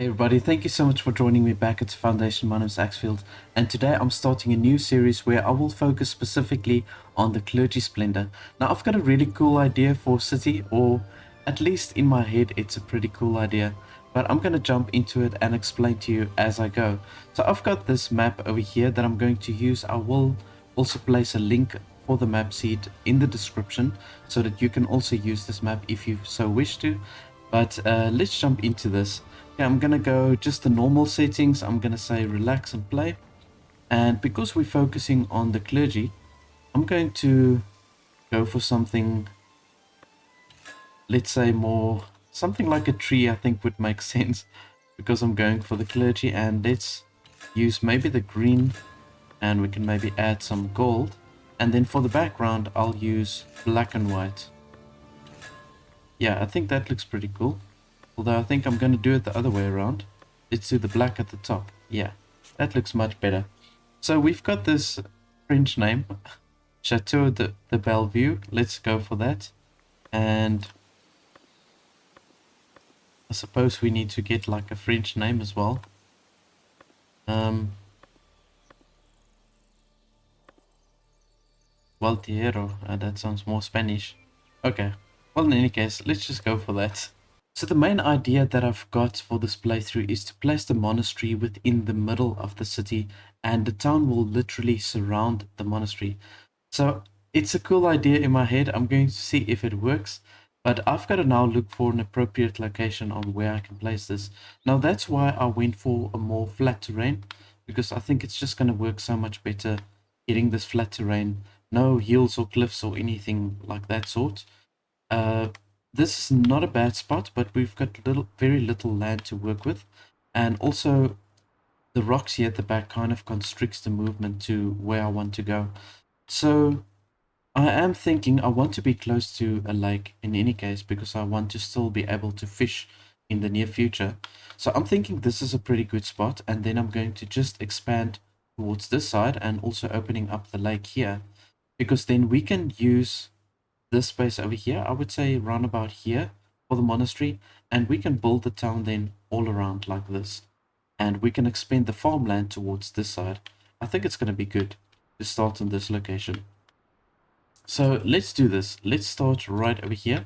Hey everybody, thank you so much for joining me back at Foundation. My name is Axfield, and today I'm starting a new series where I will focus specifically on the clergy splendor. Now I've got a really cool idea for a city, or at least in my head it's a pretty cool idea, but I'm going to jump into it and explain to you as I go. So I've got this map over here that I'm going to use. I will also place a link for the map seed in the description so that you can also use this map if you so wish to. But let's jump into this. Okay, I'm gonna go just the normal settings. I'm gonna say relax and play. And because we're focusing on the clergy, I'm going to go for something, let's say more, something like a tree I think would make sense because I'm going for the clergy. And let's use maybe the green, and we can maybe add some gold. And then for the background, I'll use black and white. Yeah, I think that looks pretty cool. Although I think I'm going to do it the other way around. Let's do the black at the top. Yeah, that looks much better. So we've got this French name, Chateau de Bellevue. Let's go for that. And I suppose we need to get like a French name as well. Gualtiero, that sounds more Spanish. Okay, well in any case, let's just go for that. So the main idea that I've got for this playthrough is to place the monastery within the middle of the city, and the town will literally surround the monastery. So it's a cool idea in my head. I'm going to see if it works, but I've got to now look for an appropriate location on where I can place this. Now that's why I went for a more flat terrain, because I think it's just going to work so much better getting this flat terrain. No hills or cliffs or anything like that sort. Uh, this is not a bad spot, but we've got very little land to work with. And also the rocks here at the back kind of constricts the movement to where I want to go. So I am thinking I want to be close to a lake in any case because I want to still be able to fish in the near future. So I'm thinking this is a pretty good spot, and then I'm going to just expand towards this side and also opening up the lake here, because then we can use this space over here, I would say round about here for the monastery, and we can build the town then all around like this. And we can expand the farmland towards this side. I think it's going to be good to start on this location. So let's do this. Let's start right over here.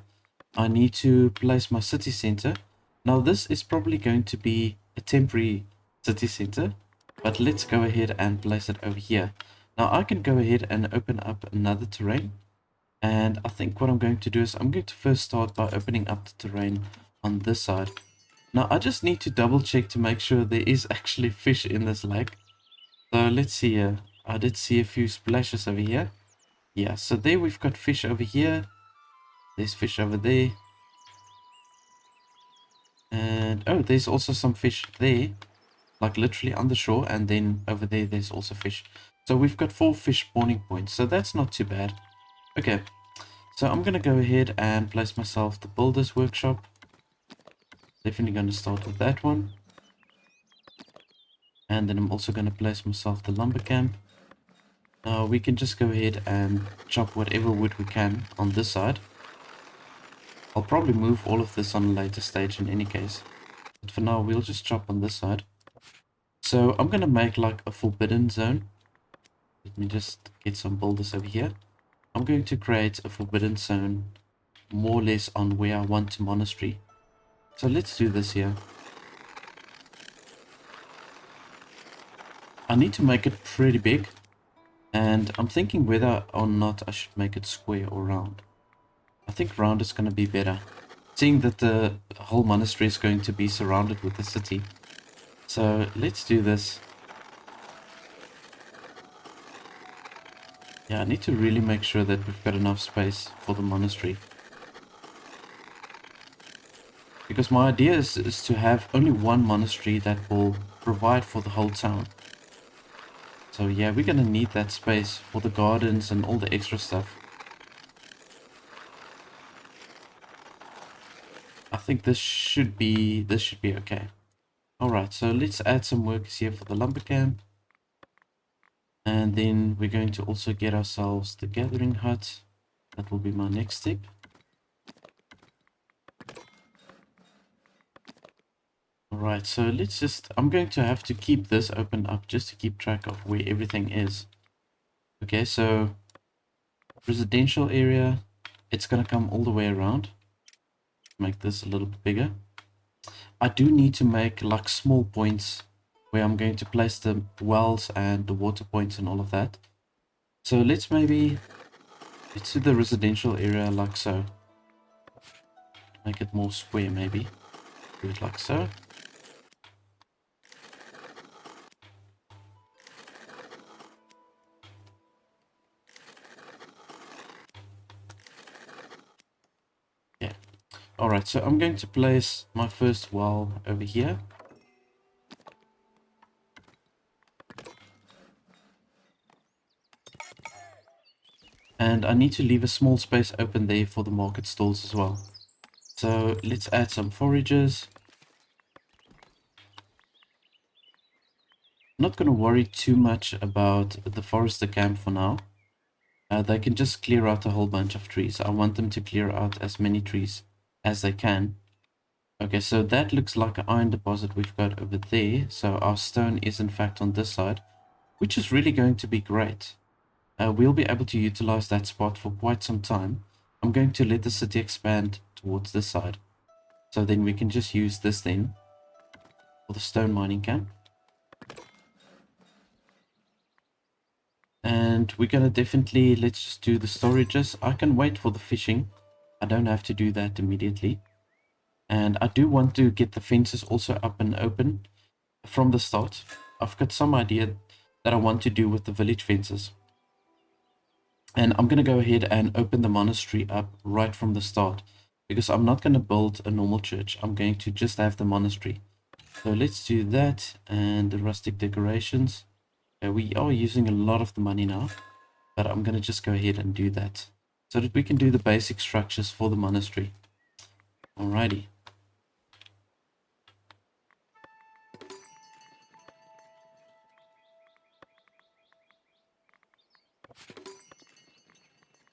I need to place my city center. Now this is probably going to be a temporary city center, but let's go ahead and place it over here. Now I can go ahead and open up another terrain. And I think what I'm going to do is I'm going to first start by opening up the terrain on this side. Now I just need to double check to make sure there is actually fish in this lake. So let's see here. I did see a few splashes over here. Yeah, so there we've got fish over here. There's fish over there. And oh, there's also some fish there. Like literally on the shore. And then over there, there's also fish. So we've got 4 fish spawning points. So that's not too bad. Okay. So I'm going to go ahead and place myself the builder's workshop. Definitely going to start with that one. And then I'm also going to place myself the lumber camp. Now we can just go ahead and chop whatever wood we can on this side. I'll probably move all of this on a later stage in any case. But for now we'll just chop on this side. So I'm going to make like a forbidden zone. Let me just get some builders over here. I'm going to create a forbidden zone more or less on where I want to monastery. So let's do this here. I need to make it pretty big, and I'm thinking whether or not I should make it square or round. I think round is going to be better, seeing that the whole monastery is going to be surrounded with the city. So let's do this. Yeah, I need to really make sure that we've got enough space for the monastery. Because my idea is to have only one monastery that will provide for the whole town. So yeah, we're going to need that space for the gardens and all the extra stuff. I think this should be okay. Alright, so let's add some workers here for the lumber camp. And then we're going to also get ourselves the gathering hut. That will be my next step. Alright, so let's just, I'm going to have to keep this open up just to keep track of where everything is. Okay, so residential area, it's going to come all the way around. Make this a little bit bigger. I do need to make like small points where I'm going to place the wells and the water points and all of that. So let's do the residential area like so. Make it more square maybe. Do it like so. Yeah. Alright, so I'm going to place my first well over here. And I need to leave a small space open there for the market stalls as well. So let's add some forages. I'm not going to worry too much about the forester camp for now. They can just clear out a whole bunch of trees. I want them to clear out as many trees as they can. Okay, so that looks like an iron deposit we've got over there. So our stone is in fact on this side, which is really going to be great. We'll be able to utilize that spot for quite some time. I'm going to let the city expand towards this side. So then we can just use this then for the stone mining camp. And we're going to definitely, let's just do the storages. I can wait for the fishing. I don't have to do that immediately. And I do want to get the fences also up and open from the start. I've got some idea that I want to do with the village fences. And I'm going to go ahead and open the monastery up right from the start. Because I'm not going to build a normal church. I'm going to just have the monastery. So let's do that. And the rustic decorations. We are using a lot of the money now. But I'm going to just go ahead and do that. So that we can do the basic structures for the monastery. Alrighty.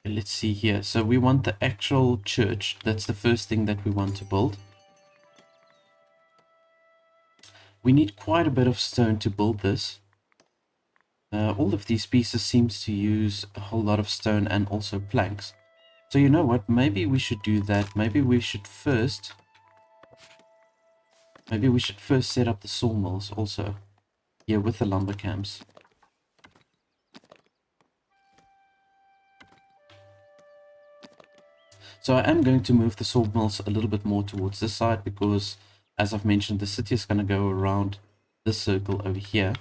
Let's see here. So we want the actual church. That's the first thing that we want to build. We need quite a bit of stone to build this. All of these pieces seems to use a whole lot of stone and also planks. So you know what? Maybe we should do that. Maybe we should first set up the sawmills also here with the lumber camps. So I am going to move the sawmills a little bit more towards this side because, as I've mentioned, the city is going to go around this circle over here.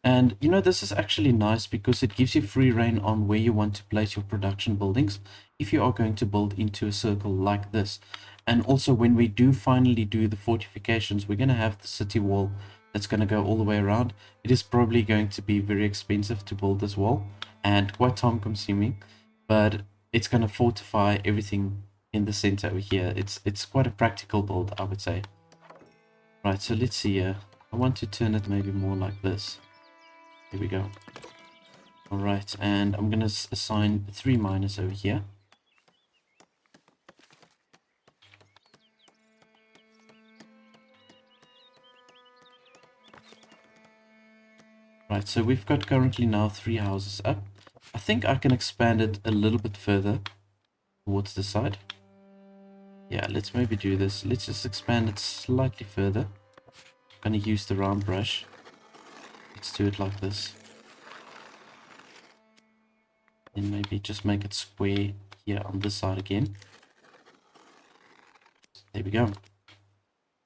And you know, this is actually nice because it gives you free reign on where you want to place your production buildings if you are going to build into a circle like this. And also when we do finally do the fortifications, we're going to have the city wall that's going to go all the way around. It is probably going to be very expensive to build this wall and quite time consuming, but it's going to fortify everything in the center over here. It's quite a practical build, I would say. Right, so let's see here. I want to turn it maybe more like this. Here we go. Alright, and I'm going to assign 3 miners over here. Right, so we've got currently now 3 houses up. I think I can expand it a little bit further towards the side. Yeah, let's maybe do this. Let's just expand it slightly further. I'm going to use the round brush. Let's do it like this. And maybe just make it square here on this side again. There we go.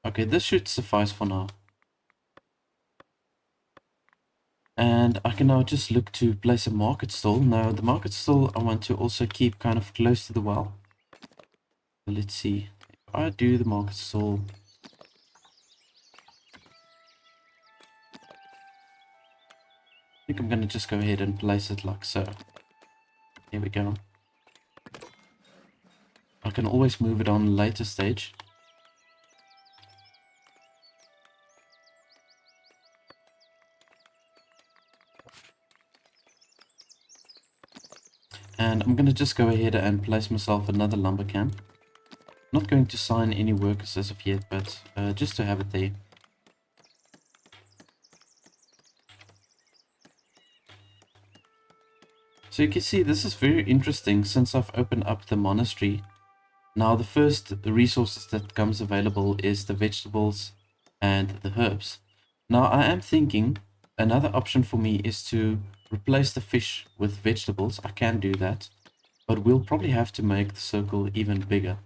Okay, this should suffice for now. And I can now just look to place a market stall. Now, the market stall I want to also keep kind of close to the well. So let's see. If I do the market stall, I think I'm going to just go ahead and place it like so. Here we go. I can always move it on a later stage. And I'm going to just go ahead and place myself another lumber camp. Not going to sign any workers as of yet, but just to have it there. So you can see this is very interesting since I've opened up the monastery. Now the first resources that comes available is the vegetables and the herbs. Now I am thinking another option for me is to replace the fish with vegetables. I can do that, but we'll probably have to make the circle even bigger.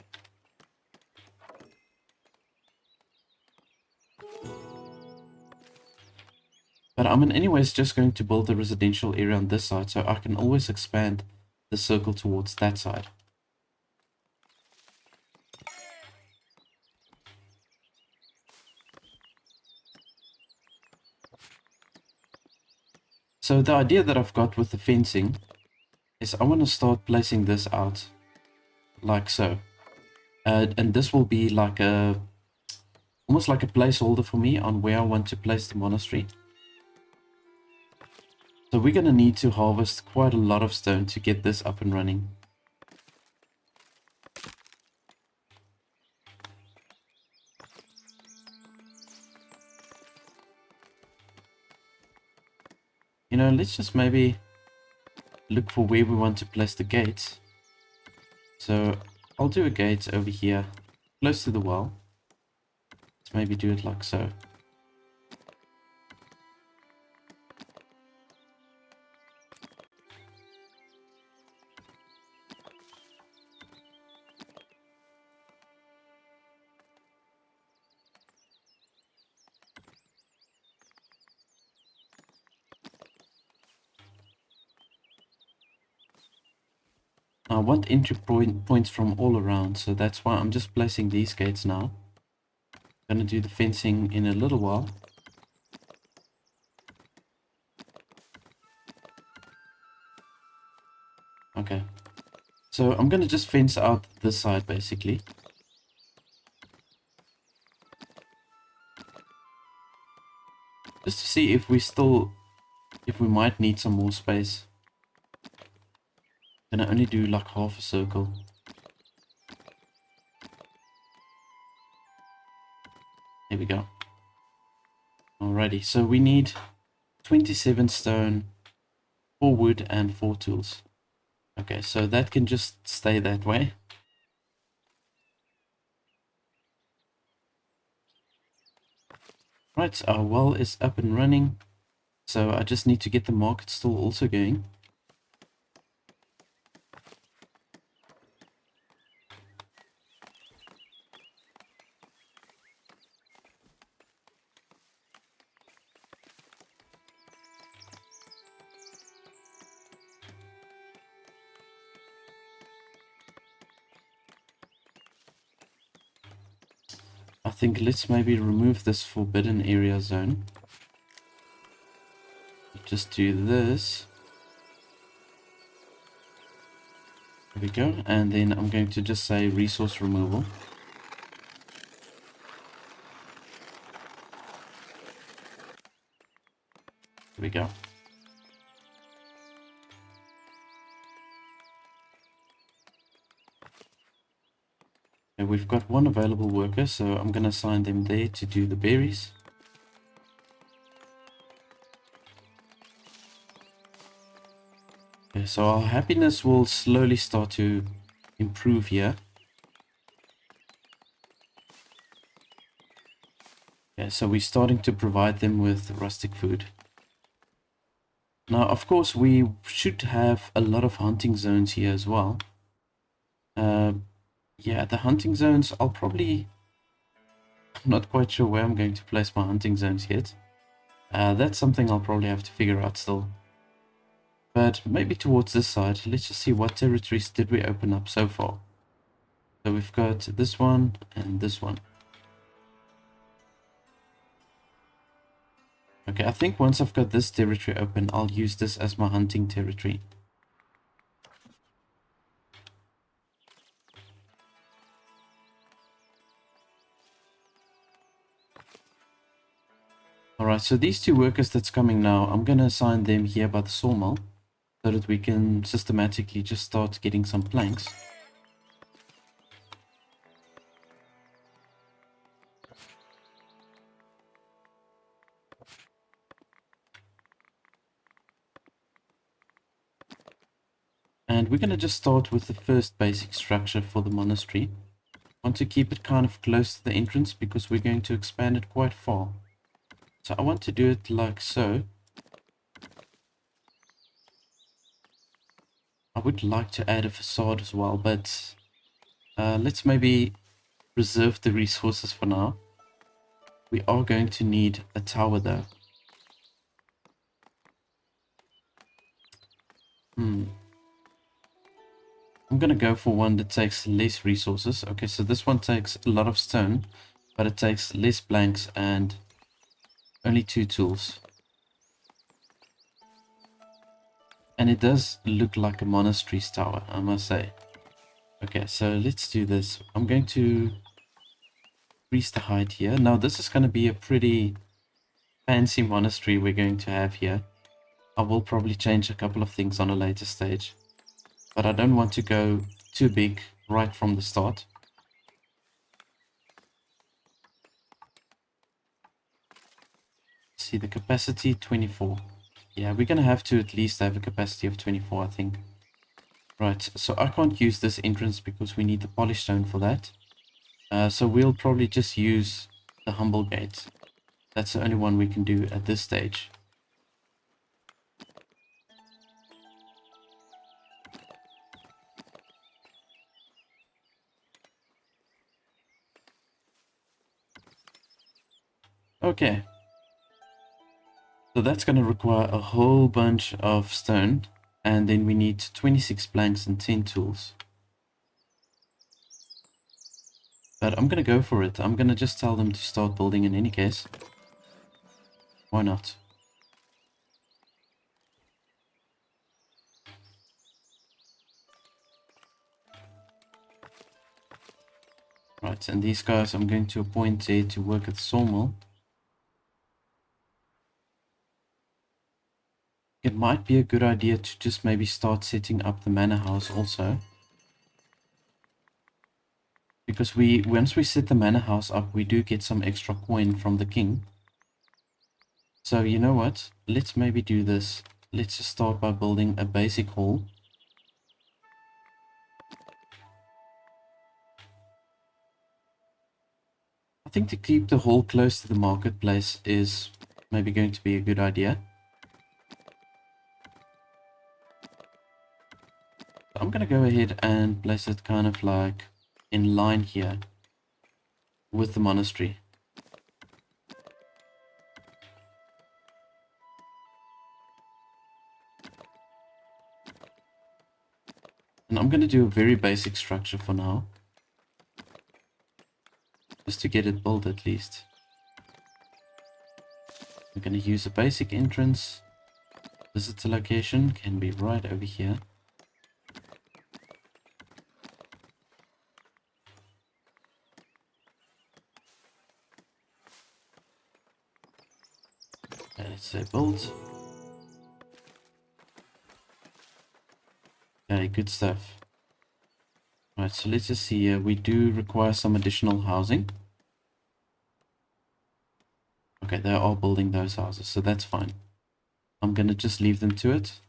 But I'm in anyways just going to build a residential area on this side so I can always expand the circle towards that side. So the idea that I've got with the fencing is I want to start placing this out like so. And this will be like almost like a placeholder for me on where I want to place the monastery. So we're going to need to harvest quite a lot of stone to get this up and running. You know, let's just maybe look for where we want to place the gates. So I'll do a gate over here, close to the well. Let's maybe do it like so. I want entry points from all around, so that's why I'm just placing these gates now. I'm going to do the fencing in a little while. Okay, so I'm going to just fence out this side basically. Just to see if we might need some more space. Then I only do like half a circle. There we go. Alrighty, so we need 27 stone, 4 wood and 4 tools. Okay, so that can just stay that way. Right, our well is up and running. So I just need to get the market stall also going. I think let's maybe remove this forbidden area zone. Just do this. There we go. And then I'm going to just say resource removal. There we go. And we've got one available worker, so I'm going to assign them there to do the berries. Okay, so our happiness will slowly start to improve here. Okay, so we're starting to provide them with rustic food. Now, of course, we should have a lot of hunting zones here as well. Yeah, the hunting zones, I'm not quite sure where I'm going to place my hunting zones yet. That's something I'll probably have to figure out still. But maybe towards this side, let's just see what territories did we open up so far. So we've got this one and this one. Okay, I think once I've got this territory open, I'll use this as my hunting territory. Alright, so these 2 workers that's coming now, I'm going to assign them here by the sawmill so that we can systematically just start getting some planks. And we're going to just start with the first basic structure for the monastery. Want to keep it kind of close to the entrance because we're going to expand it quite far. So I want to do it like so. I would like to add a facade as well, but let's maybe reserve the resources for now. We are going to need a tower though. I'm gonna go for one that takes less resources. Okay, so this one takes a lot of stone, but it takes less blanks and only 2 tools. And it does look like a monastery's tower, I must say. Okay, so let's do this. I'm going to increase the height here. Now this is going to be a pretty fancy monastery we're going to have here. I will probably change a couple of things on a later stage, but I don't want to go too big right from the start. See the capacity 24. Yeah, we're gonna have to at least have a capacity of 24, I think. Right, so I can't use this entrance because we need the polished stone for that. So we'll probably just use the humble gate. That's the only one we can do at this stage. Okay. So that's going to require a whole bunch of stone. And then we need 26 planks and 10 tools. But I'm going to go for it. I'm going to just tell them to start building in any case. Why not? Right, and these guys I'm going to appoint there to work at the sawmill. It might be a good idea to just maybe start setting up the manor house also. Because once we set the manor house up, we do get some extra coin from the king. So you know what? Let's maybe do this. Let's just start by building a basic hall. I think to keep the hall close to the marketplace is maybe going to be a good idea. I'm going to go ahead and place it kind of like in line here with the monastery. And I'm going to do a very basic structure for now. Just to get it built at least. I'm going to use a basic entrance. Visitor location can be right over here. Okay, let's say build. Okay, good stuff. Right, so let's just see here. We do require some additional housing. Okay, they are building those houses, so that's fine. I'm going to just leave them to it.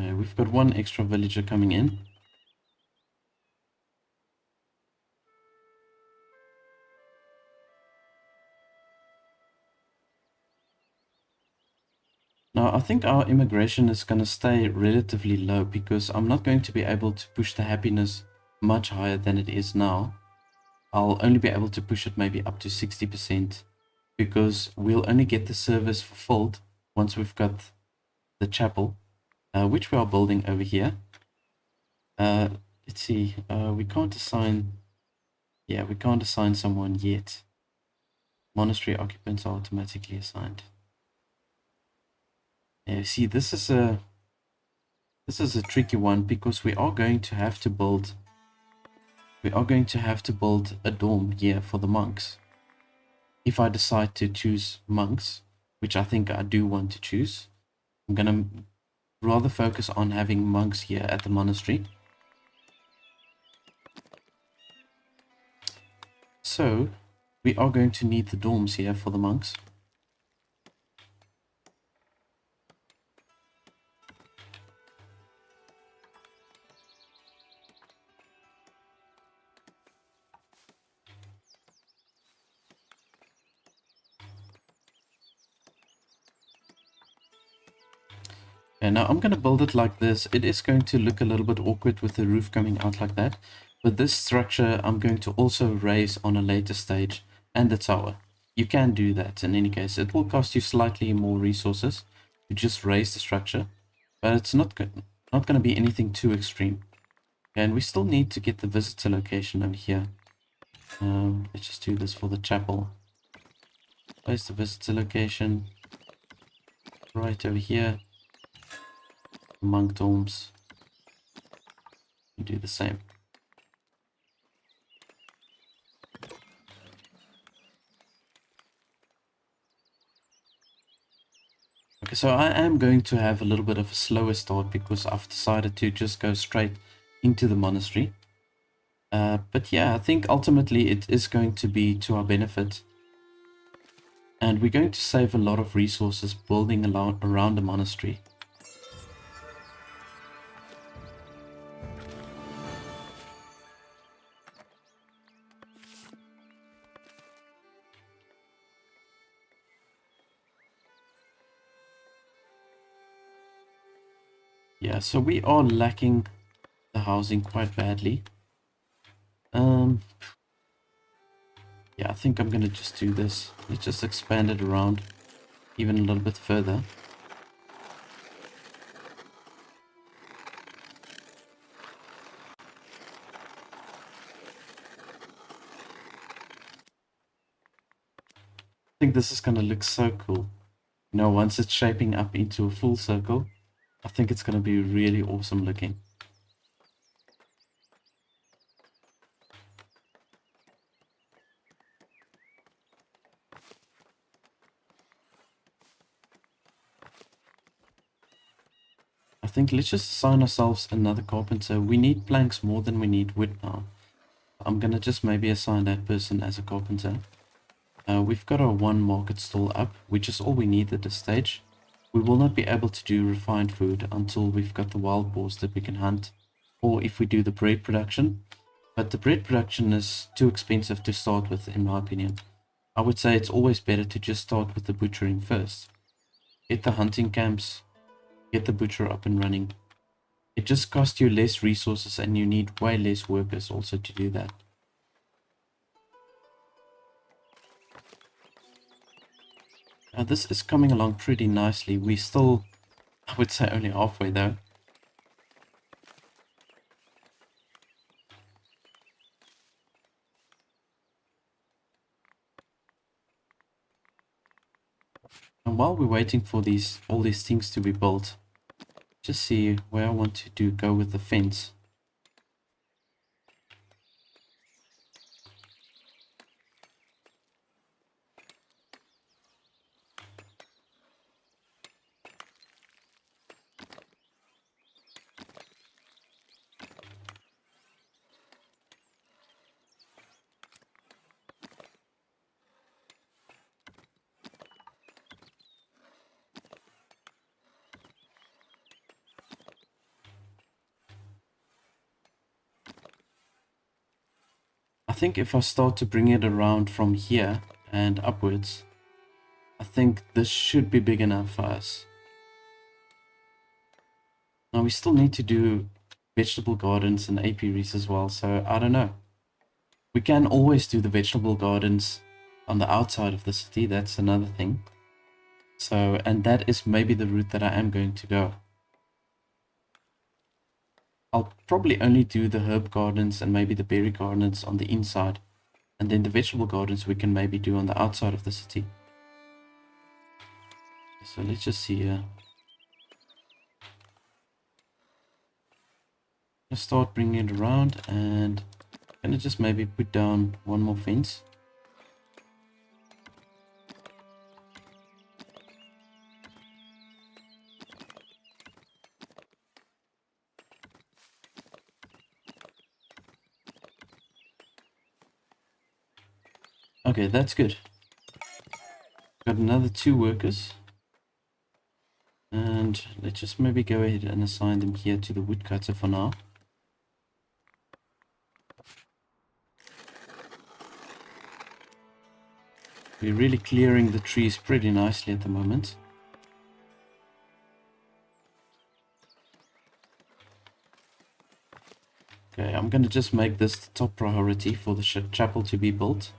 We've got one extra villager coming in. Now, I think our immigration is going to stay relatively low because I'm not going to be able to push the happiness much higher than it is now. I'll only be able to push it maybe up to 60% because we'll only get the service fulfilled once we've got the chapel, which we are building over here. Let's see, we can't assign, yeah, we can't assign someone yet. Monastery occupants are automatically assigned. Yeah, see, this is a tricky one because we are going to have to build a dorm here for the monks. if I decide to choose monks, which I think I do want to choose, I'm gonna rather focus on having monks here at the monastery. So we are going to need the dorms here for the monks. And now I'm going to build it like this. It is going to look a little bit awkward with the roof coming out like that. But this structure I'm going to also raise on a later stage, and the tower. You can do that in any case. It will cost you slightly more resources to just raise the structure, but it's not going to be anything too extreme. And we still need to get the visitor location over here. Let's just do this for the chapel. Place the visitor location right over here. Monk dorms. You do the same. Okay, so I am going to have a little bit of a slower start because I've decided to just go straight into the monastery. But yeah, I think ultimately it is going to be to our benefit. And we're going to save a lot of resources building around the monastery. Yeah, so we are lacking the housing quite badly. Yeah, I think I'm gonna just do this. Let's just expand it around even a little bit further. I think this is gonna look so cool. You know, once it's shaping up into a full circle, I think it's gonna be really awesome looking. I think let's just assign ourselves another carpenter. We need planks more than we need wood now. I'm gonna just maybe assign that person as a carpenter. We've got our one market stall up, which is all we need at this stage. We will not be able to do refined food until we've got the wild boars that we can hunt, or if we do the bread production. But the bread production is too expensive to start with, in my opinion. I would say it's always better to just start with the butchering first. Get the hunting camps, get the butcher up and running. It just costs you less resources and you need way less workers also to do that. Now this is coming along pretty nicely. We still, I would say, only halfway though. And while we're waiting for all these things to be built, just see where I want to go with the fence. I think if I start to bring it around from here and upwards, I think this should be big enough for us. Now we still need to do vegetable gardens and apiaries as well, so I don't know. We can always do the vegetable gardens on the outside of the city, that's another thing. So, and that is maybe the route that I am going to go. I'll probably only do the herb gardens and maybe the berry gardens on the inside, and then the vegetable gardens we can maybe do on the outside of the city. So let's just see here. Let's start bringing it around, and I'm gonna just maybe put down one more fence. Okay, that's good. Got another 2 workers. And let's just maybe go ahead and assign them here to the woodcutter for now. We're really clearing the trees pretty nicely at the moment. Okay, I'm going to just make this the top priority for the chapel to be built.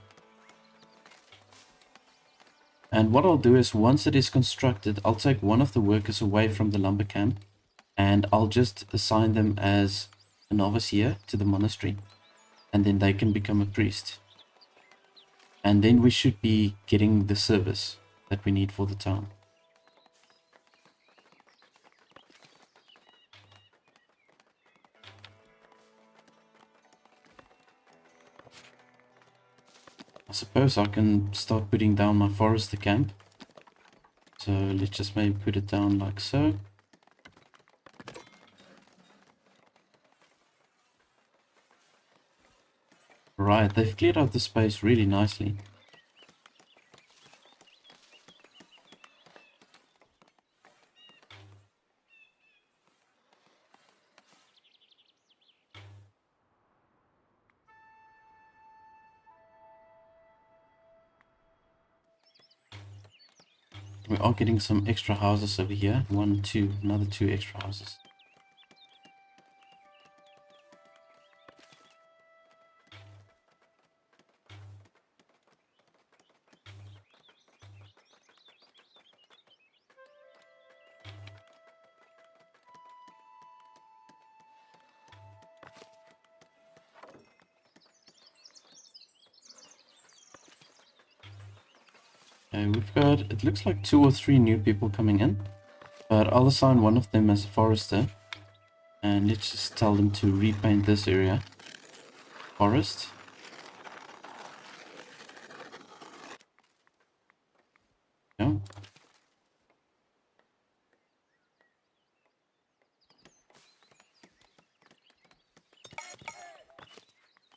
And what I'll do is, once it is constructed, I'll take one of the workers away from the lumber camp, and I'll just assign them as a novice here to the monastery, and then they can become a priest. And then we should be getting the service that we need for the town. I suppose I can start putting down my forester camp. So let's just maybe put it down like so. Right, they've cleared out the space really nicely. We are getting some extra houses over here. 1, 2, another 2 extra houses. Okay, we've got, it looks like 2 or 3 new people coming in. But I'll assign one of them as a forester. And let's just tell them to repaint this area. Forest. Yeah.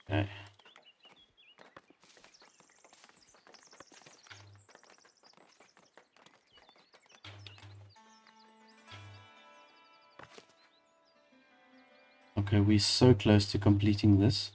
Okay. Okay, we're so close to completing this.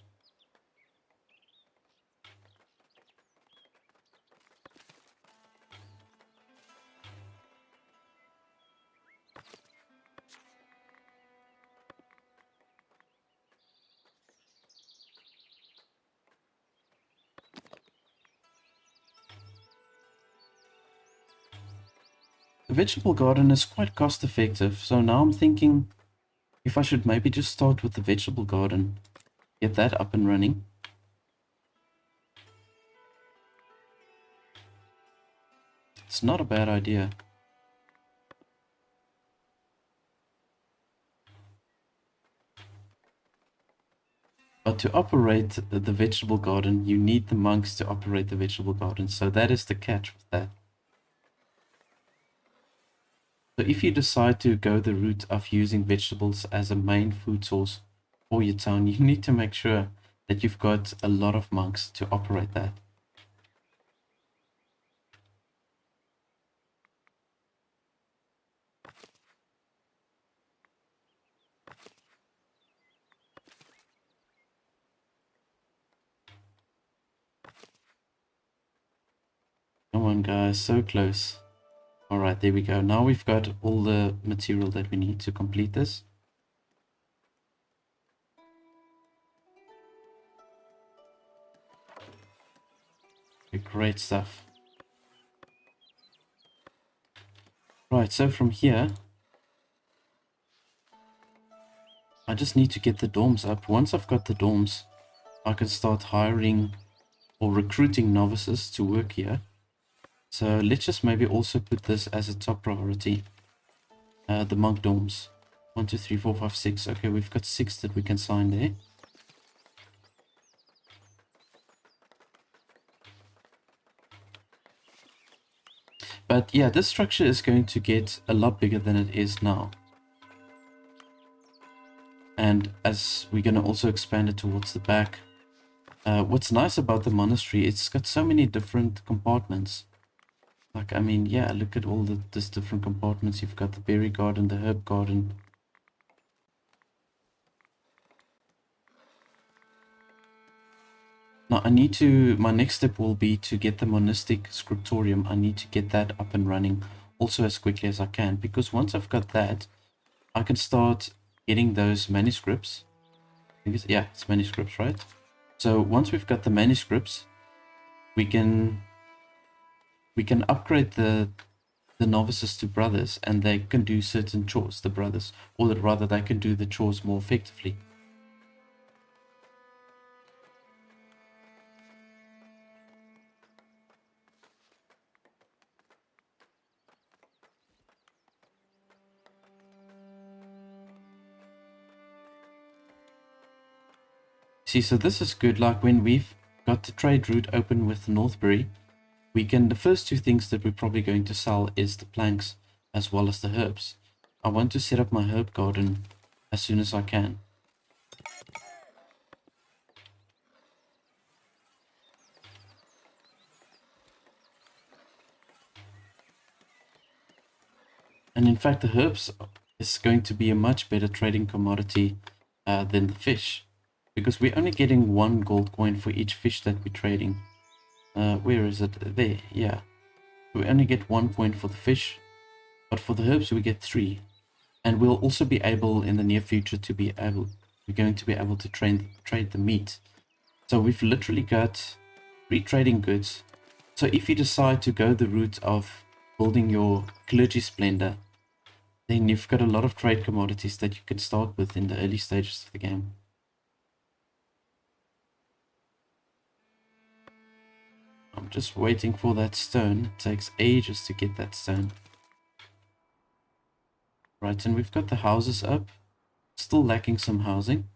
The vegetable garden is quite cost effective, so now I'm thinking if I should maybe just start with the vegetable garden, get that up and running. It's not a bad idea. But to operate the vegetable garden, you need the monks to operate the vegetable garden, so that is the catch with that. So if you decide to go the route of using vegetables as a main food source for your town, you need to make sure that you've got a lot of monks to operate that. Come on guys, so close. Alright, there we go. Now we've got all the material that we need to complete this. Okay, great stuff. Right, so from here, I just need to get the dorms up. Once I've got the dorms, I can start hiring or recruiting novices to work here. So let's just maybe also put this as a top priority. The monk dorms. 1, 2, 3, 4, 5, 6. Okay, we've got 6 that we can sign there. But yeah, this structure is going to get a lot bigger than it is now. And as we're going to also expand it towards the back, What's nice about the monastery, it's got so many different compartments. Like, I mean, yeah, look at all these different compartments. You've got the berry garden, the herb garden. Now, my next step will be to get the monastic scriptorium. I need to get that up and running also as quickly as I can, because once I've got that, I can start getting those manuscripts. I think it's manuscripts, right? So once we've got the manuscripts, we can upgrade the novices to brothers, and they can do certain chores, the brothers, or rather they can do the chores more effectively. See, so this is good. Like when we've got the trade route open with Northbury, we can, the first two things that we're probably going to sell is the planks as well as the herbs. I want to set up my herb garden as soon as I can. And in fact, the herbs is going to be a much better trading commodity than the fish, because we're only getting 1 gold coin for each fish that we're trading. Where is it? There, yeah. We only get 1 point for the fish, but for the herbs we get 3. And we'll also be able in the near future to we're going to be able to trade the meat. So we've literally got 3 trading goods. So if you decide to go the route of building your clergy splendor, then you've got a lot of trade commodities that you can start with in the early stages of the game. I'm just waiting for that stone. It takes ages to get that stone. Right, and we've got the houses up. Still lacking some housing.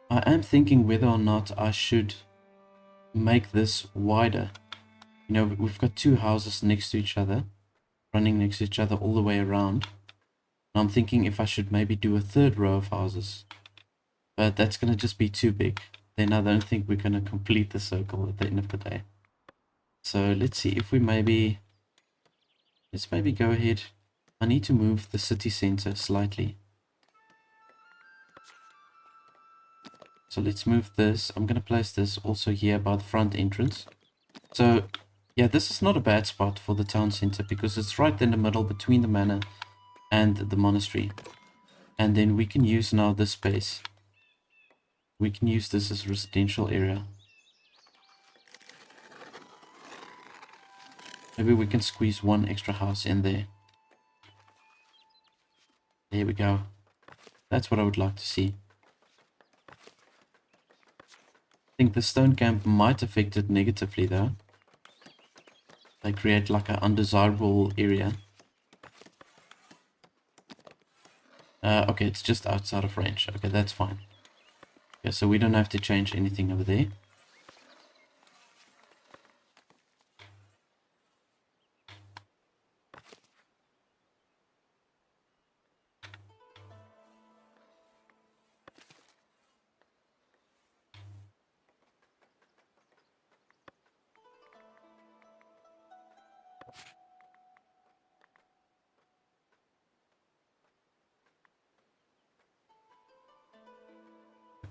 I am thinking whether or not I should make this wider. You know, we've got 2 houses next to each other, running next to each other all the way around. And I'm thinking if I should maybe do a 3rd row of houses. But that's going to just be too big. Then I don't think we're going to complete the circle at the end of the day. So let's see if we let's maybe go ahead. I need to move the city center slightly. So let's move this. I'm going to place this also here by the front entrance. So yeah, this is not a bad spot for the town center because it's right in the middle between the manor and the monastery. And then we can use now this space. We can use this as a residential area. Maybe we can squeeze 1 extra house in there. There we go. That's what I would like to see. I think the stone camp might affect it negatively though. They create like an undesirable area. Okay, it's just outside of range. Okay, that's fine. Okay, so we don't have to change anything over there.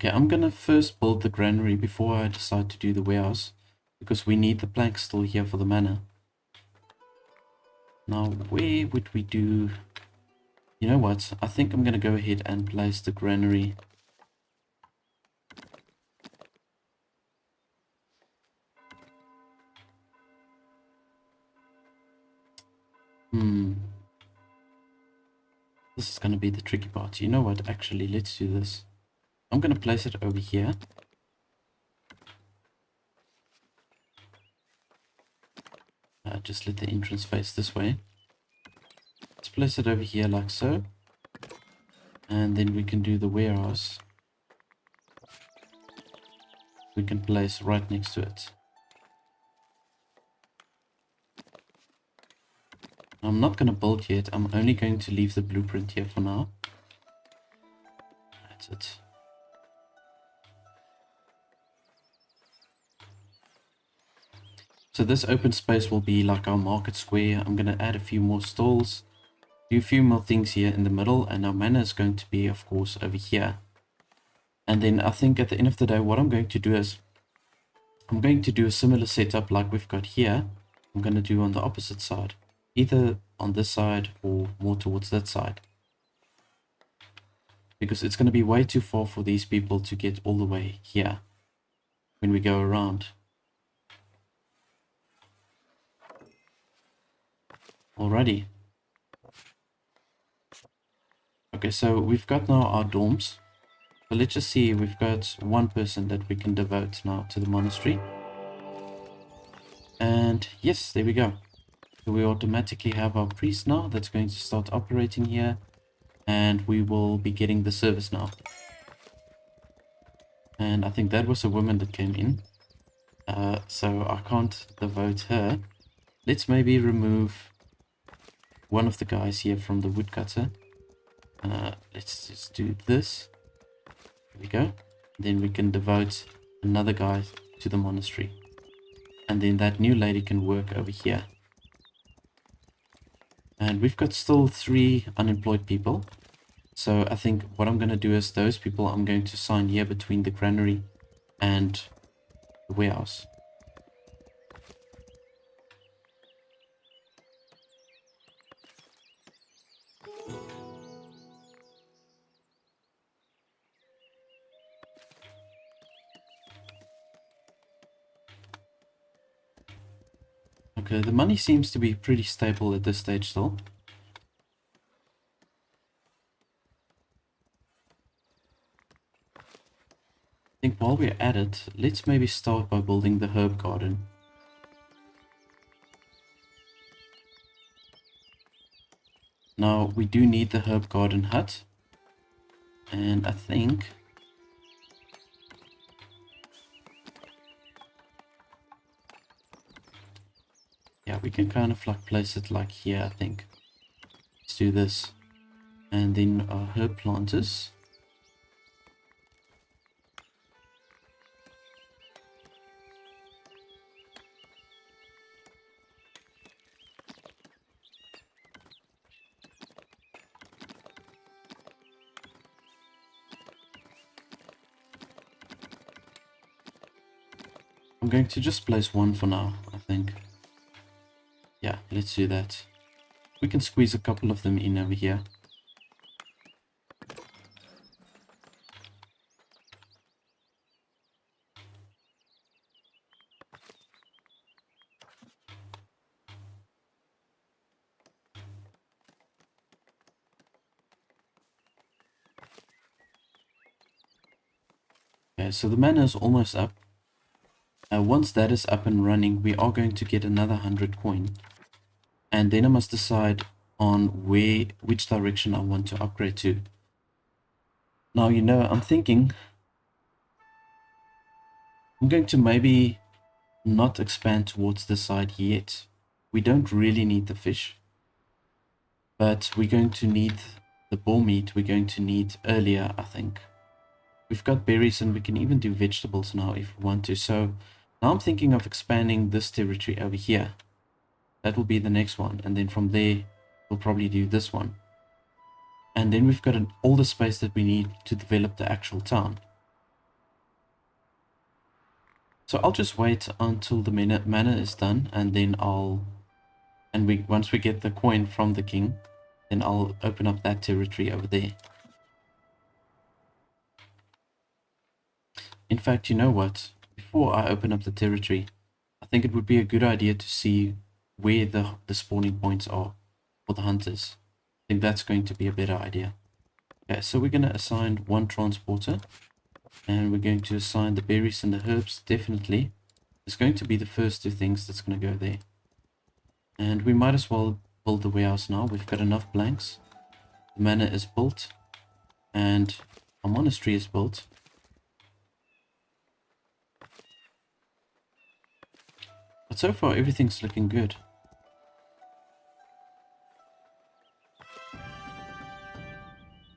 Okay, I'm gonna first build the granary before I decide to do the warehouse, because we need the planks still here for the manor. Now, where would we do... You know what? I think I'm gonna go ahead and place the granary. This is gonna be the tricky part. You know what? Actually, let's do this. I'm gonna place it over here. Just let the entrance face this way. Let's place it over here like so. And then we can do the warehouse. We can place right next to it. I'm not going to build yet. I'm only going to leave the blueprint here for now. That's it. So this open space will be like our market square. I'm going to add a few more stalls, do a few more things here in the middle, and our manor is going to be, of course, over here. And then I think at the end of the day, what I'm going to do is I'm going to do a similar setup like we've got here. I'm going to do on the opposite side, either on this side or more towards that side, because it's going to be way too far for these people to get all the way here when we go around. Alrighty. Okay, so we've got now our dorms. So let's just see, we've got one person that we can devote now to the monastery. And yes, there we go. So we automatically have our priest now that's going to start operating here. And we will be getting the service now. And I think that was a woman that came in. So I can't devote her. Let's maybe remove one of the guys here from the woodcutter. Let's just do this. There we go. Then we can devote another guy to the monastery. And then that new lady can work over here. And we've got still 3 unemployed people. So I think what I'm going to do is those people I'm going to assign here between the granary and the warehouse. Okay, the money seems to be pretty stable at this stage still. I think while we're at it, let's maybe start by building the herb garden. Now, we do need the herb garden hut. And I think yeah, we can kind of like place it like here, I think. Let's do this. And then our herb planters. I'm going to just place one for now, I think. Yeah, let's do that. We can squeeze a couple of them in over here. Okay, so the mana is almost up. Once that is up and running, we are going to get another 100 coin. And then I must decide on which direction I want to upgrade to. Now, you know, I'm thinking I'm going to maybe not expand towards the side yet. We don't really need the fish, but we're going to need the boar meat. We're going to need earlier, I think. We've got berries and we can even do vegetables now if we want to. So now I'm thinking of expanding this territory over here. That will be the next one. And then from there, we'll probably do this one. And then we've got all the space that we need to develop the actual town. So I'll just wait until the manor is done, and then once we get the coin from the king, then I'll open up that territory over there. In fact, you know what? Before I open up the territory, I think it would be a good idea to see where the spawning points are for the hunters. I think that's going to be a better idea. Okay, so we're going to assign one transporter, and we're going to assign the berries and the herbs. Definitely, it's going to be the first 2 things that's going to go there. And we might as well build the warehouse now. We've got enough blanks. The manor is built, and our monastery is built. But so far, everything's looking good.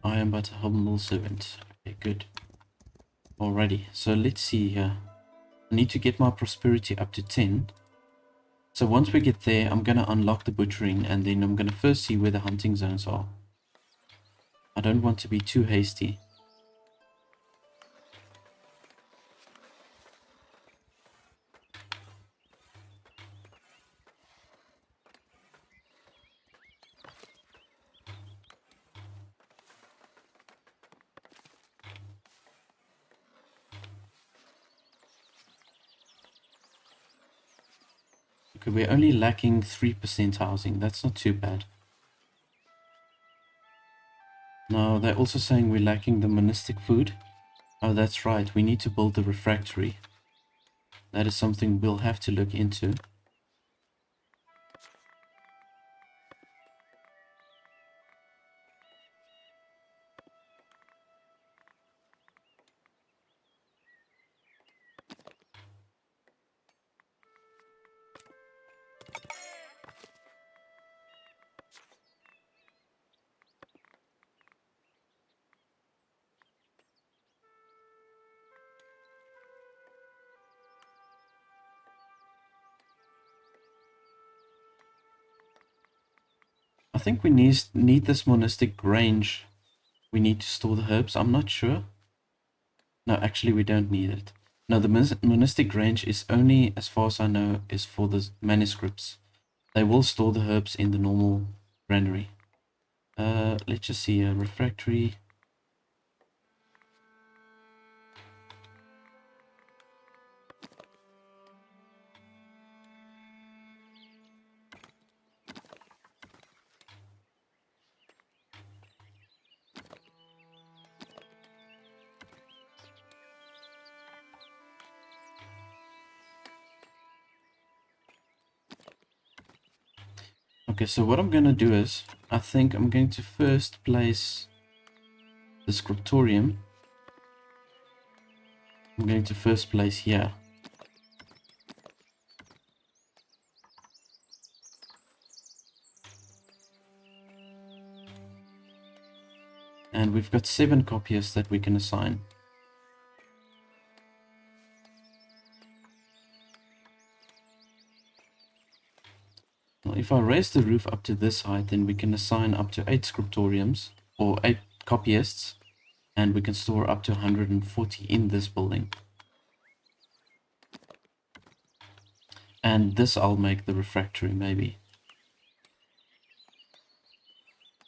I am but a humble servant. Okay, good. Alrighty, so let's see here. I need to get my prosperity up to 10. So once we get there, I'm going to unlock the butchering, and then I'm going to first see where the hunting zones are. I don't want to be too hasty. Okay, we're only lacking 3% housing. That's not too bad. Now, they're also saying we're lacking the monastic food. Oh, that's right. We need to build the refractory. That is something we'll have to look into. I think we need this monastic grange. We need to store the herbs. I'm not sure. No, actually, we don't need it. No, the monastic grange is only, as far as I know, is for the manuscripts. They will store the herbs in the normal granary. Let's just see a refractory. Okay, so what I'm going to do is, I think I'm going to first place the scriptorium. I'm going to first place here. And we've got 7 copyists that we can assign. Now, if I raise the roof up to this height, then we can assign up to 8 scriptoriums, or 8 copyists, and we can store up to 140 in this building. And this I'll make the refractory, maybe.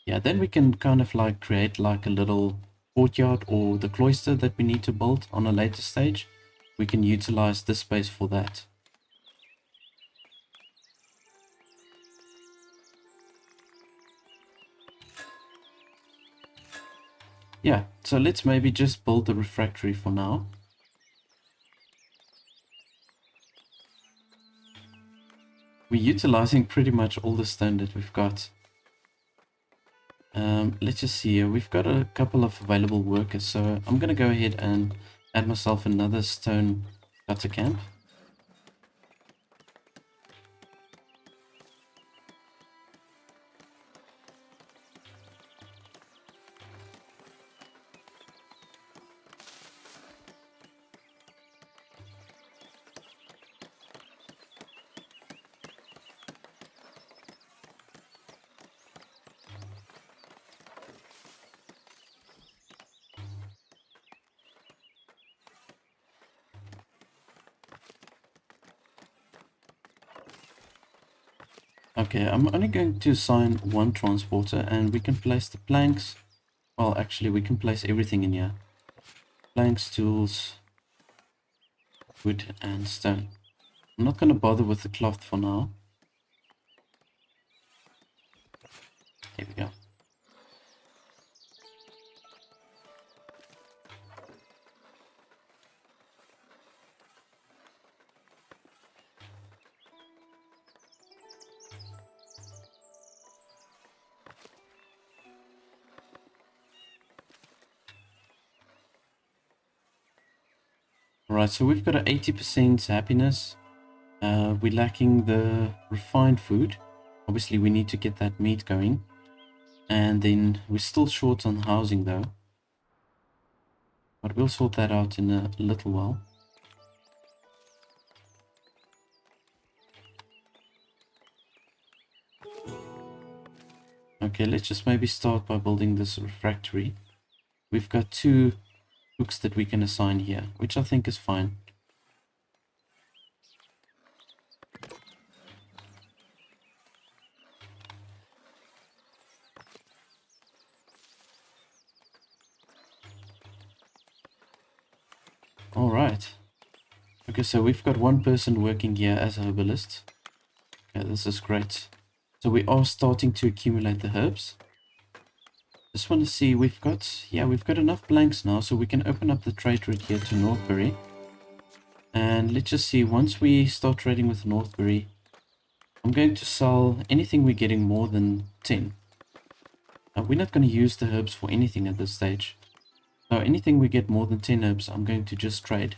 Yeah, then we can kind of like create like a little courtyard or the cloister that we need to build on a later stage. We can utilize this space for that. Yeah, so let's maybe just build the refractory for now. We're utilizing pretty much all the stone that we've got. Let's just see here. We've got a couple of available workers, so I'm going to go ahead and add myself another stone cutter camp. Okay, I'm only going to assign 1 transporter, and we can place the planks. Well, actually, we can place everything in here. Planks, tools, wood, and stone. I'm not going to bother with the cloth for now. Here we go. Alright, so we've got an 80% happiness. We're lacking the refined food. Obviously, we need to get that meat going. And then we're still short on housing though. But we'll sort that out in a little while. Okay, let's just maybe start by building this refractory. We've got 2 hooks that we can assign here, which I think is fine. Alright. Okay, so we've got 1 person working here as a herbalist. Okay, this is great. So we are starting to accumulate the herbs. Just want to see, we've got enough blanks now, so we can open up the trade route here to Northbury. And let's just see, once we start trading with Northbury, I'm going to sell anything we're getting more than 10. We're not going to use the herbs for anything at this stage. So anything we get more than 10 herbs, I'm going to just trade.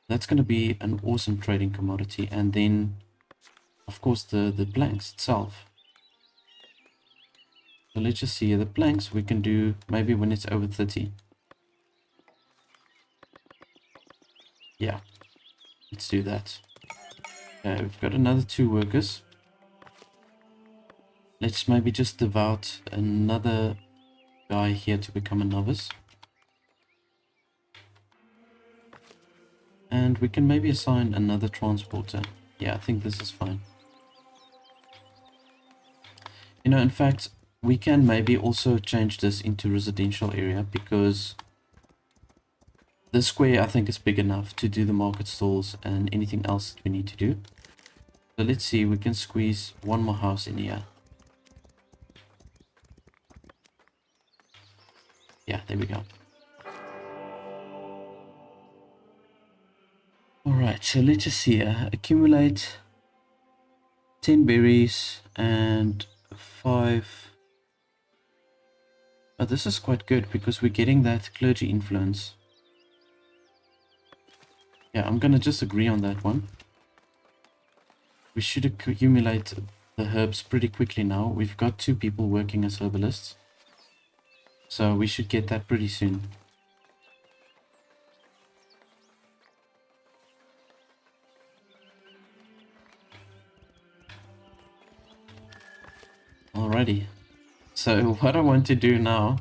That's going to be an awesome trading commodity. And then, of course, the blanks itself. So let's just see, the blanks we can do maybe when it's over 30. Yeah, let's do that. Okay, we've got another 2 workers. Let's maybe just devout another guy here to become a novice. And we can maybe assign another transporter. Yeah, I think this is fine. You know, in fact, we can maybe also change this into residential area, because this square I think is big enough to do the market stalls and anything else that we need to do. So let's see, we can squeeze 1 more house in here. Yeah, there we go. Alright, so let's just see here. Accumulate 10 berries and 5. Oh, this is quite good because we're getting that clergy influence. Yeah, I'm gonna just agree on that one. We should accumulate the herbs pretty quickly now. We've got 2 people working as herbalists. So we should get that pretty soon. Alrighty. So what I want to do now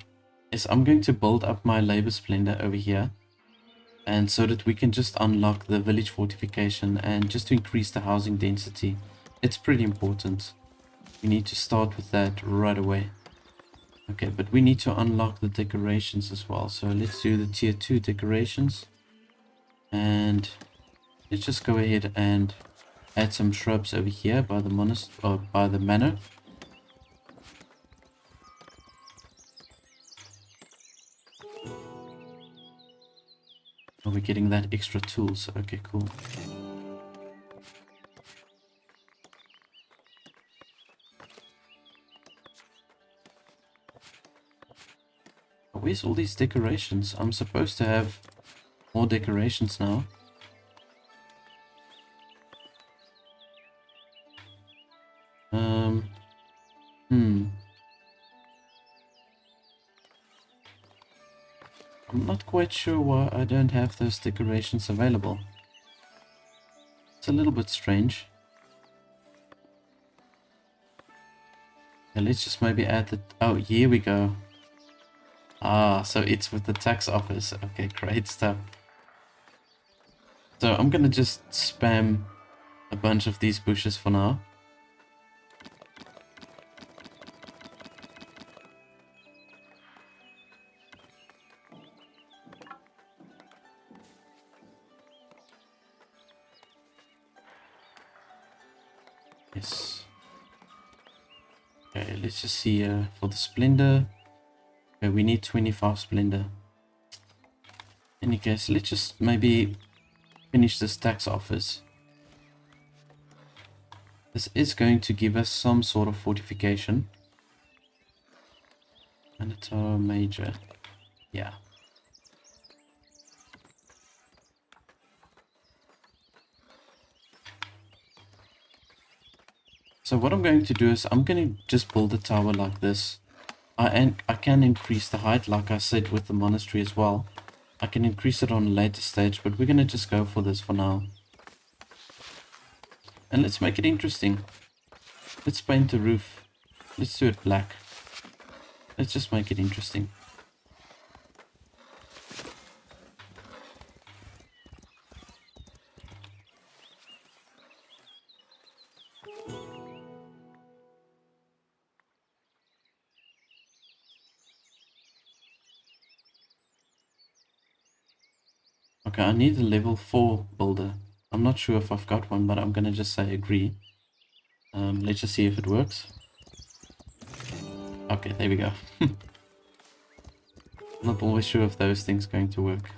is I'm going to build up my labor splendor over here. And so that we can just unlock the village fortification and just to increase the housing density. It's pretty important. We need to start with that right away. Okay, but we need to unlock the decorations as well. So let's do the tier 2 decorations. And let's just go ahead and add some shrubs over here by the by the manor. Are we getting that extra tools? Okay, cool. Where's all these decorations? I'm supposed to have more decorations now. I'm not quite sure why I don't have those decorations available. It's a little bit strange. Yeah, let's just maybe add the... Oh, here we go. Ah, so it's with the tax office. Okay, great stuff. So I'm gonna just spam a bunch of these bushes for now. Yes. Okay, let's just see for the splendor. Okay, we need 25 splendor. In any case, let's just maybe finish this tax office. This is going to give us some sort of fortification. And it's our major. Yeah. So what I'm going to do is I'm going to just build a tower like this. I can increase the height, like I said, with the monastery as well. I can increase it on a later stage, but we're going to just go for this for now. And let's make it interesting. Let's paint the roof. Let's do it black. Let's just make it interesting. Okay, I need a level 4 builder. I'm not sure if I've got one, but I'm gonna just say agree. Let's just see if it works. Okay, there we go. Not always sure if those things are going to work.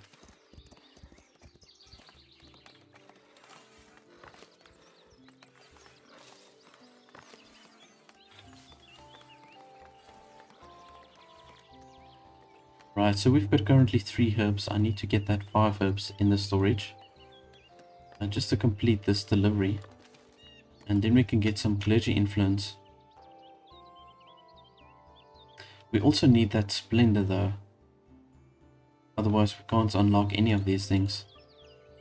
Right, so we've got currently 3 herbs. I need to get that 5 herbs in the storage. Just to complete this delivery. And then we can get some clergy influence. We also need that splendor though. Otherwise we can't unlock any of these things.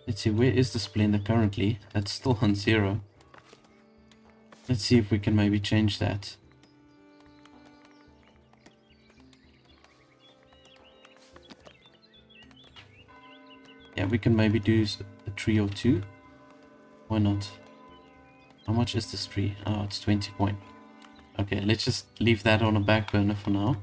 Let's see, where is the splendor currently? That's still on 0. Let's see if we can maybe change that. Yeah, we can maybe do a tree or 2. Why not? How much is this tree? Oh, it's 20 point. Okay, let's just leave that on a back burner for now.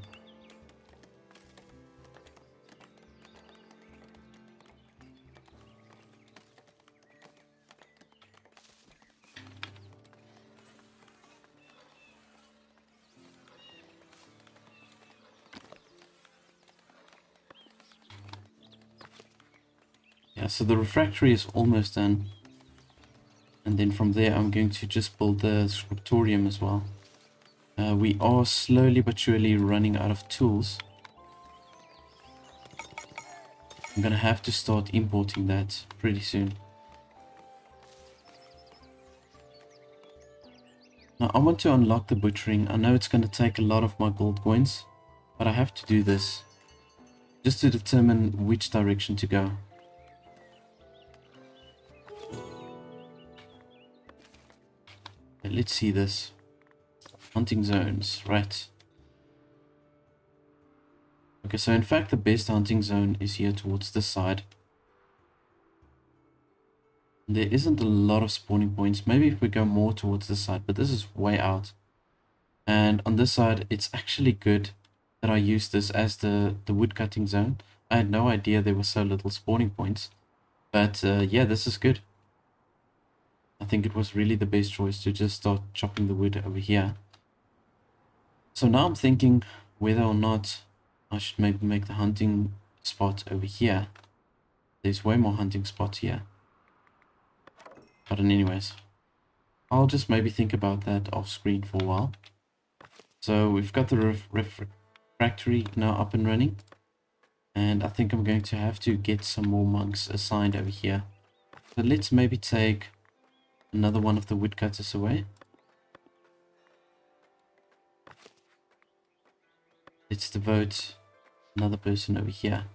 Yeah, so the refractory is almost done. And then from there, I'm going to just build the scriptorium as well. We are slowly but surely running out of tools. I'm gonna have to start importing that pretty soon. Now, I want to unlock the butchering. I know it's gonna take a lot of my gold coins, but I have to do this just to determine which direction to go. Okay, let's see this. Hunting zones, right. Okay, so in fact the best hunting zone is here towards this side. There isn't a lot of spawning points. Maybe if we go more towards this side, but this is way out. And on this side, it's actually good that I use this as the wood cutting zone. I had no idea there were so little spawning points. But yeah, this is good. I think it was really the best choice to just start chopping the wood over here. So now I'm thinking whether or not I should maybe make the hunting spot over here. There's way more hunting spots here. But anyways, I'll just maybe think about that off screen for a while. So we've got the refractory now up and running. And I think I'm going to have to get some more monks assigned over here. So let's maybe take another one of the woodcutters away. Let's devote another person over here.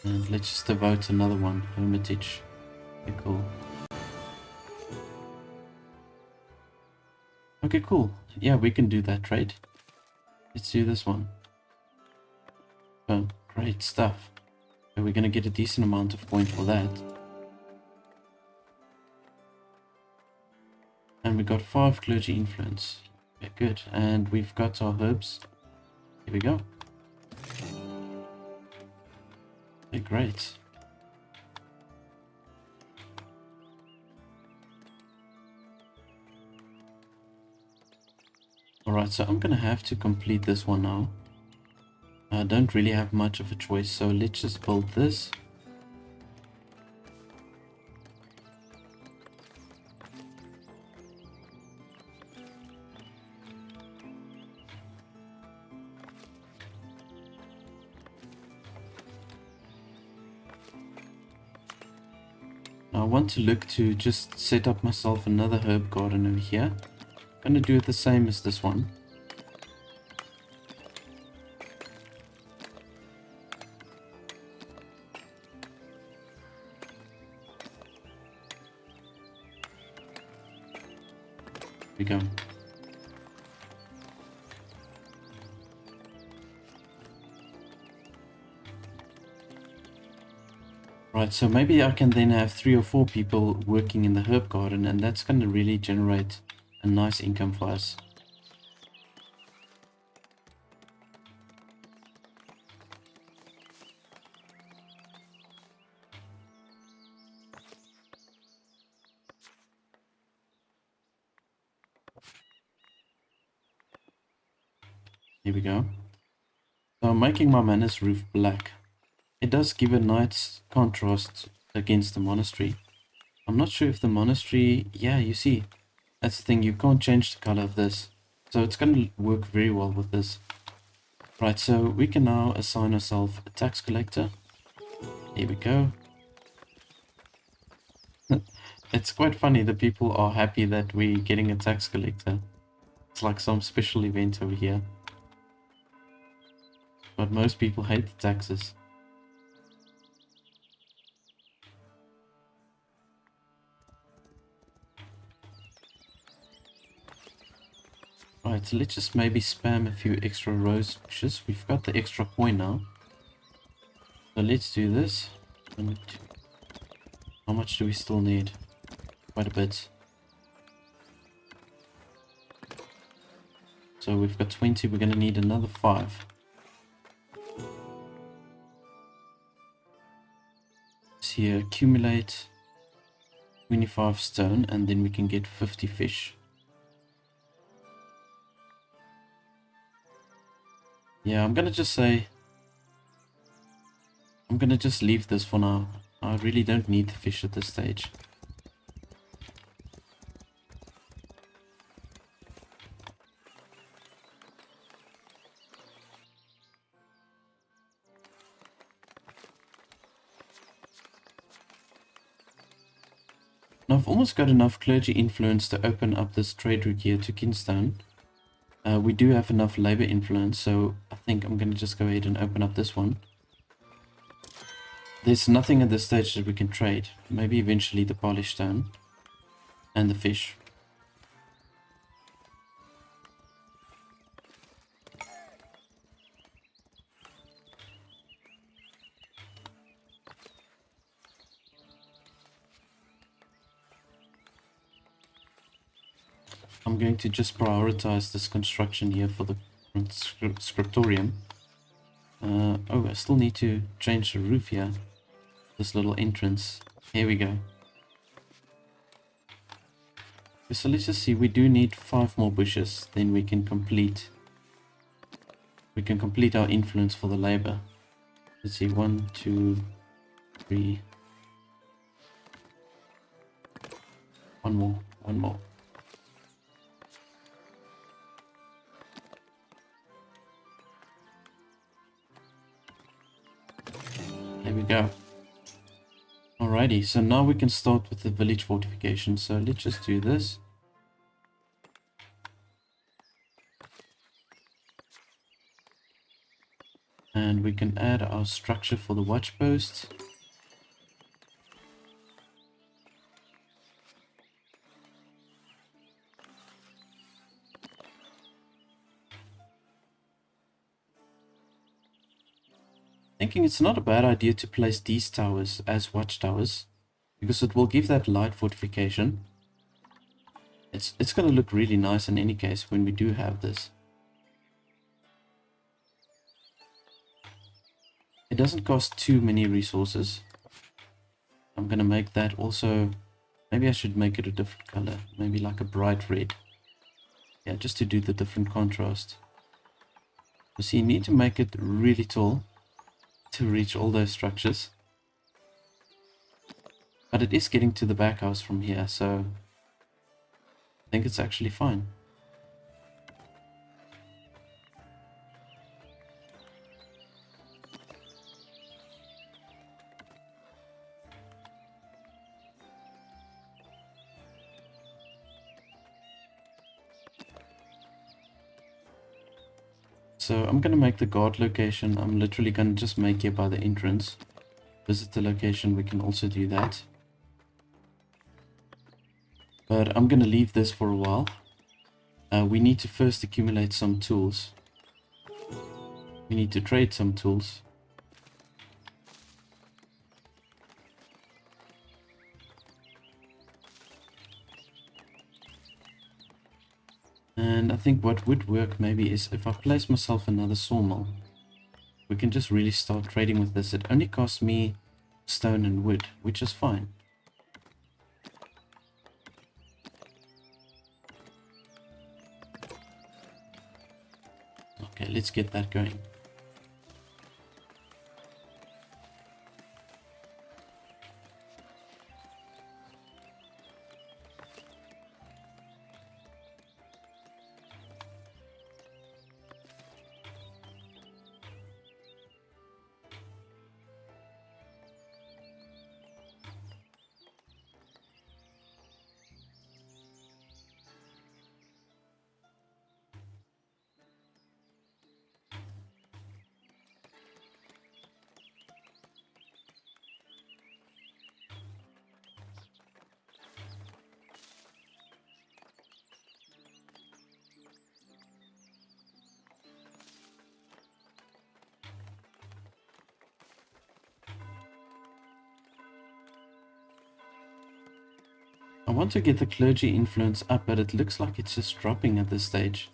And let's just devote another one, Hermitage. Okay, cool. Okay, cool. Yeah, we can do that trade. Let's do this one. Oh, great stuff. And we're gonna get a decent amount of points for that. And we got 5 clergy influence. Okay, good. And we've got our herbs. Here we go. Okay, great. Alright, so I'm gonna have to complete this one now. I don't really have much of a choice, so let's just build this. Now I want to look to just set up myself another herb garden over here. I'm gonna do it the same as this one. We go. Right, so maybe I can then have 3 or 4 people working in the herb garden, and that's going to really generate a nice income for us. Here we go. So I'm making my manus roof black. It does give a nice contrast against the monastery. I'm not sure if the monastery... Yeah, you see. That's the thing, you can't change the color of this. So it's going to work very well with this. Right, so we can now assign ourselves a tax collector. Here we go. It's quite funny, the people are happy that we're getting a tax collector. It's like some special event over here. But most people hate the taxes. Right, so let's just maybe spam a few extra rose bushes. We've got the extra coin now. So let's do this. And how much do we still need? Quite a bit. So we've got 20, we're going to need another 5. Let's here accumulate 25 stone, and then we can get 50 fish. Yeah, I'm gonna just say, I'm gonna just leave this for now. I really don't need the fish at this stage. Now I've almost got enough clergy influence to open up this trade route here to Kinstone. We do have enough labor influence, so I think I'm gonna just go ahead and open up this one. There's nothing at this stage that we can trade. Maybe eventually the polished stone and the fish. I'm going to just prioritize this construction here for the scriptorium. Oh, I still need to change the roof here. This little entrance. Here we go. Okay, so let's just see. We do need 5 more bushes. Then we can complete. We can complete our influence for the labor. Let's see. 1, 2, 3. One more. One more. There we go. Alrighty, so now we can start with the village fortification. So let's just do this. And we can add our structure for the watch post. Thinking it's not a bad idea to place these towers as watchtowers, because it will give that light fortification. It's going to look really nice in any case when we do have this. It doesn't cost too many resources. I'm going to make that also, maybe I should make it a different color, maybe like a bright red. Yeah, just to do the different contrast. You see, you need to make it really tall to reach all those structures. But it is getting to the back house from here, so I think it's actually fine. So I'm going to make the guard location. I'm literally going to just make it by the entrance. Visit the location, we can also do that. But I'm going to leave this for a while. we need to first accumulate some tools. We need to trade some tools. And I think what would work maybe is if I place myself another sawmill. We can just really start trading with this. It only costs me stone and wood, which is fine. Okay, let's get that going. I want to get the clergy influence up, but it looks like it's just dropping at this stage.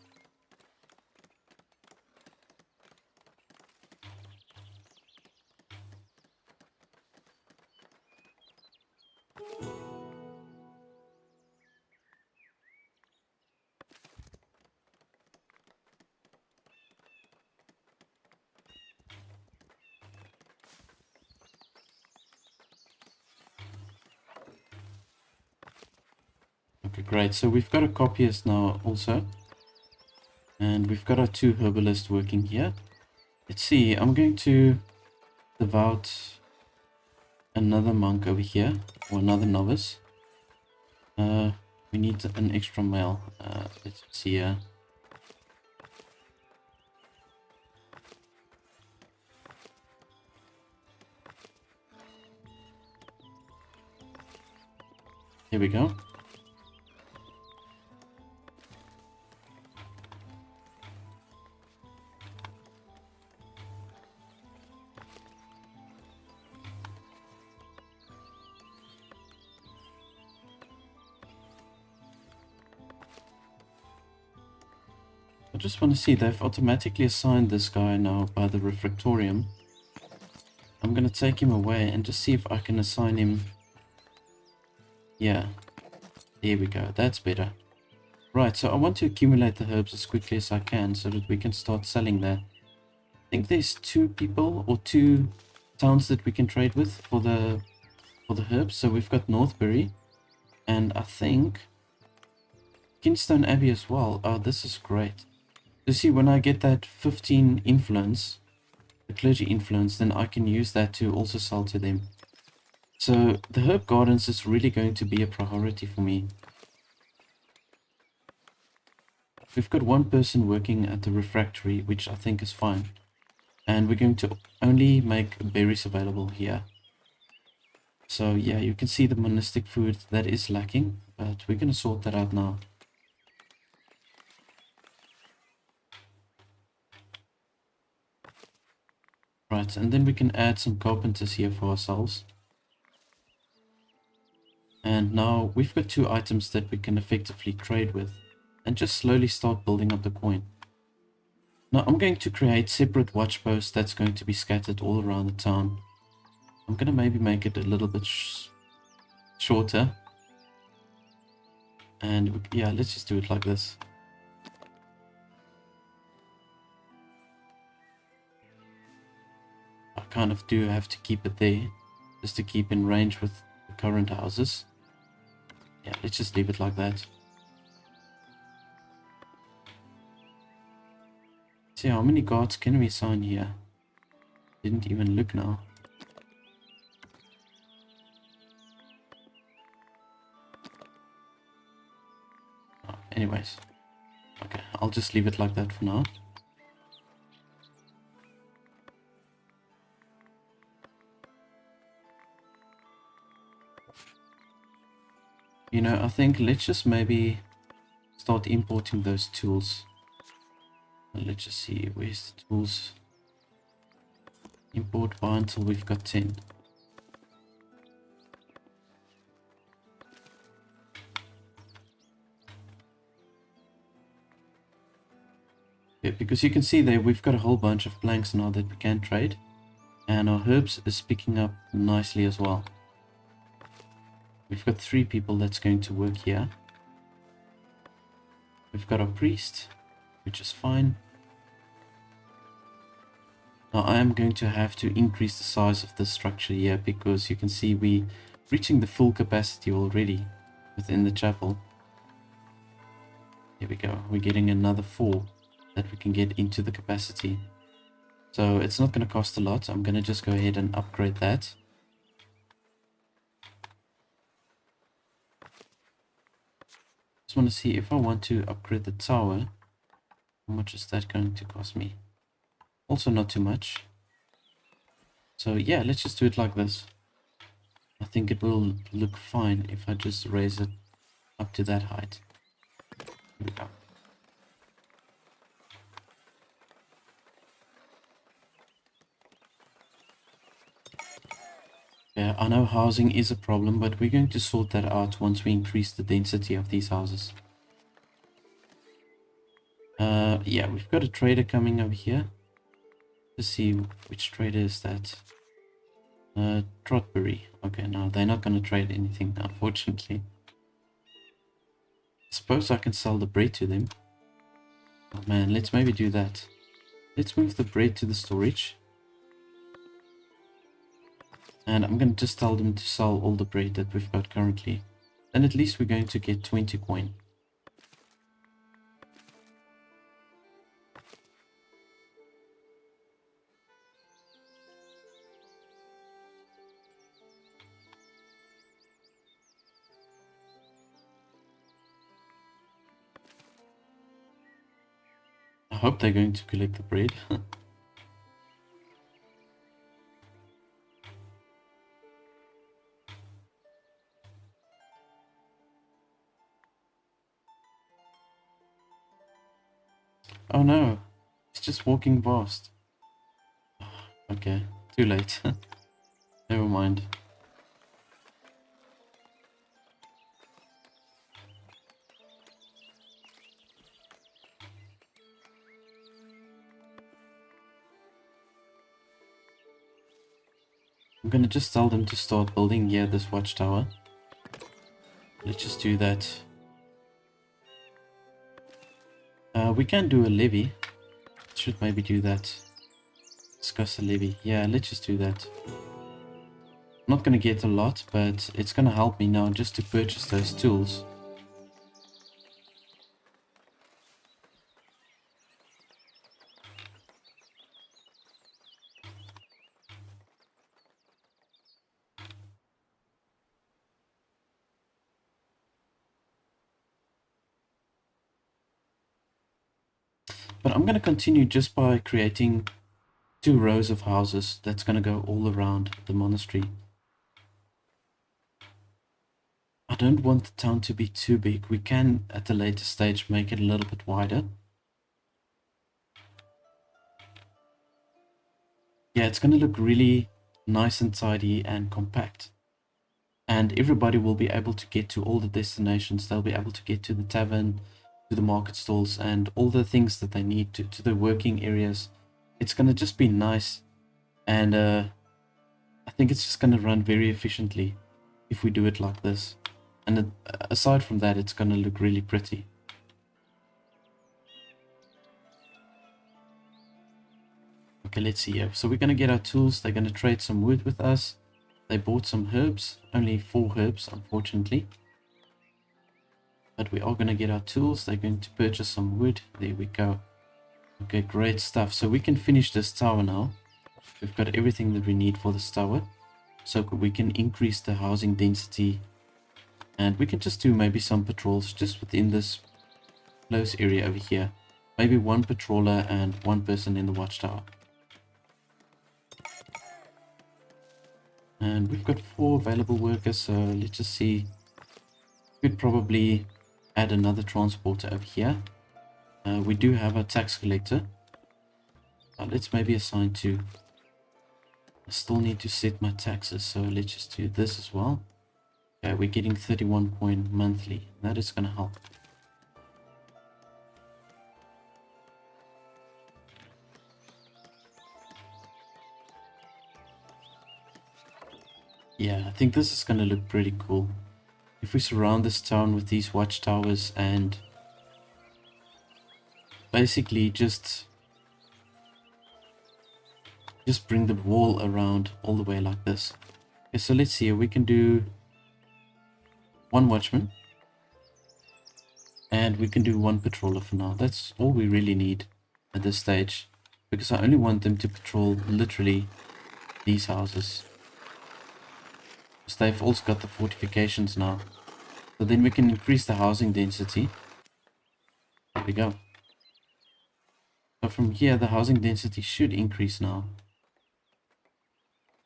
Okay, great. So we've got a copyist now also. And we've got our 2 herbalists working here. Let's see, I'm going to devout another monk over here, or another novice. We need an extra male. Let's see here. Here we go. I just want to see, they've automatically assigned this guy now by the refractorium. I'm going to take him away and just see if I can assign him. Yeah, there we go, that's better. Right, so I want to accumulate the herbs as quickly as I can so that we can start selling that. I think there's 2 people or 2 towns that we can trade with for the herbs. So we've got Northbury, and I think Kinstone Abbey as well. Oh, this is great. You see, when I get that 15 influence, the clergy influence, then I can use that to also sell to them. So the herb gardens is really going to be a priority for me. We've got 1 person working at the refractory, which I think is fine. And we're going to only make berries available here. So yeah, you can see the monastic food that is lacking, but we're going to sort that out now. Right, and then we can add some carpenters here for ourselves. And now we've got 2 items that we can effectively trade with and just slowly start building up the coin. Now I'm going to create separate watch posts that's going to be scattered all around the town. I'm going to maybe make it a little bit shorter. And yeah, let's just do it like this. I kind of do have to keep it there just to keep in range with the current houses. Yeah, let's just leave it like that. See, how many guards can we assign here? Didn't even look now. Oh, anyways. Okay, I'll just leave it like that for now. You know, I think let's just maybe start importing those tools. Let's just see, where's the tools? Import by until we've got 10. Yeah, because you can see there we've got a whole bunch of planks now that we can trade. And our herbs is picking up nicely as well. We've got 3 people that's going to work here. We've got our priest, which is fine. Now I am going to have to increase the size of the structure here because you can see we reaching the full capacity already within the chapel. Here we go. We're getting another 4 that we can get into the capacity. So it's not going to cost a lot. I'm going to just go ahead and upgrade that. Just want to see if I want to upgrade the tower. How much is that going to cost me? Also not too much. So yeah, let's just do it like this. I think it will look fine if I just raise it up to that height. Here we go. Yeah, I know housing is a problem, but we're going to sort that out once we increase the density of these houses. Yeah, we've got a trader coming over here. Let's see which trader is that. Trotbury. Okay, no, they're not going to trade anything, unfortunately. Suppose I can sell the bread to them. Oh man, let's maybe do that. Let's move the bread to the storage. And I'm going to just tell them to sell all the bread that we've got currently. Then at least we're going to get 20 coin. I hope they're going to collect the bread. Oh no, it's just walking past. Okay, too late. Never mind. I'm gonna just tell them to start building, yeah, this watchtower. Let's just do that. We can do a levy. Should maybe do that. Discuss a levy. Yeah, let's just do that. Not gonna get a lot, but it's gonna help me now just to purchase those tools. But I'm gonna continue just by creating 2 rows of houses that's gonna go all around the monastery. I don't want the town to be too big. We can, at a later stage, make it a little bit wider. Yeah, it's going to look really nice and tidy and compact. And everybody will be able to get to all the destinations. They'll be able to get to the tavern, to the market stalls, and all the things that they need to the working areas. It's going to just be nice. And I think it's just going to run very efficiently if we do it like this. And aside from that, it's going to look really pretty. Okay, let's see here. So we're going to get our tools. They're going to trade some wood with us. They bought some herbs. Only 4 herbs, unfortunately. But we are going to get our tools. They're going to purchase some wood. There we go. Okay, great stuff. So we can finish this tower now. We've got everything that we need for this tower. So we can increase the housing density. And we can just do maybe some patrols just within this close area over here. Maybe 1 patroller and 1 person in the watchtower. And we've got 4 available workers, so let's just see. Could probably add another transporter over here. We do have a tax collector. Let's maybe assign two. I still need to set my taxes, so let's just do this as well. Okay, we're getting 31 point monthly. That is going to help. Yeah, I think this is going to look pretty cool. If we surround this town with these watchtowers and basically just bring the wall around all the way like this. Okay, so let's see, we can do one watchman and we can do one patroller for now. That's all we really need at this stage, because I only want them to patrol literally these houses, because they've also got the fortifications now. So then we can increase the housing density. There we go. So from here the housing density should increase now.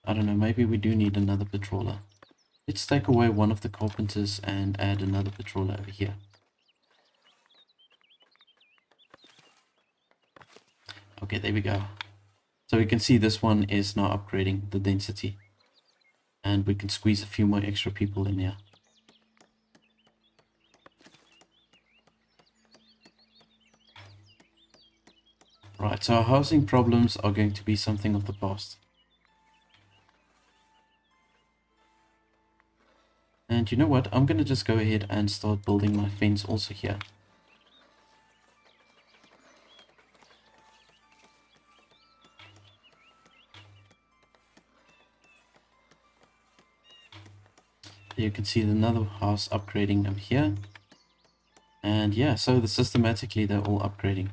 I don't know, maybe we do need another patroller. Let's take away one of the carpenters and add another patroller over here. Okay, there we go. So we can see this one is now upgrading the density. And we can squeeze a few more extra people in here. Right, so our housing problems are going to be something of the past. And you know what? I'm going to just go ahead and start building my fence also here. You can see another house upgrading over here. And yeah, so systematically they're all upgrading.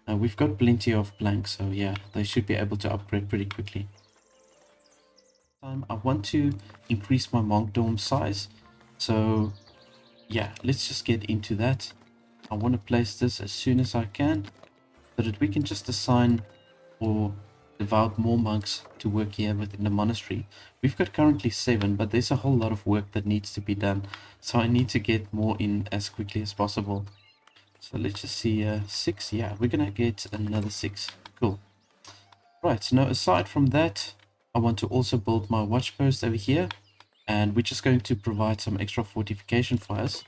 We've got plenty of blanks, so yeah, they should be able to upgrade pretty quickly. I want to increase my monk dorm size, so yeah, let's just get into that. I want to place this as soon as I can, so that we can just assign or devout more monks to work here within the monastery. We've got currently 7, but there's a whole lot of work that needs to be done, so I need to get more in as quickly as possible. So let's just see, 6, yeah, we're gonna get another 6, cool. Right, so now aside from that, I want to also build my watch post over here, and we're just going to provide some extra fortification fires,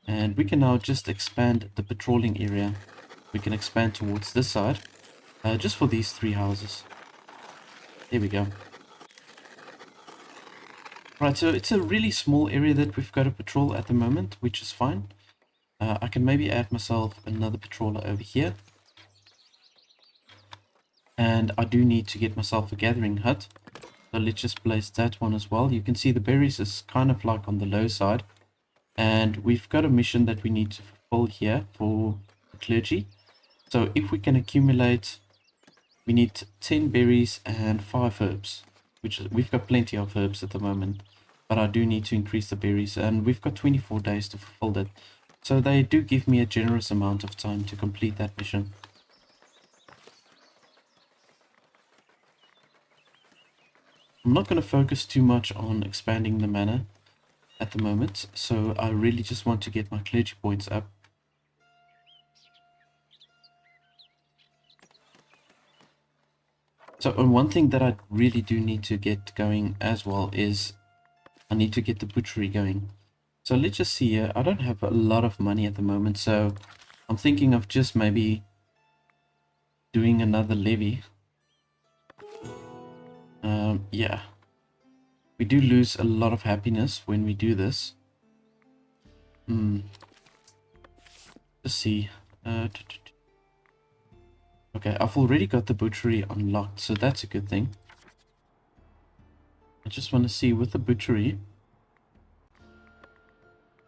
and we can now just expand the patrolling area. We can expand towards this side, just for these 3 houses. There we go. Right, so it's a really small area that we've got to patrol at the moment, which is fine. I can maybe add myself another patroller over here. And I do need to get myself a gathering hut. So let's just place that one as well. You can see the berries is kind of like on the low side. And we've got a mission that we need to fulfill here for the clergy. So if we can accumulate, we need 10 berries and 5 herbs. We've got plenty of herbs at the moment. But I do need to increase the berries. And we've got 24 days to fulfill that. So they do give me a generous amount of time to complete that mission. I'm not going to focus too much on expanding the manor at the moment, so I really just want to get my clergy points up. So one thing that I really do need to get going as well is I need to get the butchery going. So let's just see here, I don't have a lot of money at the moment, so I'm thinking of just maybe doing another levy. Yeah. We do lose a lot of happiness when we do this. Let's see. Okay, I've already got the butchery unlocked, so that's a good thing. I just want to see with the butchery.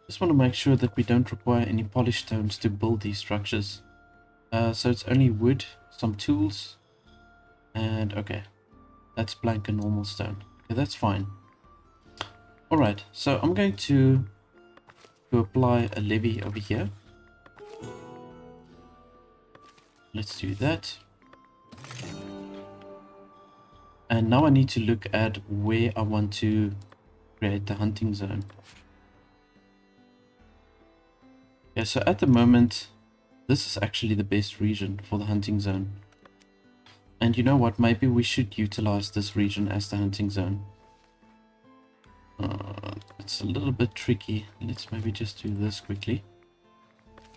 Just want to make sure that we don't require any polished stones to build these structures. So it's only wood, some tools, and okay. That's blank and normal stone. Okay, that's fine. Alright, so I'm going to apply a levy over here. Let's do that. And now I need to look at where I want to create the hunting zone. Yeah, so at the moment, this is actually the best region for the hunting zone. And you know what? Maybe we should utilize this region as the hunting zone. It's a little bit tricky. Let's maybe just do this quickly.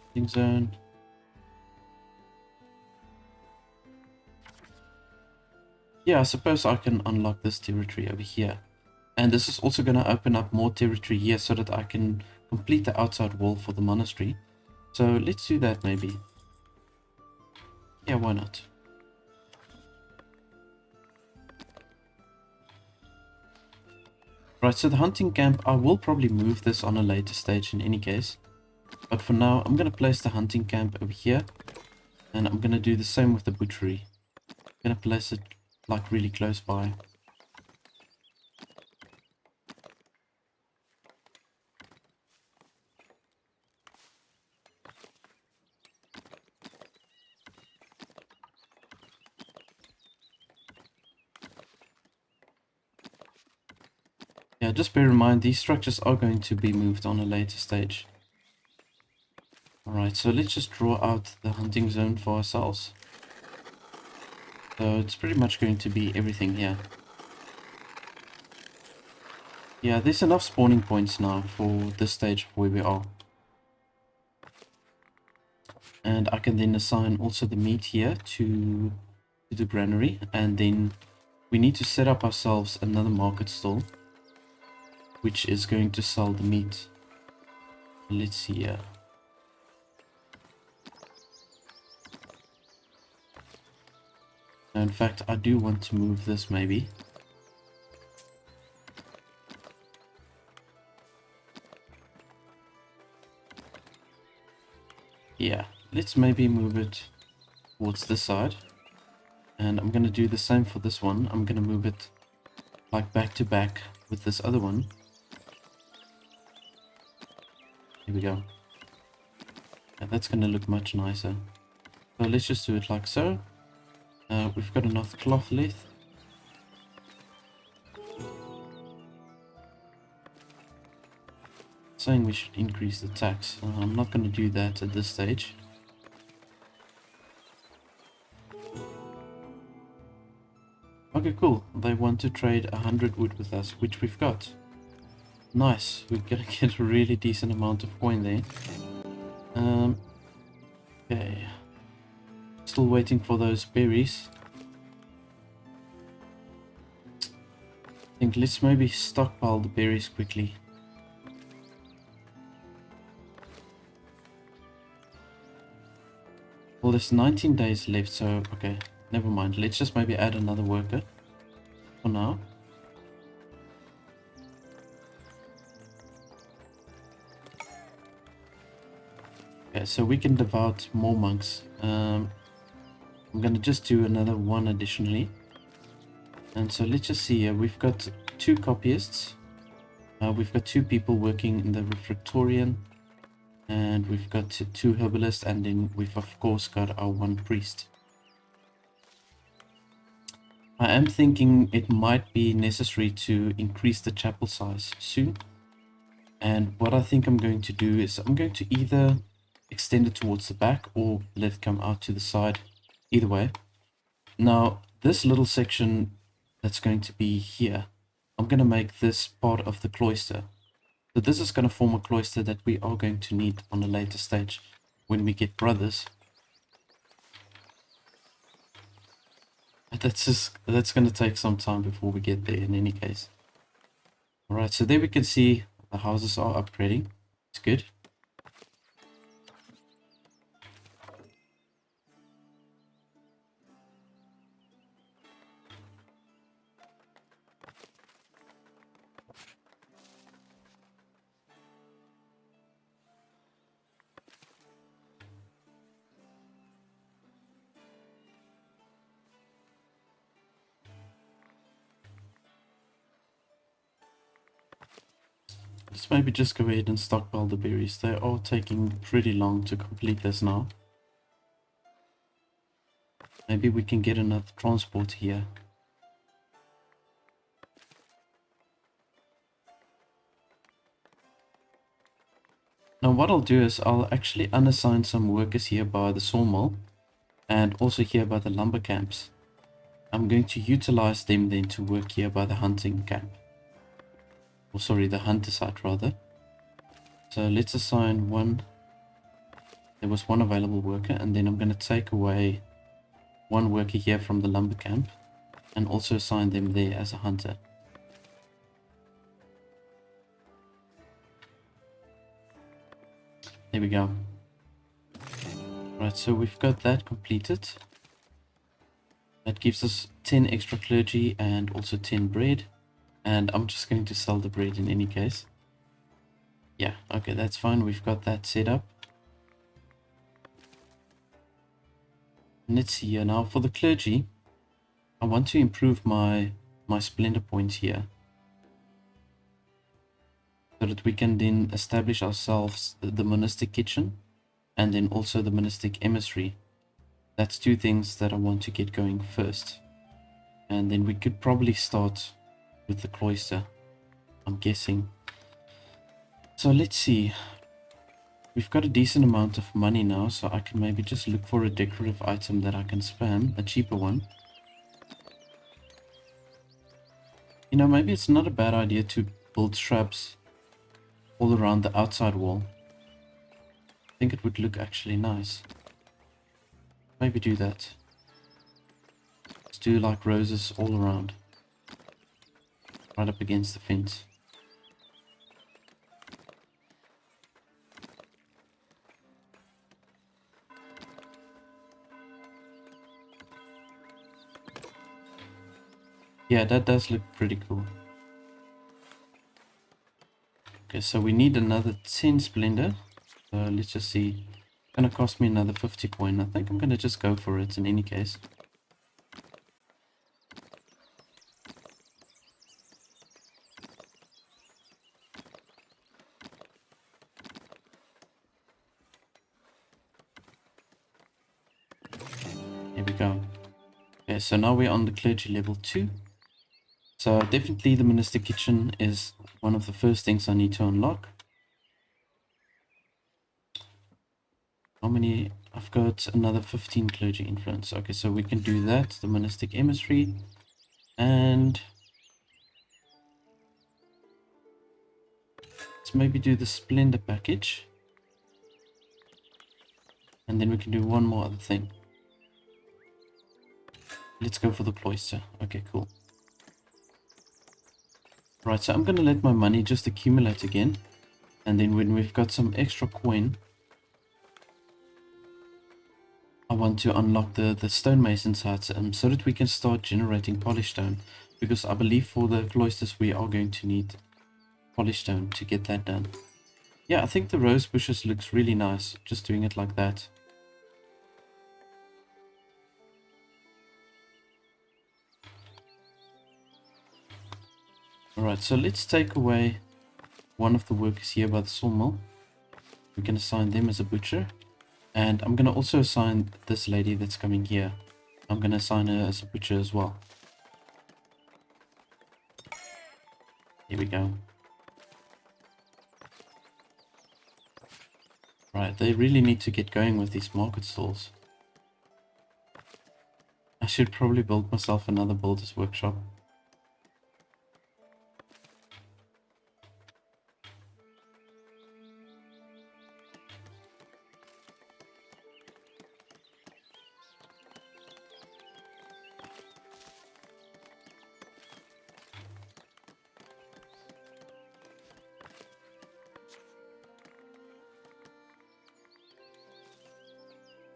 Hunting zone. Yeah, I suppose I can unlock this territory over here. And this is also going to open up more territory here so that I can complete the outside wall for the monastery. So let's do that maybe. Yeah, why not? Right, so the hunting camp, I will probably move this on a later stage in any case. But for now, I'm going to place the hunting camp over here. And I'm going to do the same with the butchery. I'm going to place it like really close by. Yeah, just bear in mind, these structures are going to be moved on a later stage. Alright, so let's just draw out the hunting zone for ourselves. So it's pretty much going to be everything here. Yeah, there's enough spawning points now for this stage of where we are. And I can then assign also the meat here to the granary. And then we need to set up ourselves another market stall, which is going to sell the meat. Let's see here. Now, in fact, I do want to move this maybe. Yeah, let's maybe move it towards this side. And I'm going to do the same for this one. I'm going to move it like back to back with this other one. Here we go. And that's going to look much nicer. So let's just do it like so. We've got enough cloth left. Saying we should increase the tax. I'm not going to do that at this stage. Okay, cool. They want to trade 100 wood with us, which we've got. Nice. We're going to get a really decent amount of coin there. Okay. Still waiting for those berries. I think let's maybe stockpile the berries quickly. Well, there's 19 days left, so okay, never mind. Let's just maybe add another worker for now. Okay, so we can devout more monks. I'm gonna just do another one additionally. And so let's just see here. We've got 2 copyists. We've got 2 people working in the refractorian. And we've got 2 herbalists, and then we've of course got our 1 priest. I am thinking it might be necessary to increase the chapel size soon. And what I think I'm going to do is I'm going to either extend it towards the back or let it come out to the side. Either way. Now, this little section that's going to be here, I'm going to make this part of the cloister. So this is going to form a cloister that we are going to need on a later stage when we get brothers. That's going to take some time before we get there in any case. Alright, so there we can see the houses are upgrading. It's good. Let's maybe just go ahead and stockpile the berries. They are taking pretty long to complete this now. Maybe we can get another transport here. Now what I'll do is I'll actually unassign some workers here by the sawmill and also here by the lumber camps. I'm going to utilize them then to work here by the hunting camp. Or sorry, the hunter site rather. So let's assign one. There was one available worker, and then I'm going to take away one worker here from the lumber camp and also assign them there as a hunter. There we go. Right, so we've got that completed. That gives us 10 extra clergy and also 10 bread. And I'm just going to sell the bread in any case. Yeah, okay, that's fine. We've got that set up. And let's see here now. For the clergy, I want to improve my splendor points here, so that we can then establish ourselves the monastic kitchen and then also the monastic emissary. That's two things that I want to get going first. And then we could probably start with the cloister, I'm guessing. So let's see. We've got a decent amount of money now, so I can maybe just look for a decorative item that I can spam, a cheaper one. You know, maybe it's not a bad idea to build shrubs all around the outside wall. I think it would look actually nice. Maybe do that. Let's do like roses all around. Right up against the fence. Yeah, that does look pretty cool. Okay, so we need another 10 splendor. So let's just see. It's gonna cost me another 50 coin. I think I'm gonna just go for it in any case. Here we go. Okay, so now we're on the clergy level 2. So definitely the monastic kitchen is one of the first things I need to unlock. How many? I've got another 15 clergy influence. Okay, so we can do that. The monastic emissary. And let's maybe do the splendor package. And then we can do one more other thing. Let's go for the cloister. Okay, cool. Right, so I'm going to let my money just accumulate again. And then when we've got some extra coin, I want to unlock the stonemason sites so that we can start generating polished stone. Because I believe for the cloisters we are going to need polished stone to get that done. Yeah, I think the rose bushes looks really nice, just doing it like that. Alright, so let's take away one of the workers here by the sawmill. We can assign them as a butcher. And I'm going to also assign this lady that's coming here. I'm going to assign her as a butcher as well. Here we go. Right, they really need to get going with these market stalls. I should probably build myself another builder's workshop.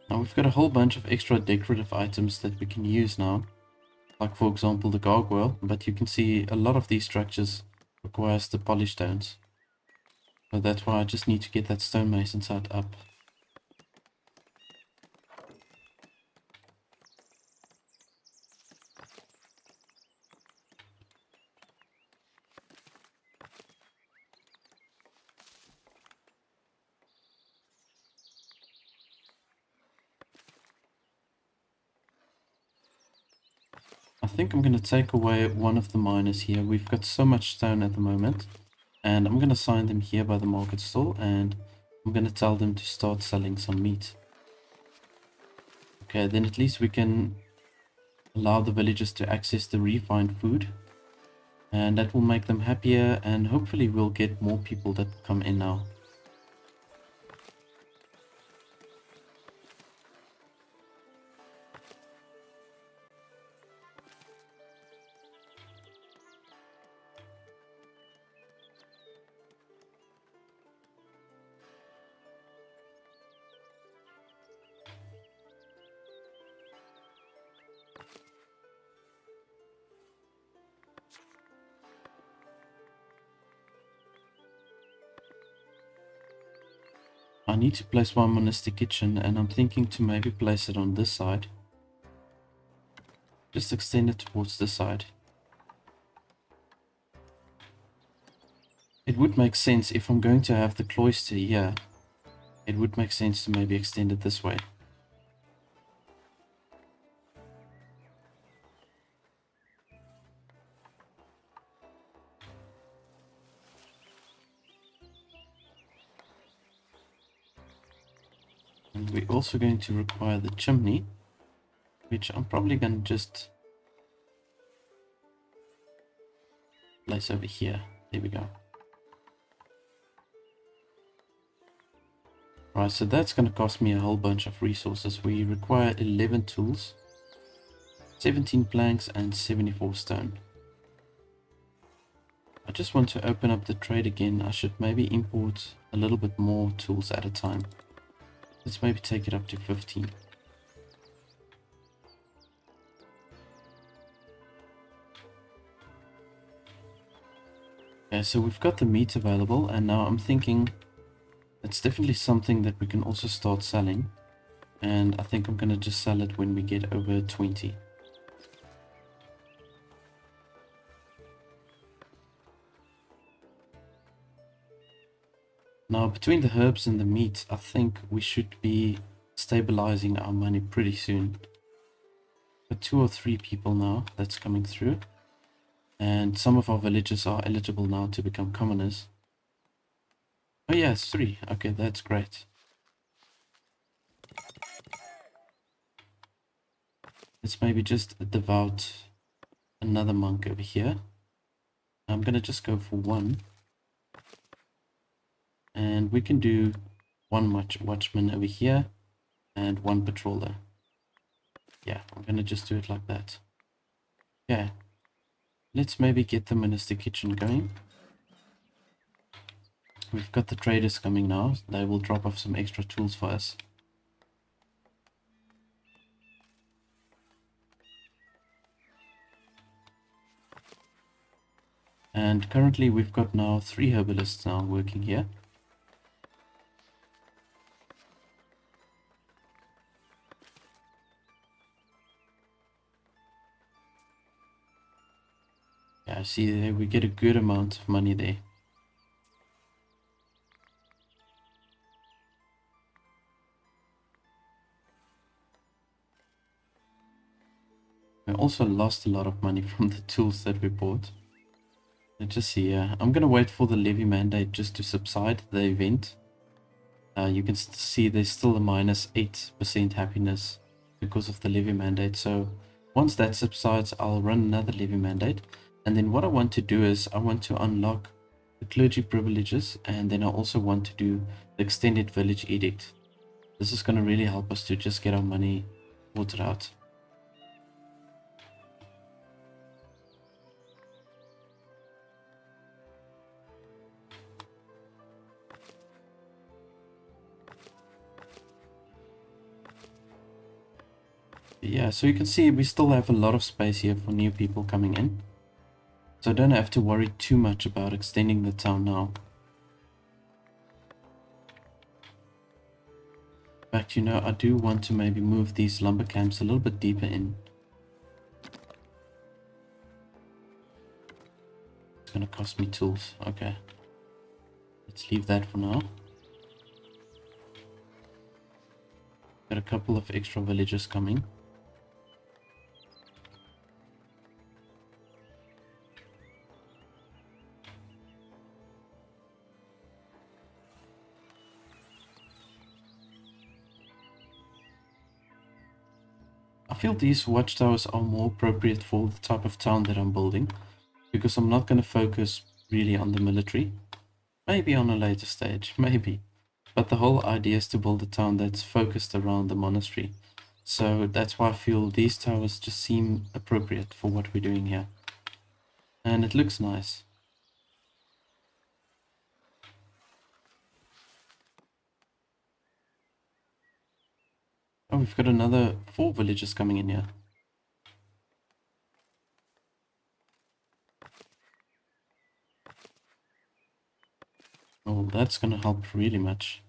Now we've got a whole bunch of extra decorative items that we can use now. Like for example the gargoyle, but you can see a lot of these structures requires the polished stones. So that's why I just need to get that stonemason site up. I think I'm going to take away one of the miners here. We've got so much stone at the moment. And I'm going to assign them here by the market stall. And I'm gonna tell them to start selling some meat. Okay, then at least we can allow the villagers to access the refined food. And that will make them happier, and hopefully we'll get more people that come in now. I need to place one monastic kitchen, and I'm thinking to maybe place it on this side. Just extend it towards this side. It would make sense if I'm going to have the cloister here. It would make sense to maybe extend it this way. And we're also going to require the chimney, which I'm probably going to just place over here. There we go. Right, so that's going to cost me a whole bunch of resources. We require 11 tools, 17 planks, and 74 stone. I just want to open up the trade again. I should maybe import a little bit more tools at a time. Let's maybe take it up to 15. Okay, so we've got the meat available, and now I'm thinking it's definitely something that we can also start selling. And I think I'm going to just sell it when we get over 20. Now, between the herbs and the meat, I think we should be stabilizing our money pretty soon. Got 2 or 3 people now that's coming through. And some of our villages are eligible now to become commoners. Oh yeah, it's 3. Okay, that's great. Let's maybe just devout another monk over here. I'm going to just go for 1. And we can do 1 watchman over here and 1 patroller. Yeah, I'm going to just do it like that. Yeah. Let's maybe get the Monastic kitchen going. We've got the traders coming now. They will drop off some extra tools for us. And currently we've got now 3 herbalists now working here. Yeah, see there we get a good amount of money there. We also lost a lot of money from the tools that we bought. Let's just see here. I'm going to wait for the levy mandate just to subside the event. You can see there's still a minus 8% happiness because of the levy mandate. So once that subsides, I'll run another levy mandate. And then what I want to do is I want to unlock the clergy privileges, and then I also want to do the extended village edict. This is going to really help us to just get our money sorted out. Yeah, so you can see we still have a lot of space here for new people coming in. So I don't have to worry too much about extending the town now. In fact, you know, I do want to maybe move these lumber camps a little bit deeper in. It's going to cost me tools. Okay. Let's leave that for now. Got a couple of extra villagers coming. feel these watchtowers are more appropriate for the type of town that I'm building, because I'm not going to focus really on the military. Maybe on a later stage, maybe. But the whole idea is to build a town that's focused around the monastery. So that's why I feel these towers just seem appropriate for what we're doing here. And it looks nice. Oh, we've got another 4 villagers coming in here. Oh, that's gonna help really much.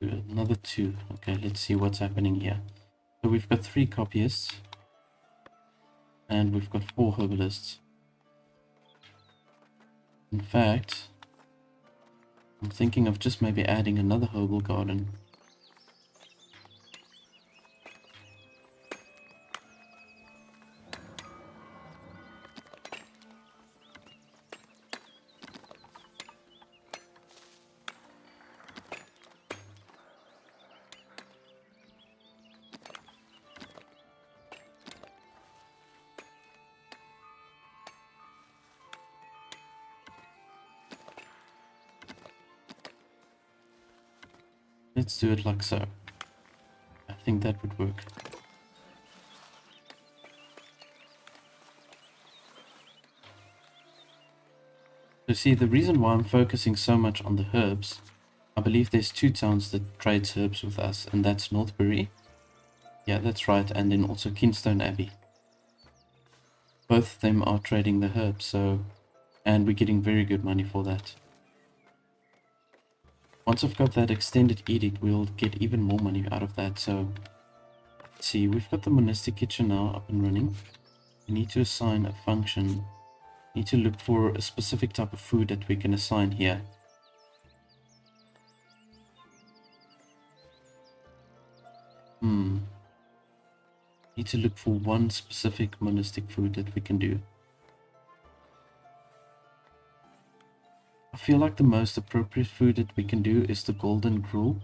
Another 2. Okay, let's see what's happening here. So we've got 3 copyists. And we've got 4 herbalists. In fact, I'm thinking of just maybe adding another herbal garden. Let's do it like so. I think that would work. So see, the reason why I'm focusing so much on the herbs, I believe there's 2 towns that trades herbs with us, and that's Northbury. Yeah, that's right, and then also Kingstone Abbey. Both of them are trading the herbs, so, and we're getting very good money for that. Once I've got that extended edict, we'll get even more money out of that. So, let's see, we've got the monastic kitchen now up and running. We need to assign a function. We need to look for a specific type of food that we can assign here. Need to look for one specific monastic food that we can do. I feel like the most appropriate food that we can do is the golden gruel.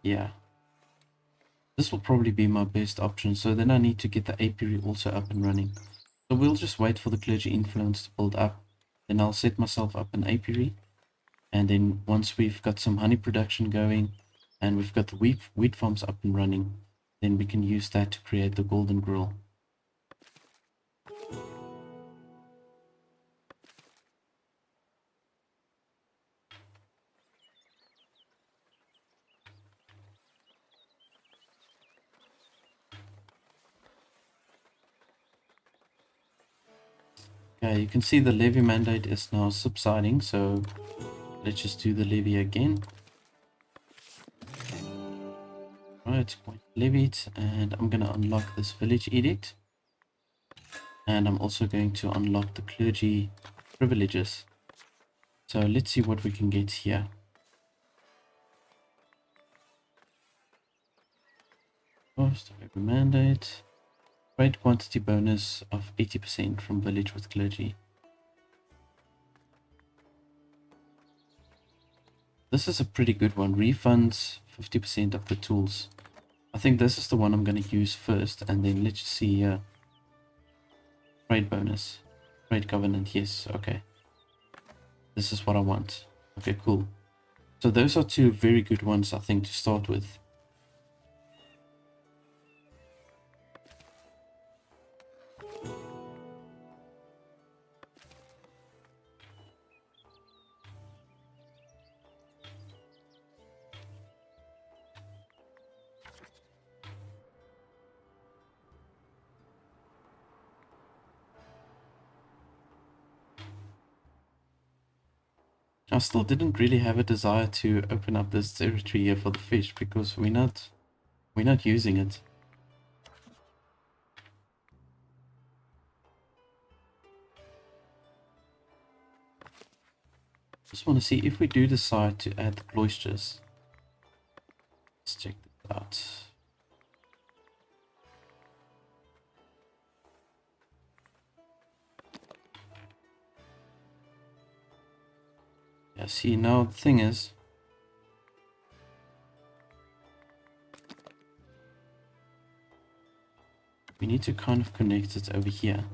Yeah. This will probably be my best option, so then I need to get the apiary also up and running. So we'll just wait for the clergy influence to build up. Then I'll set myself up an apiary. And then once we've got some honey production going, and we've got the wheat farms up and running, then we can use that to create the golden gruel. Okay, you can see the levy mandate is now subsiding, so let's just do the levy again. Right, point levied, and I'm going to unlock this village edict. And I'm also going to unlock the clergy privileges. So let's see what we can get here. First, levy mandate. Trade quantity bonus of 80% from village with clergy. This is a pretty good one. Refunds 50% of the tools. I think this is the one I'm going to use first, and then let's see trade bonus. Trade covenant, yes, okay. This is what I want. Okay, cool. So those are 2 very good ones, I think, to start with. I still didn't really have a desire to open up this territory here for the fish because we're not using it. Just want to see if we do decide to add the cloisters. Let's check this out. Yeah, see, now the thing is, we need to kind of connect it over here.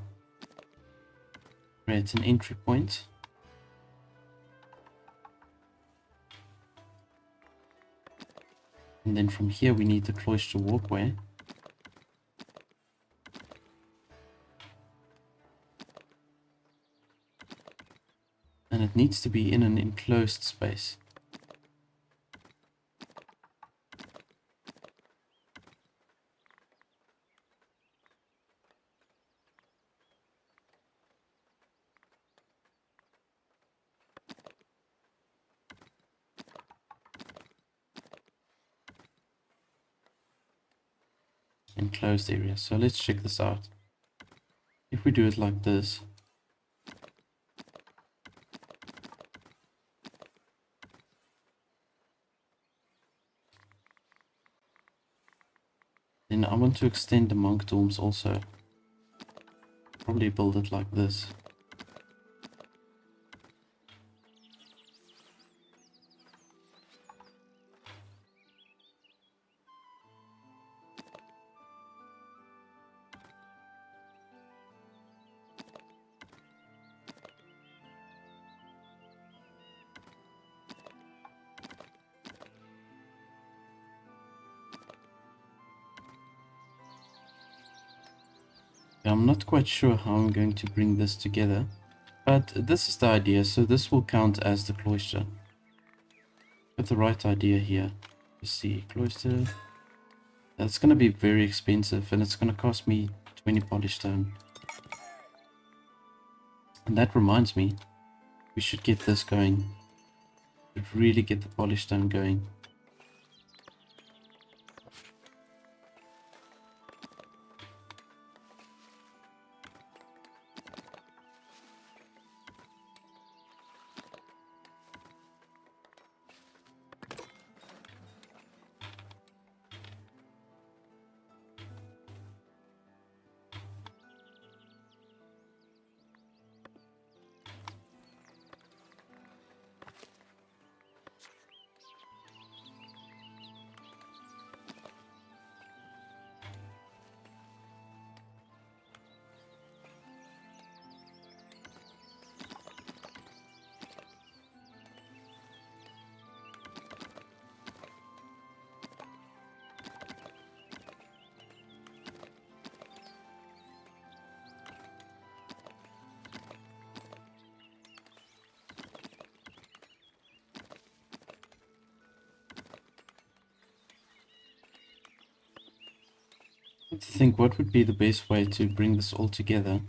Create an entry point. And then from here we need the cloister walkway. And it needs to be in an enclosed space. Enclosed area. So let's check this out. If we do it like this, then I want to extend the monk dorms also. Probably build it like this. I'm not quite sure how I'm going to bring this together, but this is the idea, so this will count as the cloister. Got the right idea here. Let's see, cloister. That's going to be very expensive, and it's going to cost me 20 polished stone. And that reminds me, we should get this going. We should really get the polished stone going. I have to think what would be the best way to bring this all together.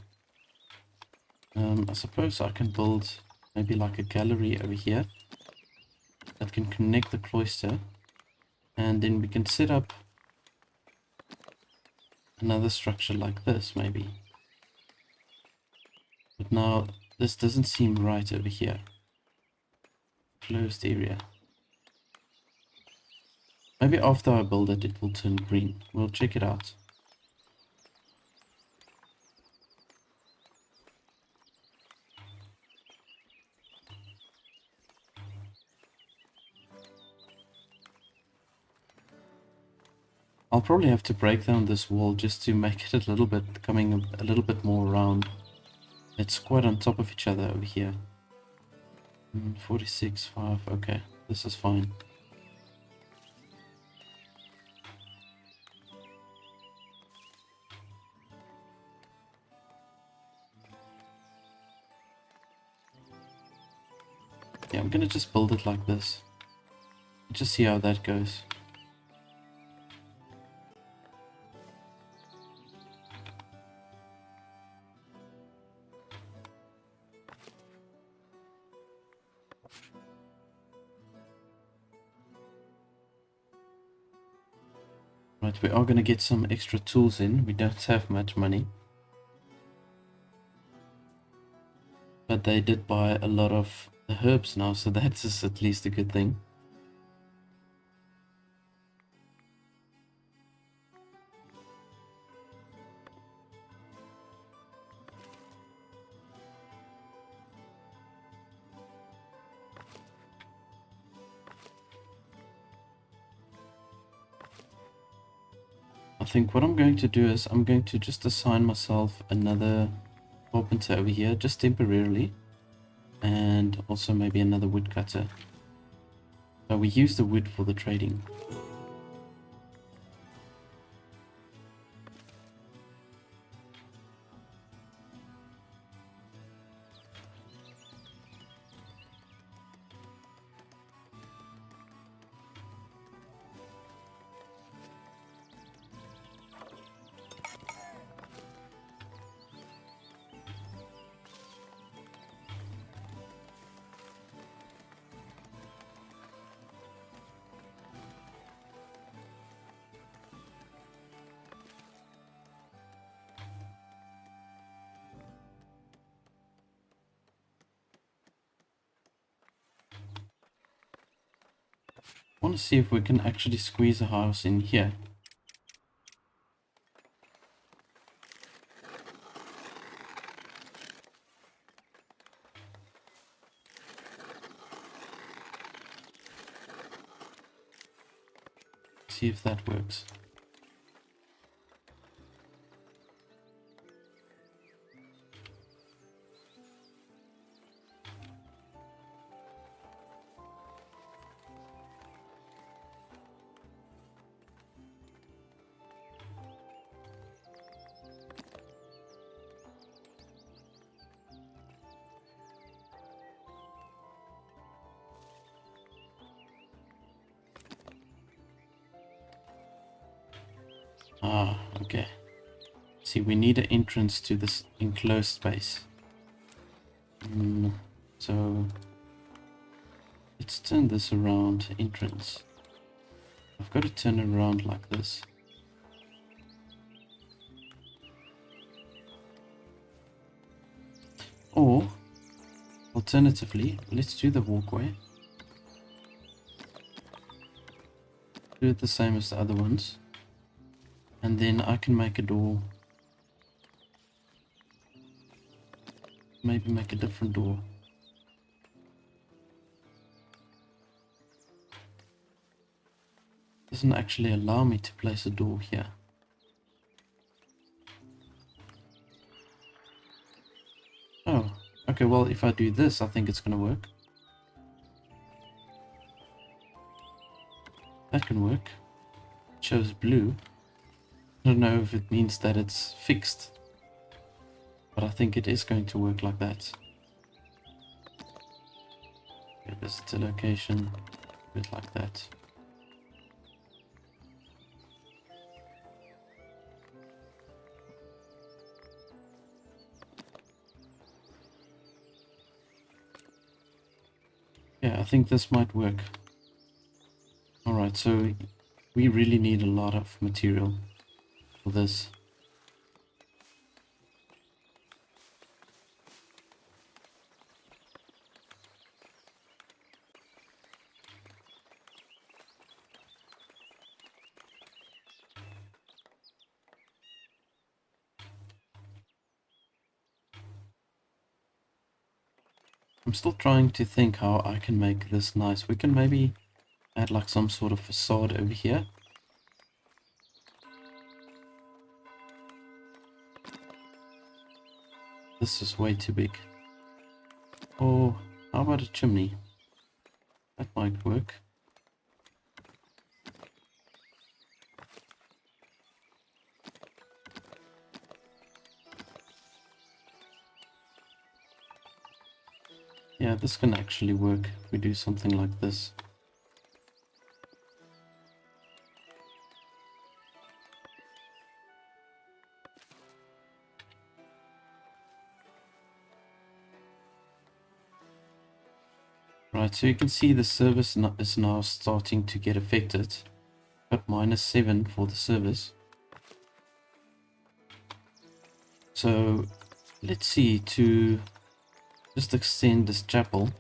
I suppose I can build maybe like a gallery over here that can connect the cloister, and then we can set up another structure like this maybe. But now this doesn't seem right over here. Closed area. Maybe after I build it, it will turn green. We'll check it out. I'll probably have to break down this wall just to make it a little bit, coming a little bit more round. It's quite on top of each other over here. 46, 5, okay, this is fine. Yeah, I'm gonna just build it like this. Just see how that goes. Right, we are gonna get some extra tools in. We don't have much money. But they did buy a lot of the herbs now, so that is at least a good thing. I think what I'm going to do is I'm going to just assign myself another carpenter over here, just temporarily, and also maybe another woodcutter. So we use the wood for the trading. I want to see if we can actually squeeze a house in here. See if that works. Ah, okay. See, we need an entrance to this enclosed space. So let's turn this around, entrance. I've got to turn it around like this. Or, alternatively, let's do the walkway. Do it the same as the other ones. And then I can make a door. Maybe make a different door. Doesn't actually allow me to place a door here. Oh, okay, well, if I do this, I think it's gonna work. That can work. It shows blue. I don't know if it means that it's fixed, but I think it is going to work like that. Okay, visitor location, a bit like that. Yeah, I think this might work. Alright, so we really need a lot of material for this. I'm still trying to think how I can make this nice. We can maybe add like some sort of facade over here. This is way too big. Or how about a chimney? That might work. Yeah, this can actually work if we do something like this. Right, so you can see the service is now starting to get affected. Got -7 for the service. So let's see, to just extend this chapel.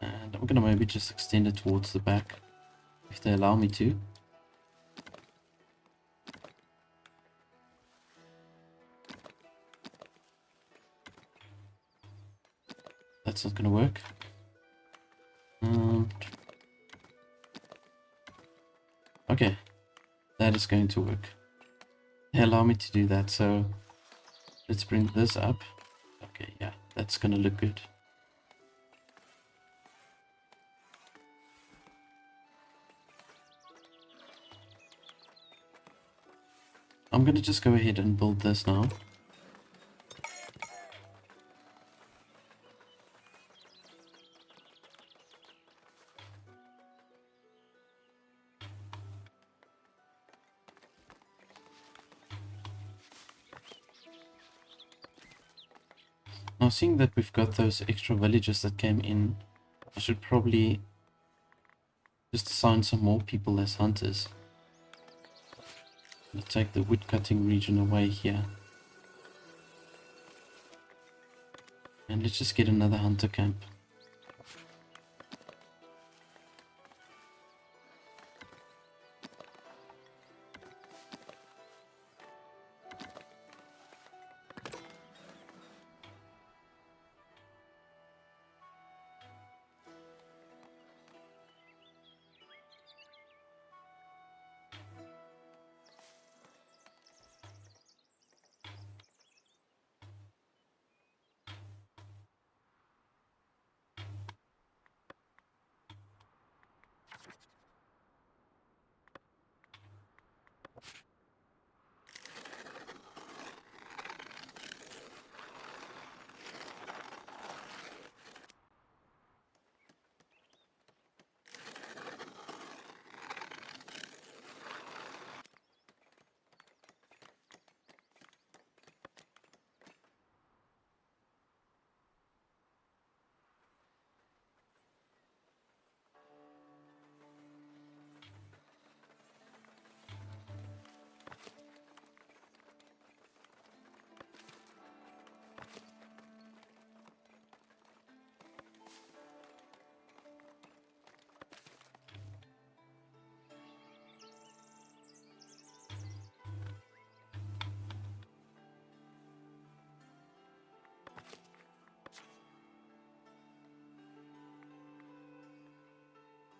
And I'm gonna maybe just extend it towards the back, if they allow me to. That's not gonna work. Okay, That is going to work. They allow me to do that, so let's bring this up. Okay, yeah, that's gonna look good. I'm gonna just go ahead and build this now. Now, seeing that we've got those extra villagers that came in, I should probably just assign some more people as hunters. I'll take the woodcutting region away here. And let's just get another hunter camp.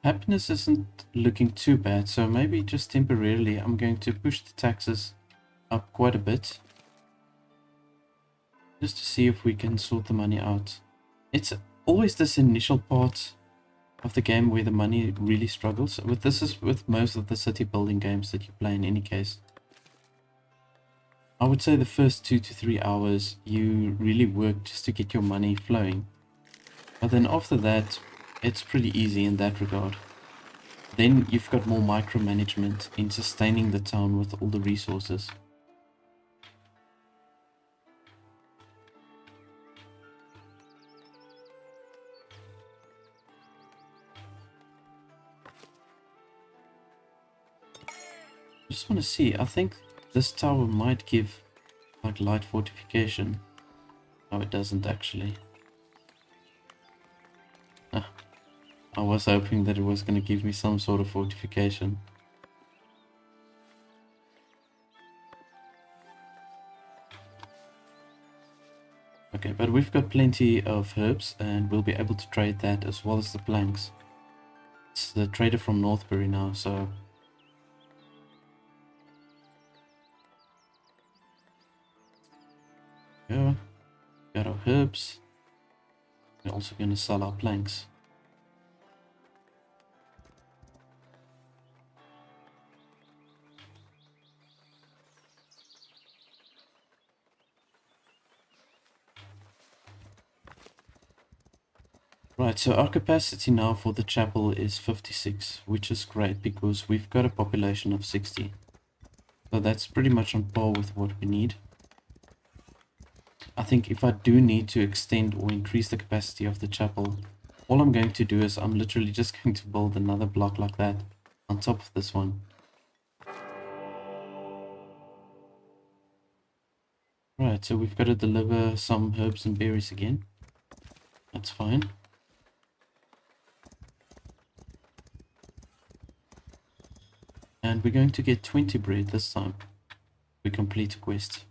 Happiness isn't looking too bad, so maybe just temporarily I'm going to push the taxes up quite a bit. Just to see if we can sort the money out. It's always this initial part of the game where the money really struggles. This is with most of the city building games that you play in any case. I would say the first 2 to 3 hours you really work just to get your money flowing. But then after that, it's pretty easy in that regard. Then you've got more micromanagement in sustaining the town with all the resources. I just want to see, I think this tower might give like light fortification. No, it doesn't actually. Ah, I was hoping that it was going to give me some sort of fortification. Okay, but we've got plenty of herbs and we'll be able to trade that as well as the planks. It's the trader from Northbury now, so... Yeah, got our herbs. We're also going to sell our planks. Right, so our capacity now for the chapel is 56, which is great because we've got a population of 60. So that's pretty much on par with what we need. I think if I do need to extend or increase the capacity of the chapel, all I'm going to do is I'm literally just going to build another block like that on top of this one. Right, so we've got to deliver some herbs and berries again. That's fine. And we're going to get 20 bread this time. We complete a quest.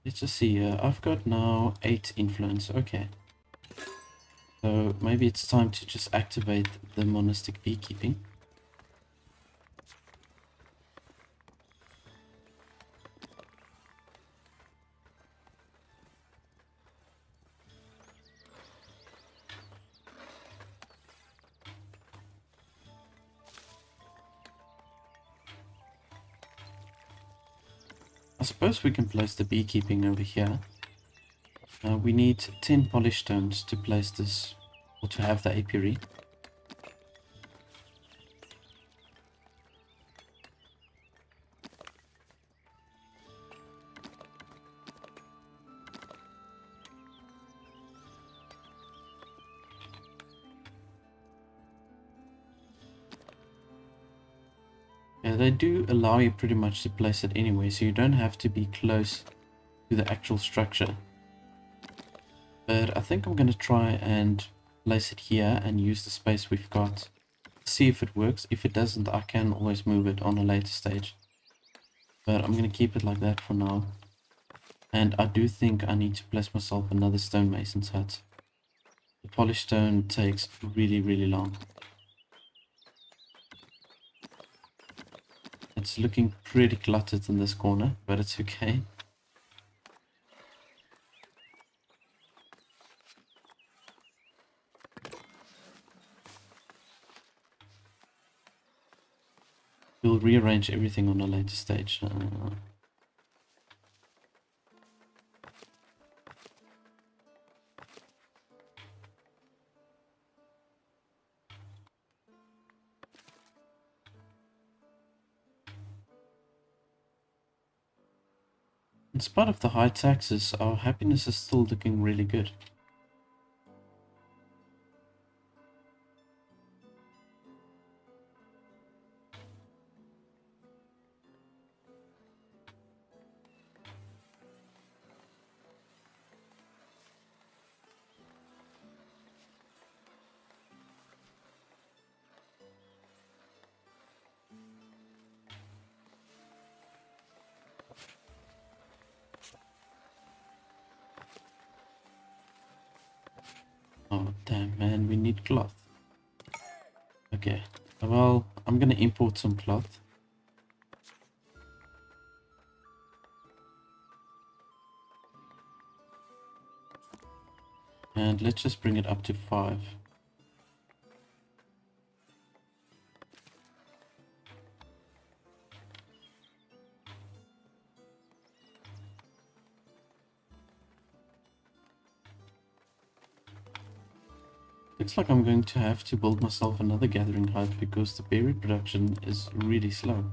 Let's just see here. I've got now 8 influence. Okay. So maybe it's time to just activate the monastic beekeeping. I suppose we can place the beekeeping over here. We need 10 polished stones to place this, or to have the apiary. Yeah, they do allow you pretty much to place it anyway, so you don't have to be close to the actual structure. But I think I'm going to try and place it here and use the space we've got. See if it works. If it doesn't, I can always move it on a later stage. But I'm going to keep it like that for now. And I do think I need to place myself another stonemason's hut. The polished stone takes really, really long. It's looking pretty cluttered in this corner, but it's okay. We'll rearrange everything on a later stage. In spite of the high taxes, our happiness is still looking really good. Oh, damn, man, we need cloth. Okay, well, I'm gonna import some cloth. And let's just bring it up to 5. Looks like I'm going to have to build myself another gathering hut because the berry production is really slow.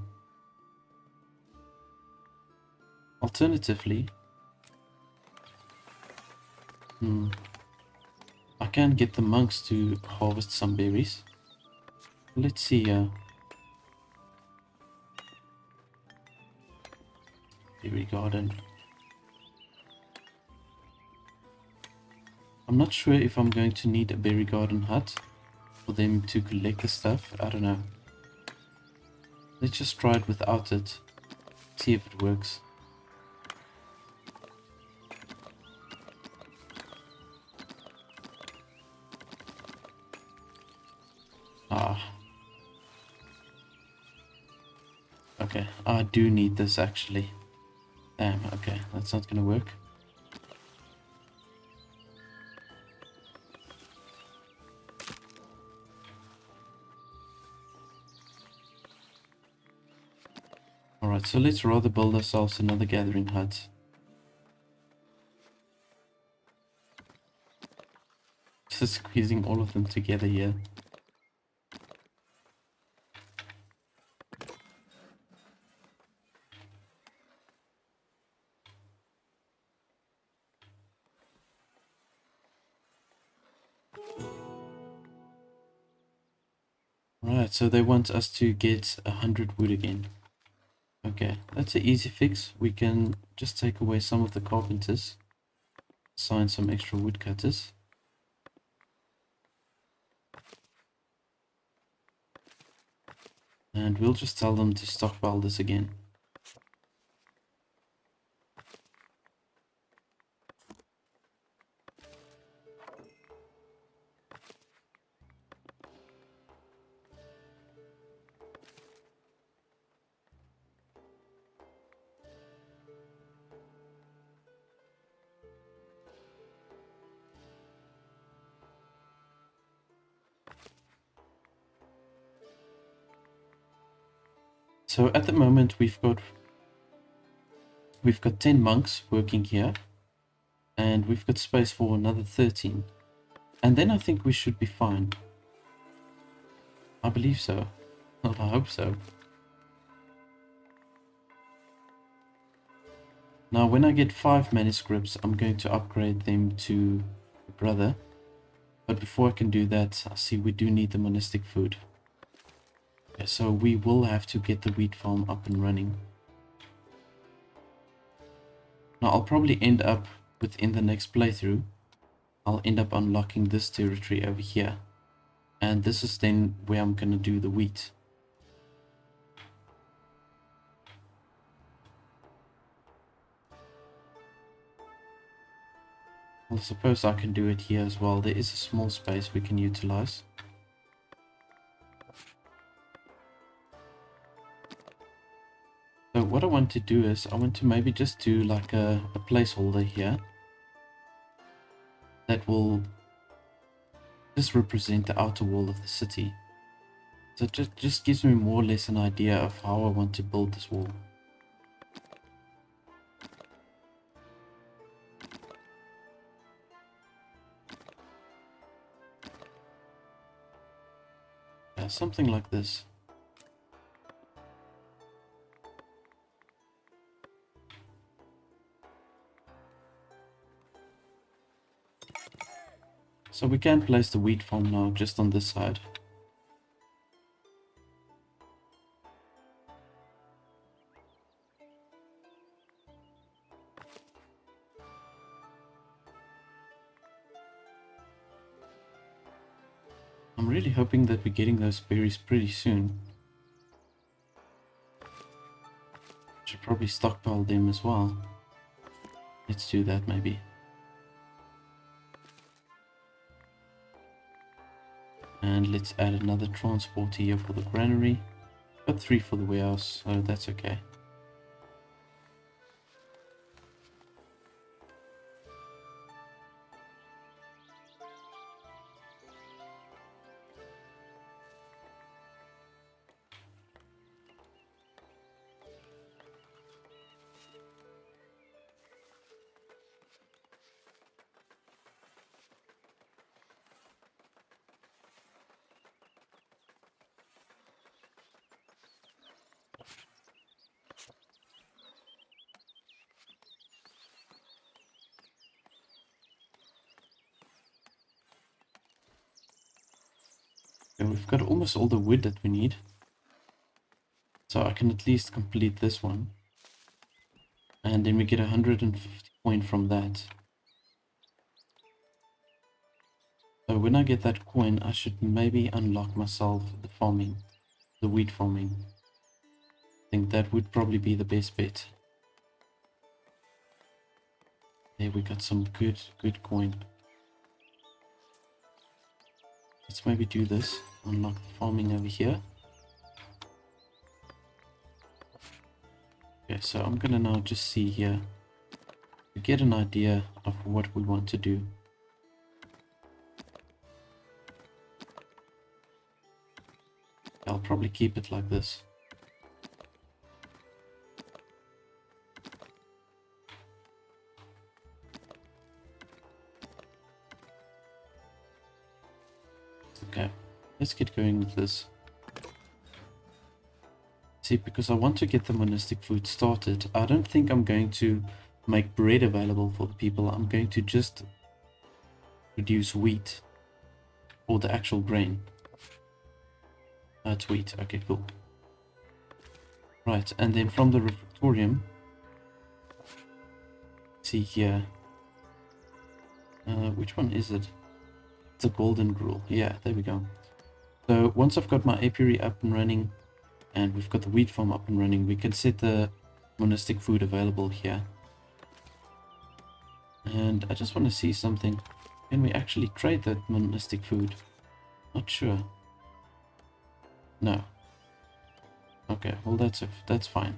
Alternatively, I can get the monks to harvest some berries. Let's see, berry garden. I'm not sure if I'm going to need a berry garden hut for them to collect the stuff. I don't know. Let's just try it without it. See if it works. Ah. Okay, I do need this actually. Damn, okay, that's not gonna work. Alright, so let's rather build ourselves another gathering hut. Just squeezing all of them together here. Right, so they want us to get 100 wood again. Okay, that's an easy fix. We can just take away some of the carpenters, assign some extra woodcutters. And we'll just tell them to stockpile this again. So at the moment we've got 10 monks working here, and we've got space for another 13. And then I think we should be fine. I believe so. Well, I hope so. Now, when I get 5 manuscripts, I'm going to upgrade them to brother. But before I can do that, I see we do need the monastic food. Okay, so we will have to get the wheat farm up and running. Now, I'll probably end up within the next playthrough. I'll end up unlocking this territory over here. And this is then where I'm going to do the wheat. Well, I suppose I can do it here as well. There is a small space we can utilize. So what I want to do is, I want to maybe just do like a placeholder here. That will just represent the outer wall of the city. So it just gives me more or less an idea of how I want to build this wall. Yeah, something like this. So we can place the wheat farm now just on this side. I'm really hoping that we're getting those berries pretty soon. Should probably stockpile them as well. Let's do that maybe. And let's add another transport here for the granary. Got 3 for the warehouse, so that's okay. Okay, we've got almost all the wood that we need. So I can at least complete this one. And then we get 150 coin from that. So when I get that coin, I should maybe unlock myself the farming, the wheat farming. I think that would probably be the best bet. There we got some good coin. Let's maybe do this. Unlock the farming over here. Okay, so I'm gonna now just see here to get an idea of what we want to do. I'll probably keep it like this. Okay, let's get going with this. See, because I want to get the monastic food started, I don't think I'm going to make bread available for the people. I'm going to just produce wheat, or the actual grain. It's wheat. Okay, cool. Right, and then from the refectorium, see here, which one is it? It's a golden gruel. Yeah, there we go. So once I've got my apiary up and running, and we've got the wheat farm up and running, we can set the monastic food available here. And I just want to see something. Can we actually trade that monastic food? Not sure. No. Okay, well that's fine.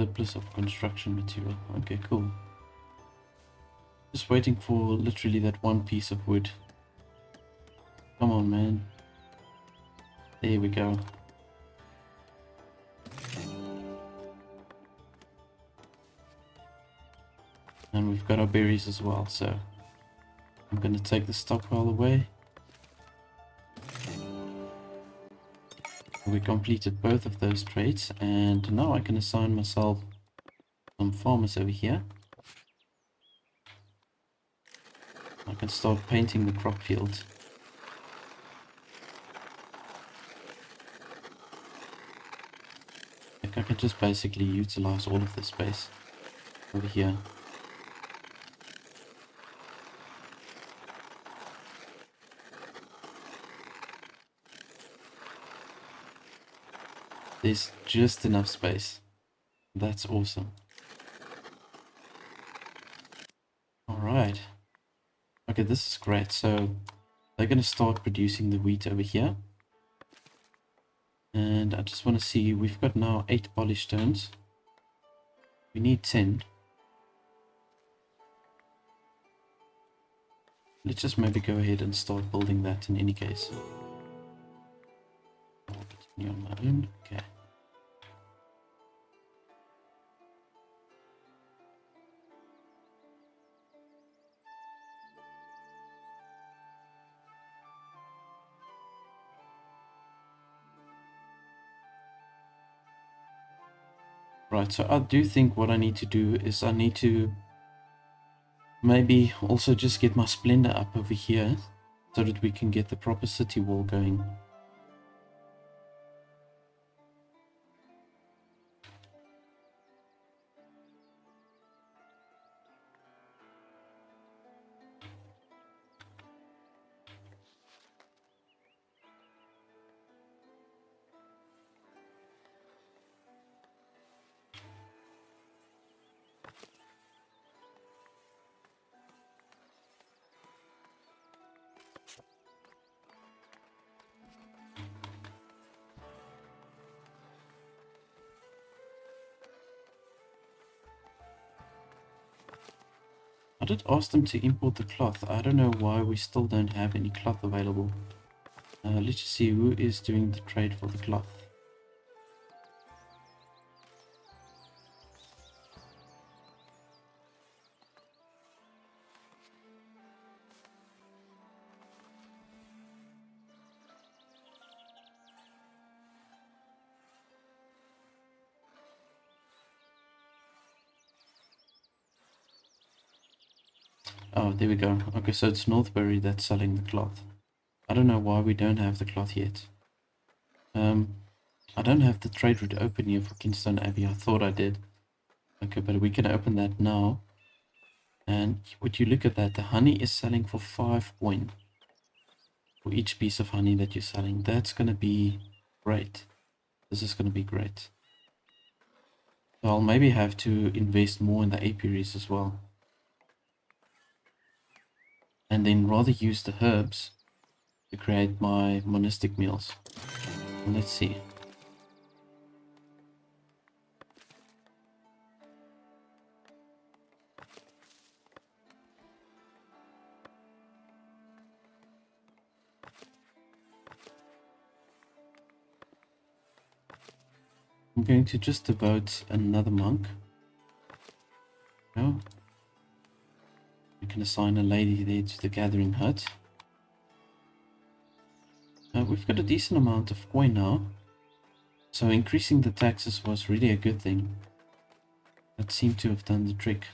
surplus of construction material. Okay, cool. Just waiting for literally that one piece of wood. Come on, man. There we go. And we've got our berries as well, so I'm going to take the stockpile away. We completed both of those trades, and now I can assign myself some farmers over here. I can start painting the crop field. Like I can just basically utilize all of this space over here. There's just enough space. That's awesome. Alright. Okay, this is great. So they're going to start producing the wheat over here. And I just want to see, we've got now 8 polished stones. We need 10. Let's just maybe go ahead and start building that in any case. I'll continue on my own. Okay. Right, so I do think what I need to do is I need to maybe also just get my splendor up over here so that we can get the proper city wall going. I did ask them to import the cloth. I don't know why we still don't have any cloth available. Let's just see who is doing the trade for the cloth. Oh, there we go. Okay, so it's Northbury that's selling the cloth. I don't know why we don't have the cloth yet. I don't have the trade route open here for Kingston Abbey. I thought I did. Okay, but we can open that now. And would you look at that? The honey is selling for 5 coin for each piece of honey that you're selling. That's going to be great. This is going to be great. So I'll maybe have to invest more in the apiaries as well. And then rather use the herbs to create my monastic meals. Let's see. I'm going to just devote another monk. No. We can assign a lady there to the gathering hut. We've got a decent amount of coin now. So increasing the taxes was really a good thing. That seemed to have done the trick.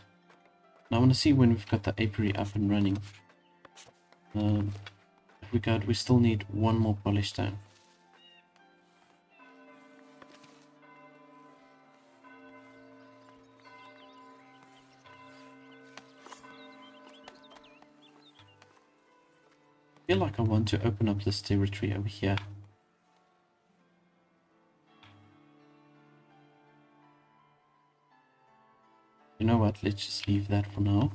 Now I want to see when we've got the apiary up and running. We still need one more polished stone. I feel like I want to open up this territory over here. You know what, let's just leave that for now.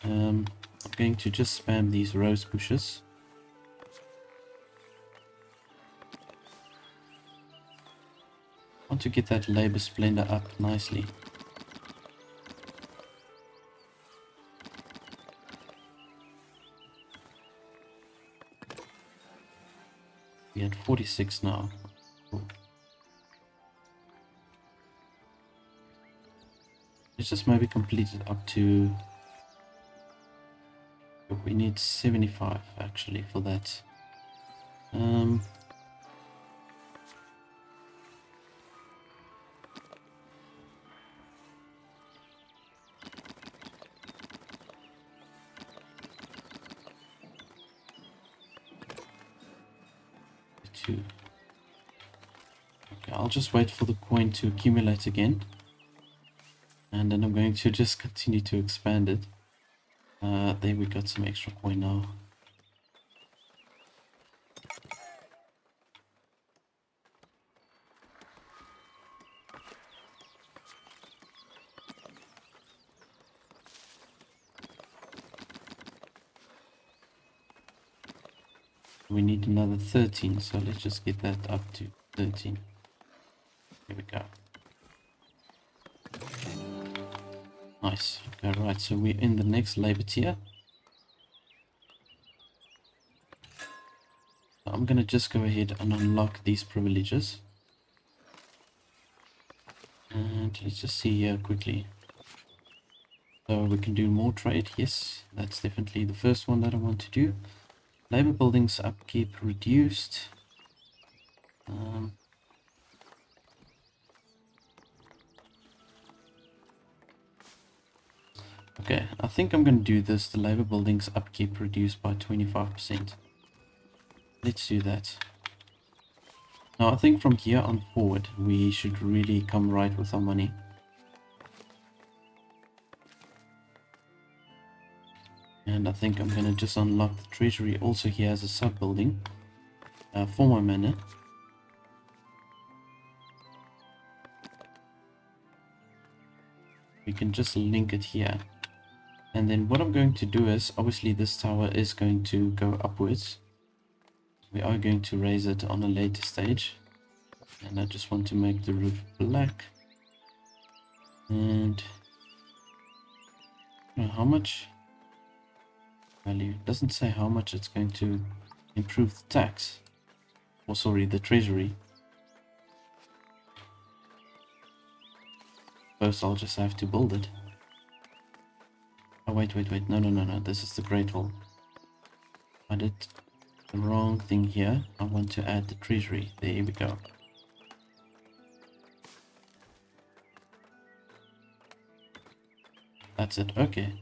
I'm going to just spam these rose bushes. want to get that labor splendor up nicely. We're at 46 now. Cool. Let's just maybe complete it up to... We need 75 actually for that. Two. Okay, I'll just wait for the coin to accumulate again. And then I'm going to just continue to expand it. There we got some extra coin now. We need another 13, so let's just get that up to 13. Here we go. Nice. Okay, right, so we're in the next labor tier. I'm gonna just go ahead and unlock these privileges. And let's just see here quickly. So we can do more trade. Yes, that's definitely the first one that I want to do. Labor buildings upkeep reduced. Okay, I think I'm going to do this. The labor buildings upkeep reduced by 25%. Let's do that. Now I think from here on forward we should really come right with our money. And I think I'm going to just unlock the treasury also here as a sub building for my mana. We can just link it here. And then what I'm going to do is, obviously this tower is going to go upwards. We are going to raise it on a later stage. And I just want to make the roof black. And how much value? It doesn't say how much it's going to improve the tax. Or sorry, the treasury. First I'll just have to build it. Oh wait, no, this is the Great Hall. I did the wrong thing here. I want to add the treasury. There we go. That's it, okay.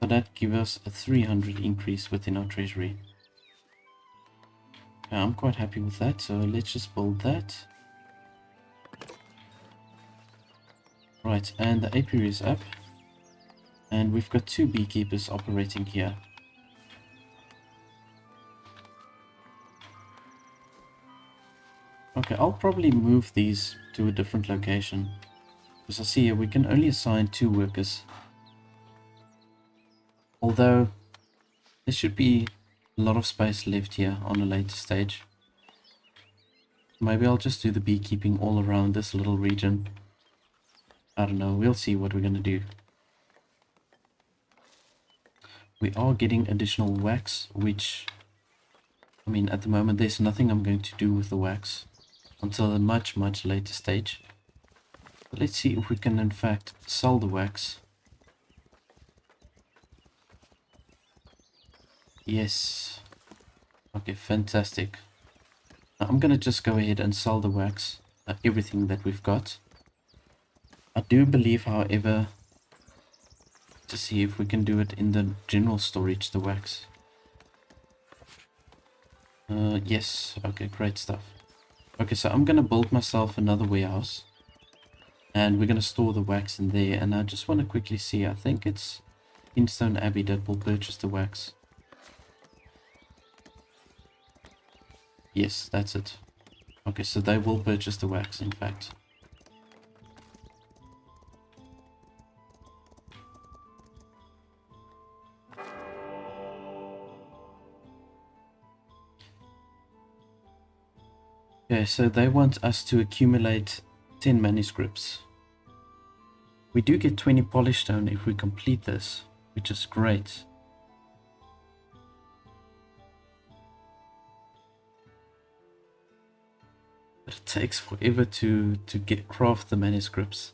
So that gives us a 300 increase within our treasury. Okay, I'm quite happy with that, so let's just build that. Right, and the apiary is up. And we've got 2 beekeepers operating here. Okay, I'll probably move these to a different location. Because I see here we can only assign 2 workers. Although, there should be a lot of space left here on a later stage. Maybe I'll just do the beekeeping all around this little region. I don't know, we'll see what we're going to do. We are getting additional wax, which, I mean, at the moment there's nothing I'm going to do with the wax until a much later stage. But let's see if we can in fact sell the wax. Yes. Okay, fantastic. Now I'm gonna just go ahead and sell the wax, everything that we've got. I do believe, however, to see if we can do it in the general storage, the wax. Yes, okay, great stuff. Okay, so I'm gonna build myself another warehouse. And we're gonna store the wax in there, and I just want to quickly see, I think it's Instone Abbey that will purchase the wax. Yes, that's it. Okay, so they will purchase the wax, in fact. Okay, so they want us to accumulate 10 manuscripts. We do get 20 polish stone if we complete this, which is great. But it takes forever to get craft the manuscripts.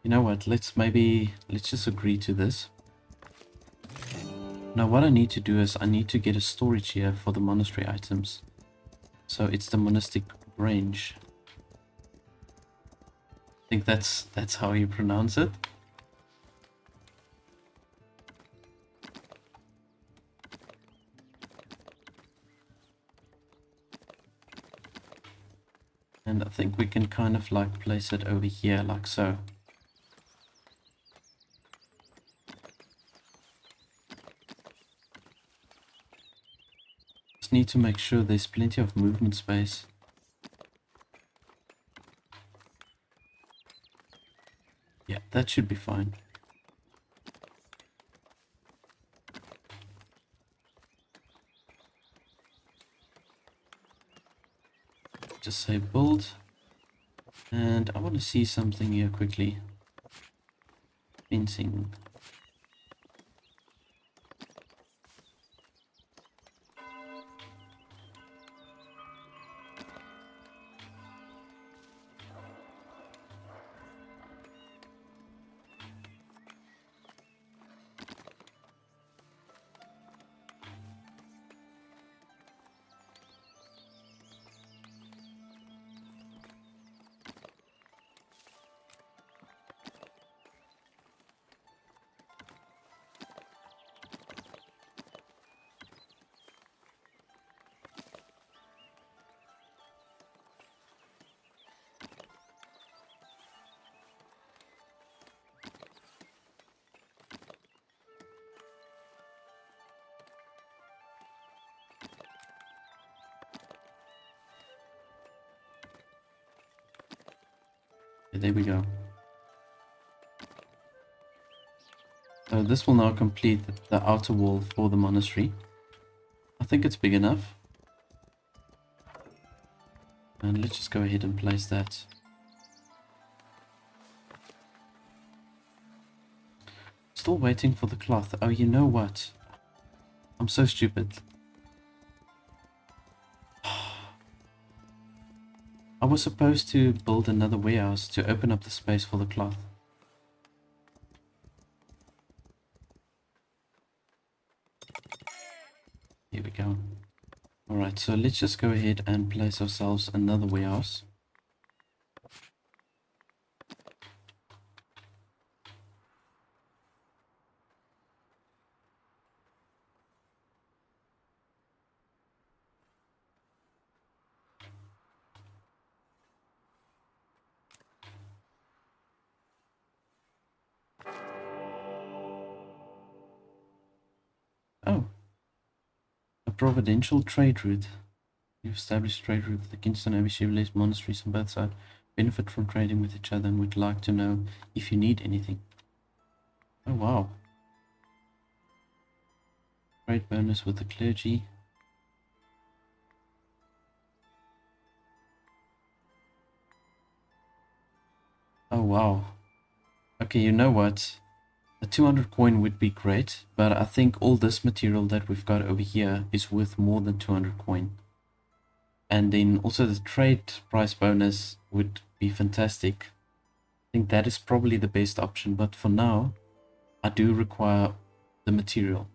You know what, let's just agree to this. Now what I need to do is I need to get a storage here for the monastery items. So it's the monastic range. I think that's how you pronounce it. And I think we can kind of like place it over here like so. Just need to make sure there's plenty of movement space. Yeah, that should be fine. Just say build. And I want to see something here quickly. Fencing. There we go. So this will now complete the outer wall for the monastery. I think it's big enough. And let's just go ahead and place that. Still waiting for the cloth. Oh, you know what? I'm so stupid. I was supposed to build another warehouse to open up the space for the cloth. Here we go. Alright, so let's just go ahead and place ourselves another warehouse. Oh, a providential trade route. You've established trade route with the Kingston Abbey Shivless monasteries on both sides. Benefit from trading with each other and would like to know if you need anything. Oh wow. Trade bonus with the clergy. Oh wow. Okay, you know what? A 200 coin would be great, but I think all this material that we've got over here is worth more than 200 coin. And then also the trade price bonus would be fantastic. I think that is probably the best option, but for now, I do require the material.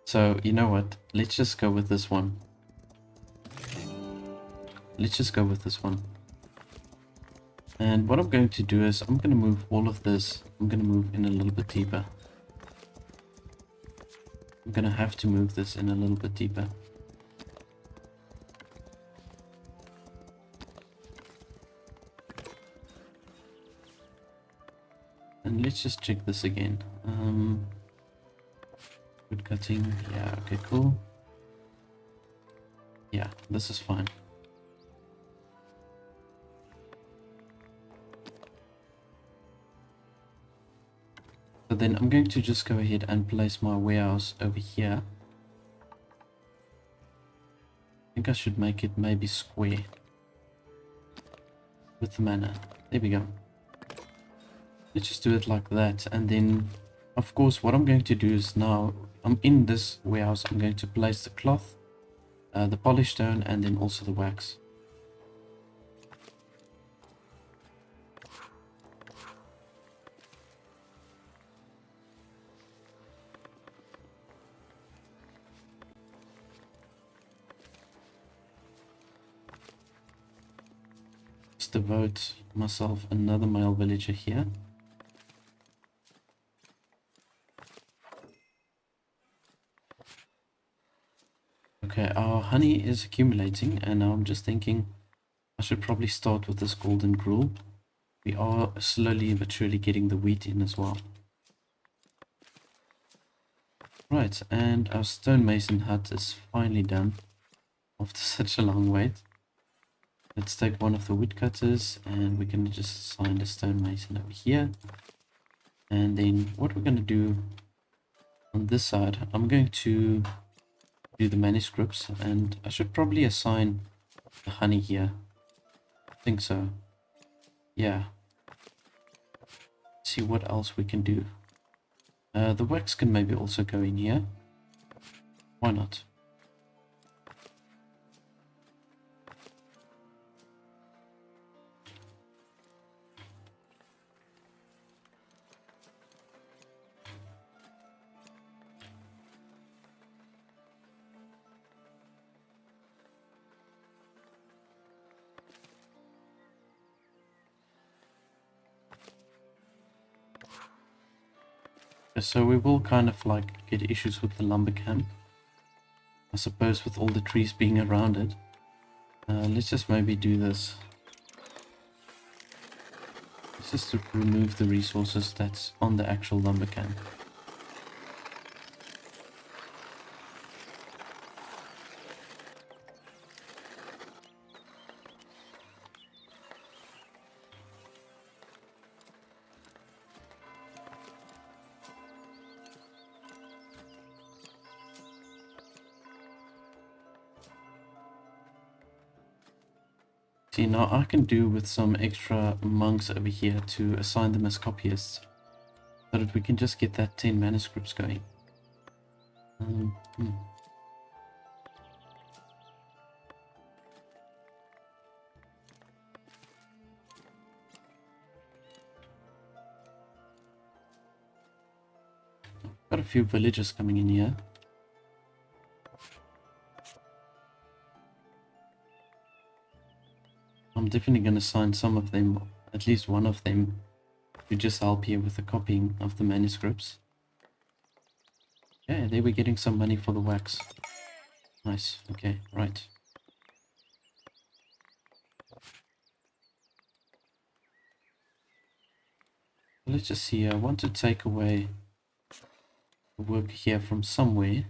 So, you know what? Let's just go with this one. Let's just go with this one. And what I'm going to do is I'm going to move all of this. I'm going to move in a little bit deeper. I'm going to have to move this in a little bit deeper. And let's just check this again. Wood cutting. Yeah, okay, cool. Yeah, this is fine. So then I'm going to just go ahead and place my warehouse over here. I think I should make it maybe square. with the manor. There we go. Let's just do it like that. And then, of course, what I'm going to do is now, I'm in this warehouse, I'm going to place the cloth, the polished stone, and then also the wax. Just devote myself another male villager here. Okay, our honey is accumulating, and now I'm just thinking I should probably start with this golden gruel. We are slowly but surely getting the wheat in as well. Right, and our stonemason hut is finally done after such a long wait. Let's take one of the woodcutters and we can just assign the stonemason over here. And then what we're going to do on this side, I'm going to do the manuscripts, and I should probably assign the honey here. I think so. Yeah. Let's see what else we can do. The wax can maybe also go in here. Why not? So we will kind of like get issues with the lumber camp, I suppose, with all the trees being around it. Let's just maybe do this. Let's just remove the resources that's on the actual lumber camp. See, now I can do with some extra monks over here to assign them as copyists, so that we can just get that 10 manuscripts going. Got a few villagers coming in here. I'm definitely going to assign some of them, at least one of them, to just help here with the copying of the manuscripts. Yeah, they were getting some money for the wax. Nice. Okay, right. Let's just see. I want to take away the work here from somewhere.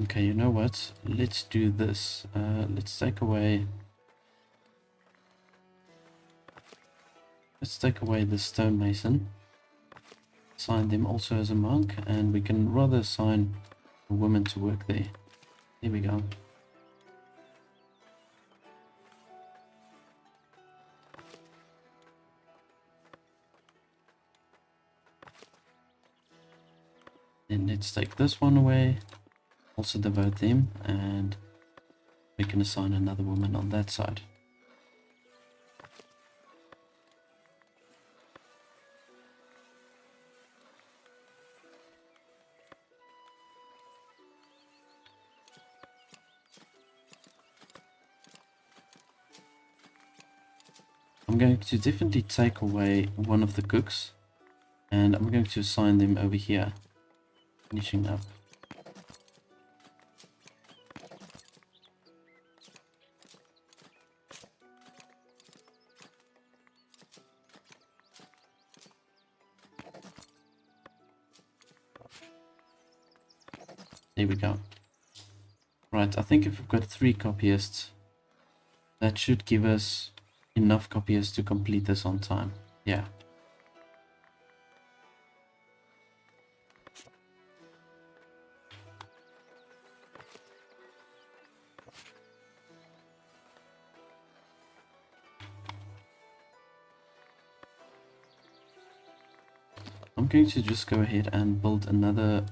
Okay, you know what? Let's do this. Let's take away the stonemason. Assign them also as a monk, and we can rather assign a woman to work there. There we go. Then let's take this one away. Also devote them, and we can assign another woman on that side. I'm going to definitely take away one of the cooks, and I'm going to assign them over here, finishing up. There we go. Right, I think if we've got 3 copyists, that should give us enough copyists to complete this on time. Yeah. I'm going to just go ahead and build another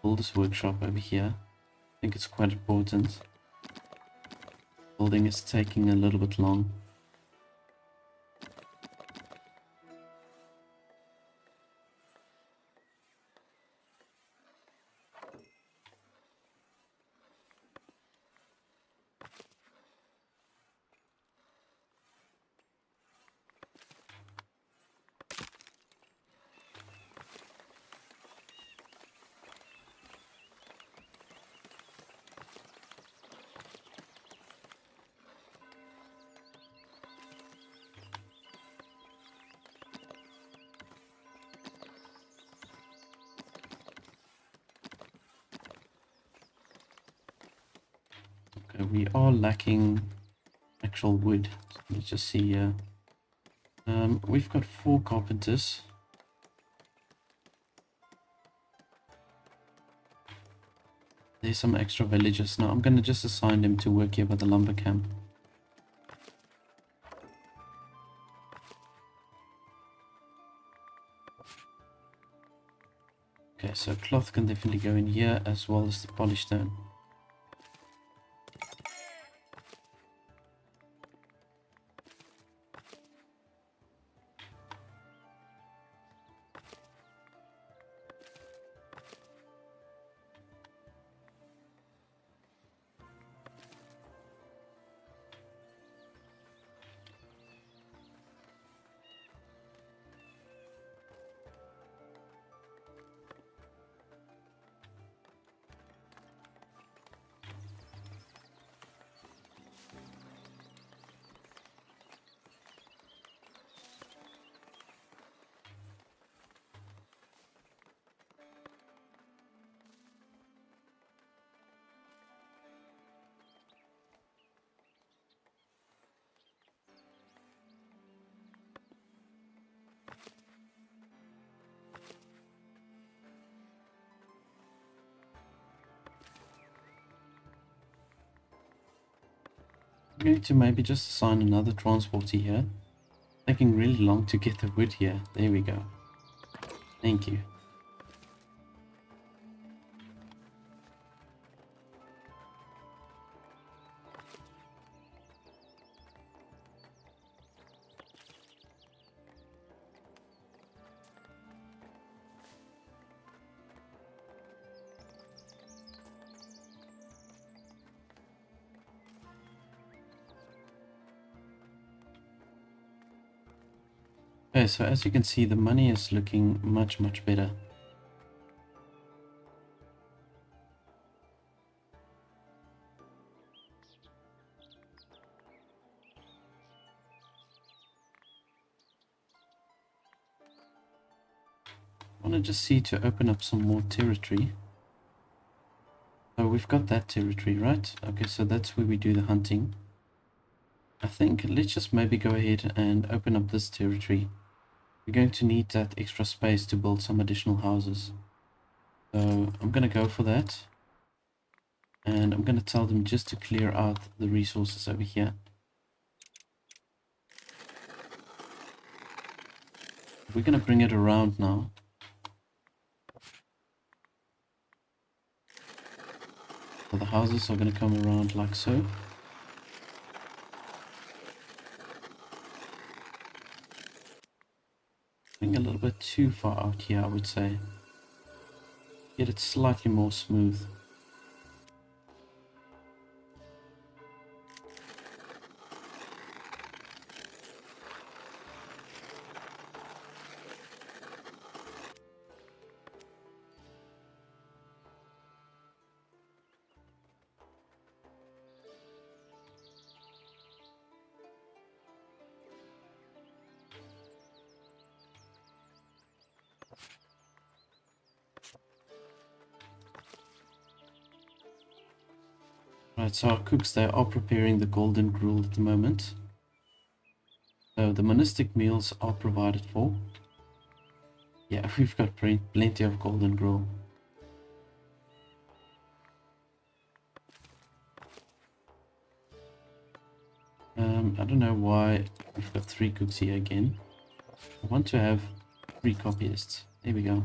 builder's workshop over here. I think it's quite important. Building is taking a little bit long. Okay, we are lacking actual wood. So let's just see here. We've got 4 carpenters. There's some extra villagers. Now I'm going to just assign them to work here by the lumber camp. Okay, so cloth can definitely go in here as well as the polished stone. I'm going to maybe just assign another transporter here. Taking really long to get the wood here. There we go. Thank you. Okay, so as you can see, the money is looking much better. I want to just see to open up some more territory. Oh, we've got that territory, right? Okay, so that's where we do the hunting. I think let's just maybe go ahead and open up this territory. We're going to need that extra space to build some additional houses. So I'm going to go for that. And I'm going to tell them just to clear out the resources over here. We're going to bring it around now. So the houses are going to come around like so. Going a little bit too far out here, I would say. Get it slightly more smooth. Right, so our cooks, they are preparing the golden gruel at the moment. So the monastic meals are provided for. Yeah, we've got plenty of golden gruel. I don't know why we've got 3 cooks here again. I want to have 3 copyists. There we go.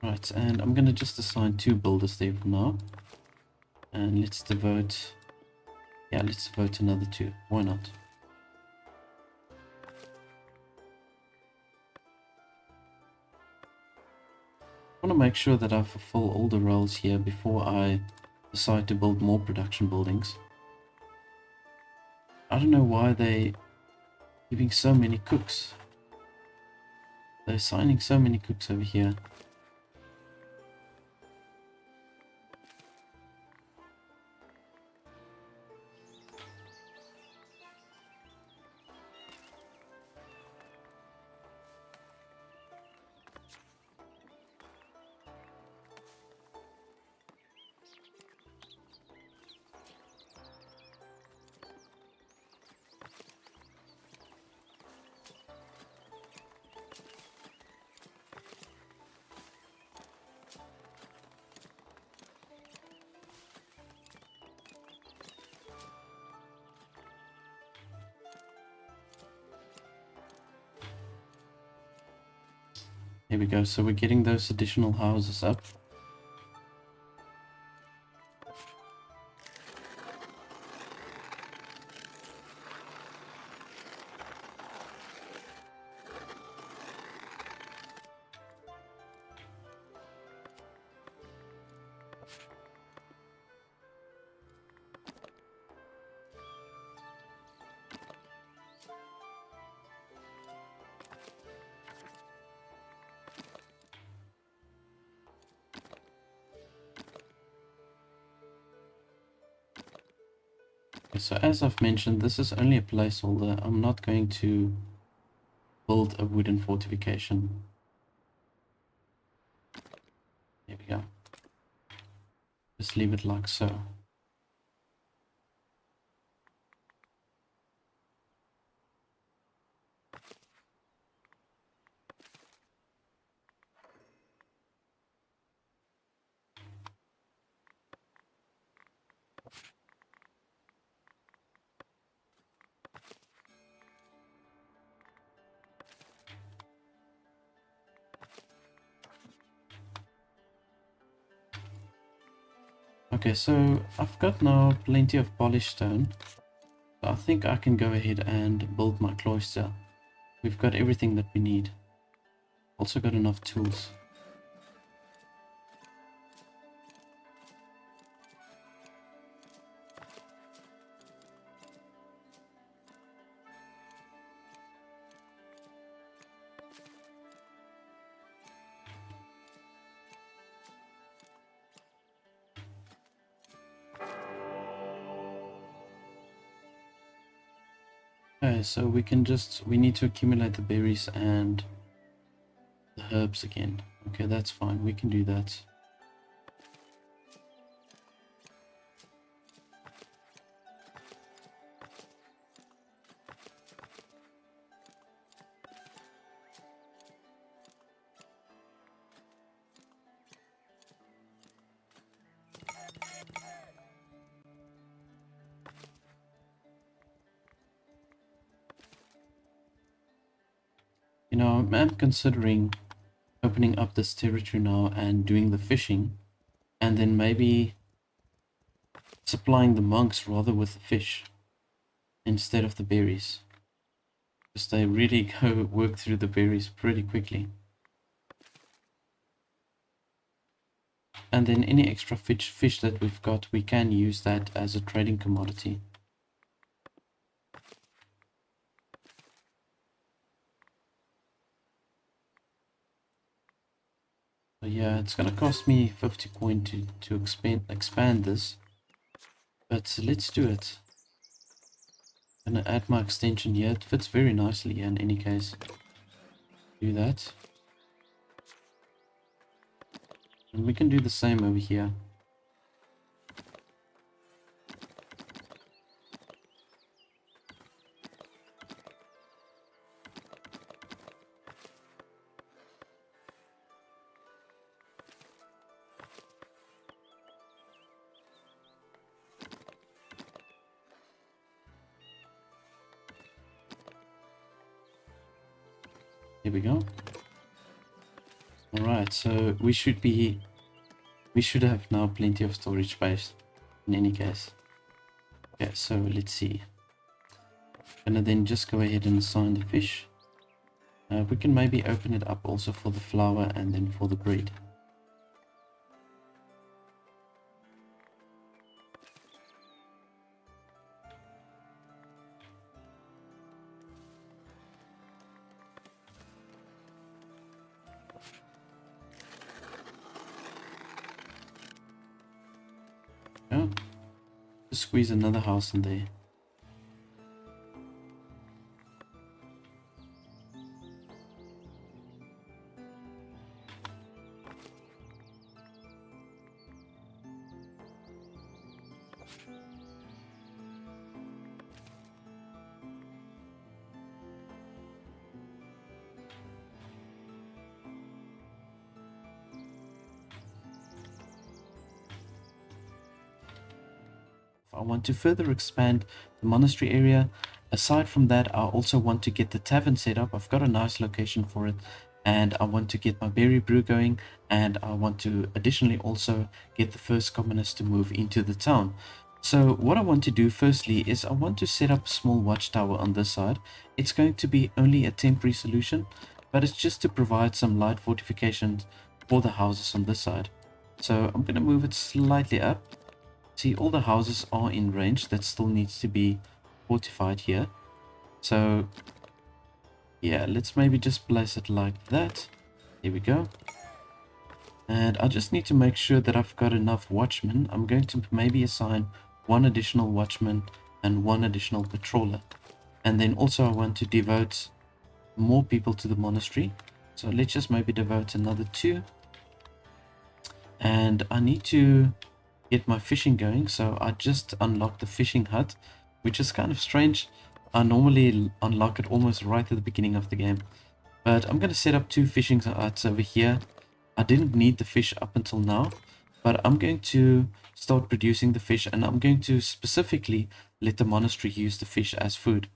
Right, and I'm gonna just assign 2 builders there for now. And let's devote... Yeah, let's devote another 2. Why not? I want to make sure that I fulfill all the roles here before I decide to build more production buildings. I don't know why they giving so many cooks. They're assigning so many cooks over here. Here we go, so we're getting those additional houses up. Okay, so as I've mentioned, this is only a placeholder. I'm not going to build a wooden fortification. There we go. Just leave it like so. Okay, so I've got now plenty of polished stone. So I think I can go ahead and build my cloister. We've got everything that we need. Also got enough tools. Okay, so we need to accumulate the berries and the herbs again. Okay, that's fine. We can do that. You know, I'm considering opening up this territory now and doing the fishing, and then maybe supplying the monks rather with the fish instead of the berries. Because they really go work through the berries pretty quickly. And then any extra fish that we've got, we can use that as a trading commodity. So yeah, it's gonna cost me 50 coin to expand this. But let's do it. I'm gonna add my extension here. It fits very nicely in any case. Do that. And we can do the same over here. Here we go. Alright, so we should have now plenty of storage space in any case. Okay, so let's see. Gonna then just go ahead and assign the fish. We can maybe open it up also for the flour and then for the bread. Yeah. Just squeeze another house in there. I want to further expand the monastery area. Aside from that, I also want to get the tavern set up. I've got a nice location for it, and I want to get my berry brew going, and I want to additionally also get the first commoners to move into the town. So what I want to do firstly is I want to set up a small watchtower on this side. It's going to be only a temporary solution, but it's just to provide some light fortifications for the houses on this side. So I'm going to move it slightly up. See, all the houses are in range. That still needs to be fortified here. So yeah, let's maybe just place it like that. There we go. And I just need to make sure that I've got enough watchmen. I'm going to maybe assign one additional watchman and one additional patroller. And then also I want to devote more people to the monastery. So let's just maybe devote another 2. And I need to get my fishing going, so I just unlocked the fishing hut, which is kind of strange. I normally unlock it almost right at the beginning of the game, but I'm going to set up 2 fishing huts over here. I didn't need the fish up until now, but I'm going to start producing the fish, and I'm going to specifically let the monastery use the fish as food,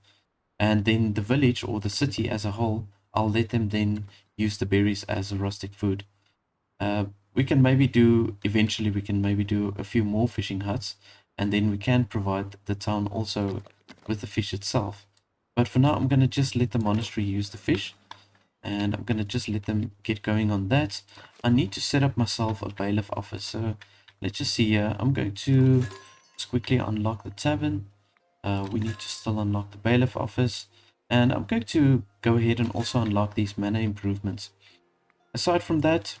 and then the village or the city as a whole, I'll let them then use the berries as a rustic food. We can maybe do, eventually we can maybe do a few more fishing huts, and then we can provide the town also with the fish itself. But for now, I'm going to just let the monastery use the fish, and I'm going to just let them get going on that. I need to set up myself a bailiff office, so let's just see here. I'm going to just quickly unlock the tavern. We need to still unlock the bailiff office, and I'm going to go ahead and also unlock these manor improvements. Aside from that,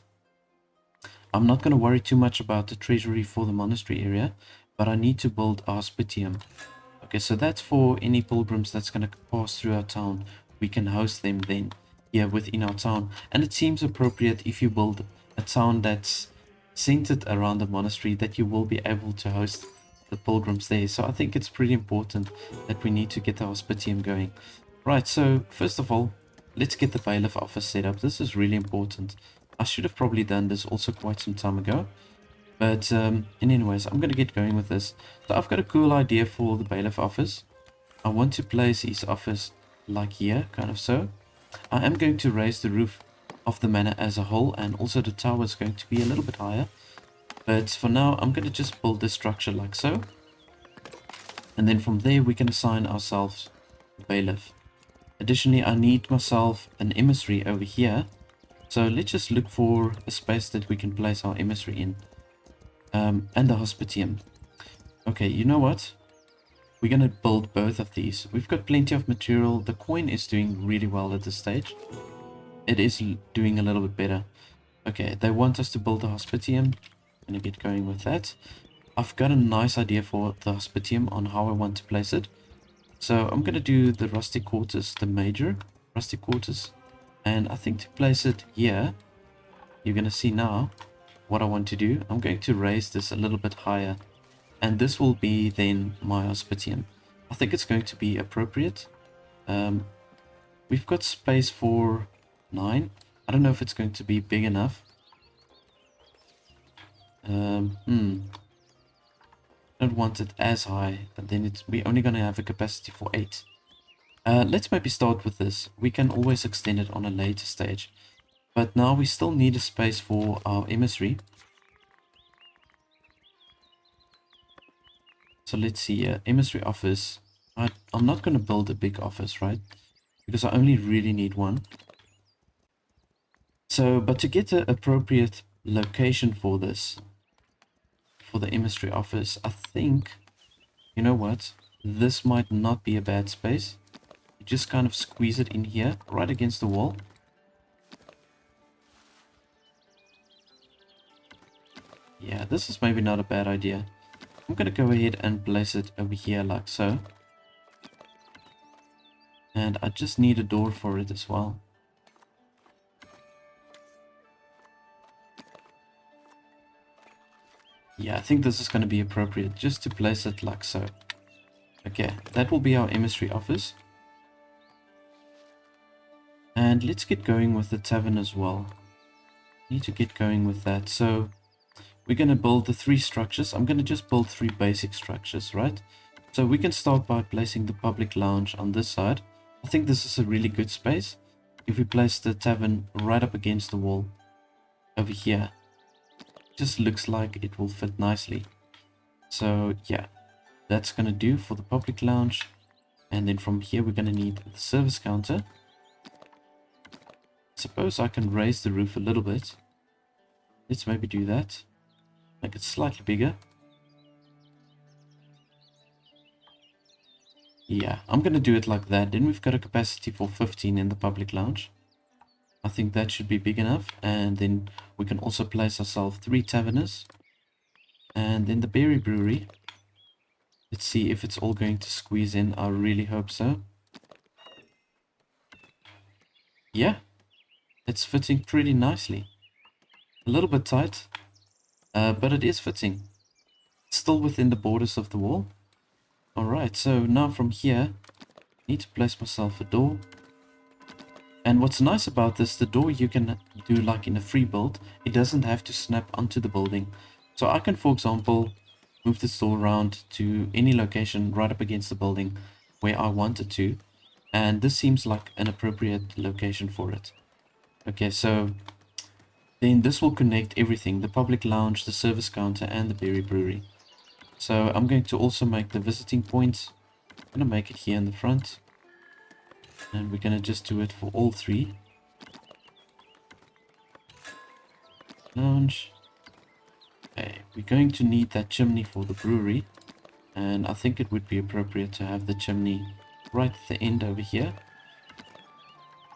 I'm not going to worry too much about the treasury for the monastery area, but I need to build a hospitium. Okay, so that's for any pilgrims that's going to pass through our town. We can host them then here within our town. And it seems appropriate if you build a town that's centered around the monastery that you will be able to host the pilgrims there. So I think it's pretty important that we need to get the hospitium going. Right, so first of all, let's get the bailiff office set up. This is really important. I should have probably done this also quite some time ago. But anyways, I'm going to get going with this. So I've got a cool idea for the bailiff office. I want to place his office like here, kind of so. I am going to raise the roof of the manor as a whole, and also the tower is going to be a little bit higher. But for now, I'm going to just build this structure like so. And then from there, we can assign ourselves a bailiff. Additionally, I need myself an emissary over here. So let's just look for a space that we can place our emissary in. And the hospitium. Okay, you know what? We're going to build both of these. We've got plenty of material. The coin is doing really well at this stage. It is doing a little bit better. Okay, they want us to build a hospitium. I'm going to get going with that. I've got a nice idea for the hospitium on how I want to place it. So I'm going to do the rustic quarters, the major rustic quarters. And I think to place it here, you're going to see now, what I want to do. I'm going to raise this a little bit higher, and this will be then my hospitium. I think it's going to be appropriate. We've got space for 9. I don't know if it's going to be big enough. Don't want it as high, but then we're only going to have a capacity for 8. Let's maybe start with this. We can always extend it on a later stage. But now we still need a space for our emissary. So let's see here. Emissary office. I'm not going to build a big office, right? Because I only really need one. So, but to get the appropriate location for this, for the emissary office, I think, you know what? This might not be a bad space. You just kind of squeeze it in here, right against the wall. Yeah, this is maybe not a bad idea. I'm going to go ahead and place it over here like so. And I just need a door for it as well. Yeah, I think this is going to be appropriate just to place it like so. Okay, that will be our emissary office. And let's get going with the tavern as well. Need to get going with that. So we're going to build the 3 structures. I'm going to just build 3 basic structures, right? So we can start by placing the public lounge on this side. I think this is a really good space. If we place the tavern right up against the wall over here, just looks like it will fit nicely. So yeah, that's going to do for the public lounge. And then from here, we're going to need the service counter. Suppose I can raise the roof a little bit. Let's maybe do that. Make it slightly bigger. Yeah, I'm going to do it like that. Then we've got a capacity for 15 in the public lounge. I think that should be big enough. And then we can also place ourselves 3 taverners. And then the berry brewery. Let's see if it's all going to squeeze in. I really hope so. Yeah, it's fitting pretty nicely. A little bit tight, but it is fitting. It's still within the borders of the wall. Alright, so now from here, I need to place myself a door. And what's nice about this, the door you can do like in a free build. It doesn't have to snap onto the building. So I can, for example, move this door around to any location right up against the building where I want it to. And this seems like an appropriate location for it. Okay, so then this will connect everything, the public lounge, the service counter, and the berry brewery. So I'm going to also make the visiting point. I'm going to make it here in the front. And we're going to just do it for all 3. Lounge. Okay, we're going to need that chimney for the brewery. And I think it would be appropriate to have the chimney right at the end over here.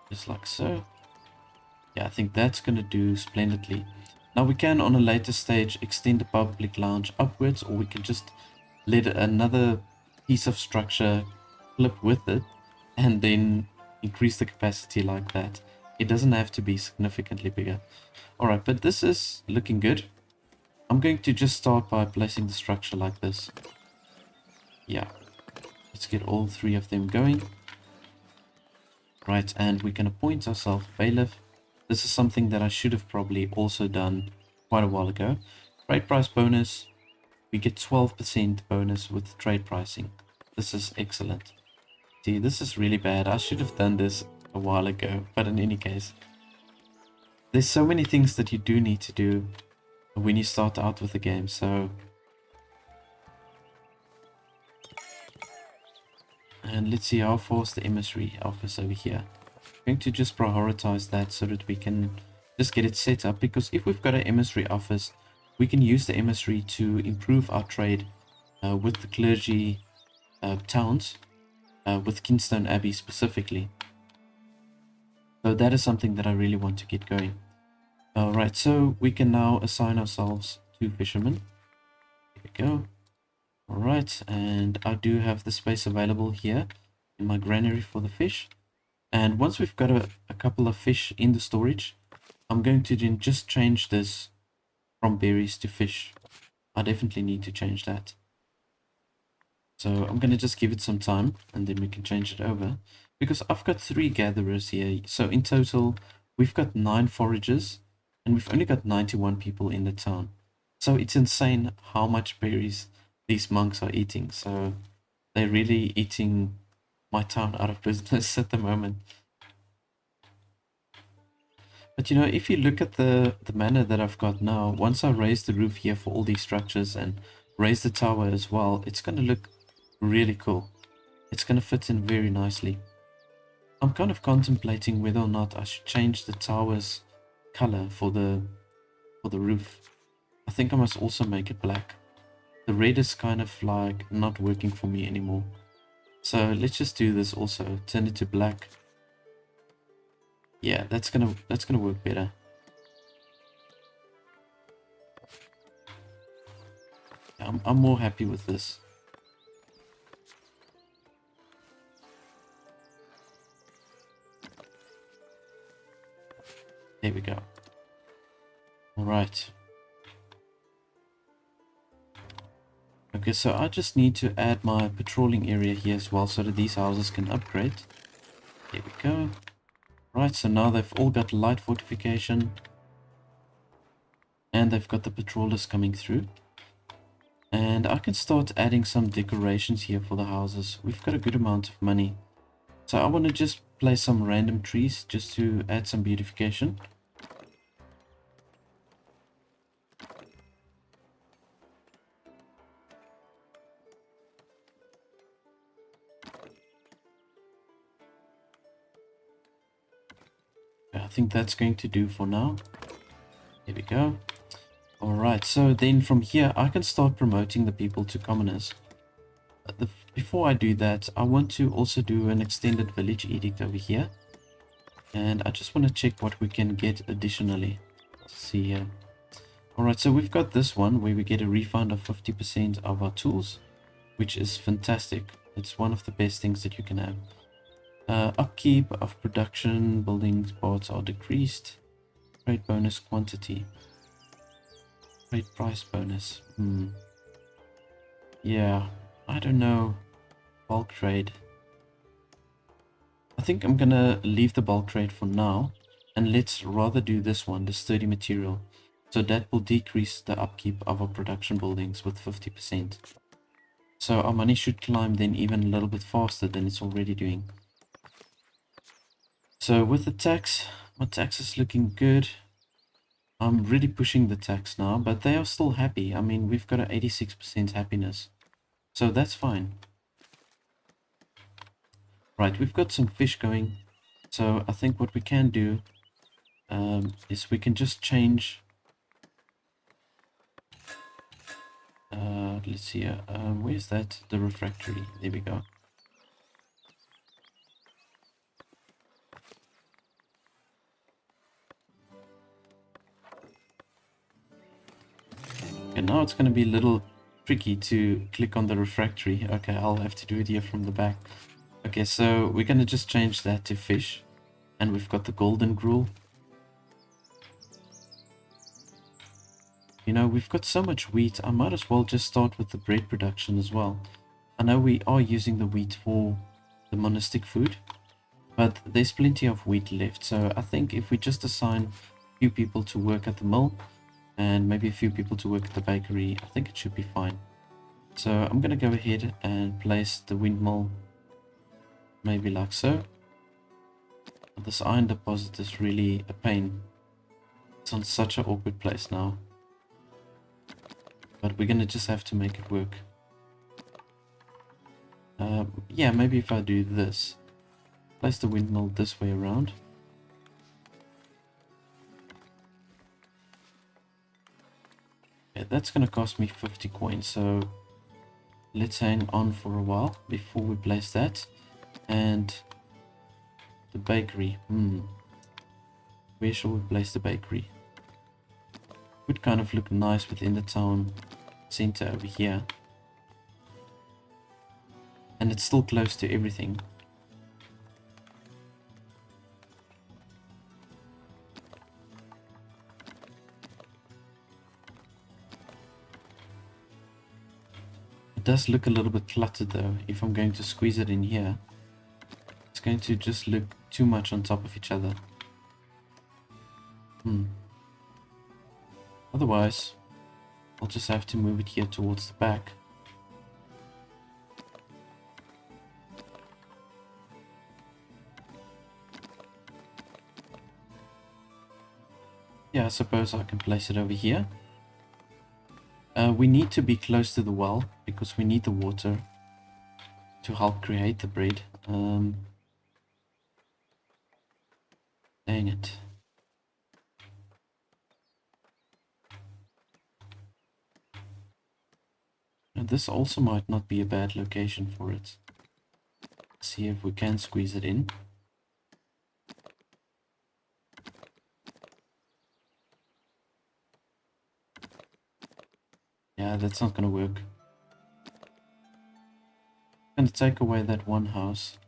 Just like so. Yeah, I think that's going to do splendidly. Now we can, on a later stage, extend the public lounge upwards, or we can just let another piece of structure clip with it, and then increase the capacity like that. It doesn't have to be significantly bigger. Alright, but this is looking good. I'm going to just start by placing the structure like this. Yeah, let's get all 3 of them going. Right, and we can appoint ourselves bailiff. This is something that I should have probably also done quite a while ago. Trade price bonus. We get 12% bonus with trade pricing. This is excellent. See, this is really bad. I should have done this a while ago. But in any case, there's so many things that you do need to do when you start out with the game. So, and let's see how far is the emissary office over here. I'm going to just prioritize that so that we can just get it set up, because if we've got an emissary office, we can use the emissary to improve our trade with the clergy towns, with Kingstone Abbey specifically. So that is something that I really want to get going. Alright, so we can now assign ourselves 2 fishermen. There we go. Alright, and I do have the space available here in my granary for the fish. And once we've got a couple of fish in the storage, I'm going to then just change this from berries to fish. I definitely need to change that. So I'm going to just give it some time and then we can change it over. Because I've got 3 gatherers here. So in total, we've got 9 foragers and we've only got 91 people in the town. So it's insane how much berries these monks are eating. So they're really eating my town out of business at the moment. But you know, if you look at the manor that I've got now, once I raise the roof here for all these structures and raise the tower as well, it's going to look really cool. It's going to fit in very nicely. I'm kind of contemplating whether or not I should change the tower's color for the roof. I think I must also make it black. The red is kind of like not working for me anymore. So let's just do this also. Turn it to black. Yeah, that's gonna work better. I'm more happy with this. There we go. All right. Okay, so I just need to add my patrolling area here as well so that these houses can upgrade. There we go. Right, so now they've all got light fortification. And they've got the patrollers coming through. And I can start adding some decorations here for the houses. We've got a good amount of money. So I want to just place some random trees just to add some beautification. I think that's going to do for now. There we go. Alright, so then from here I can start promoting the people to commoners. Before I do that, I want to also do an extended village edict over here. And I just want to check what we can get additionally. Let's see here. Alright, so we've got this one where we get a refund of 50% of our tools, which is fantastic. It's one of the best things that you can have. Upkeep of production, building parts are decreased. Trade bonus quantity. Trade price bonus. Yeah, I don't know. Bulk trade. I think I'm gonna leave the bulk trade for now. And let's rather do this one, the sturdy material. So that will decrease the upkeep of our production buildings with 50%. So our money should climb then even a little bit faster than it's already doing. So with the tax, my tax is looking good. I'm really pushing the tax now, but they are still happy. I mean, we've got an 86% happiness. So that's fine. Right, we've got some fish going. So I think what we can do is we can just change. Let's see here. Where's that? The refractory. There we go. Okay, now it's going to be a little tricky to click on the refractory. Okay, I'll have to do it here from the back. Okay, so we're going to just change that to fish. And we've got the golden gruel. You know, we've got so much wheat, I might as well just start with the bread production as well. I know we are using the wheat for the monastic food, but there's plenty of wheat left. So I think if we just assign a few people to work at the mill, and maybe a few people to work at the bakery, I think it should be fine. So I'm going to go ahead and place the windmill maybe like so. This iron deposit is really a pain. It's on such an awkward place now. But we're going to just have to make it work. Yeah, maybe if I do this. Place the windmill this way around. Okay, that's going to cost me 50 coins. So let's hang on for a while before we place that. And the bakery. Where shall we place the bakery? Would kind of look nice within the town center over here. And it's still close to everything. does look a little bit cluttered though. If I'm going to squeeze it in here, it's going to just look too much on top of each other. Otherwise, I'll just have to move it here towards the back. Yeah, I suppose I can place it over here. We need to be close to the well because we need the water to help create the bread. Dang it. Now, this also might not be a bad location for it. Let's see if we can squeeze it in. Yeah, that's not gonna work. I'm gonna take away that one house.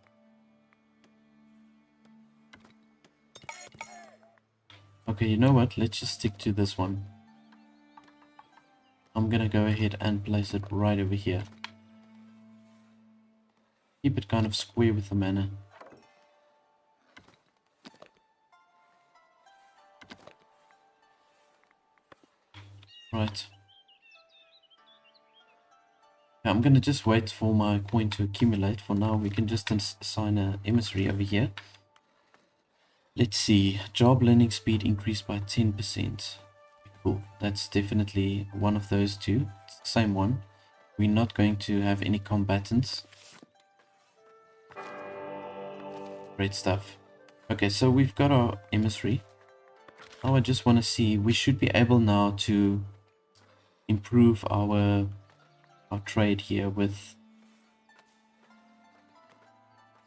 Okay, you know what? Let's just stick to this one. I'm gonna go ahead and place it right over here. Keep it kind of square with the manor. Right. Yeah, I'm gonna just wait for my coin to accumulate. For now, we can just assign an emissary over here. Let's see. Job learning speed increased by 10%. Cool. That's definitely one of those two. It's the same one. We're not going to have any combatants. Great stuff. Okay, so we've got our emissary. Now I just want to see, we should be able now to improve our trade here with...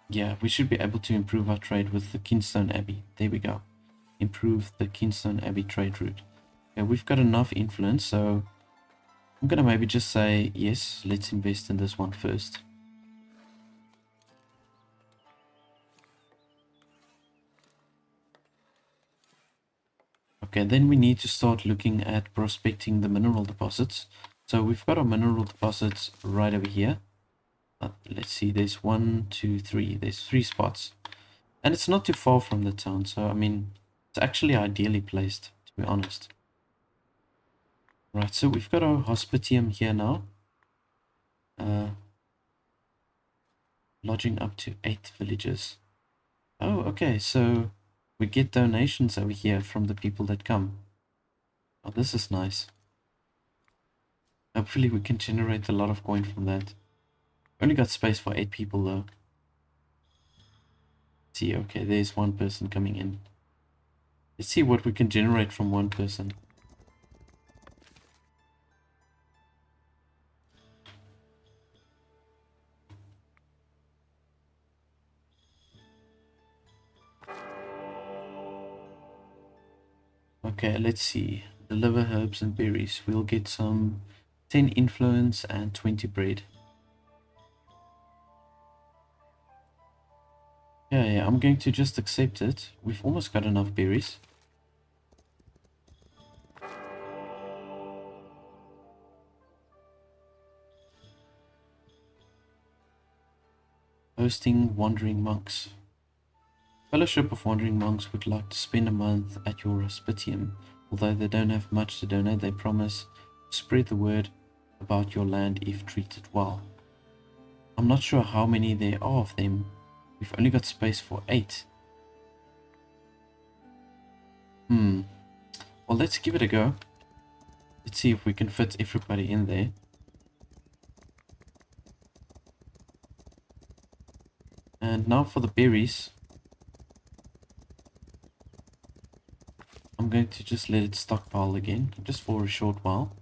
Yeah, we should be able to improve our trade with the Kinstone Abbey. There we go. Improve the Kinstone Abbey trade route. Okay, we've got enough influence, so I'm gonna maybe just say, yes, let's invest in this one first. Okay, then we need to start looking at prospecting the mineral deposits. So we've got our mineral deposits right over here. Let's see, there's 1, 2, 3. There's 3 spots. And it's not too far from the town, so I mean, it's actually ideally placed, to be honest. Right, so we've got our hospitium here now. Lodging up to 8 villages. Oh, okay, so we get donations over here from the people that come. Oh, this is nice. Hopefully we can generate a lot of coin from that. Only got space for 8 people though. Let's see, okay, there's one person coming in. Let's see what we can generate from one person. Okay, let's see. Deliver herbs and berries. We'll get some 10 influence and 20 bread. Yeah, I'm going to just accept it. We've almost got enough berries. Hosting wandering monks. Fellowship of Wandering Monks would like to spend a month at your hospitium. Although they don't have much to donate, they promise to spread the word about your land if treated well. I'm not sure how many there are of them. We've only got space for 8. Well, let's give it a go. Let's see if we can fit everybody in there. And now for the berries. I'm going to just let it stockpile again, just for a short while.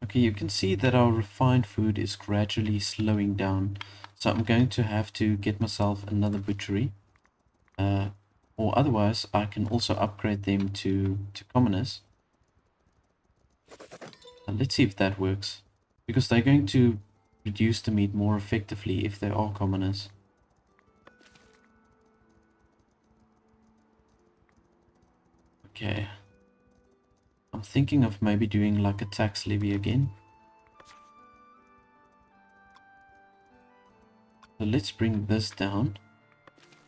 Okay, you can see that our refined food is gradually slowing down. So I'm going to have to get myself another butchery. Or otherwise, I can also upgrade them to commoners. Let's see if that works. Because they're going to reduce the meat more effectively if they are commoners. Okay. I'm thinking of maybe doing like a tax levy again. So let's bring this down.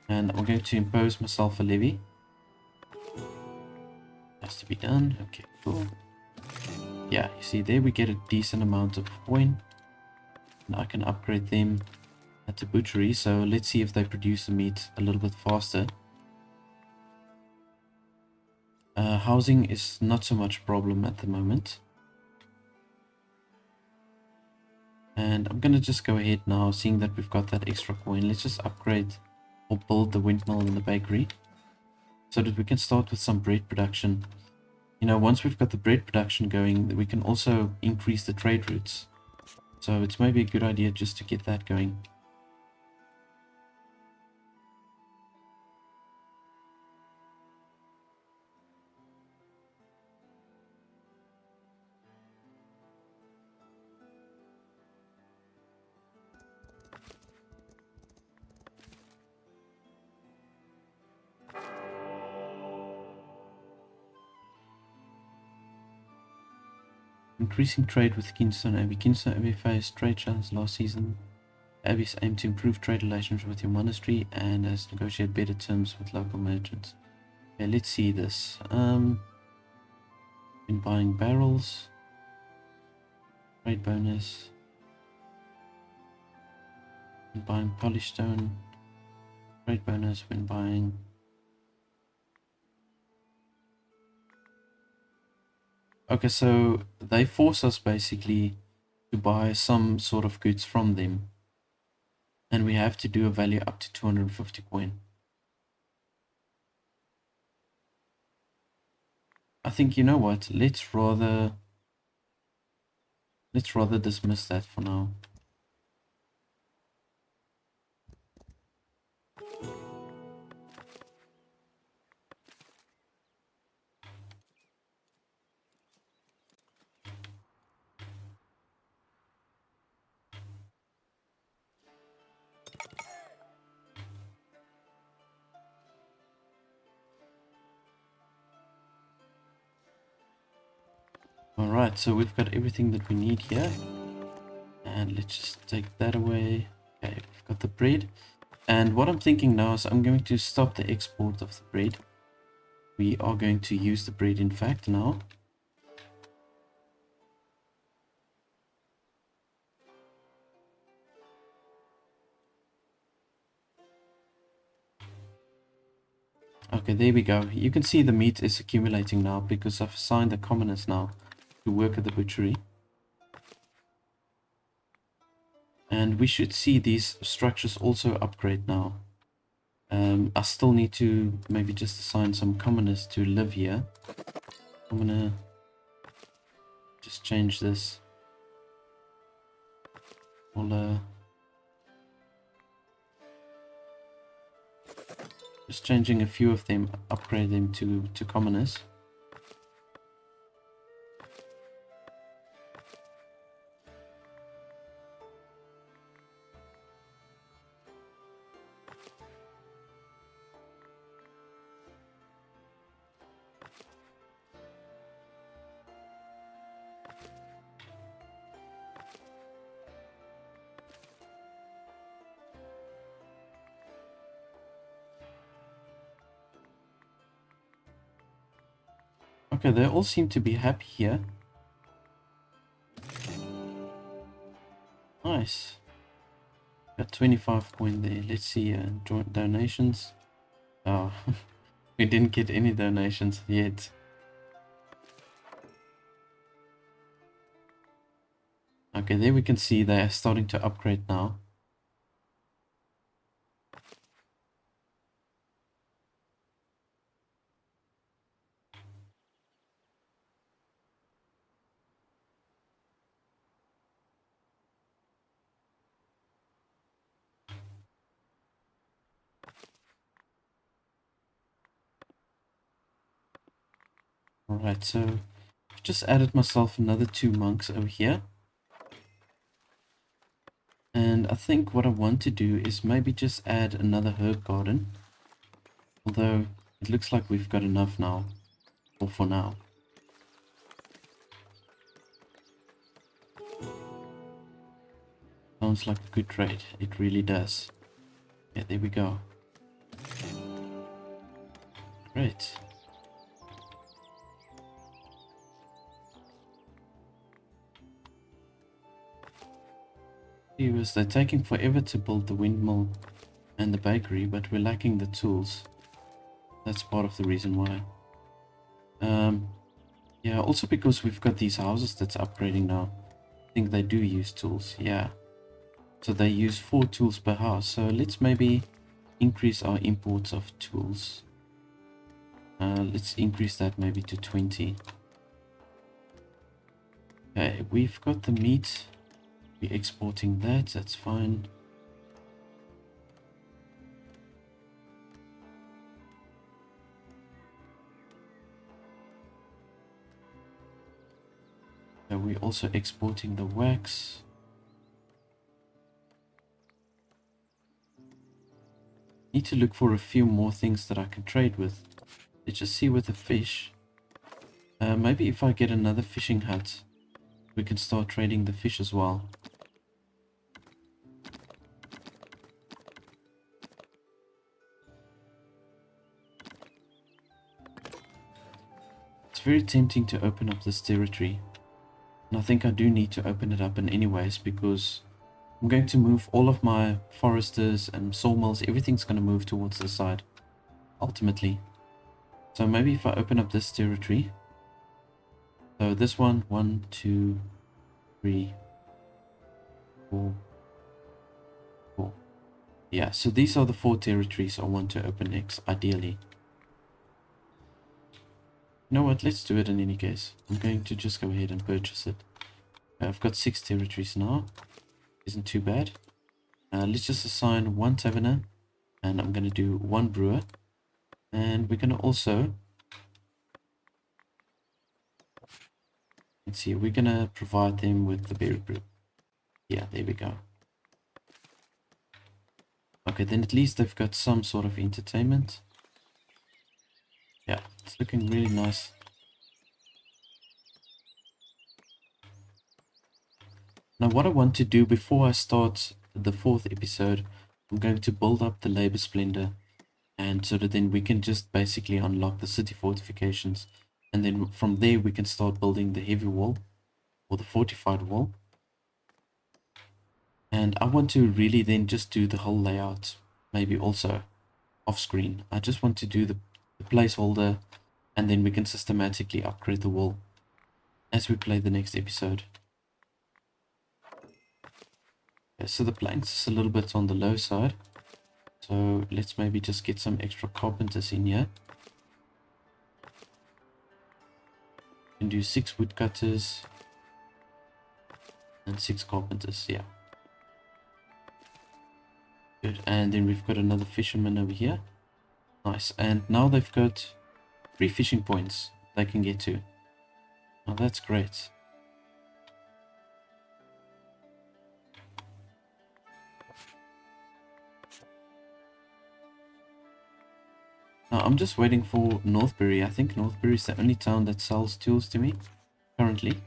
And I'm going to impose myself a levy. Has to be done. Okay, cool. Yeah, you see there we get a decent amount of coin. And I can upgrade them at the butchery. So let's see if they produce the meat a little bit faster. Housing is not so much a problem at the moment. And I'm going to just go ahead now, seeing that we've got that extra coin. Let's just upgrade or build the windmill and the bakery so that we can start with some bread production. You know, once we've got the bread production going, we can also increase the trade routes. So it's maybe a good idea just to get that going. Increasing trade with Keystone Abbey. Keystone Abbey faced trade challenges last season. Abbey's aim to improve trade relations with your monastery and has negotiated better terms with local merchants. Okay, let's see this. Been buying barrels. Trade bonus. Been buying polished stone. Trade bonus when buying. Okay, so they force us basically to buy some sort of goods from them. And we have to do a value up to 250 coin. I think, you know what, let's rather dismiss that for now. Alright, so we've got everything that we need here. And let's just take that away. Okay, we've got the bread. And what I'm thinking now is I'm going to stop the export of the bread. We are going to use the bread in fact now. Okay, there we go. You can see the meat is accumulating now because I've assigned the commoners now to work at the butchery. And we should see these structures also upgrade now. I still need to maybe just assign some commoners to live here. I'm gonna just change this. I'll just changing a few of them, upgrade them to commoners. Okay, they all seem to be happy here. Nice. Got 25 coin there. Let's see, joint donations. Oh, we didn't get any donations yet. Okay, there we can see they are starting to upgrade now. Alright, so I've just added myself another 2 monks over here. And I think what I want to do is maybe just add another herb garden. Although it looks like we've got enough now. for now. Sounds like a good trade. It really does. Yeah, there we go. Great. Viewers, they're taking forever to build the windmill and the bakery, but we're lacking the tools. That's part of the reason why. Yeah, also because we've got these houses that's upgrading now. I think they do use tools, yeah. So they use 4 tools per house. So let's maybe increase our imports of tools. Let's increase that maybe to 20. Okay, we've got the meat. We're exporting that, that's fine. We're also exporting the wax. Need to look for a few more things that I can trade with. Let's just see with the fish. Maybe if I get another fishing hut, we can start trading the fish as well. It's very tempting to open up this territory. And I think I do need to open it up in anyways because I'm going to move all of my foresters and sawmills. Everything's going to move towards the side, ultimately. So maybe if I open up this territory. So this one, 1, 2, 3, 4, 4. Yeah, so these are the 4 territories I want to open next, ideally. You know what, let's do it in any case. I'm going to just go ahead and purchase it. I've got 6 territories now. Isn't too bad. Let's just assign 1 taverner. And I'm going to do 1 brewer. And we're going to also... Let's see, we're going to provide them with the berry brew. Yeah, there we go. Okay, then at least they've got some sort of entertainment. Yeah, it's looking really nice. Now what I want to do before I start the 4th episode, I'm going to build up the labor splendor, and so that then we can just basically unlock the city fortifications, and then from there we can start building the heavy wall or the fortified wall. And I want to really then just do the whole layout, maybe also off screen. I just want to do the placeholder, and then we can systematically upgrade the wall as we play the next episode. Okay, so the planks is a little bit on the low side. So let's maybe just get some extra carpenters in here. And do 6 woodcutters and 6 carpenters, yeah. Good, and then we've got another fisherman over here. Nice, and now they've got 3 fishing points they can get to. Now that's great. Now I'm just waiting for Northbury. I think Northbury is the only town that sells tools to me currently.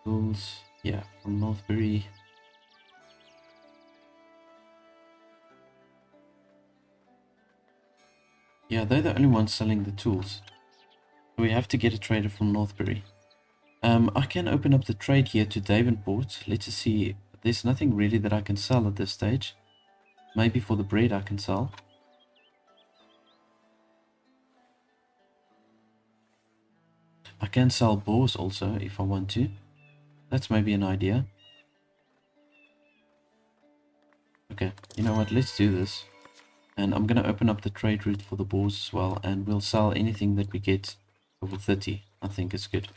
Tools, yeah, from Northbury. Yeah, they're the only ones selling the tools. We have to get a trader from Northbury. I can open up the trade here to Davenport. Let's just see. There's nothing really that I can sell at this stage. Maybe for the bread I can sell. I can sell boars also if I want to. That's maybe an idea. Okay, you know what? Let's do this. And I'm going to open up the trade route for the boars as well. And we'll sell anything that we get over 30. I think it's good.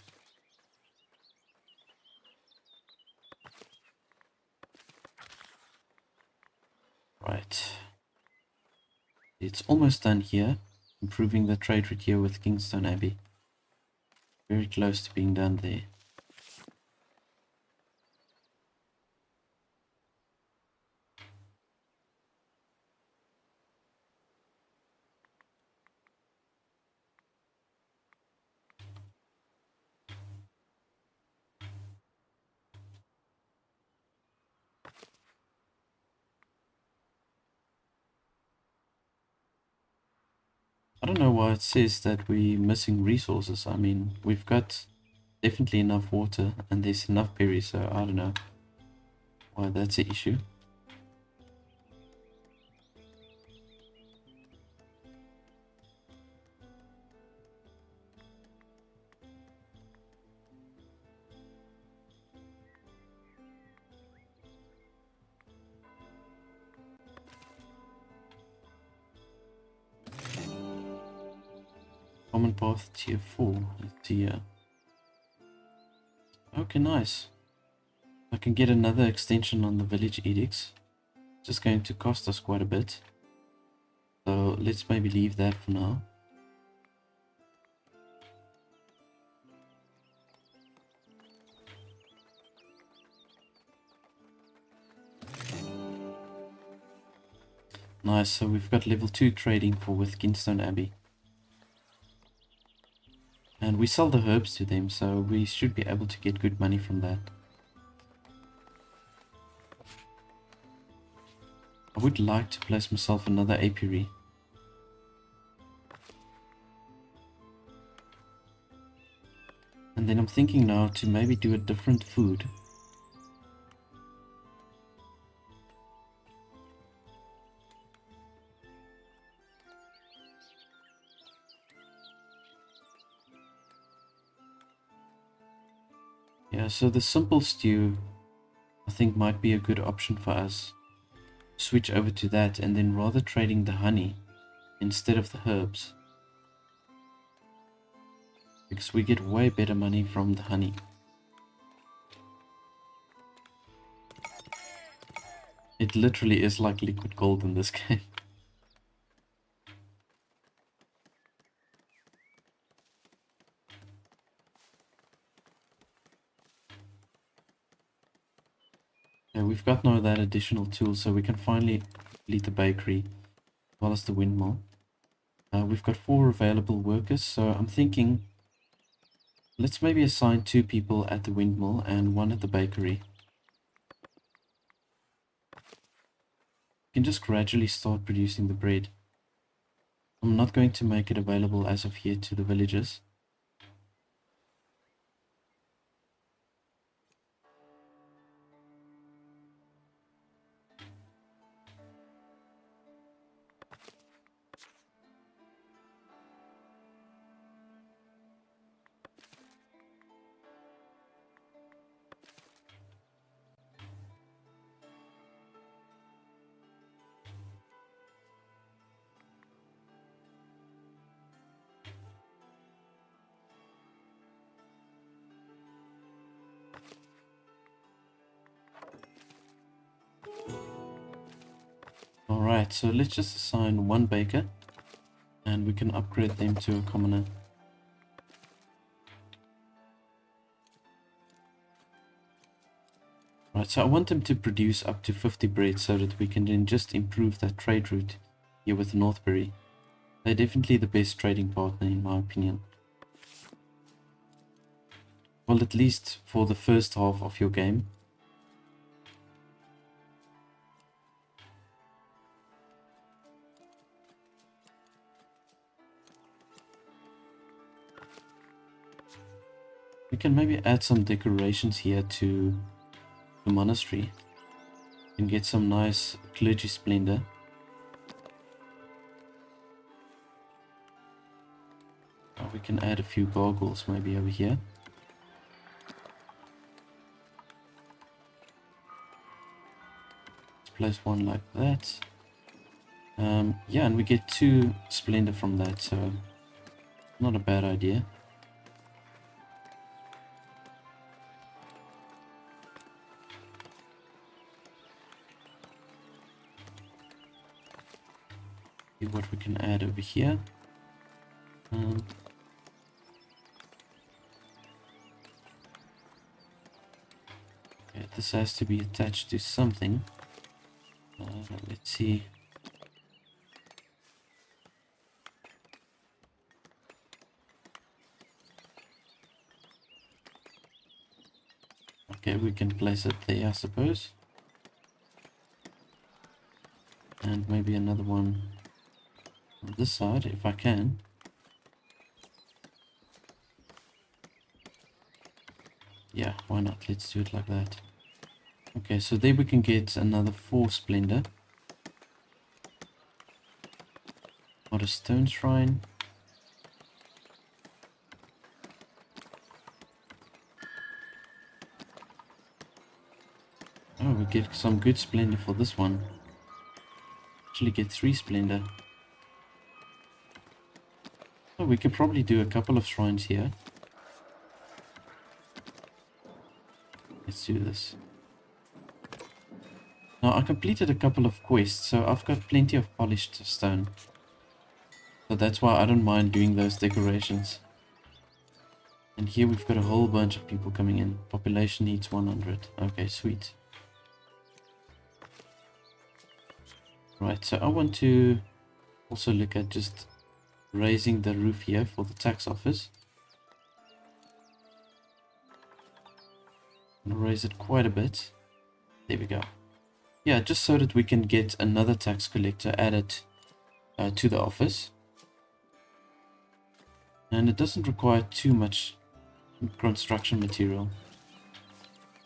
Right. It's almost done here. Improving the trade route here with Kingstone Abbey. Very close to being done there. don't know why it says that we're missing resources. I mean, we've got definitely enough water and there's enough berries, so I don't know why that's an issue. Common path tier 4. Let's see here. Okay, nice. I can get another extension on the village edicts. Just going to cost us quite a bit. So let's maybe leave that for now. Nice, so we've got level 2 trading for with Kinstone Abbey. And we sell the herbs to them, so we should be able to get good money from that. I would like to place myself another apiary. And then I'm thinking now to maybe do a different food. Yeah, so the simple stew I think might be a good option for us. Switch over to that and then rather trading the honey instead of the herbs. Because we get way better money from the honey. It literally is like liquid gold in this game. Yeah, we've got now that additional tool, so we can finally complete the bakery as well as the windmill. We've got 4 available workers, so I'm thinking let's maybe assign 2 people at the windmill and 1 at the bakery. We can just gradually start producing the bread. I'm not going to make it available as of yet to the villagers. Alright, so let's just assign 1 baker and we can upgrade them to a commoner. Right, so I want them to produce up to 50 bread so that we can then just improve that trade route here with Northbury. They're definitely the best trading partner in my opinion. Well, at least for the first half of your game. We can maybe add some decorations here to the monastery and get some nice clergy splendor. We can add a few gargoyles maybe over here. Let's place 1 like that. Yeah, and we get 2 splendor from that, so not a bad idea. See what we can add over here. Okay, this has to be attached to something. Let's see. Okay, we can place it there, I suppose. And maybe another one on this side if I can. Yeah, why not? Let's do it like that. Okay, so there we can get another 4 splendor. Not a stone shrine. Oh, we get some good splendor for this one. Actually get 3 splendor. Oh, we could probably do a couple of shrines here. Let's do this. Now, I completed a couple of quests, so I've got plenty of polished stone. So that's why I don't mind doing those decorations. And here we've got a whole bunch of people coming in. Population needs 100. Okay, sweet. Right, so I want to also look at just raising the roof here for the tax office. I'm gonna raise it quite a bit. There we go. Yeah, just so that we can get another tax collector added to the office. And it doesn't require too much construction material.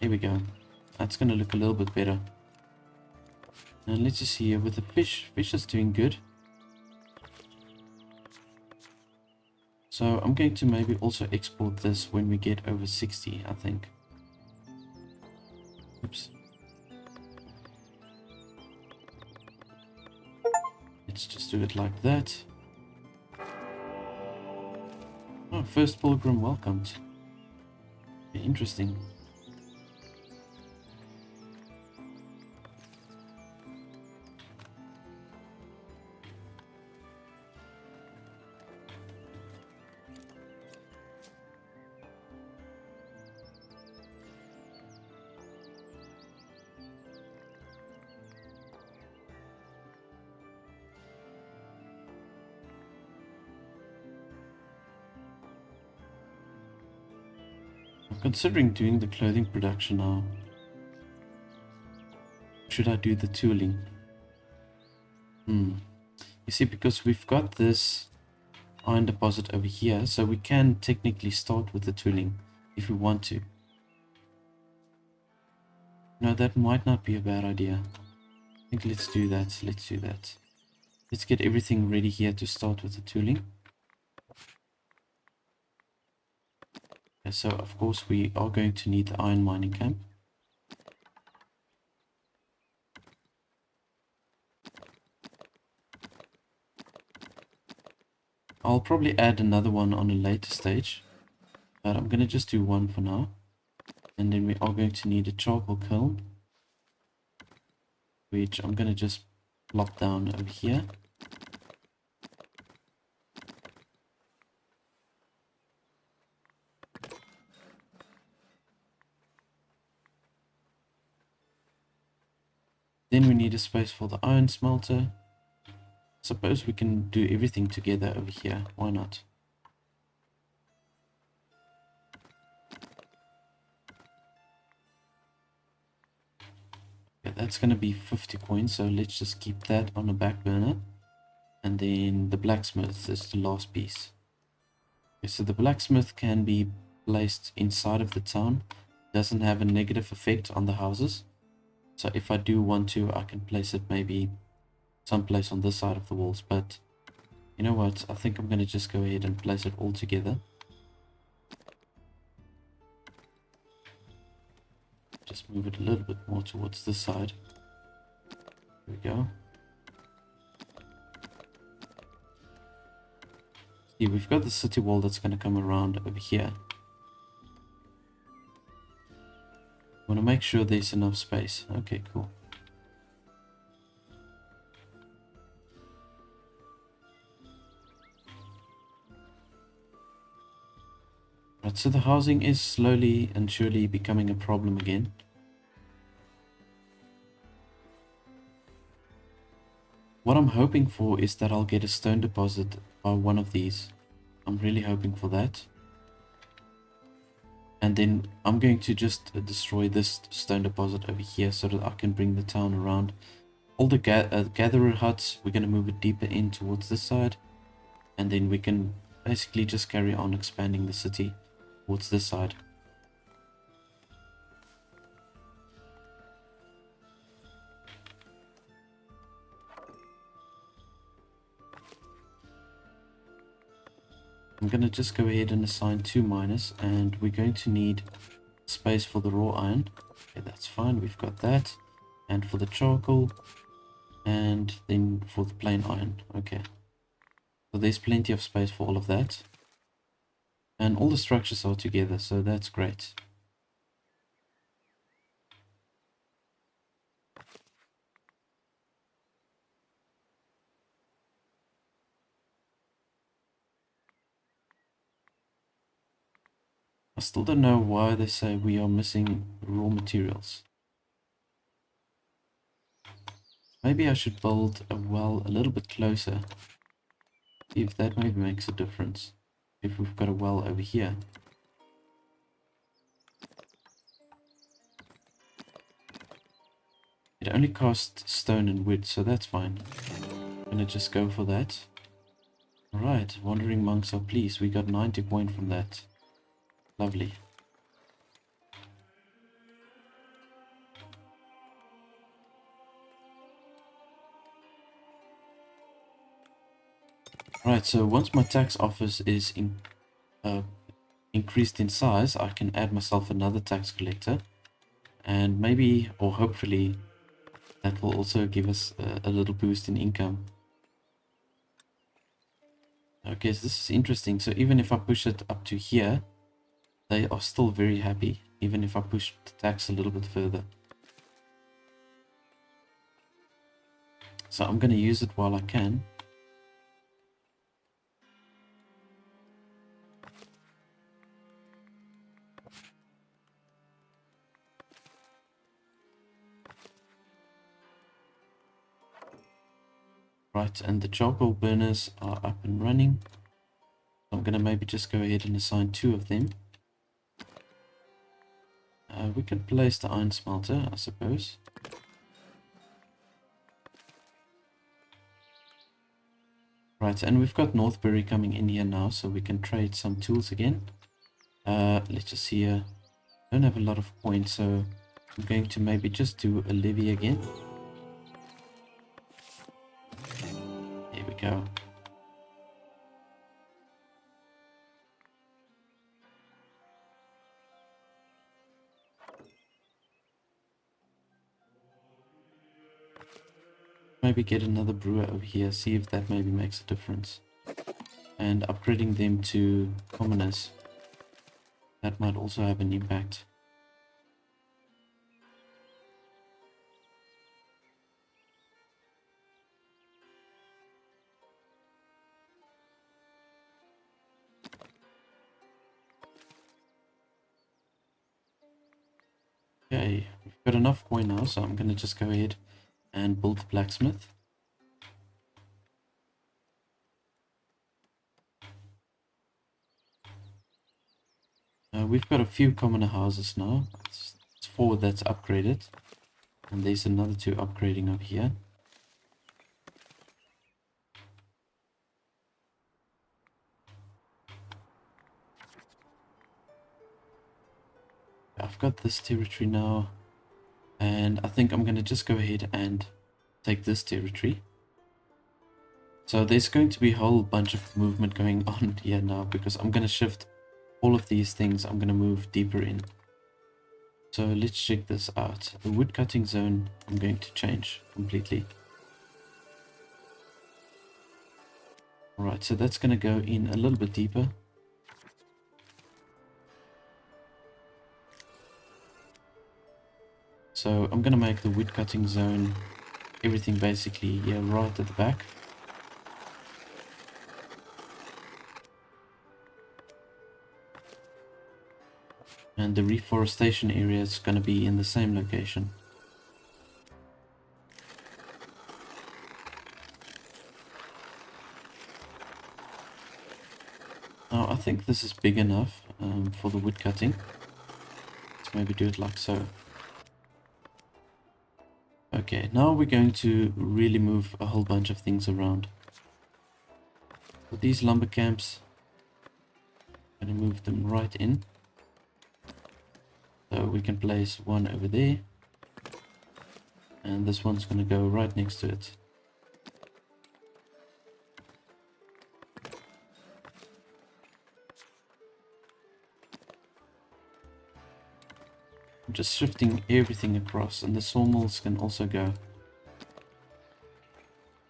Here we go. That's gonna look a little bit better. And let's just see here with the fish. Fish is doing good. So I'm going to maybe also export this when we get over 60, I think. Oops. Let's just do it like that. Oh, first pilgrim welcomed. Interesting. I'm considering doing the clothing production now. Should I do the tooling? You see, because we've got this iron deposit over here, so we can technically start with the tooling if we want to. No, that might not be a bad idea. I think let's do that. Let's do that. Let's get everything ready here to start with the tooling. Okay, so of course we are going to need the iron mining camp. I'll probably add another one on a later stage, but I'm going to just do one for now. And then we are going to need a charcoal kiln, which I'm going to just plop down over here. Then we need a space for the iron smelter. Suppose we can do everything together over here. Why not? Okay, that's going to be 50 coins, so let's just keep that on the back burner. And then the blacksmith is the last piece. Okay, so the blacksmith can be placed inside of the town. Doesn't have a negative effect on the houses. So if I do want to, I can place it maybe someplace on this side of the walls, but you know what, I think I'm going to just go ahead and place it all together. Just move it a little bit more towards this side. There we go. See, we've got the city wall that's going to come around over here. I want to make sure there's enough space. Okay, cool. Right, so the housing is slowly and surely becoming a problem again. What I'm hoping for is that I'll get a stone deposit by one of these. I'm really hoping for that. And then I'm going to just destroy this stone deposit over here so that I can bring the town around all the gatherer huts, we're going to move it deeper in towards this side, and then we can basically just carry on expanding the city towards this side. I'm going to just go ahead and assign 2 miners, and we're going to need space for the raw iron. Okay, that's fine, we've got that. And for the charcoal, and then for the plain iron. Okay, so there's plenty of space for all of that. And all the structures are together, so that's great. I still don't know why they say we are missing raw materials. Maybe I should build a well a little bit closer. See if that maybe makes a difference. If we've got a well over here. It only costs stone and wood, so that's fine. I'm gonna just go for that. Alright, wandering monks are pleased. We got 90 points from that. Lovely. Right, so once my tax office is increased in size, I can add myself another tax collector. And maybe, or hopefully, that will also give us a little boost in income. Okay, so this is interesting. So even if I push it up to here, they are still very happy, even if I push the tax a little bit further. So I'm going to use it while I can. Right, and the charcoal burners are up and running. So I'm going to maybe just go ahead and assign 2 of them. We can place the iron smelter, I suppose. Right, and we've got Northbury coming in here now, so we can trade some tools again. Let's just see here. Don't have a lot of points, so I'm going to maybe just do a levy again. There we go. Maybe get another brewer over here, see if that maybe makes a difference. And upgrading them to commoners. That might also have an impact. Okay, we've got enough coin now, so I'm going to just go ahead and build the blacksmith. We've got a few commoner houses now. It's 4 that's upgraded. And there's another 2 upgrading up here. I've got this territory now. And I think I'm going to just go ahead and take this territory. So there's going to be a whole bunch of movement going on here now, because I'm going to shift all of these things. I'm going to move deeper in. So let's check this out. The wood cutting zone I'm going to change completely. Alright, so that's going to go in a little bit deeper. So I'm going to make the wood cutting zone, everything basically here right at the back. And the reforestation area is going to be in the same location. Now I think this is big enough for the wood cutting. Let's maybe do it like so. Okay, now we're going to really move a whole bunch of things around. For these lumber camps, I'm going to move them right in. So we can place one over there. And this one's going to go right next to it. I'm just shifting everything across, and the sawmills can also go.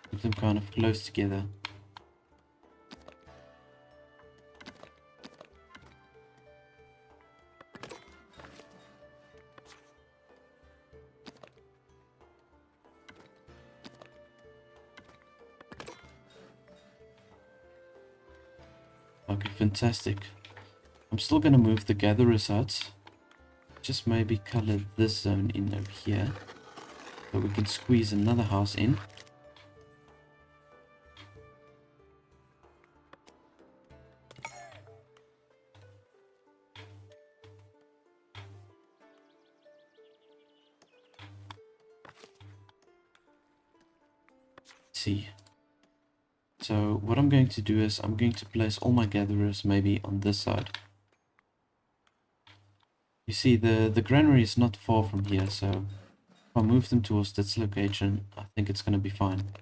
Keep them kind of close together. Okay, fantastic. I'm still going to move the gatherer's huts. Just maybe color this zone in over here. So we can squeeze another house in. See. So what I'm going to do is I'm going to place all my gatherers maybe on this side. You see the granary is not far from here, so if I move them towards this location, I think it's going to be fine.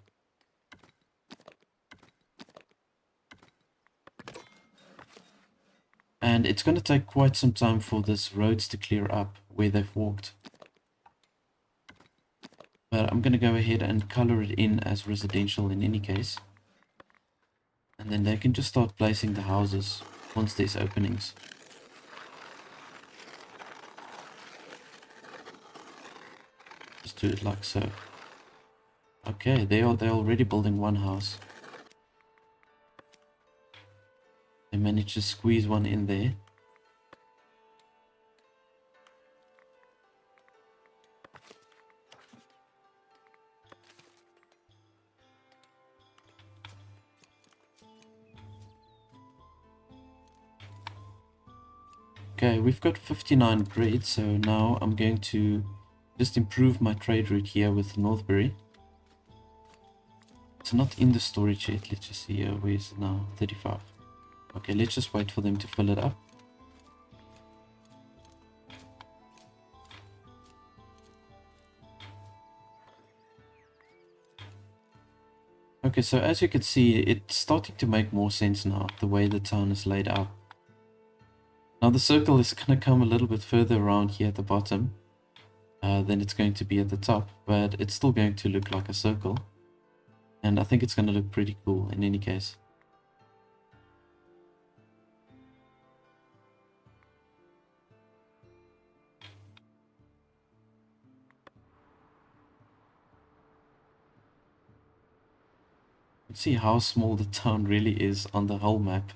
And it's going to take quite some time for this roads to clear up where they've walked. But I'm going to go ahead and color it in as residential in any case. And then they can just start placing the houses once there's openings. Just do it like so. Okay, they're already building one house. They managed to squeeze one in there. Okay, we've got 59 bread, so now I'm going to just improve my trade route here with Northbury. It's not in the storage yet. Let's just see here. Where is it now? 35. Okay, let's just wait for them to fill it up. Okay, so as you can see, it's starting to make more sense now, the way the town is laid out. Now the circle is going to come a little bit further around here at the bottom than it's going to be at the top, but it's still going to look like a circle. And I think it's going to look pretty cool in any case. Let's see how small the town really is on the whole map.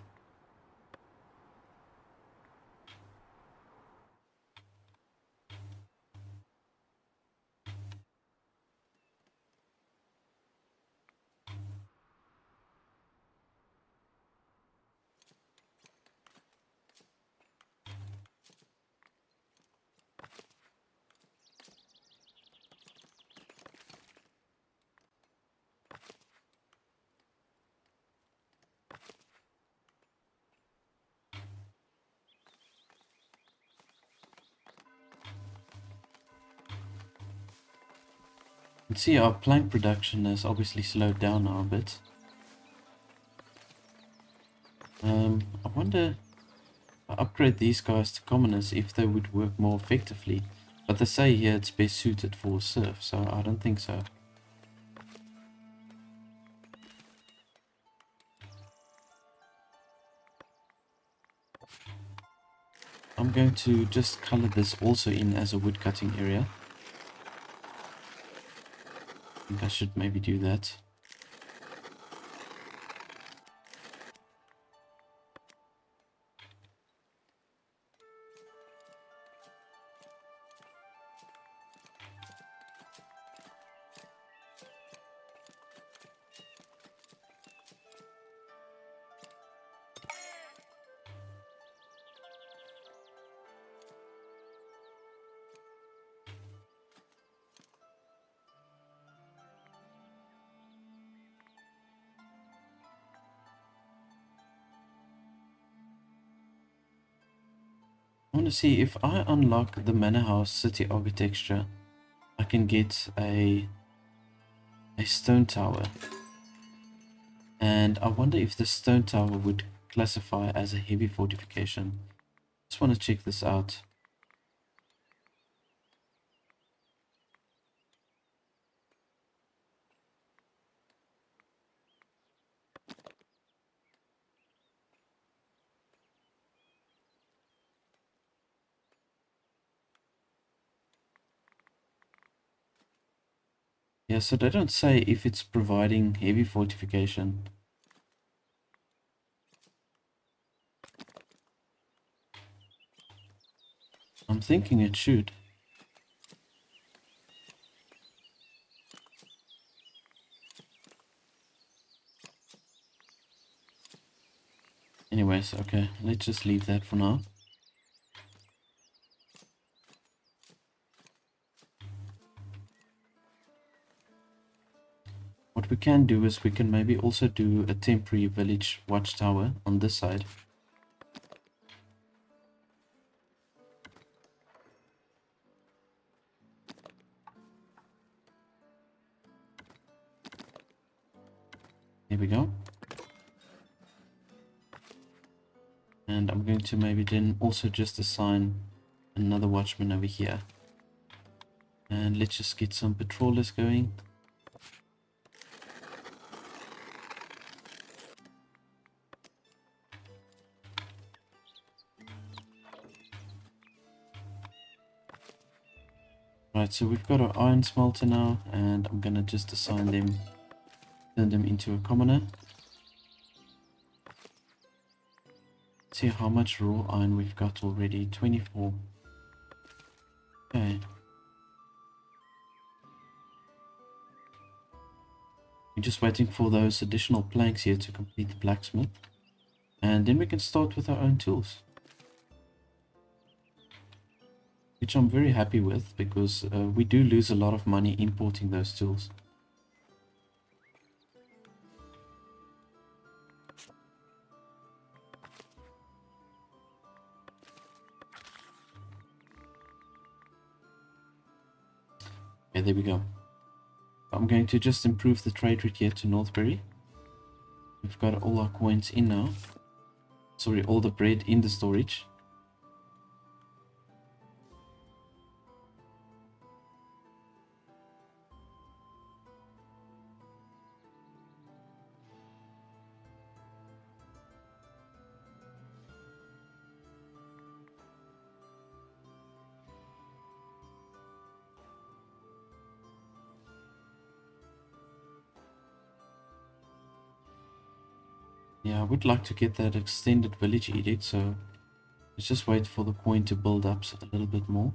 You can see our plank production has obviously slowed down now a bit. I wonder if I upgrade these guys to commoners if they would work more effectively. But they say here it's best suited for surf, so I don't think so. I'm going to just color this also in as a wood cutting area. I think I should maybe do that. I want to see if I unlock the manor house city architecture, I can get a stone tower. And I wonder if the stone tower would classify as a heavy fortification. Just want to check this out. Yeah, so they don't say if it's providing heavy fortification. I'm thinking it should. Anyways, okay, let's just leave that for now. What we can do is we can maybe also do a temporary village watchtower on this side. Here we go. And I'm going to maybe then also just assign another watchman over here. And let's just get some patrollers going. Right, so we've got our iron smelter now, and I'm gonna just assign them, turn them into a commoner. See how much raw iron we've got already, 24. Okay. We're just waiting for those additional planks here to complete the blacksmith. And then we can start with our own tools. Which I'm very happy with, because we do lose a lot of money importing those tools. Okay, there we go. I'm going to just improve the trade route here to Northbury. We've got all our coins in now. Sorry, all the bread in the storage. Yeah, I would like to get that extended village edict, so let's just wait for the coin to build up a little bit more.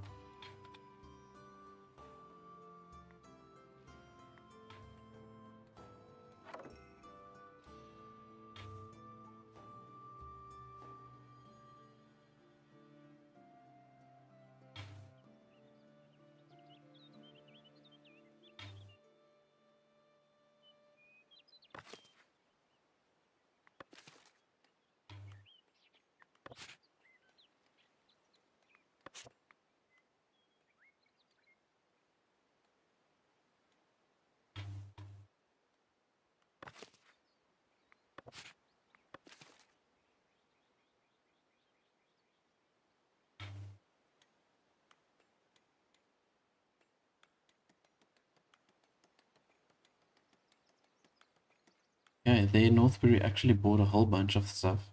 Okay, there Northbury actually bought a whole bunch of stuff.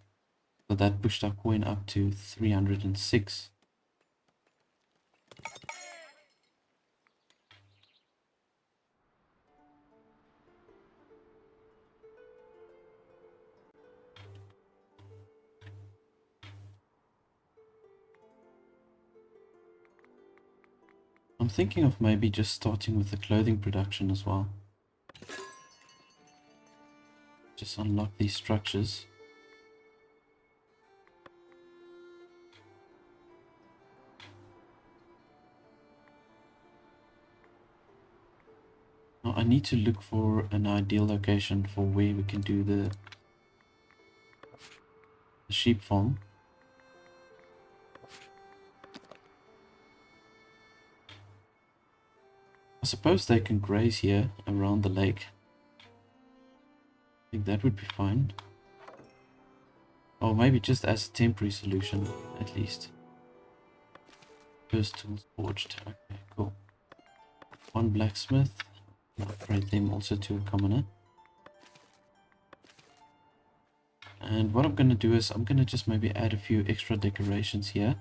So that pushed our coin up to 306. I'm thinking of maybe just starting with the clothing production as well. Just unlock these structures. Now I need to look for an ideal location for where we can do the sheep farm. I suppose they can graze here around the lake. I think that would be fine. Or maybe just as a temporary solution, at least. First tools forged. Okay, cool. One blacksmith. I'll upgrade them also to a commoner. And what I'm going to do is I'm going to just maybe add a few extra decorations here.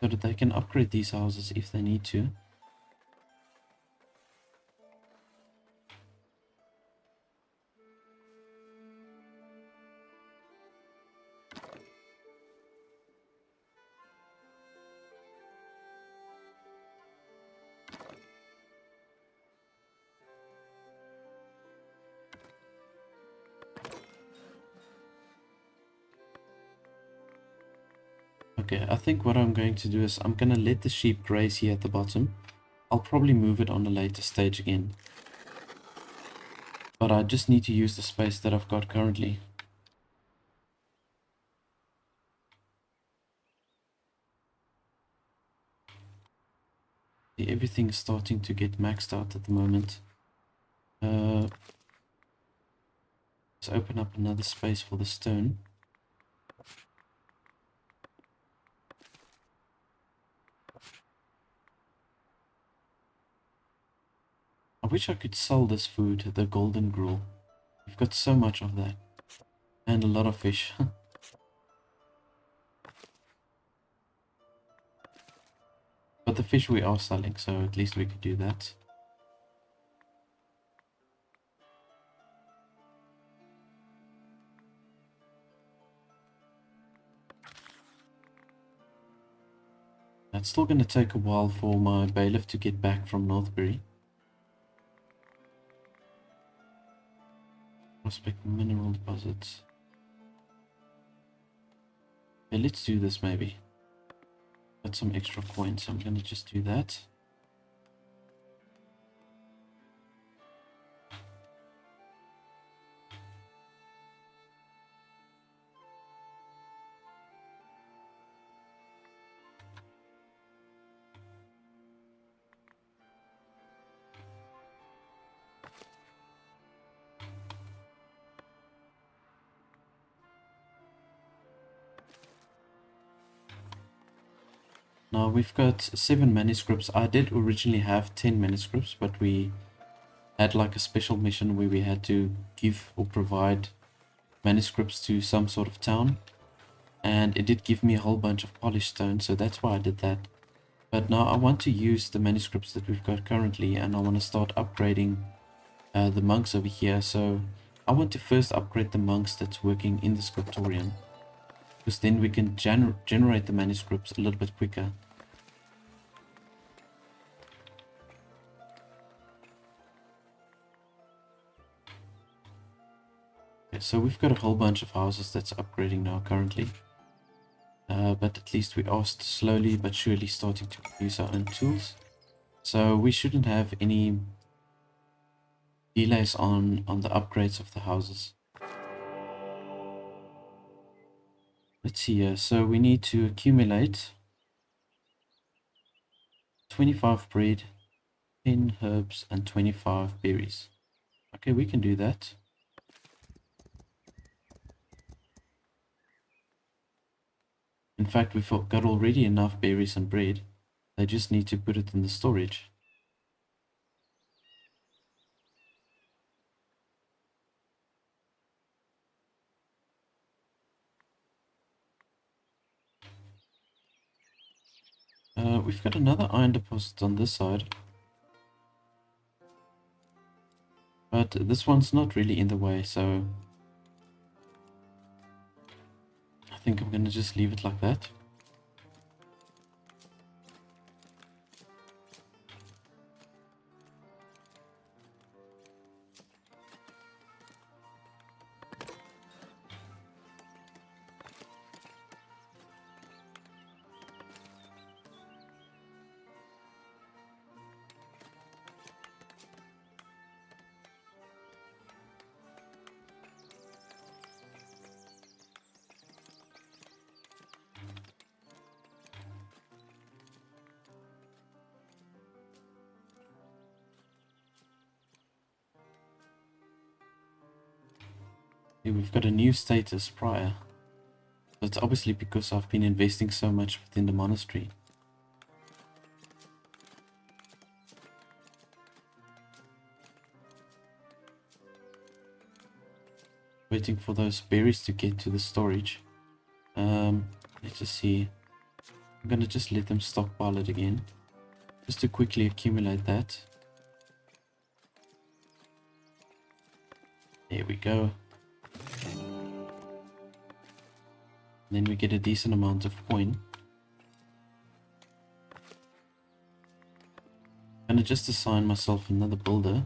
So that they can upgrade these houses if they need to. Okay, I think what I'm going to do is I'm going to let the sheep graze here at the bottom. I'll probably move it on a later stage again. But I just need to use the space that I've got currently. See, everything's starting to get maxed out at the moment. Let's open up another space for the stone. I wish I could sell this food, the golden gruel. We've got so much of that. And a lot of fish. But the fish we are selling, so at least we could do that. It's still going to take a while for my bailiff to get back from Northbury. Prospect mineral deposits. Okay, let's do this maybe. Got some extra coins, so I'm going to just do that. Now we've got 7 manuscripts. I did originally have 10 manuscripts, but we had like a special mission where we had to give or provide manuscripts to some sort of town. And it did give me a whole bunch of polished stone, so that's why I did that. But now I want to use the manuscripts that we've got currently, and I want to start upgrading the monks over here. So I want to first upgrade the monks that's working in the scriptorium, because then we can generate the manuscripts a little bit quicker. Okay, so we've got a whole bunch of houses that's upgrading now currently. But at least we are slowly but surely starting to produce our own tools. So we shouldn't have any delays on the upgrades of the houses. Let's see here. So we need to accumulate 25 bread, 10 herbs, and 25 berries. Okay, we can do that. In fact, we've got already enough berries and bread. They just need to put it in the storage. We've got another iron deposit on this side. But this one's not really in the way, so I think I'm going to just leave it like that. Here we've got a new status prior. That's obviously because I've been investing so much within the monastery. Waiting for those berries to get to the storage. Let's just see. I'm gonna just let them stockpile it again, just to quickly accumulate that. There we go. Then we get a decent amount of coin. I'm gonna just assign myself another builder.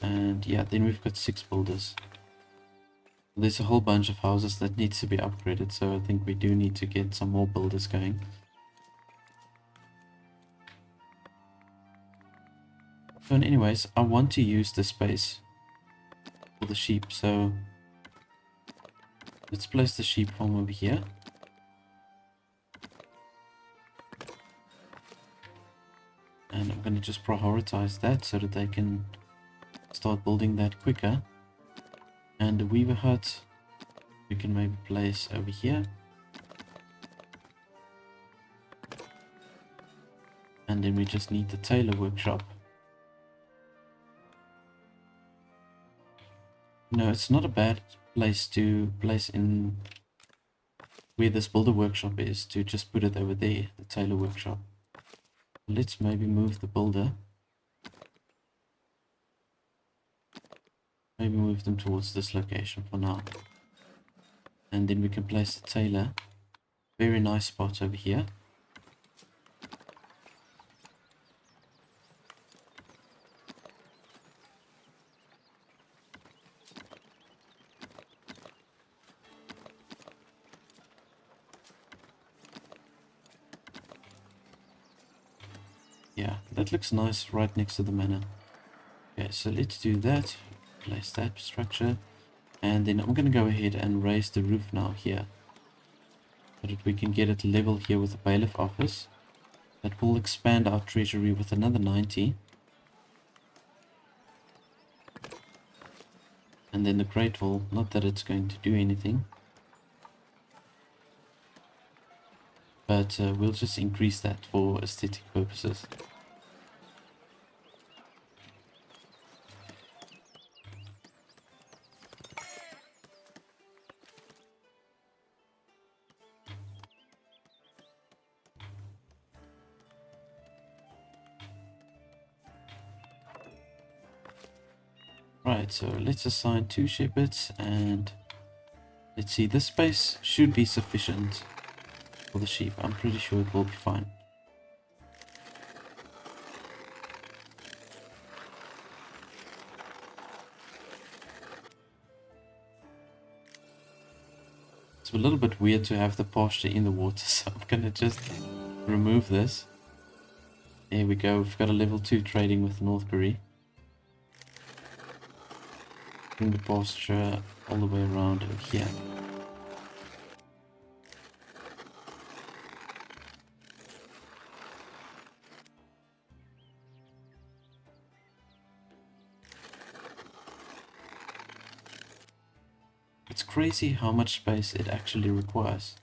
And yeah, then we've got 6 builders. There's a whole bunch of houses that needs to be upgraded, so I think we do need to get some more builders going. So anyways, I want to use the space for the sheep, so let's place the sheep farm over here. And I'm going to just prioritize that so that they can start building that quicker. And the weaver hut we can maybe place over here. And then we just need the tailor workshop. No, it's not a bad place to place in where this builder workshop is, to just put it over there, the tailor workshop. Let's maybe move the builder. Maybe move them towards this location for now. And then we can place the tailor. Very nice spot over here. Yeah, that looks nice right next to the manor. Okay, so let's do that. Place that structure. And then I'm going to go ahead and raise the roof now here, so that we can get it level here with the bailiff office. That will expand our treasury with another 90. And then the Great Hall, not that it's going to do anything, but we'll just increase that for aesthetic purposes. Right, so let's assign 2 shepherds, and let's see, this space should be sufficient for the sheep. I'm pretty sure it will be fine. It's a little bit weird to have the pasture in the water, so I'm gonna just remove this. There we go, we've got a level 2 trading with Northbury. Bring the pasture all the way around over here. It's crazy how much space it actually requires.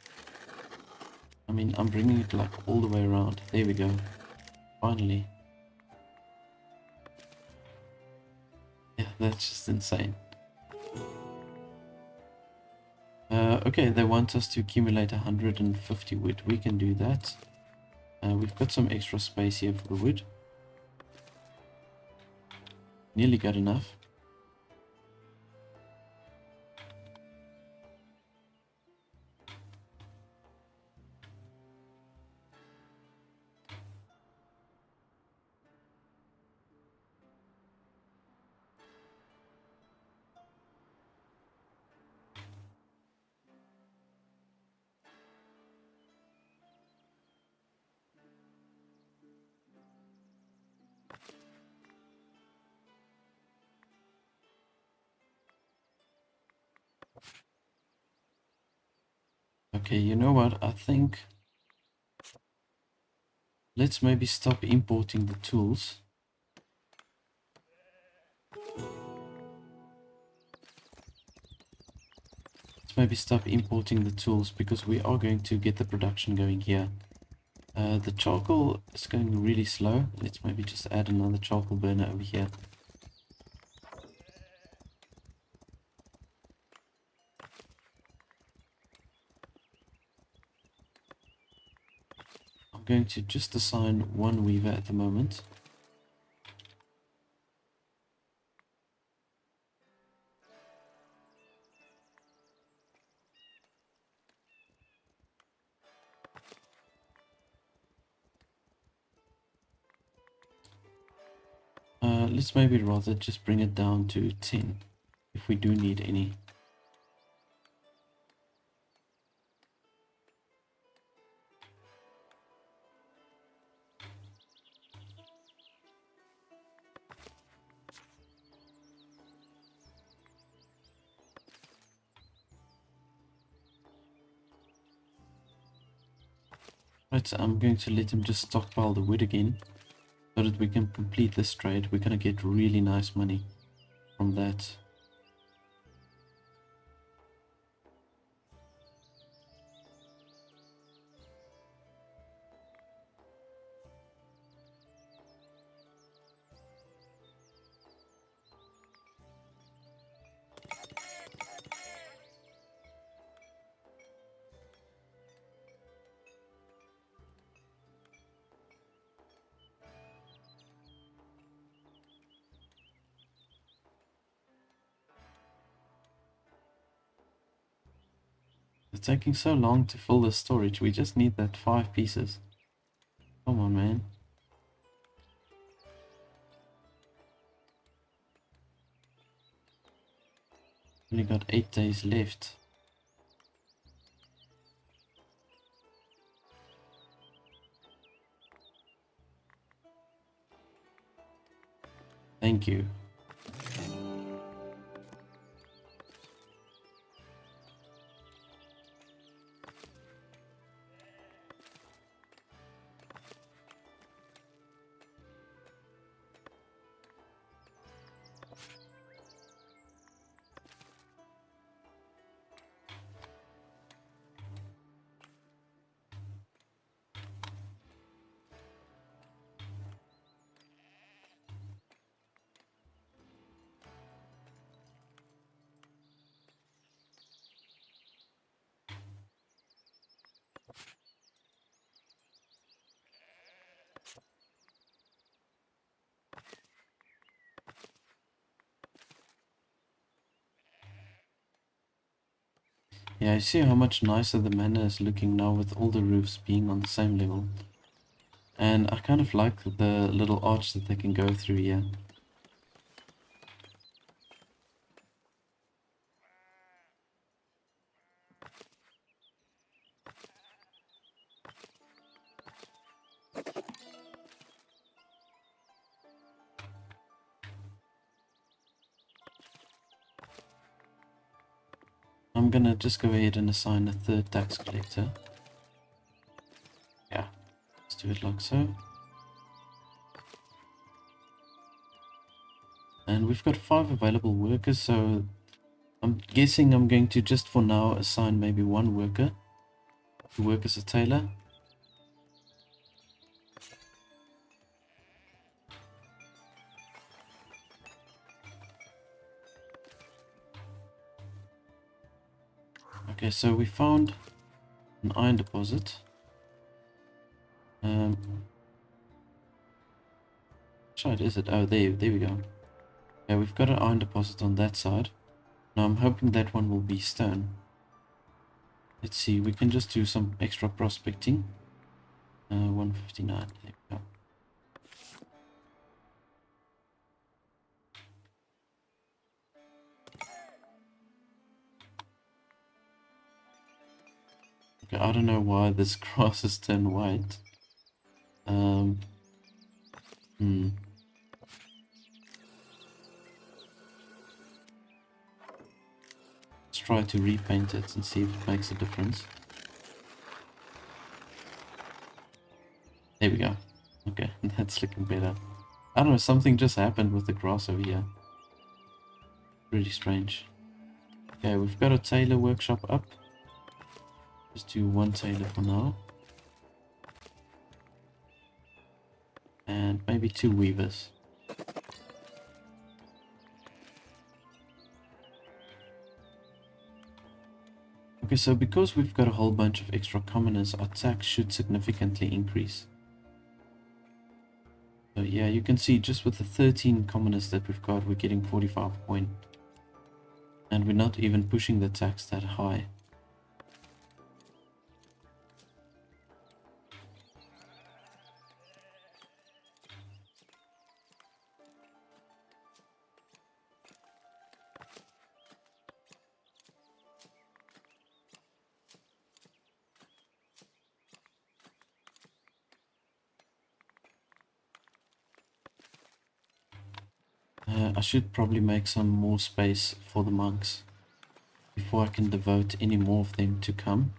I mean, I'm bringing it like all the way around. There we go. Finally. Yeah, that's just insane. Okay, they want us to accumulate 150 wood. We can do that. We've got some extra space here for the wood. Nearly got enough. Okay, you know what? I think let's maybe stop importing the tools. maybe stop importing the tools because we are going to get the production going here. The charcoal is going really slow. Let's maybe just add another charcoal burner over here. I'm going to just assign one weaver at the moment. Let's maybe rather just bring it down to 10 if we do need any. Right, so I'm going to let him just stockpile the wood again so that we can complete this trade. We're going to get really nice money from that. It's taking so long to fill the storage. We just need that 5 pieces. Come on, man. Only got 8 days left. Thank you. Yeah, I see how much nicer the manor is looking now with all the roofs being on the same level. And I kind of like the little arch that they can go through here. I'm gonna just go ahead and assign a third tax collector. Yeah, let's do it like so. And we've got 5 available workers, so I'm guessing I'm going to just for now assign maybe 1 worker to work as a tailor. Okay, so we found an iron deposit. Which side is it? Oh, there we go. Yeah, we've got an iron deposit on that side. Now I'm hoping that one will be stone. Let's see, we can just do some extra prospecting. 159, there we go. Okay, I don't know why this grass is turned white. Hmm. Let's try to repaint it and see if it makes a difference. There we go. Okay, that's looking better. I don't know, something just happened with the grass over here. Really strange. Okay, we've got a tailor workshop up. Just do one tailor for now. And maybe 2 weavers. Okay, so because we've got a whole bunch of extra commoners, our tax should significantly increase. So yeah, you can see just with the 13 commoners that we've got, we're getting 45 coin. And we're not even pushing the tax that high. I should probably make some more space for the monks before I can devote any more of them to come.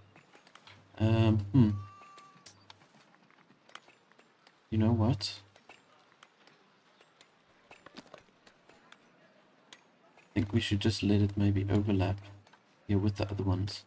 You know what? I think we should just let it maybe overlap here with the other ones.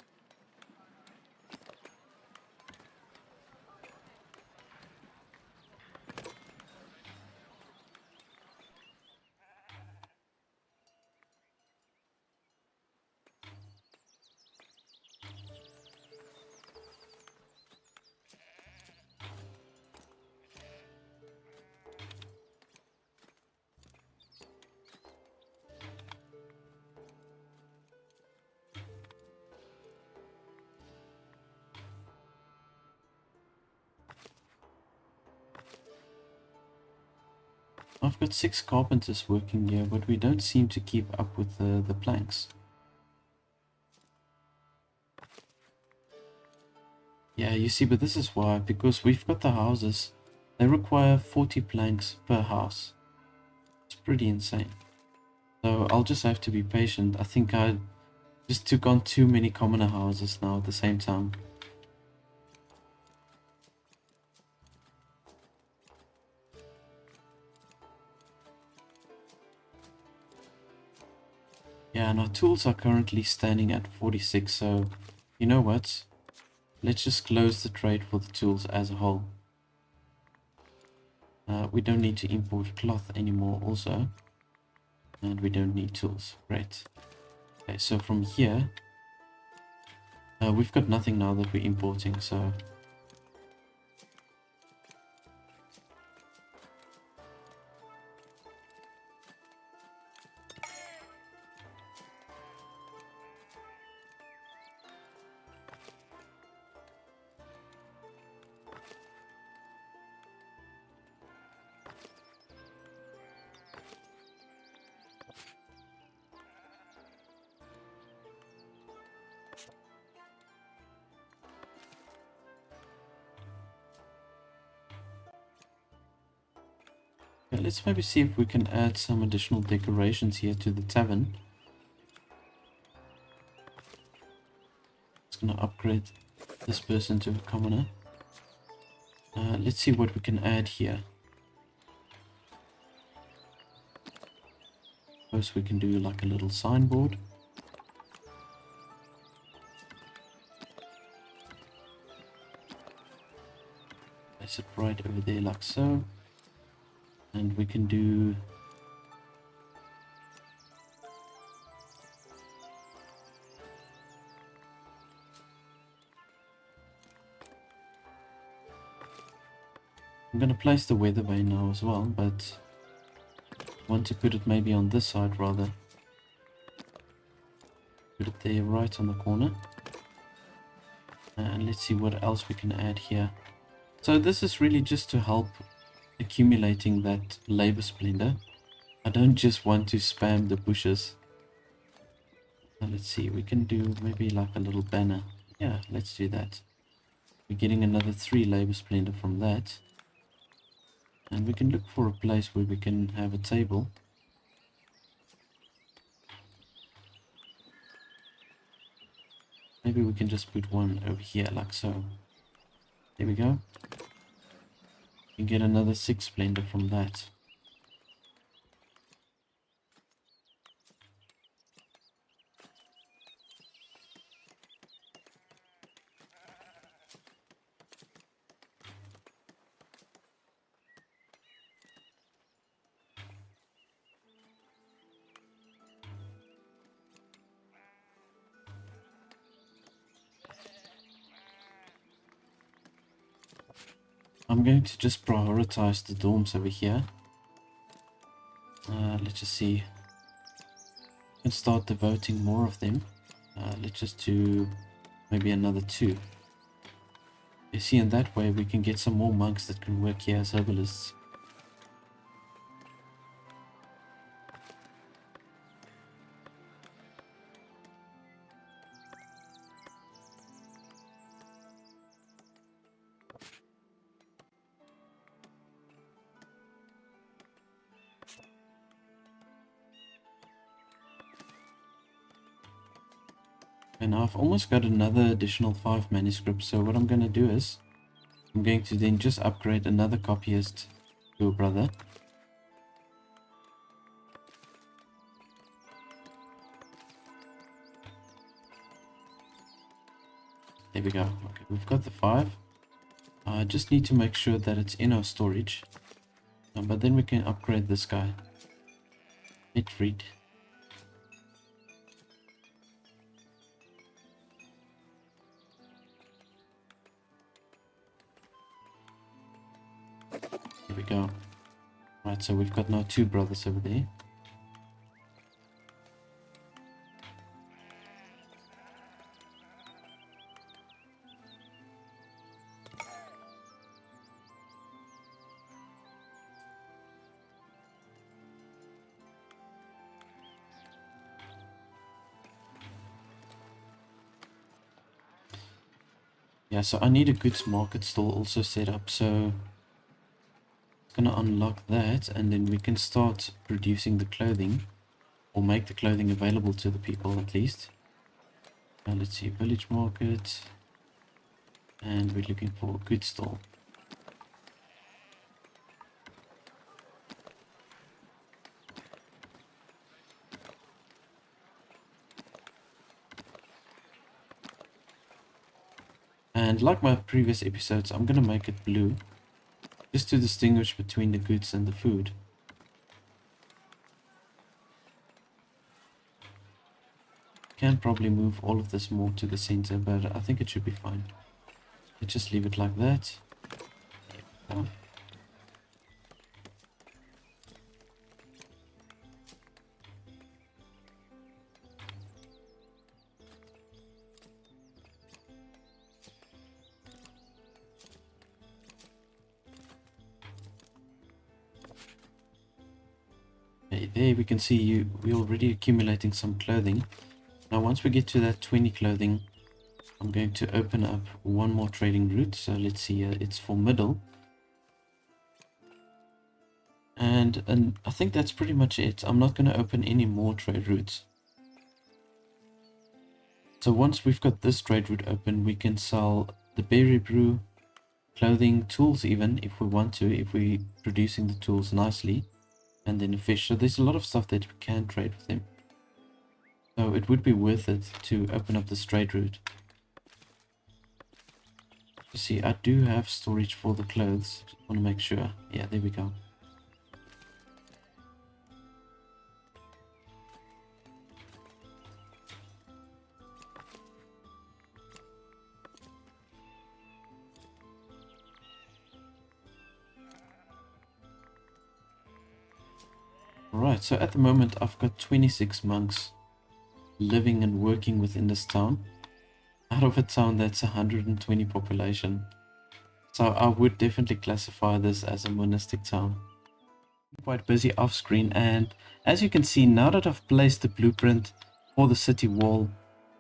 I've got 6 carpenters working here, but we don't seem to keep up with the planks. Yeah, you see, but this is why, because we've got the houses, they require 40 planks per house. It's pretty insane. So I'll just have to be patient. I think I just took on too many commoner houses now at the same time. Yeah, and our tools are currently standing at 46, so you know what? Let's just close the trade for the tools as a whole. We don't need to import cloth anymore also. And we don't need tools. Great. Okay, so from here, we've got nothing now that we're importing, so... Okay, let's maybe see if we can add some additional decorations here to the tavern. It's gonna upgrade this person to a commoner. Let's see what we can add here. First we can do like a little signboard. Place it right over there like so. And we can do... I'm gonna place the weather vane now as well, but I want to put it maybe on this side rather. Put it there right on the corner. And let's see what else we can add here. So this is really just to help accumulating that labor splendor. I don't just want to spam the bushes. Now let's see, we can do maybe like a little banner. Yeah, let's do that. We're getting another 3 labor splendor from that. And we can look for a place where we can have a table. Maybe we can just put one over here like so. There we go. You get another 6 splendor from that. I'm going to just prioritize the dorms over here. Let's just see. I can start devoting more of them. Let's just do maybe another 2. You see, in that way we can get some more monks that can work here as herbalists. And now I've almost got another additional 5 manuscripts, so what I'm going to do is I'm going to then just upgrade another copyist to a brother. There we go. Okay, we've got the 5. I just need to make sure that it's in our storage. But then we can upgrade this guy. Let's read. There we go. Right, so we've got now 2 brothers over there. Yeah, so I need a goods market stall also set up, so I'm gonna unlock that, and then we can start producing the clothing, or make the clothing available to the people at least. Now let's see, village market, and we're looking for a goods stall. And like my previous episodes, I'm gonna make it blue, just to distinguish between the goods and the food. Can probably move all of this more to the center, but I think it should be fine. Let's just leave it like that. Oh. Okay, there we can see we're already accumulating some clothing. Now once we get to that 20 clothing, I'm going to open up one more trading route. So let's see, it's for middle. And I think that's pretty much it. I'm not going to open any more trade routes. So once we've got this trade route open, we can sell the berry brew, clothing, tools even, if we want to, if we're producing the tools nicely, and then a fish. So there's a lot of stuff that we can trade with them. So it would be worth it to open up this trade route. You see, I do have storage for the clothes. Just want to make sure. Yeah, there we go. Right, so at the moment I've got 26 monks living and working within this town, out of a town that's 120 population. So I would definitely classify this as a monastic town. I'm quite busy off screen, and as you can see, now that I've placed the blueprint for the city wall,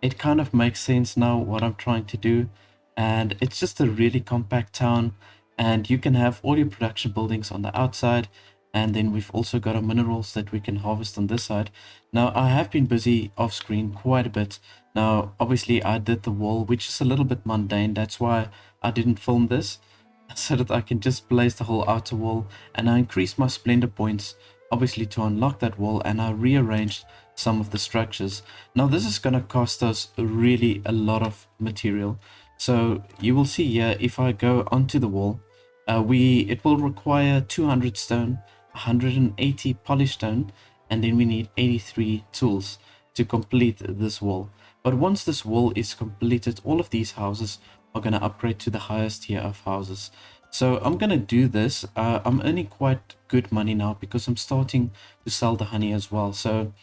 it kind of makes sense now what I'm trying to do. And it's just a really compact town, and you can have all your production buildings on the outside, and then we've also got our minerals that we can harvest on this side. Now I have been busy off screen quite a bit. Now obviously I did the wall, which is a little bit mundane, that's why I didn't film this, so that I can just place the whole outer wall. And I increased my splendor points obviously to unlock that wall, and I rearranged some of the structures. Now this is going to cost us really a lot of material, so you will see here, if I go onto the wall, it will require 200 stone, 180 polished stone, and then we need 83 tools to complete this wall. But once this wall is completed, all of these houses are going to upgrade to the highest tier of houses. So I'm gonna do this. I'm earning quite good money now because I'm starting to sell the honey as well. So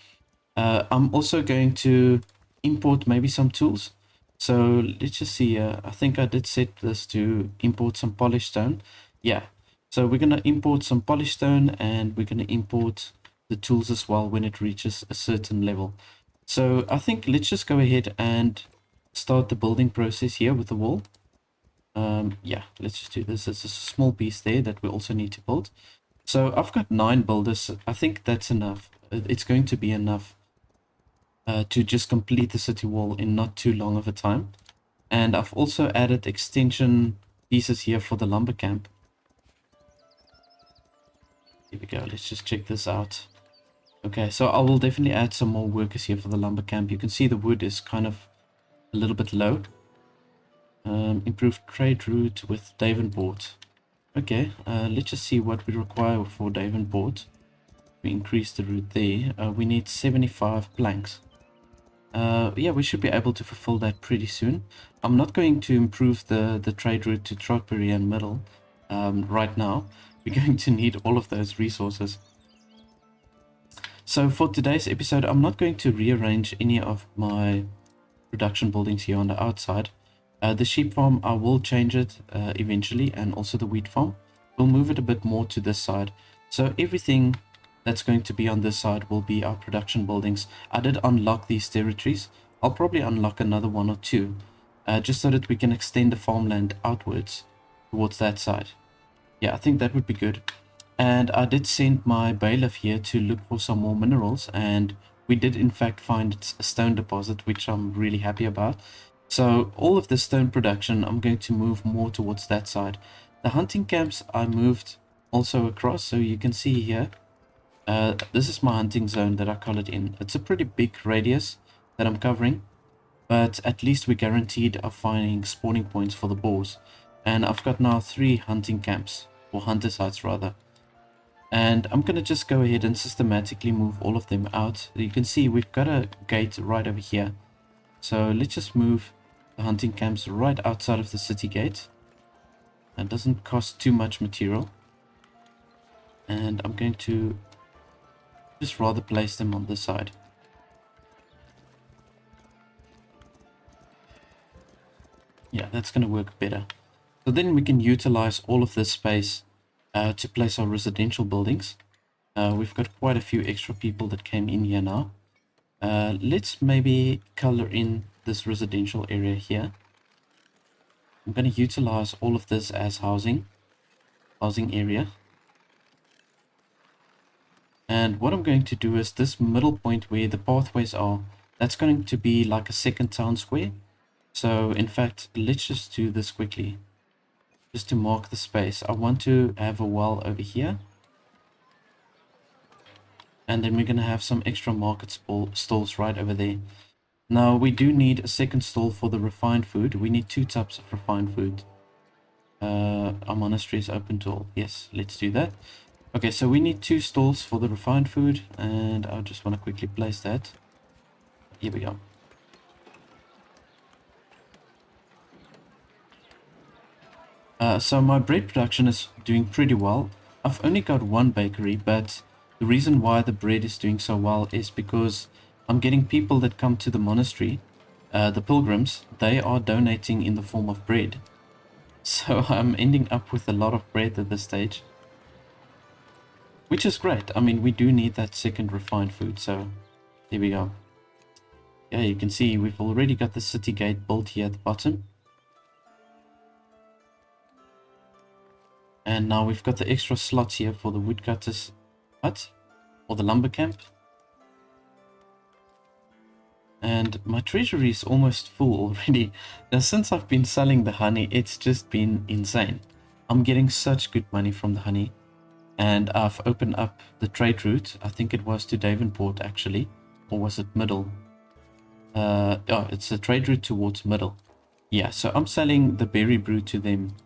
I'm also going to import maybe some tools. So let's just see. I think I did set this to import some polished stone. Yeah. So we're gonna import some polished stone, and we're gonna import the tools as well when it reaches a certain level. So I think let's just go ahead and start the building process here with the wall. Yeah, let's just do this. There's a small piece there that we also need to build. So I've got 9 builders. I think that's enough. It's going to be enough to just complete the city wall in not too long of a time. And I've also added extension pieces here for the lumber camp. Here we go. Let's just check this out. Okay, so I will definitely add some more workers here for the lumber camp. You can see the wood is kind of a little bit low. Improved trade route with Davenport. Okay, let's just see what we require for Davenport. We increase the route there. We need 75 planks. Yeah, we should be able to fulfill that pretty soon. I'm not going to improve the trade route to Trotbury and Middle right now. We're going to need all of those resources. So for today's episode, I'm not going to rearrange any of my production buildings here on the outside. The sheep farm, I will change it eventually, and also the wheat farm. We'll move it a bit more to this side. So everything that's going to be on this side will be our production buildings. I did unlock these territories. I'll probably unlock another 1 or 2, just so that we can extend the farmland outwards towards that side. Yeah, I think that would be good. And I did send my bailiff here to look for some more minerals, and we did in fact find a stone deposit, which I'm really happy about. So all of the stone production, I'm going to move more towards that side. The hunting camps I moved also across, so you can see here. This is my hunting zone that I call it in. It's a pretty big radius that I'm covering, but at least we're guaranteed of finding spawning points for the boars. And I've got now 3 hunting camps, or hunter sites rather. And I'm going to just go ahead and systematically move all of them out. You can see we've got a gate right over here. So let's just move the hunting camps right outside of the city gate. That doesn't cost too much material. And I'm going to just rather place them on this side. Yeah, that's going to work better. So then we can utilize all of this space to place our residential buildings. We've got quite a few extra people that came in here now. Let's maybe color in this residential area here. I'm going to utilize all of this as housing area. And what I'm going to do is this middle point where the pathways are, that's going to be like a second town square. So in fact, let's just do this quickly. Just to mark the space, I want to have a well over here. And then we're going to have some extra market stalls right over there. Now we do need a second stall for the refined food. We need 2 types of refined food. Our monastery is open to all. Yes, let's do that. Okay, so we need 2 stalls for the refined food, and I just want to quickly place that. Here we go. So my bread production is doing pretty well. I've only got 1 bakery, but the reason why the bread is doing so well is because I'm getting people that come to the monastery, the pilgrims, they are donating in the form of bread. So I'm ending up with a lot of bread at this stage, which is great. I mean, we do need that second refined food, so there we go. Yeah, you can see we've already got the city gate built here at the bottom. And now we've got the extra slots here for the woodcutters hut, or the lumber camp. And my treasury is almost full already. Now, since I've been selling the honey, it's just been insane. I'm getting such good money from the honey. And I've opened up the trade route. I think it was to Davenport actually. Or was it Middle? Oh, it's a trade route towards Middle. Yeah, so I'm selling the berry brew to them.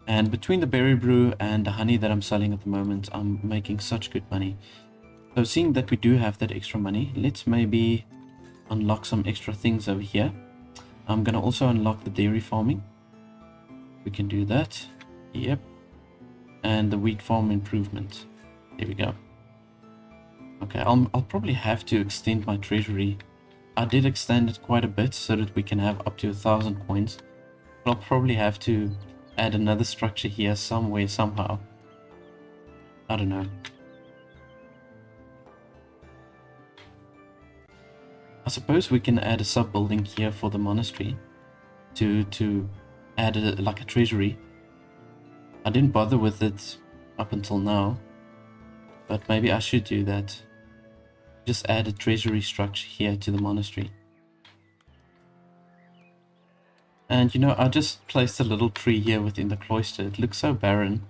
And between the berry brew and the honey that I'm selling at the moment, I'm making such good money. So seeing that we do have that extra money, let's maybe unlock some extra things over here. I'm going to also unlock the dairy farming. We can do that. Yep. and the wheat farm improvement. There we go. Okay, I'll probably have to extend my treasury. I did extend it quite a bit so that we can have up to 1,000 coins. But I'll probably have to add another structure here somewhere, somehow. I don't know. I suppose we can add a sub-building here for the monastery to add like a treasury. I didn't bother with it up until now, but maybe I should do that. Just add a treasury structure here to the monastery. And you know, I just placed a little tree here within the cloister. It looks so barren.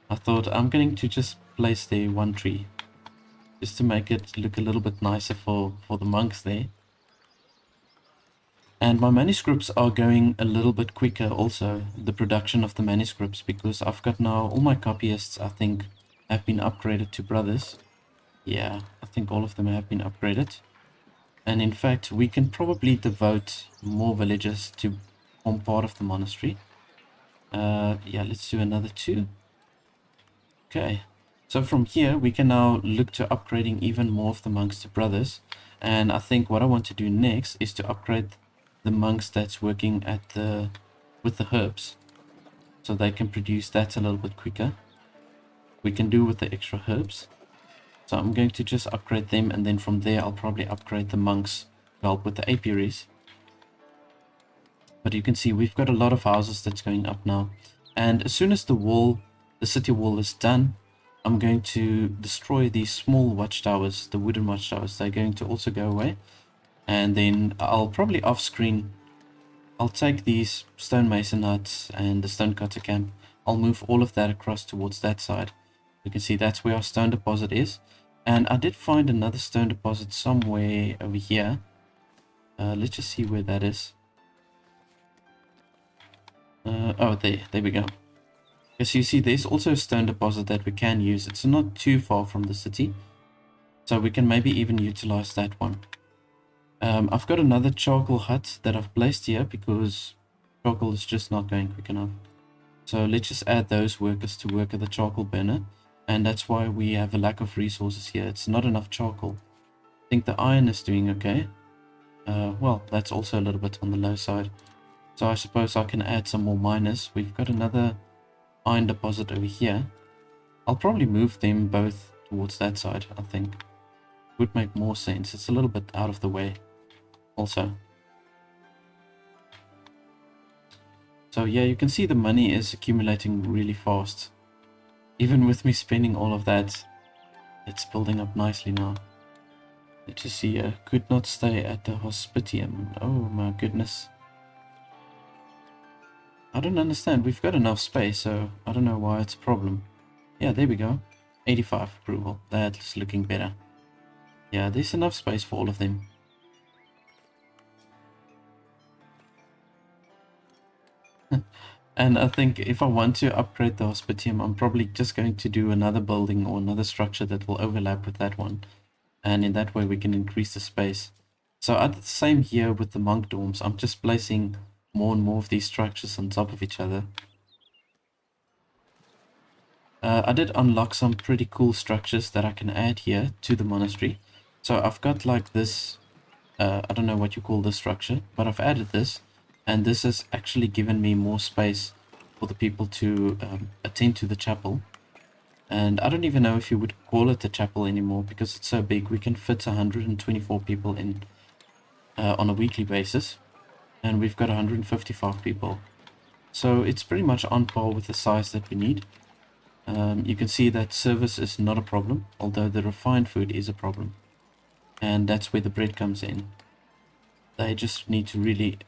I thought I'm going to just place there one tree, just to make it look a little bit nicer for the monks there. And my manuscripts are going a little bit quicker also, the production of the manuscripts, because I've got now all my copyists, I think, have been upgraded to brothers. Yeah, I think all of them have been upgraded. And in fact, we can probably devote more villagers to form part of the monastery. Yeah, let's do another 2. Okay, so from here we can now look to upgrading even more of the monks to brothers. And I think what I want to do next is to upgrade the monks that's working at with the herbs, so they can produce that a little bit quicker. We can do with the extra herbs. So I'm going to just upgrade them, and then from there I'll probably upgrade the monks to help with the apiaries. But you can see we've got a lot of houses that's going up now. And as soon as the city wall is done, I'm going to destroy these small watchtowers, the wooden watchtowers. They're going to also go away. And then I'll probably off screen, I'll take these stonemason huts and the stonecutter camp. I'll move all of that across towards that side. You can see that's where our stone deposit is. And I did find another stone deposit somewhere over here. Let's just see where that is. Oh, there we go. As you see, there's also a stone deposit that we can use. It's not too far from the city, so we can maybe even utilize that one. I've got another charcoal hut that I've placed here because charcoal is just not going quick enough. So let's just add those workers to work at the charcoal burner, and that's why we have a lack of resources here. It's not enough charcoal. I think the iron is doing okay. Well, that's also a little bit on the low side. So I suppose I can add some more miners. We've got another iron deposit over here. I'll probably move them both towards that side, I think. Would make more sense. It's a little bit out of the way also. So yeah, you can see the money is accumulating really fast. Even with me spending all of that, it's building up nicely now. Let's just see, could not stay at the hospitium. Oh my goodness. I don't understand. We've got enough space, so I don't know why it's a problem. Yeah, there we go. 85 approval. That's looking better. Yeah, there's enough space for all of them. And I think if I want to upgrade the hospitium, I'm probably just going to do another building or another structure that will overlap with that one. And in that way we can increase the space. So I did the same here with the monk dorms. I'm just placing more and more of these structures on top of each other. I did unlock some pretty cool structures that I can add here to the monastery. So I've got like this, I don't know what you call this structure, but I've added this, and this has actually given me more space for the people to attend to the chapel. And I don't even know if you would call it a chapel anymore because it's so big. We can fit 124 people in on a weekly basis, and we've got 155 people. So it's pretty much on par with the size that we need. You can see that service is not a problem, although the refined food is a problem. And that's where the bread comes in. They just need to really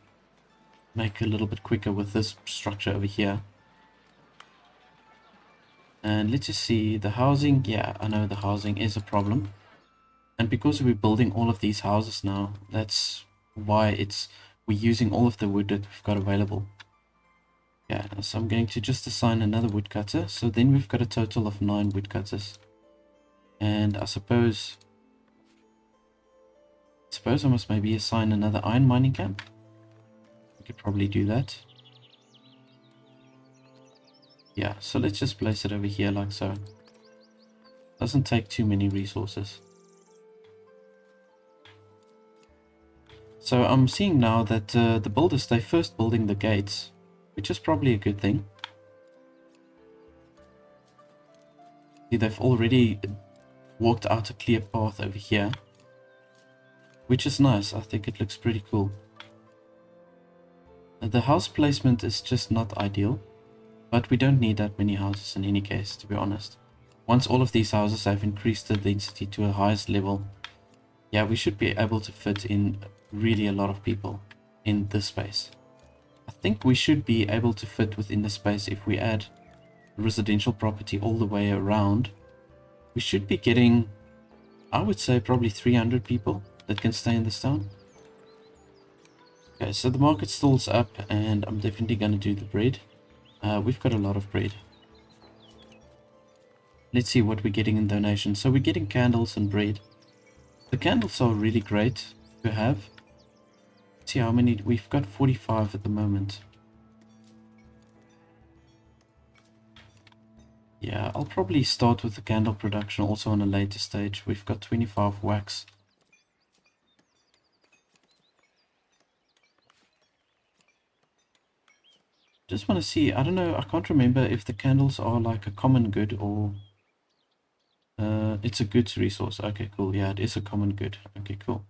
make a little bit quicker with this structure over here. And let's just see the housing. Yeah, I know the housing is a problem. And because we're building all of these houses now, that's why we're using all of the wood that we've got available. Yeah, so I'm going to just assign another woodcutter. So then we've got a total of 9 woodcutters. And I suppose I must maybe assign another iron mining camp. We could probably do that. Yeah, so let's just place it over here like so. Doesn't take too many resources. So I'm seeing now that the builders, they're first building the gates, which is probably a good thing. See, they've already walked out a clear path over here, which is nice. I think it looks pretty cool. The house placement is just not ideal, but we don't need that many houses in any case, to be honest. Once all of these houses have increased the density to a highest level, yeah, we should be able to fit in really a lot of people in this space. I think we should be able to fit within the space if we add residential property all the way around. We should be getting, I would say, probably 300 people that can stay in this town. Okay, so the market stall's up, and I'm definitely going to do the bread. We've got a lot of bread. Let's see what we're getting in donations. So we're getting candles and bread. The candles are really great to have. Let's see how many. We've got 45 at the moment. Yeah, I'll probably start with the candle production also on a later stage. We've got 25 wax. Just want to see, I don't know, I can't remember if the candles are like a common good or it's a goods resource. Okay, cool. Yeah, it is a common good. Okay, cool.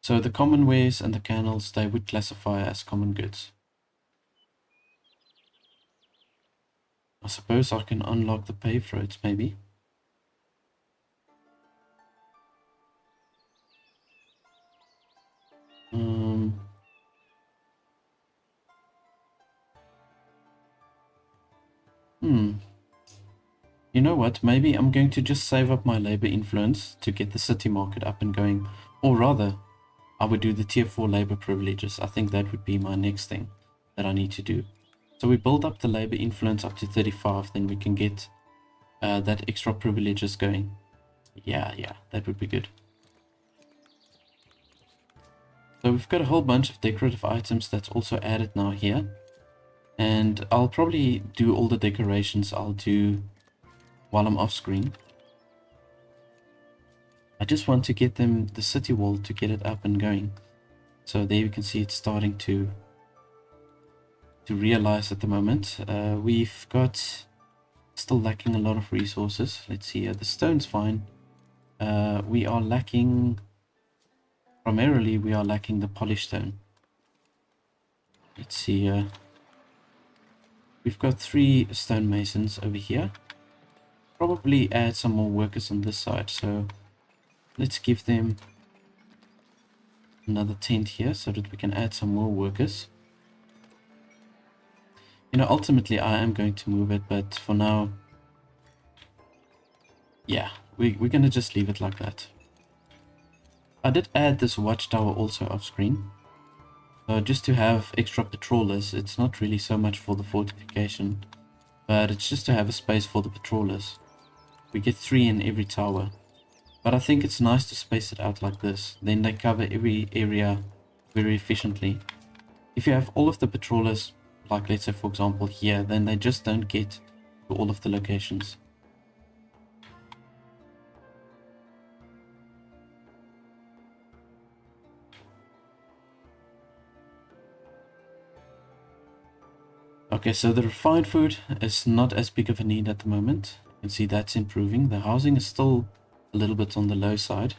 So the common wares and the candles, they would classify as common goods. I suppose I can unlock the paved roads, maybe. Um, hmm. You know what? Maybe I'm going to just save up my labor influence to get the city market up and going. Or rather, I would do the tier 4 labor privileges. I think that would be my next thing that I need to do. So we build up the labor influence up to 35, then we can get that extra privileges going. Yeah, that would be good. So we've got a whole bunch of decorative items that's also added now here. And I'll probably do all the decorations I'll do while I'm off screen. I just want to get them, the city wall, to get it up and going. So there you can see it's starting to realize at the moment. We've got still lacking a lot of resources. Let's see, the stone's fine. We are lacking, primarily we are lacking the polished stone. Let's see, we've got 3 stonemasons over here. Probably add some more workers on this side, so let's give them another tent here so that we can add some more workers. You know, ultimately I am going to move it, but for now, yeah, we're going to just leave it like that. I did add this watchtower also off screen. Just to have extra patrollers. It's not really so much for the fortification, but it's just to have a space for the patrollers. We get 3 in every tower. But I think it's nice to space it out like this. Then they cover every area very efficiently. If you have all of the patrollers, like let's say for example here, then they just don't get to all of the locations. Okay, so the refined food is not as big of a need at the moment. You can see that's improving. The housing is still a little bit on the low side.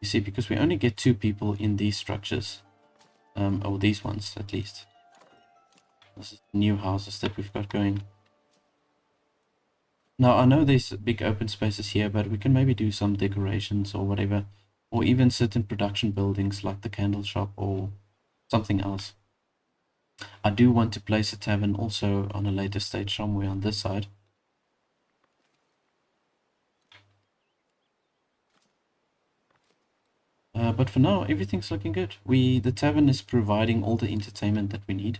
You see, because we only get 2 people in these structures. Or these ones, at least. This is new houses that we've got going. Now, I know there's big open spaces here, but we can maybe do some decorations or whatever. Or even certain production buildings like the candle shop or something else. I do want to place a tavern also on a later stage somewhere on this side. But for now, everything's looking good. The tavern is providing all the entertainment that we need.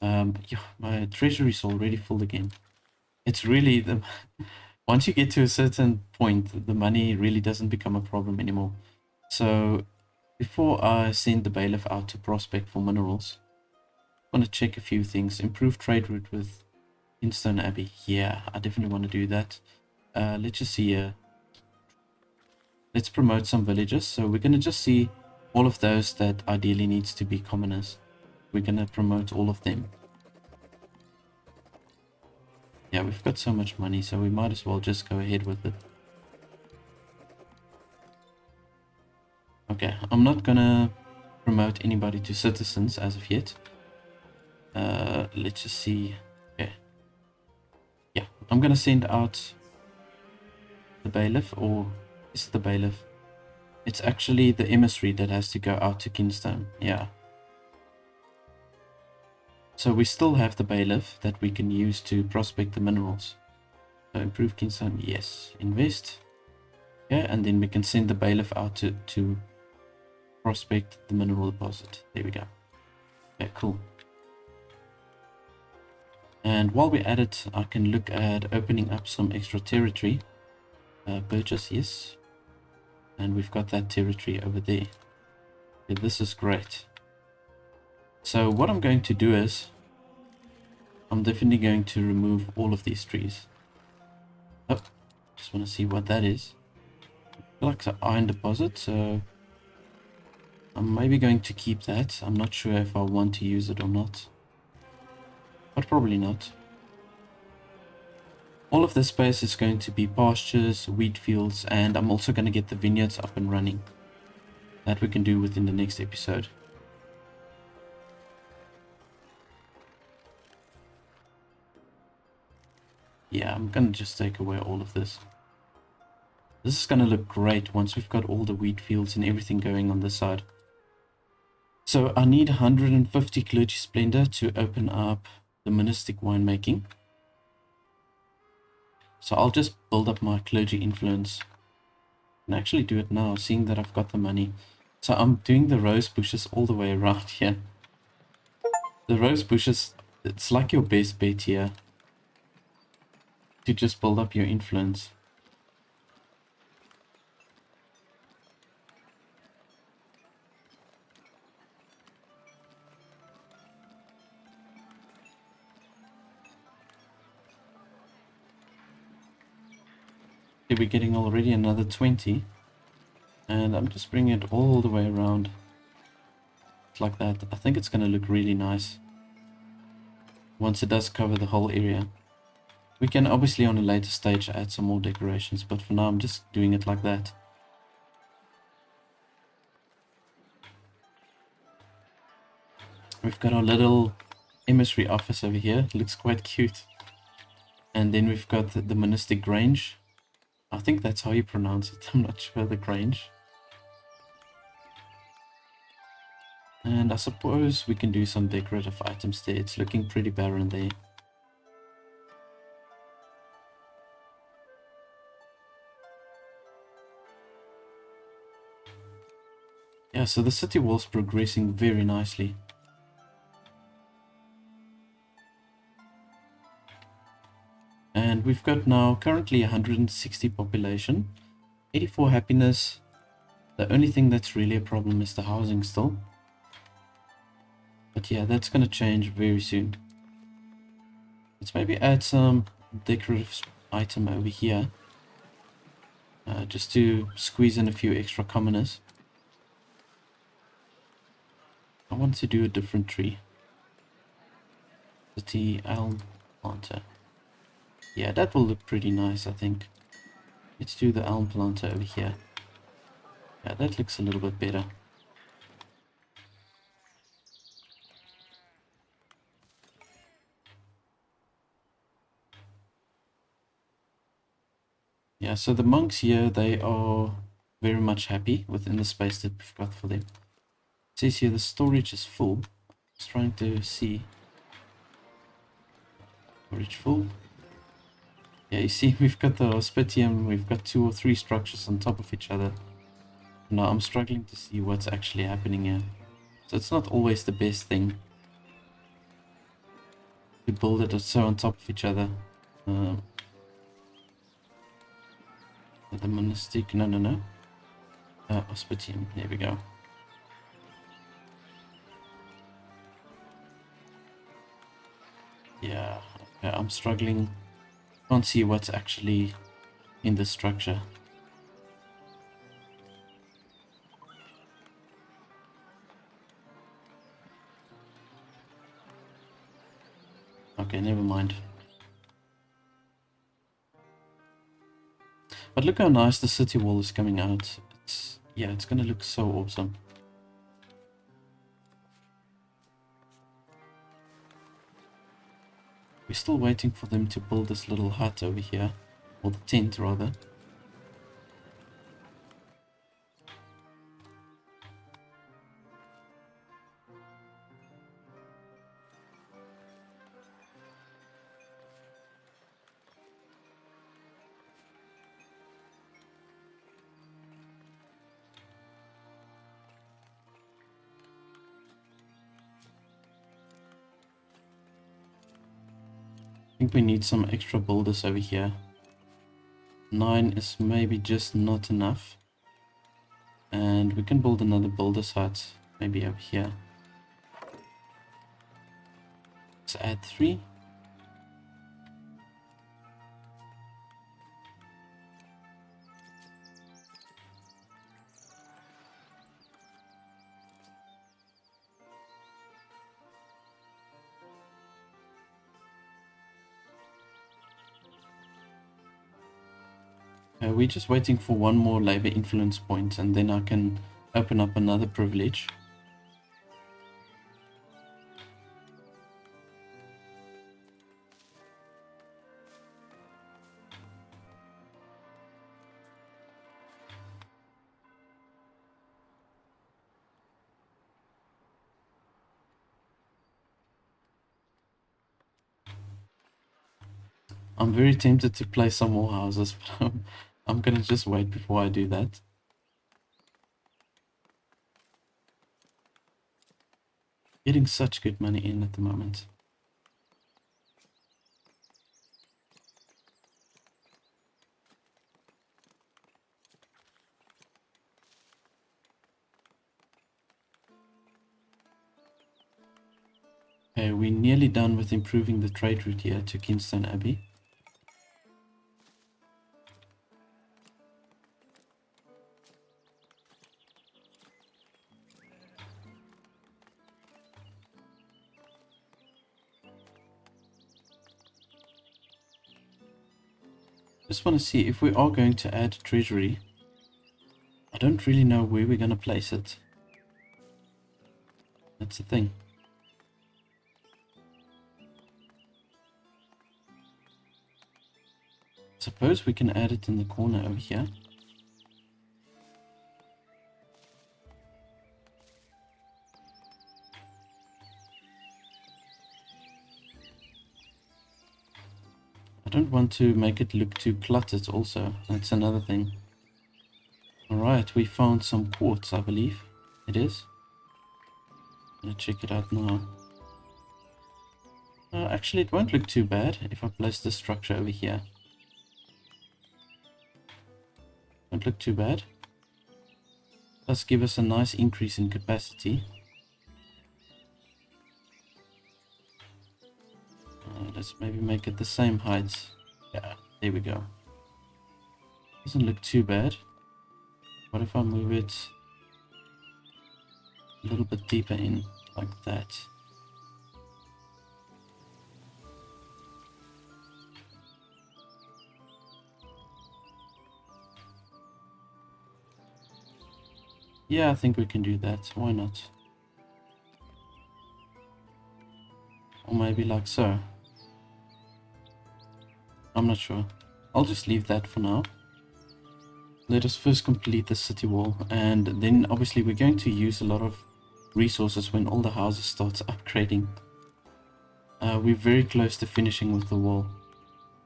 Yeah, my treasury's already full again. It's really the once you get to a certain point, the money really doesn't become a problem anymore. So before I send the bailiff out to prospect for minerals, want to check a few things. Improve trade route with Instone Abbey. Yeah, I definitely want to do that. Let's just see here. Let's promote some villages. So we're going to just see all of those that ideally needs to be commoners. We're going to promote all of them. Yeah, we've got so much money, so we might as well just go ahead with it. Okay, I'm not going to promote anybody to citizens as of yet. Let's just see. Okay. Yeah, I'm going to send out the bailiff, or is it the bailiff? It's actually the emissary that has to go out to Kingstone. Yeah. So we still have the bailiff that we can use to prospect the minerals. So improve Kingstone, yes. Invest. Yeah, and then we can send the bailiff out to prospect the mineral deposit. There we go. Okay, cool. And while we're at it, I can look at opening up some extra territory. Purchase, yes. And we've got that territory over there. Okay, this is great. So what I'm going to do is, I'm definitely going to remove all of these trees. Oh, just want to see what that is. I feel like it's an iron deposit, so I'm maybe going to keep that. I'm not sure if I want to use it or not, but probably not. All of this space is going to be pastures, wheat fields, and I'm also going to get the vineyards up and running. That we can do within the next episode. Yeah, I'm going to just take away all of this. This is going to look great once we've got all the wheat fields and everything going on this side. So I need 150 clergy splendor to open up the monastic winemaking. So I'll just build up my clergy influence. And actually do it now, seeing that I've got the money. So I'm doing the rose bushes all the way around here. The rose bushes, it's like your best bet here to just build up your influence. Okay, we're getting already another 20. And I'm just bringing it all the way around. It's like that. I think it's going to look really nice once it does cover the whole area. We can obviously on a later stage add some more decorations, but for now I'm just doing it like that. We've got our little emissary office over here. It looks quite cute. And then we've got the monastic grange. I think that's how you pronounce it. I'm not sure, the grange. And I suppose we can do some decorative items there. It's looking pretty barren there. Yeah, so the city wall's progressing very nicely. And we've got now currently 160 population, 84 happiness. The only thing that's really a problem is the housing still. But yeah, that's going to change very soon. Let's maybe add some decorative item over here. Just to squeeze in a few extra commoners. I want to do a different tree. The elm planter. Yeah, that will look pretty nice, I think. Let's do the elm planter over here. Yeah, that looks a little bit better. Yeah, so the monks here, they are very much happy within the space that we've got for them. It says here the storage is full. Just trying to see. Storage full. Yeah, you see, we've got the hospitium, we've got 2 or 3 structures on top of each other. Now I'm struggling to see what's actually happening here. So it's not always the best thing to build it so on top of each other. The monastic, no. Hospitium, there we go. Yeah, okay, I'm struggling. Can't see what's actually in the structure. Okay, never mind. But look how nice the city wall is coming out. Yeah, it's gonna look so awesome. We're still waiting for them to build this little hut over here, or the tent rather. I think we need some extra builders over here. 9 is maybe just not enough. And we can build another builder's hut, maybe over here. Let's add 3. We're just waiting for one more labor influence point, and then I can open up another privilege. I'm very tempted to place some more houses, but I'm gonna just wait before I do that. Getting such good money in at the moment. Okay, we're nearly done with improving the trade route here to Kingston Abbey. Just want to see if we are going to add treasury. I don't really know where we're going to place it. That's the thing. Suppose we can add it in the corner over here. I don't want to make it look too cluttered also. That's another thing. Alright, we found some quartz, I believe. It is. I'm gonna check it out now. Actually, it won't look too bad if I place the structure over here. Won't look too bad. Does give us a nice increase in capacity. Let's maybe make it the same height. Yeah, there we go. Doesn't look too bad. What if I move it a little bit deeper in, like that? Yeah, I think we can do that. Why not? Or maybe like so. I'm not sure. I'll just leave that for now. Let us first complete the city wall, and then obviously we're going to use a lot of resources when all the houses start upgrading. We're very close to finishing with the wall.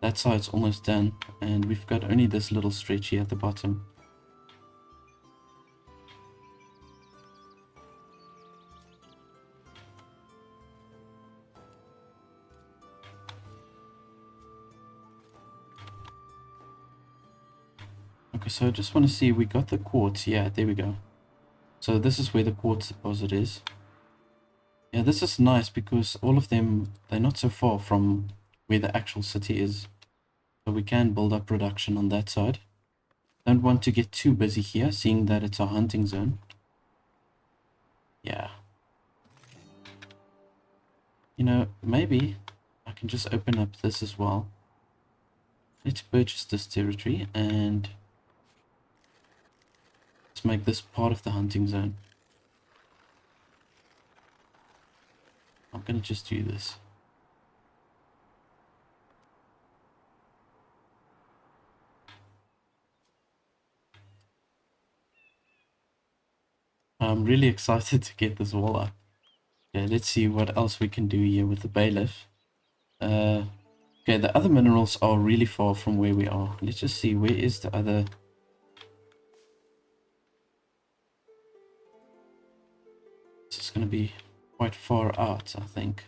That side's almost done, and we've got only this little stretch here at the bottom. Okay, so I just want to see, we got the quartz. Yeah, there we go. So this is where the quartz deposit is. Yeah, this is nice because all of them, they're not so far from where the actual city is. So we can build up production on that side. Don't want to get too busy here, seeing that it's a hunting zone. Yeah. You know, maybe I can just open up this as well. Let's purchase this territory and let's make this part of the hunting zone. I'm gonna just do this. I'm really excited to get this wall up. Okay, let's see what else we can do here with the bailiff. Okay, the other minerals are really far from where we are. Let's just see, where is the other... This is going to be quite far out, I think.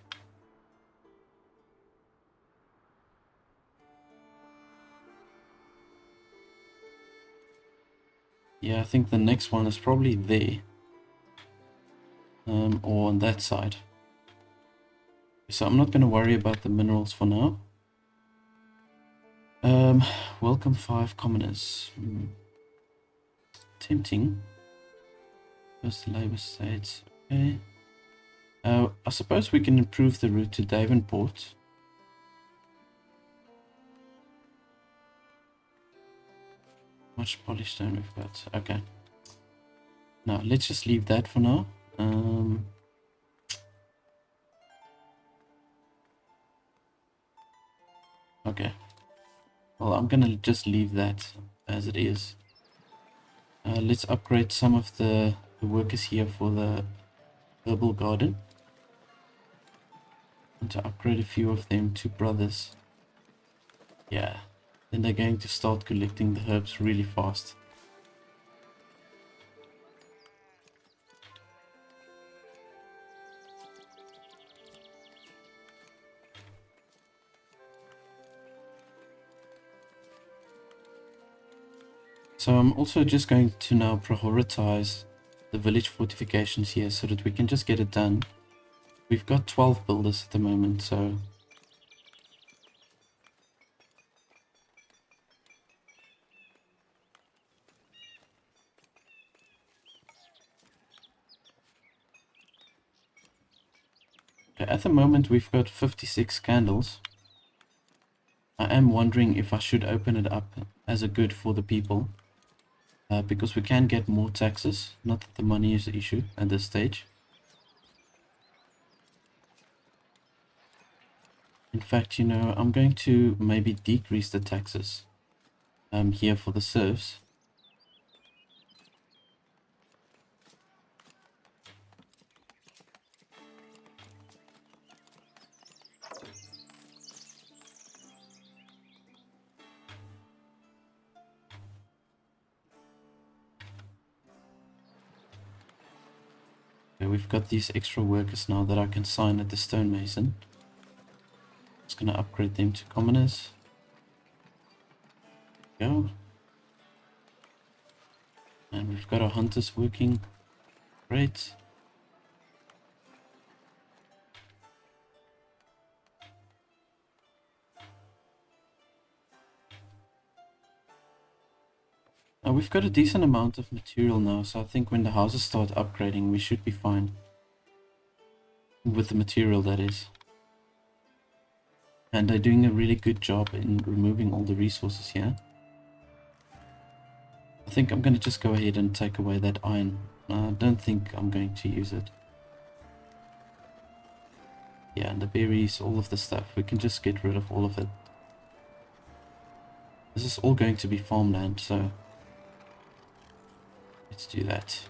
Yeah, I think the next one is probably there. Or on that side. So I'm not going to worry about the minerals for now. Welcome 5 commoners. Tempting. First labor states. Okay. I suppose we can improve the route to Davenport. Much polished stone we've got. Okay. Now let's just leave that for now. Okay. Well, I'm gonna just leave that as it is. Let's upgrade some of the workers here for the herbal garden. And to upgrade a few of them to brothers. Yeah. Then they're going to start collecting the herbs really fast. So I'm also just going to now prioritize the village fortifications here so that we can just get it done. We've got 12 builders at the moment, so... At the moment we've got 56 candles. I am wondering if I should open it up as a good for the people. Because we can get more taxes. Not that the money is the issue at this stage. In fact, you know, I'm going to maybe decrease the taxes here for the serfs. Okay, we've got these extra workers now that I can sign at the stonemason. Just gonna upgrade them to commoners. Go. And we've got our hunters working. Great. We've got a decent amount of material now, so I think when the houses start upgrading, we should be fine. With the material, that is. And they're doing a really good job in removing all the resources here. I think I'm going to just go ahead and take away that iron. I don't think I'm going to use it. Yeah, and the berries, all of the stuff. We can just get rid of all of it. This is all going to be farmland, so let's do that.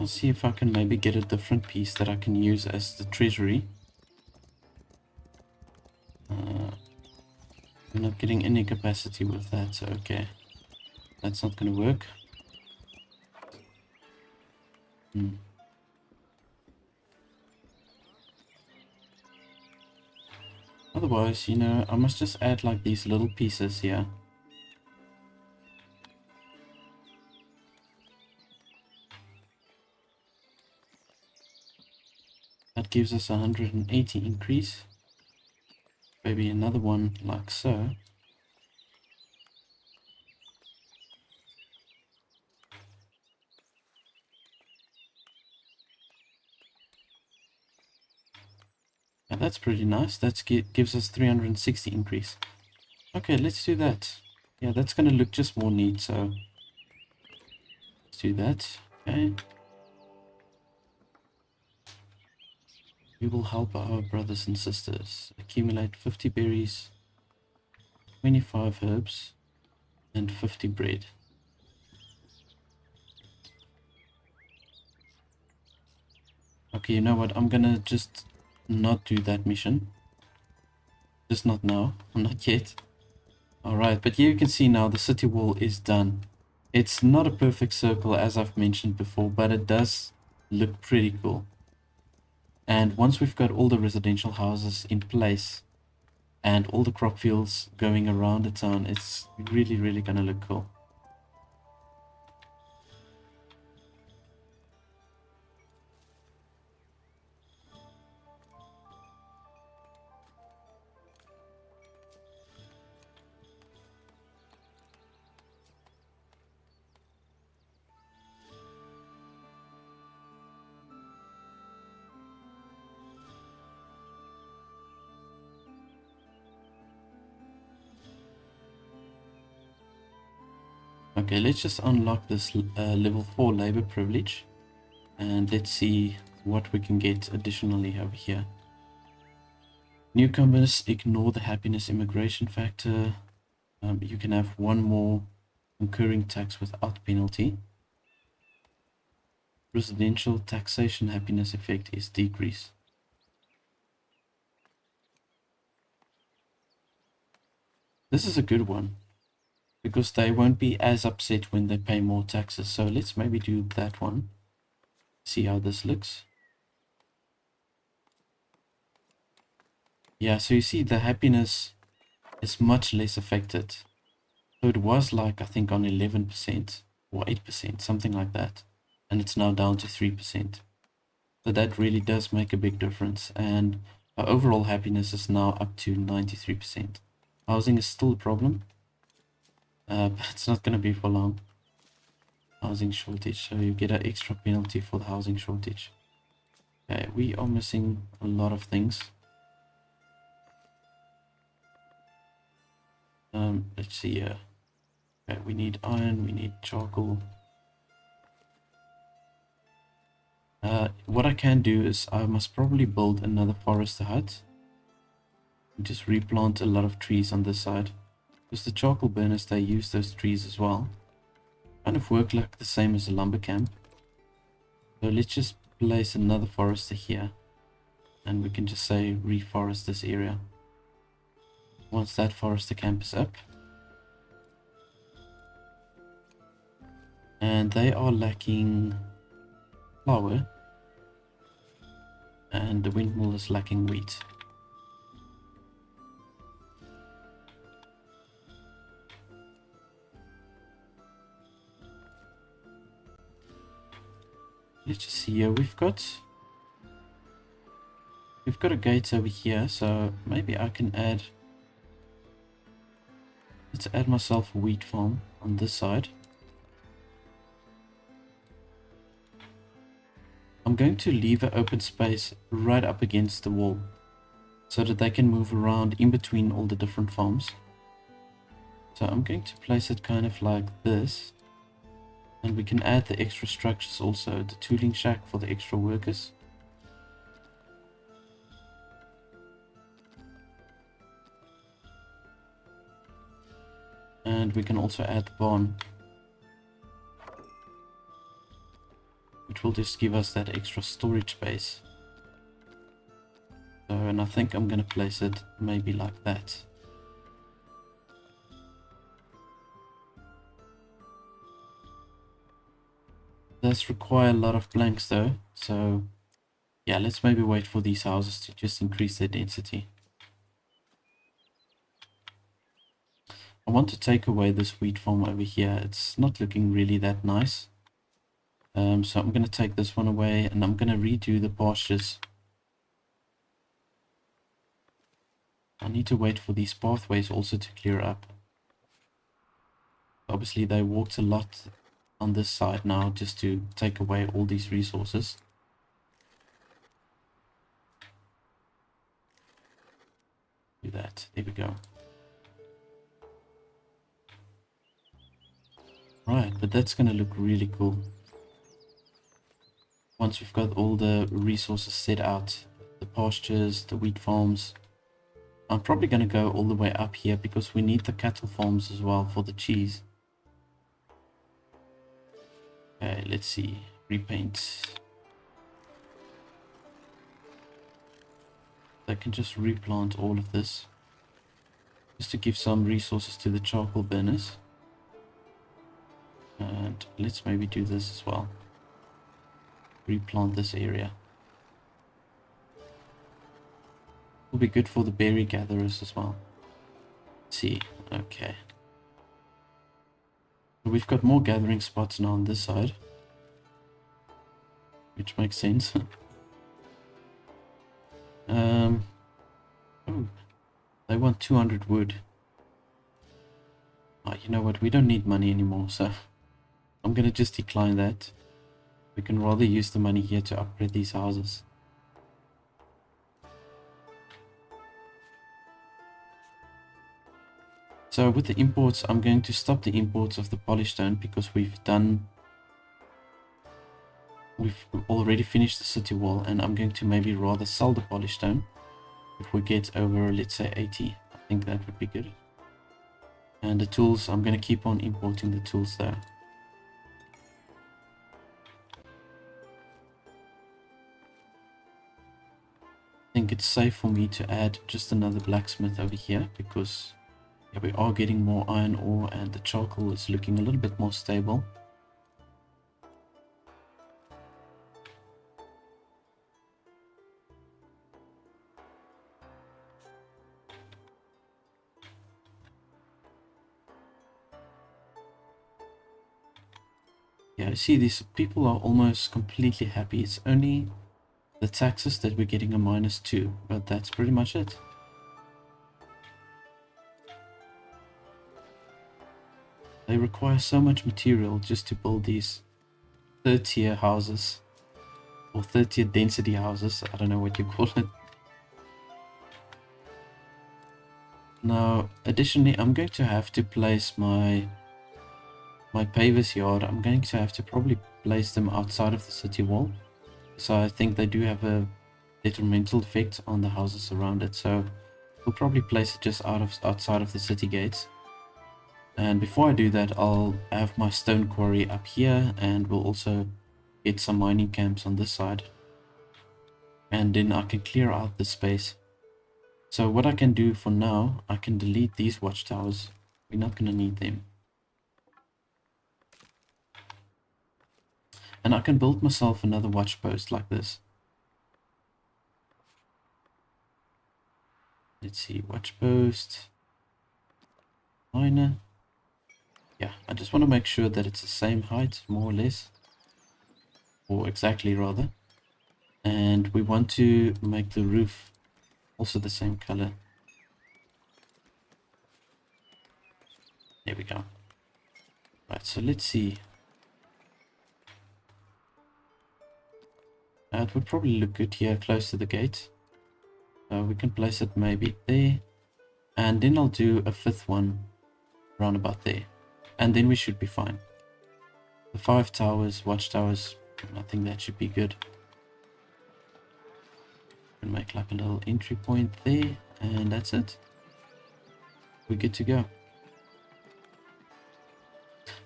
I'll see if I can maybe get a different piece that I can use as the treasury. I'm not getting any capacity with that, so okay. That's not going to work. Otherwise, you know, I must just add like these little pieces here. That gives us 180 increase. Maybe another one like so. Yeah, that's pretty nice. That gives us 360 increase. Okay, let's do that. Yeah, that's going to look just more neat, so let's do that. Okay. We will help our brothers and sisters. Accumulate 50 berries, 25 herbs, and 50 bread. Okay, you know what? I'm gonna just not do that mission. Just not now. Not yet. Alright, but here you can see now the city wall is done. It's not a perfect circle as I've mentioned before, but it does look pretty cool. And once we've got all the residential houses in place and all the crop fields going around the town, it's really gonna look cool. Okay, let's just unlock this level 4 labor privilege and let's see what we can get additionally over here. Newcomers, ignore the happiness immigration factor. You can have one more incurring tax without penalty. Residential taxation happiness effect is decreased. This is a good one because they won't be as upset when they pay more taxes. So let's maybe do that one. See how this looks. Yeah, so you see the happiness is much less affected. So it was like, I think, on 11% or 8%, something like that. And it's now down to 3%. So that really does make a big difference. And our overall happiness is now up to 93%. Housing is still a problem, but it's not going to be for long. Housing shortage, so you get an extra penalty for the housing shortage. Okay, we are missing a lot of things. Let's see here. Okay, we need iron, we need charcoal. What I can do is I must probably build another forester hut. Just replant a lot of trees on this side. Because the charcoal burners, they use those trees as well. Kind of work like the same as a lumber camp. So let's just place another forester here. And we can just say reforest this area. Once that forester camp is up. And they are lacking flour. And the windmill is lacking wheat. Let's just see here. We've got a gate over here, so maybe I can add. Let's add myself a wheat farm on this side. I'm going to leave an open space right up against the wall so that they can move around in between all the different farms. So I'm going to place it kind of like this. And we can add the extra structures also, the tooling shack for the extra workers. And we can also add the barn, which which will just give us that extra storage space. So, and I think I'm going to place it maybe like that. Does require a lot of blanks though, so yeah, let's maybe wait for these houses to just increase their density. I want to take away this wheat farm over here. It's not looking really that nice. So I'm going to take this one away and I'm going to redo the pastures. I need to wait for these pathways also to clear up. Obviously they walked a lot on this side now just to take away all these resources. Do that. There we go. Right, but that's going to look really cool. Once we've got all the resources set out, the pastures, the wheat farms, I'm probably going to go all the way up here because we need the cattle farms as well for the cheese. Okay, let's see. Repaint. I can just replant all of this just to give some resources to the charcoal burners. And let's maybe do this as well. Replant this area. Will be good for the berry gatherers as well. Let's see, okay. So we've got more gathering spots now on this side, which makes sense. Oh, they want 200 wood. Oh, you know what? We don't need money anymore, so I'm gonna just decline that. We can rather use the money here to upgrade these houses. So with the imports, I'm going to stop the imports of the polished stone because we've already finished the city wall, and I'm going to maybe rather sell the polished stone if we get over, let's say, 80. I think that would be good. And the tools, I'm going to keep on importing the tools there. I think it's safe for me to add just another blacksmith over here because yeah, we are getting more iron ore and the charcoal is looking a little bit more stable. Yeah, I see these people are almost completely happy. It's only the taxes that we're getting a -2, but that's pretty much it. They require so much material just to build these third tier houses or third tier density houses. I don't know what you call it. Now, additionally, I'm going to have to place my pavers yard. I'm going to have to probably place them outside of the city wall. So I think they do have a detrimental effect on the houses around it. So we'll probably place it just outside of the city gates. And before I do that, I'll have my stone quarry up here, and we'll also get some mining camps on this side. And then I can clear out the space. So what I can do for now, I can delete these watchtowers. We're not going to need them. And I can build myself another watch post like this. Let's see, watch post. Miner. Yeah, I just want to make sure that it's the same height, more or less. Or exactly, rather. And we want to make the roof also the same color. There we go. Right, so let's see. It would probably look good here, close to the gate. We can place it maybe there. And then I'll do a fifth one around about there. And then we should be fine. The 5 towers, watchtowers, I think that should be good. And make like a little entry point there, and that's it. We're good to go.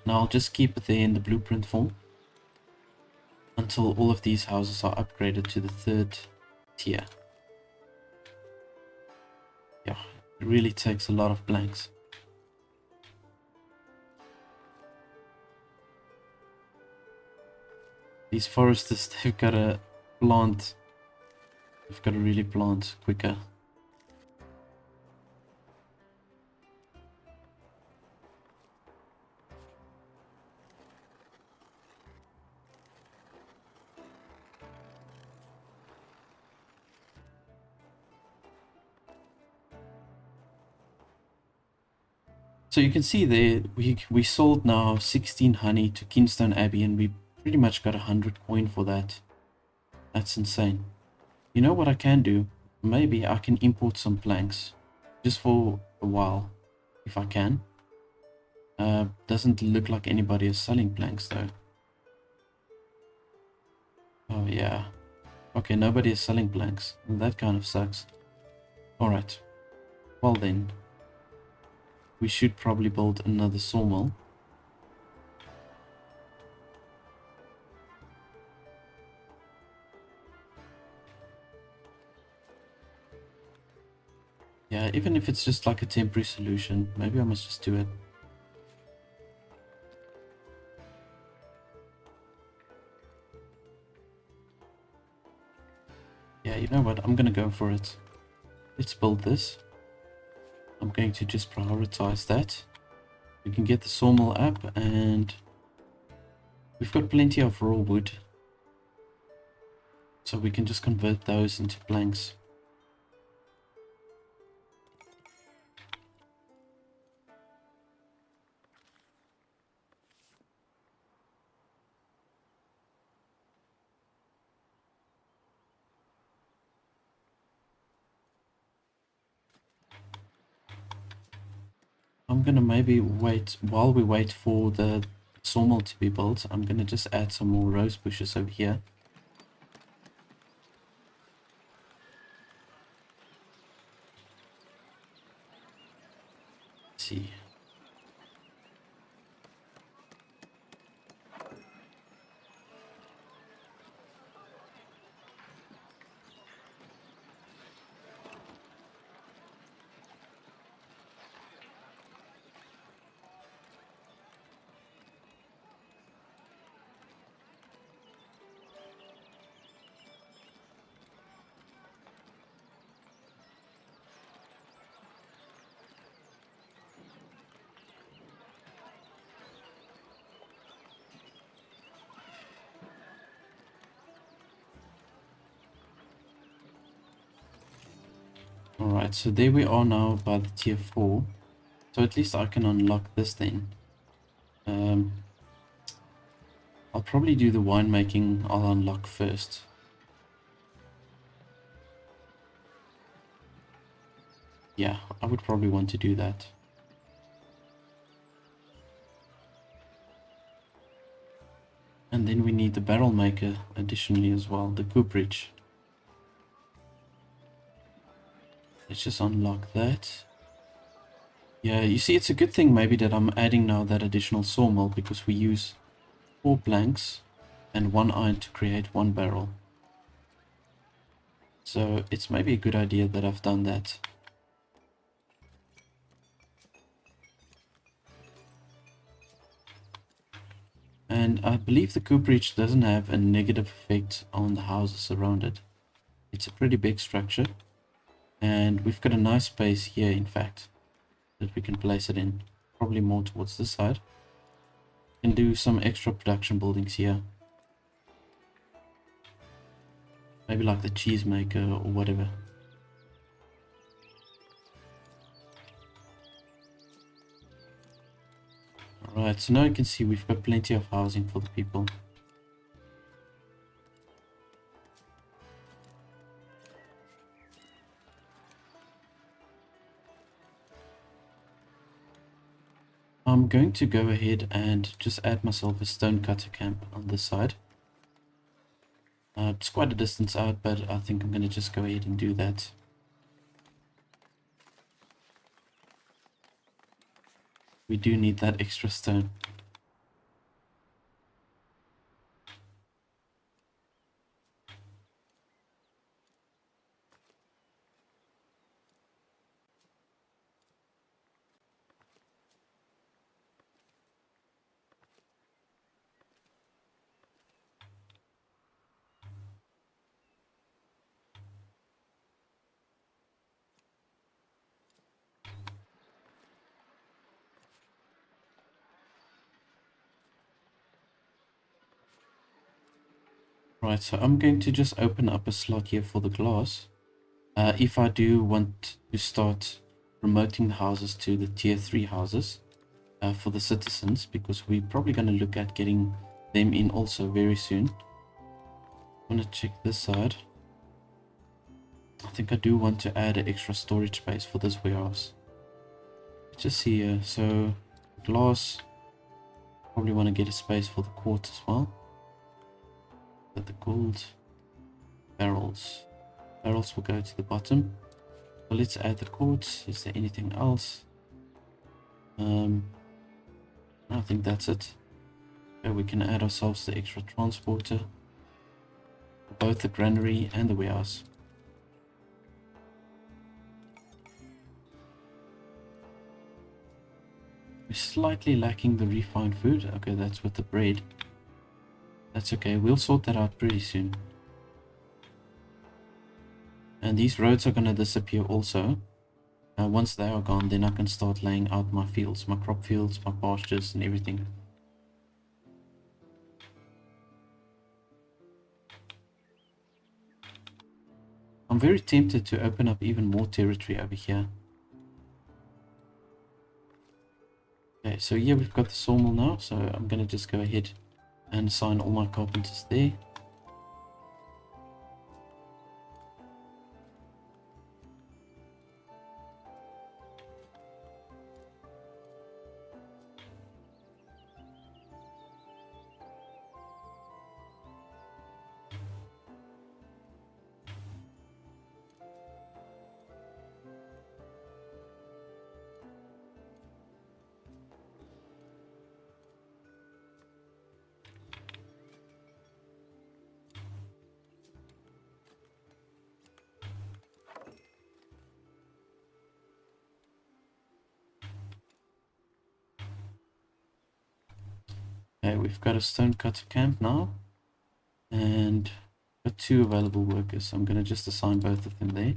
Now I'll just keep it there in the blueprint form. until all of these houses are upgraded to the 3rd tier. Yeah, it really takes a lot of blanks. These foresters, they've got to plant. They've got to really plant quicker. So you can see there, we sold now 16 honey to Kingstone Abbey, and we pretty much got 100 coin for that. That's insane. You know what I can do? Maybe I can import some planks, just for a while, if I can. Doesn't look like anybody is selling planks though. Oh yeah. Okay, nobody is selling planks. That kind of sucks. Alright. Well then, we should probably build another sawmill. Yeah, even if it's just like a temporary solution, maybe I must just do it. Yeah, you know what? I'm gonna go for it. Let's build this. I'm going to just prioritize that. We can get the sawmill up, and we've got plenty of raw wood. So we can just convert those into planks. I'm gonna maybe wait, while we wait for the sawmill to be built, I'm gonna just add some more rose bushes over here. Let's see. Alright, so there we are now by the tier 4. So at least I can unlock this then. I'll probably do the winemaking I'll unlock first. Yeah, I would probably want to do that. And then we need the barrel maker additionally as well, the cooperage. Let's just unlock that. Yeah, you see, it's a good thing maybe that I'm adding now that additional sawmill, because we use 4 planks and 1 iron to create 1 barrel. So it's maybe a good idea that I've done that. And I believe the cooperage doesn't have a negative effect on the houses around it. It's a pretty big structure, and we've got a nice space here, in fact, that we can place it in. Probably more towards this side. We can do some extra production buildings here. Maybe like the cheese maker or whatever. Alright, so now you can see we've got plenty of housing for the people. I'm going to go ahead and just add myself a stonecutter camp on this side. It's quite a distance out, but I think I'm going to just go ahead and do that. We do need that extra stone. Right, so I'm going to just open up a slot here for the glass. If I do want to start promoting the houses to the tier 3 houses for the citizens, because we're probably going to look at getting them in also very soon. I want to check this side. I think I do want to add an extra storage space for this warehouse. Let's just see here. So glass, probably want to get a space for the quartz as well. But the gold barrels. Barrels will go to the bottom. So let's add the quartz. Is there anything else? I think that's it. Okay, we can add ourselves the extra transporter for both the granary and the warehouse. We're slightly lacking the refined food. Okay, that's with the bread. That's okay. We'll sort that out pretty soon. And these roads are going to disappear also. Once they are gone, then I can start laying out my fields, my crop fields, my pastures and everything. I'm very tempted to open up even more territory over here. Okay, so yeah, we've got the sawmill now, so I'm going to just go ahead and assign all my carpenters there. Okay, we've got a stonecutter camp now, and got 2 available workers, so I'm going to just assign both of them there.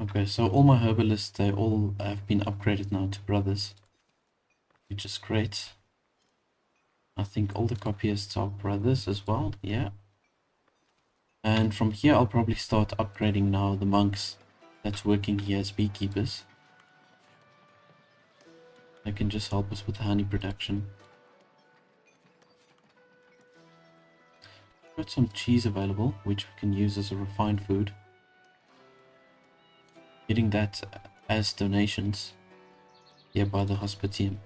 Okay, so all my herbalists, they all have been upgraded now to brothers, which is great. I think all the copyists are brothers as well, yeah. And from here, I'll probably start upgrading now the monks that's working here as beekeepers. They can just help us with the honey production. Got some cheese available, which we can use as a refined food. Getting that as donations here by the hospitium.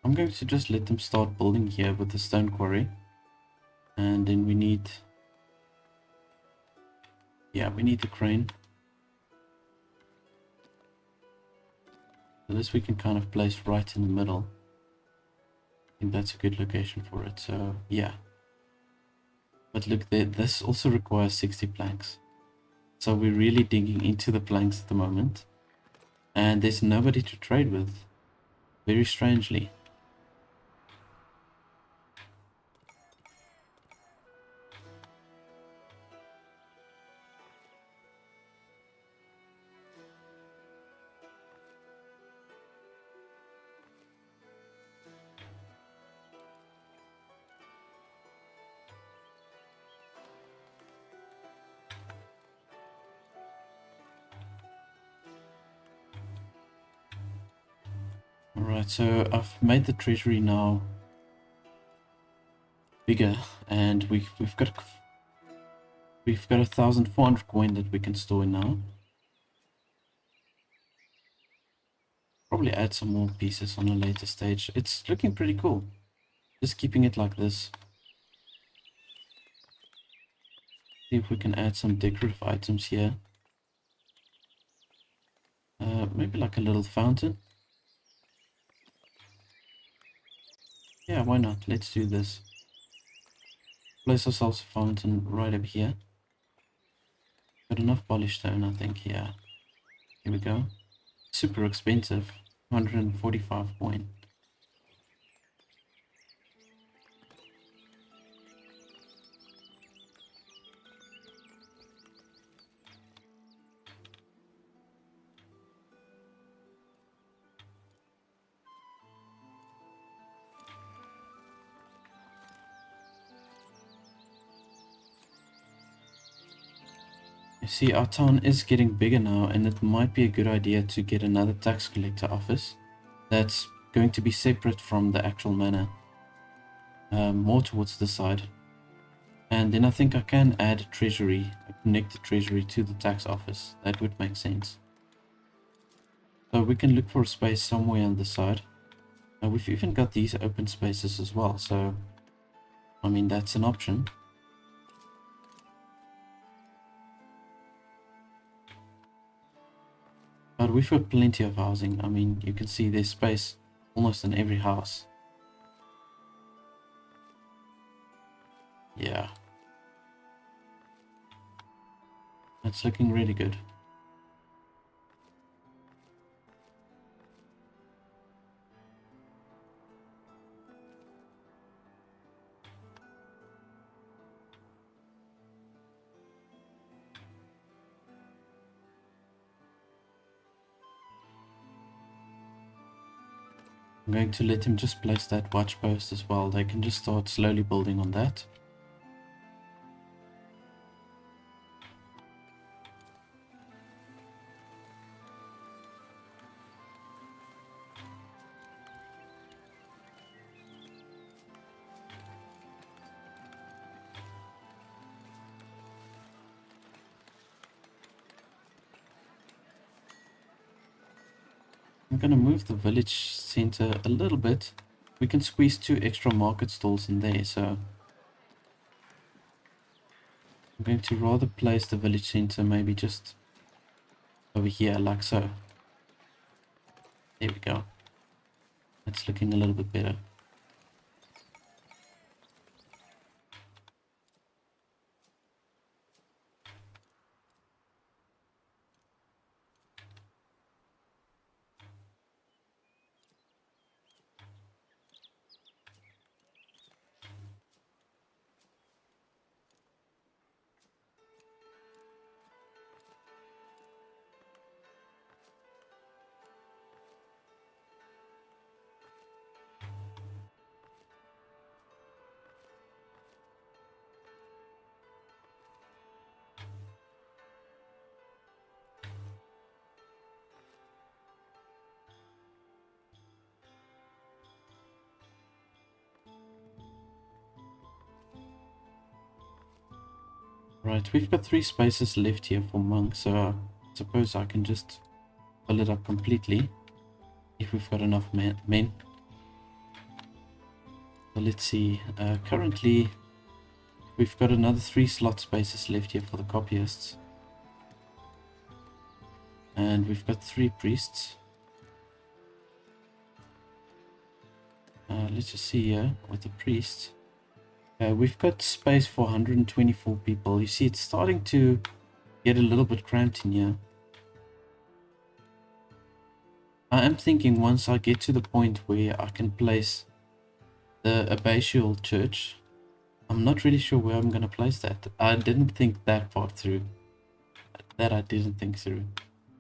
I'm going to just let them start building here with the stone quarry. And then we need... yeah, we need the crane. So this we can kind of place right in the middle. I think that's a good location for it, so yeah. But look, this also requires 60 planks. So we're really digging into the planks at the moment. And there's nobody to trade with, very strangely. Alright, so I've made the treasury now bigger, and we've got 1,400 coin that we can store in now. probably add some more pieces on a later stage. It's looking pretty cool. Just keeping it like this. See if we can add some decorative items here. Maybe like a little fountain. Yeah, why not? Let's do this. Place ourselves a fountain right up here. Got enough polished stone, I think. Yeah. Here we go. Super expensive. 145 coin. You see, our town is getting bigger now, and it might be a good idea to get another tax collector office that's going to be separate from the actual manor, more towards the side. And then I think I can add a treasury, connect the treasury to the tax office. That would make sense. So we can look for a space somewhere on the side. We've even got these open spaces as well, so I mean that's an option. But we've got plenty of housing. I mean, you can see there's space almost in every house. Yeah. It's looking really good. I'm going to let him just place that watch post as well. They can just start slowly building on that. I'm going to move the village center a little bit. We can squeeze 2 extra market stalls in there, so I'm going to rather place the village center maybe just over here like so. There we go. That's looking a little bit better. Right, we've got 3 spaces left here for monks, so I suppose I can just fill it up completely if we've got enough men. So let's see, currently we've got another 3 slot spaces left here for the copyists. And we've got 3 priests. Let's just see here with the priests. We've got space for 124 people. You see, it's starting to get a little bit cramped in here. I am thinking once I get to the point where I can place the abbatial church, I'm not really sure where I'm going to place that. I didn't think that part through. That I didn't think through.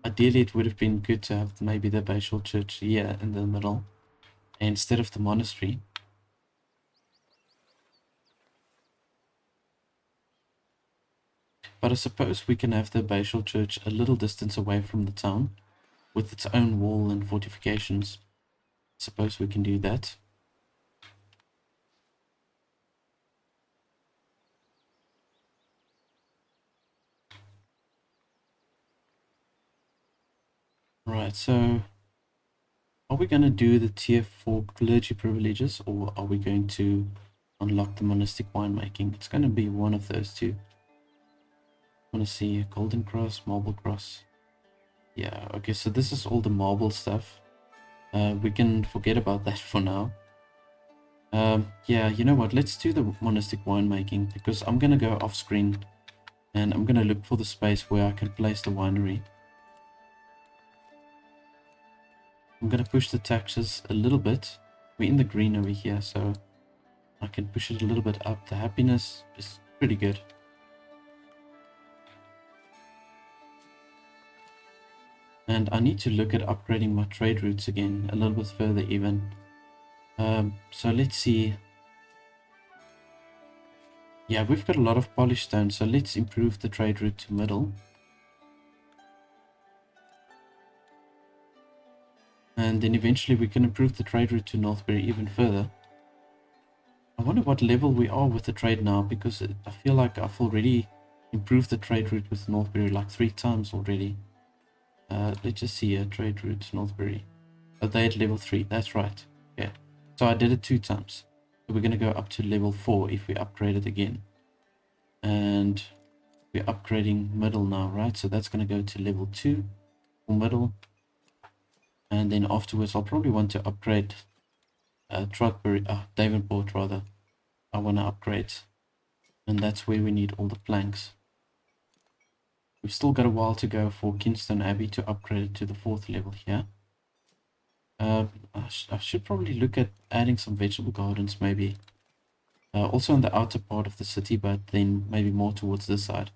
Ideally, it would have been good to have maybe the abbatial church here in the middle instead of the monastery. But I suppose we can have the abbatial church a little distance away from the town with its own wall and fortifications. I suppose we can do that. Right, so Are we going to do the tier 4 clergy privileges, or are we going to unlock the monastic winemaking? It's going to be one of those two. I want to see golden cross, marble cross. Yeah, okay, so this is all the marble stuff. We can forget about that for now. Yeah, you know what? Let's do the monastic winemaking, because I'm going to go off screen and I'm going to look for the space where I can place the winery. I'm going to push the taxes a little bit. We're in the green over here, so I can push it a little bit up. The happiness is pretty good. And I need to look at upgrading my trade routes again a little bit further even. So let's see. Yeah, we've got a lot of polished stone, so let's improve the trade route to middle. And then eventually we can improve the trade route to Northbury even further. I wonder what level we are with the trade now, because I feel like I've already improved the trade route with Northbury like 3 times already. Let's just see a trade route to Northbury. Oh, they're at level 3, that's right. Yeah. So I did it 2 times. So we're going to go up to level 4 if we upgrade it again. And we're upgrading middle now, right? So that's going to go to level 2 for middle. And then afterwards I'll probably want to upgrade Davenport rather. I want to upgrade. And that's where we need all the planks. We've still got a while to go for Kingston Abbey to upgrade it to the 4th level here. I should probably look at adding some vegetable gardens maybe. Also on the outer part of the city, but then maybe more towards this side.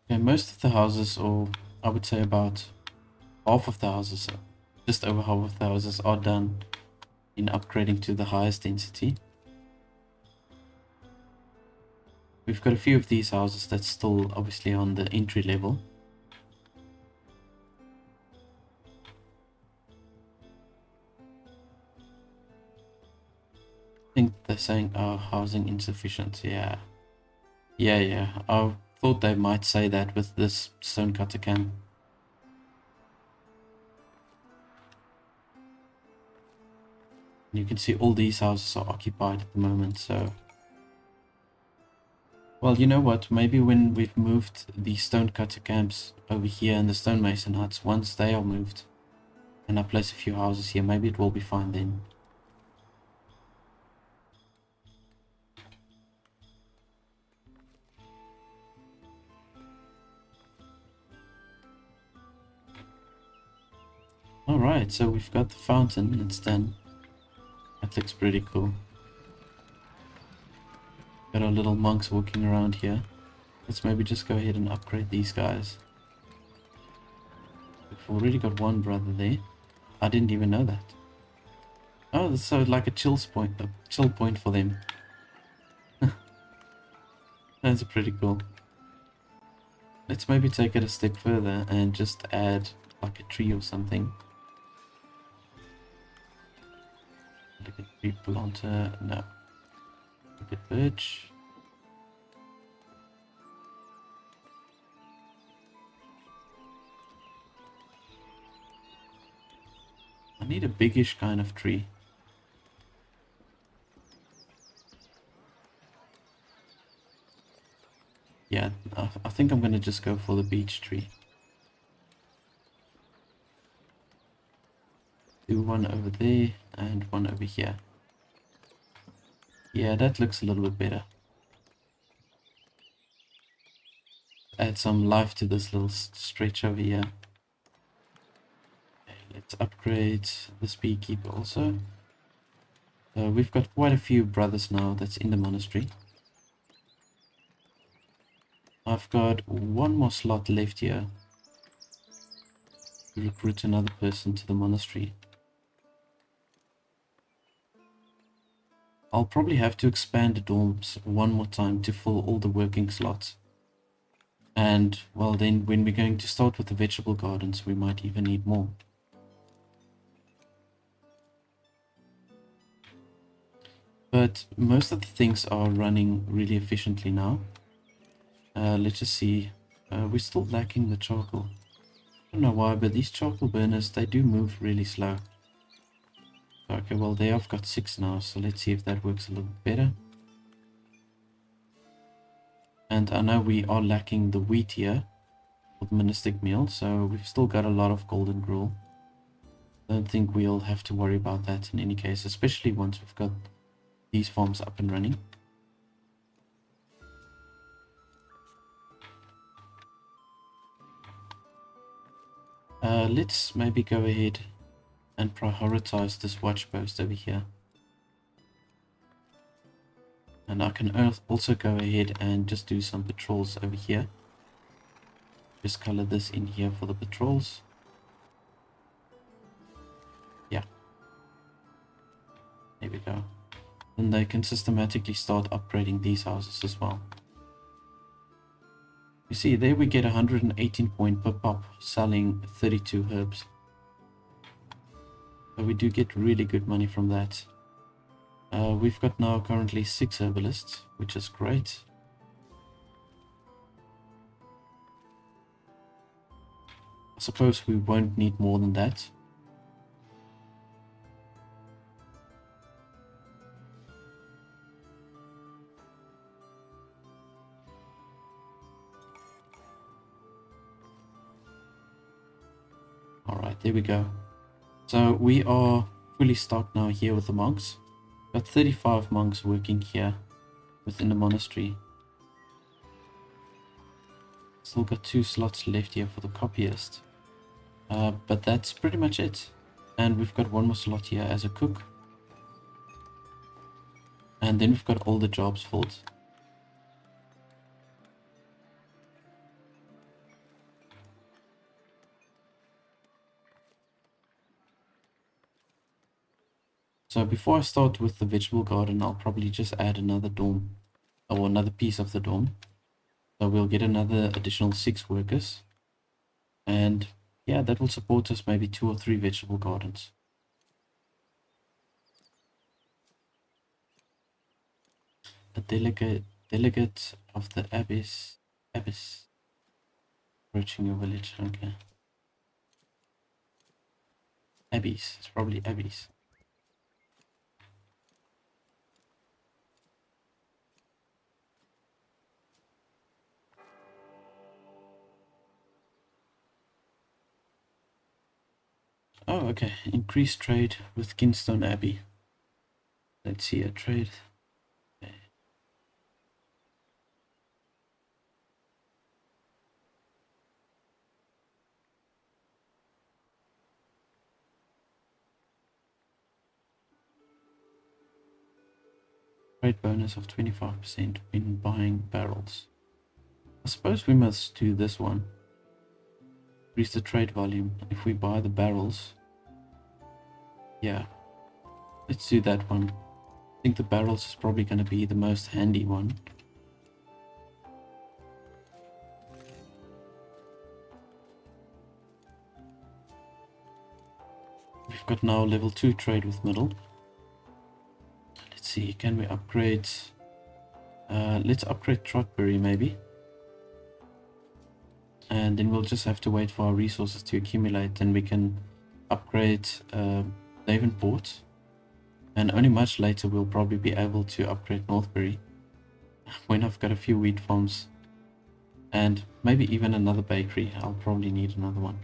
Okay, most of the houses, or I would say about half of the houses, just over half of the houses are done in upgrading to the highest density. We've got a few of these houses that's still obviously on the entry level. I think they're saying housing insufficient. Yeah. I thought they might say that with this stonecutter camp. You can see all these houses are occupied at the moment, so... Well, you know what? Maybe when we've moved the stonecutter camps over here and the stonemason huts, once they are moved, and I place a few houses here, maybe it will be fine then. Alright, so we've got the fountain, it's done. That looks pretty cool. Got our little monks walking around here. Let's maybe just go ahead and upgrade these guys. We've already got one brother there. I didn't even know that. Oh, so like a chill point for them. That's pretty cool. Let's maybe take it a step further and just add like a tree or something. Look at tree planter. No. Look at birch. I need a biggish kind of tree. Yeah, I think I'm gonna just go for the beech tree. Do one over there and one over here. Yeah, that looks a little bit better. Add some life to this little stretch over here. Okay, let's upgrade this beekeeper also. We've got quite a few brothers now that's in the monastery. I've got one more slot left here to recruit another person to the monastery. I'll probably have to expand the dorms one more time to fill all the working slots. And, well then, when we're going to start with the vegetable gardens, we might even need more. but most of the things are running really efficiently now. Let's just see. We're still lacking the charcoal. I don't know why, but these charcoal burners, they do move really slow. Okay, well, they have got 6 now, so let's see if that works a little better. And I know we are lacking the wheat here for the monastic meal, so we've still got a lot of golden gruel. Don't think we'll have to worry about that in any case, especially once we've got these farms up and running. Let's maybe go ahead and prioritize this watch post over here. And I can also go ahead and just do some patrols over here. Just color this in here for the patrols. Yeah. There we go. And they can systematically start upgrading these houses as well. You see, there we get 118 point per pop selling 32 herbs. So we do get really good money from that. We've got now currently 6 herbalists, which is great. I suppose we won't need more than that. Alright, there we go. So we are fully stocked now here with the monks. Got 35 monks working here within the monastery. Still got 2 slots left here for the copyist. But that's pretty much it. And we've got 1 more slot here as a cook. And then we've got all the jobs filled. So before I start with the vegetable garden, I'll probably just add another dorm, or another piece of the dorm. So we'll get another additional 6 workers. And yeah, that will support us maybe 2 or 3 vegetable gardens. A delegate of the abyss approaching your village. Okay. Abyss, it's probably abyss. Oh, okay. Increase trade with Kinstone Abbey. Let's see a trade. Okay. Trade bonus of 25% when buying barrels. I suppose we must do this one. Increase the trade volume if we buy the barrels. Yeah. Let's do that one. I think the barrels is probably going to be the most handy one. We've got now level 2 trade with middle. Let's see, can we upgrade? Let's upgrade Trotbury maybe. And then we'll just have to wait for our resources to accumulate. Then we can upgrade Davenport. And only much later we'll probably be able to upgrade Northbury. When I've got a few wheat farms. And maybe even another bakery. I'll probably need another one.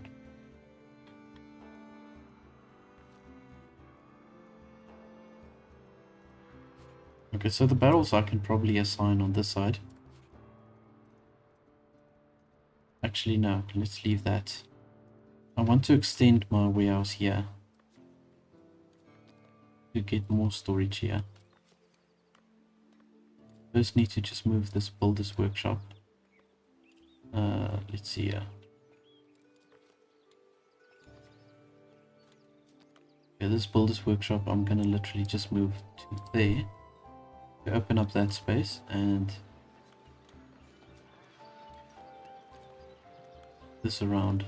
Okay, so the barrels I can probably assign on this side. Actually, no, let's leave that. I want to extend my warehouse here to get more storage here. First need to just move this builder's workshop. Let's see here. Okay, this builder's workshop I'm gonna literally just move to there to open up that space and this around.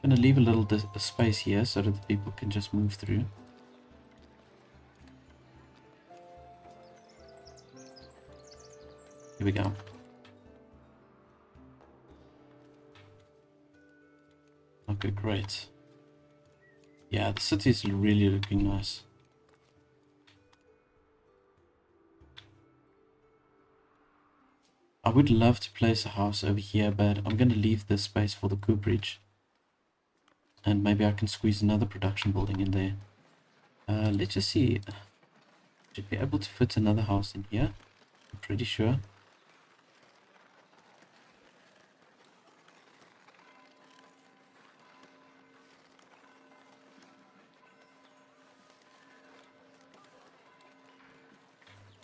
I'm gonna leave a little space here so that the people can just move through. Here we go. Okay, great. Yeah, the city is really looking nice. I would love to place a house over here, but I'm going to leave this space for the cooperage. And maybe I can squeeze another production building in there. Let's just see. Should be able to fit another house in here. I'm pretty sure.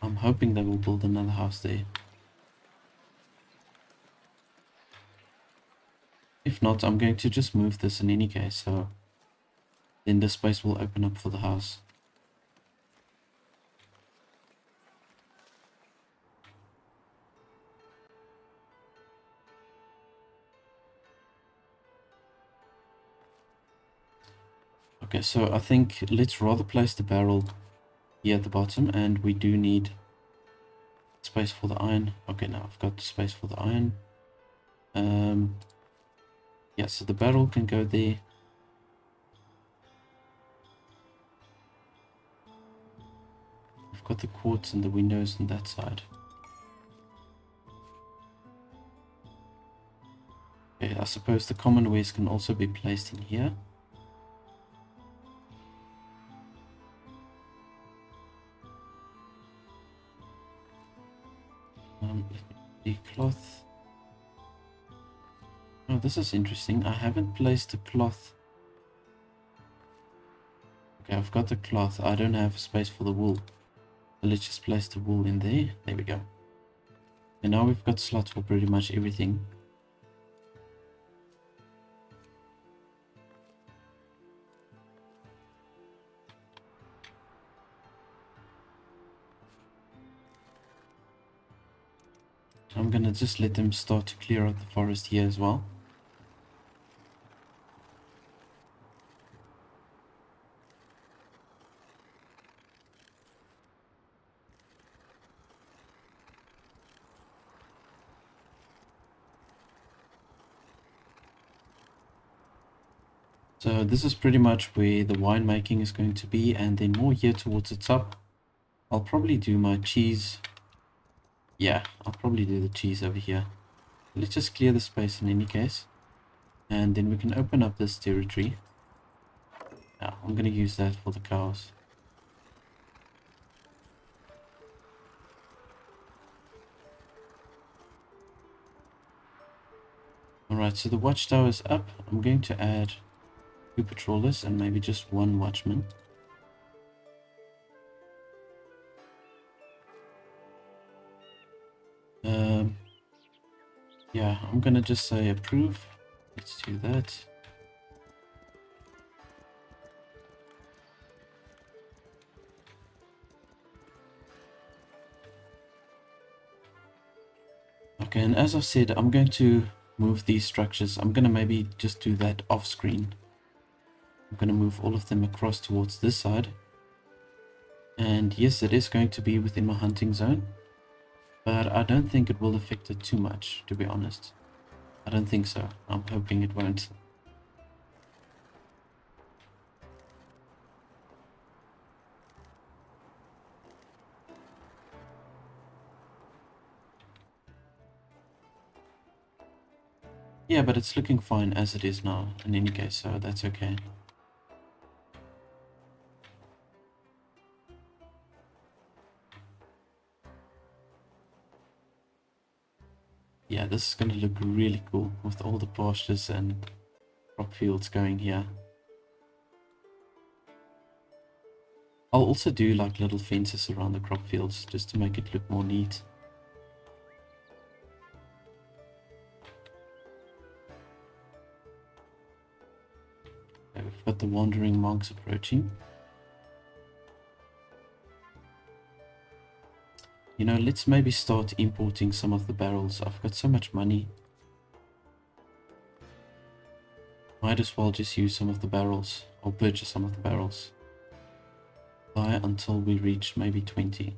I'm hoping they will build another house there. If not, I'm going to just move this in any case, so then this space will open up for the house. Okay, so I think let's rather place the barrel here at the bottom, and we do need space for the iron. Okay, now I've got space for the iron. Yeah, so the barrel can go there. I've got the quartz and the windows on that side. Okay, I suppose the common wares can also be placed in here. The cloth. Oh, this is interesting. I haven't placed the cloth. Okay, I've got the cloth. I don't have space for the wool. So let's just place the wool in there. There we go. And now we've got slots for pretty much everything. I'm gonna just let them start to clear out the forest here as well. So this is pretty much where the winemaking is going to be, and then more here towards the top, I'll probably do my cheese. Yeah, I'll probably do the cheese over here. Let's just clear the space in any case, and then we can open up this territory. Yeah, I'm going to use that for the cows. Alright, so the watchtower is up. I'm going to add 2 patrollers and maybe just 1 watchman. Yeah, I'm gonna just say approve. Let's do that. Okay, and as I said, I'm going to move these structures. I'm gonna maybe just do that off screen. I'm gonna move all of them across towards this side. And yes, it is going to be within my hunting zone, but I don't think it will affect it too much, to be honest. I don't think so. I'm hoping it won't. Yeah, but it's looking fine as it is now, in any case, so that's okay. Yeah, this is going to look really cool with all the pastures and crop fields going here. I'll also do like little fences around the crop fields just to make it look more neat. Okay, we've got the wandering monks approaching. You know, let's maybe start importing some of the barrels. I've got so much money. Might as well just use some of the barrels, or purchase some of the barrels. Buy until we reach maybe 20.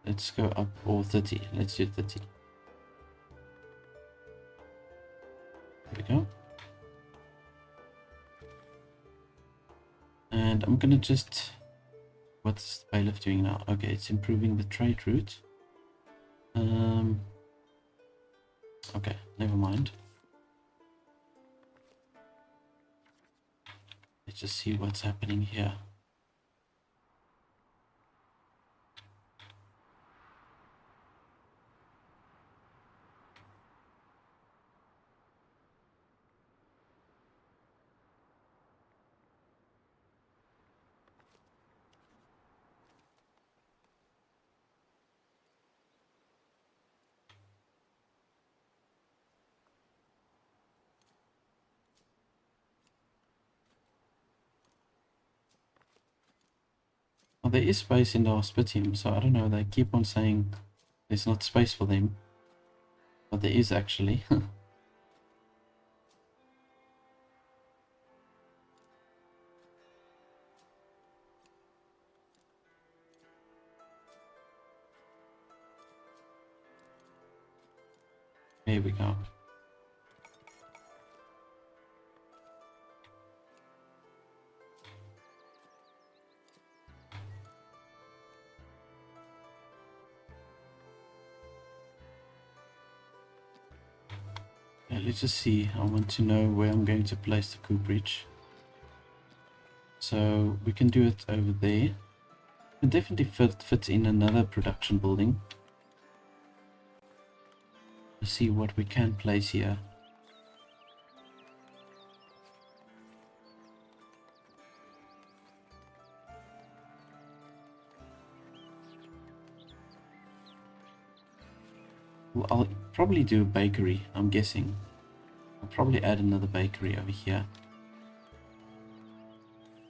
Let's go up, or 30. Let's do 30. There we go. And I'm gonna just... What's the bailiff doing now? Okay, it's improving the trade route. Okay, never mind. Let's just see what's happening here. Well, there is space in the hospitium, so I don't know, they keep on saying there's not space for them. But there is actually. Here we go. Okay, let's just see. I want to know where I'm going to place the cooperage. So we can do it over there. It definitely fit in another production building. Let's see what we can place here. Well, I'll probably do a bakery, I'm guessing. I'll probably add another bakery over here.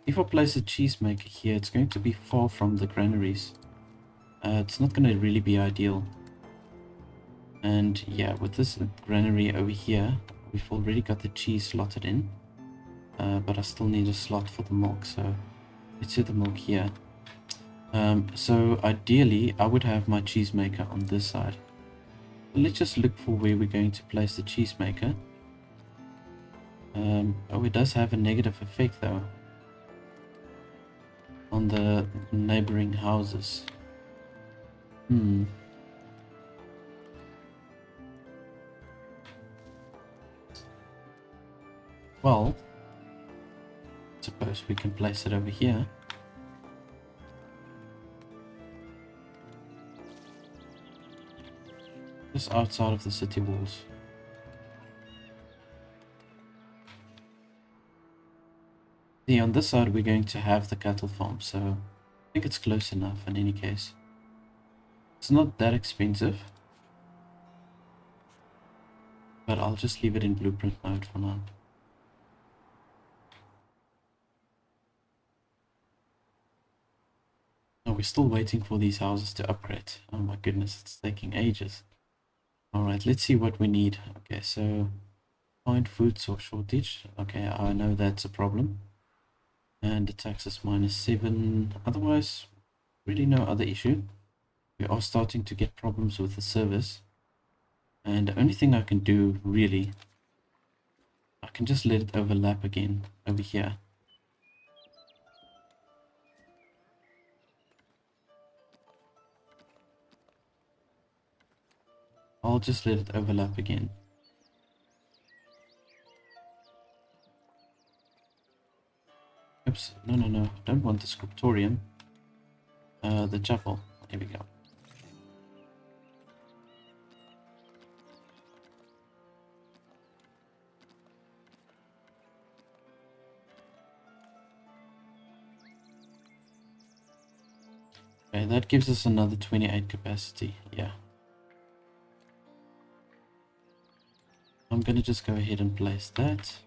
If I place a cheesemaker here, it's going to be far from the granaries. It's not going to really be ideal. And yeah, with this granary over here, we've already got the cheese slotted in. But I still need a slot for the milk, so let's do the milk here. So ideally, I would have my cheesemaker on this side. Let's just look for where we're going to place the cheesemaker. Oh, it does have a negative effect though on the neighboring houses. Well, suppose we can place it over here. Just outside of the city walls. See, on this side we're going to have the cattle farm, so I think it's close enough in any case. It's not that expensive, but I'll just leave it in blueprint mode for now. Oh, we're still waiting for these houses to upgrade. Oh my goodness, it's taking ages. Alright, let's see what we need. Okay, so find food source shortage. Okay, I know that's a problem. And the tax is -7. Otherwise, really no other issue. We are starting to get problems with the service. And the only thing I can do, really, I can just let it overlap again over here. I'll just let it overlap again. Oops, no, don't want the scriptorium. The chapel, here we go. Okay, that gives us another 28 capacity, yeah. I'm gonna just go ahead and place that.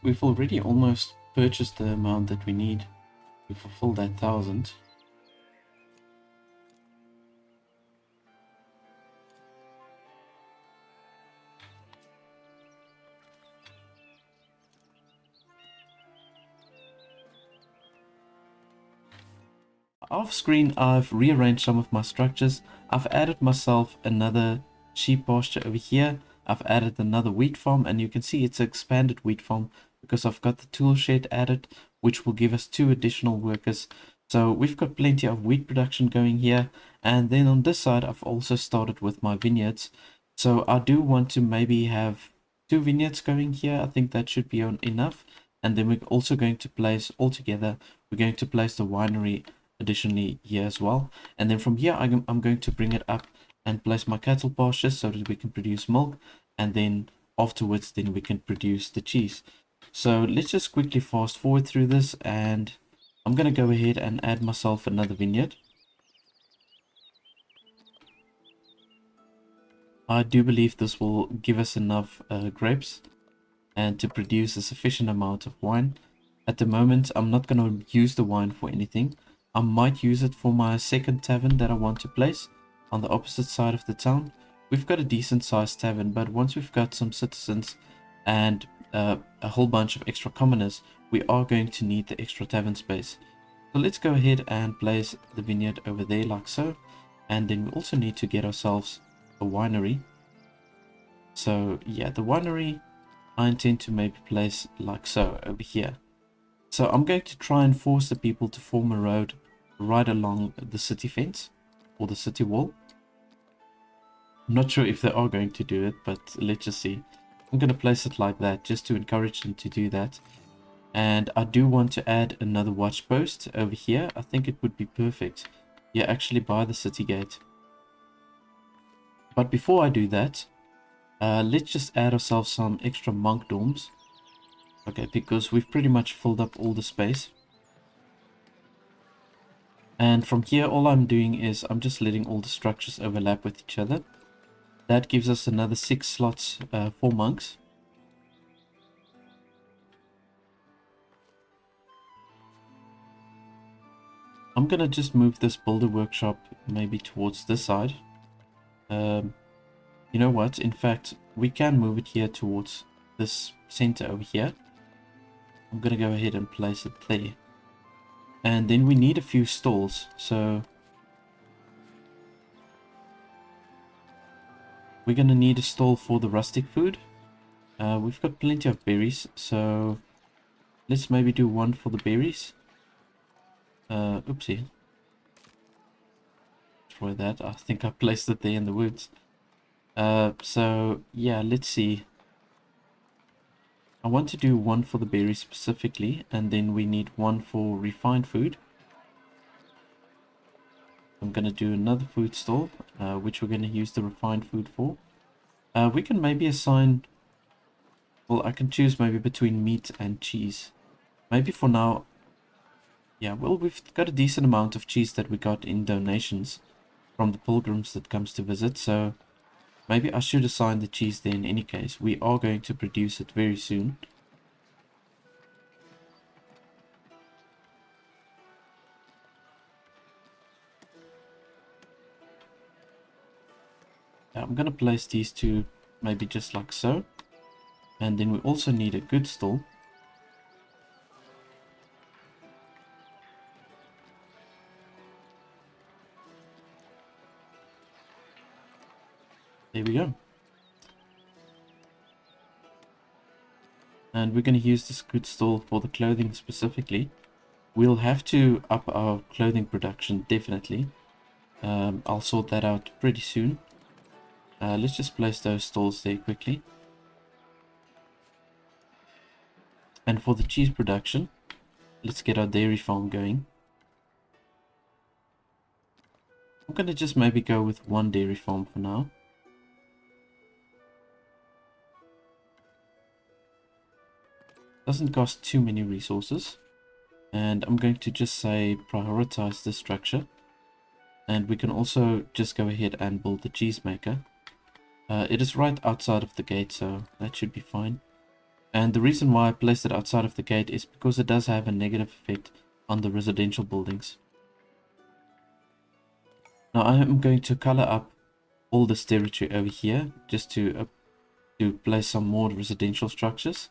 We've already almost purchased the amount that we need to fulfill that 1,000. off screen, I've rearranged some of my structures. I've added myself another sheep pasture over here. I've added another wheat farm, and you can see it's an expanded wheat farm because I've got the tool shed added, which will give us 2 additional workers. So we've got plenty of wheat production going here. And then on this side, I've also started with my vineyards. So I do want to maybe have 2 vineyards going here. I think that should be enough. And then we're also going to place all together, we're going to place the winery additionally here as well. And then from here, I'm going to bring it up and place my cattle pastures so that we can produce milk. And then afterwards, then we can produce the cheese. So let's just quickly fast forward through this, and I'm going to go ahead and add myself another vineyard. I do believe this will give us enough grapes and to produce a sufficient amount of wine. At the moment, I'm not going to use the wine for anything. I might use it for my second tavern that I want to place on the opposite side of the town. We've got a decent sized tavern, but once we've got some citizens and a whole bunch of extra commoners, we are going to need the extra tavern space. So let's go ahead and place the vineyard over there like so. And then we also need to get ourselves a winery. So yeah, the winery I intend to maybe place like so over here. So I'm going to try and force the people to form a road right along the city fence or the city wall. I'm not sure if they are going to do it, but let's just see. I'm going to place it like that just to encourage them to do that. And I do want to add another watch post over here. I think it would be perfect. Yeah, actually by the city gate. But before I do that, let's just add ourselves some extra monk dorms. Okay, because we've pretty much filled up all the space. And from here, all I'm doing is I'm just letting all the structures overlap with each other. That gives us another 6 slots for monks. I'm gonna just move this builder workshop maybe towards this side. You know what? In fact, we can move it here towards this center over here. I'm gonna go ahead and place it there. And then we need a few stalls, so we're gonna need a stall for the rustic food. We've got plenty of berries, so let's maybe do one for the berries. Oopsie. Destroy that. I think I placed it there in the woods. So yeah, let's see. I want to do one for the berries specifically, and then we need one for refined food. I'm going to do another food stall, which we're going to use the refined food for. We can maybe assign, well, I can choose maybe between meat and cheese. Maybe for now, yeah, well, we've got a decent amount of cheese that we got in donations from the pilgrims that comes to visit, so maybe I should assign the cheese there in any case. We are going to produce it very soon. I'm going to place these two maybe just like so. And then we also need a good stall. There we go. And we're going to use this good stall for the clothing specifically. We'll have to up our clothing production, definitely. I'll sort that out pretty soon. Let's just place those stalls there quickly. And for the cheese production, let's get our dairy farm going. I'm going to just maybe go with one dairy farm for now. Doesn't cost too many resources. And I'm going to just say prioritize this structure. And we can also just go ahead and build the cheese maker. It is right outside of the gate, so that should be fine. And the reason why I placed it outside of the gate is because it does have a negative effect on the residential buildings. Now I am going to color up all this territory over here just to place some more residential structures.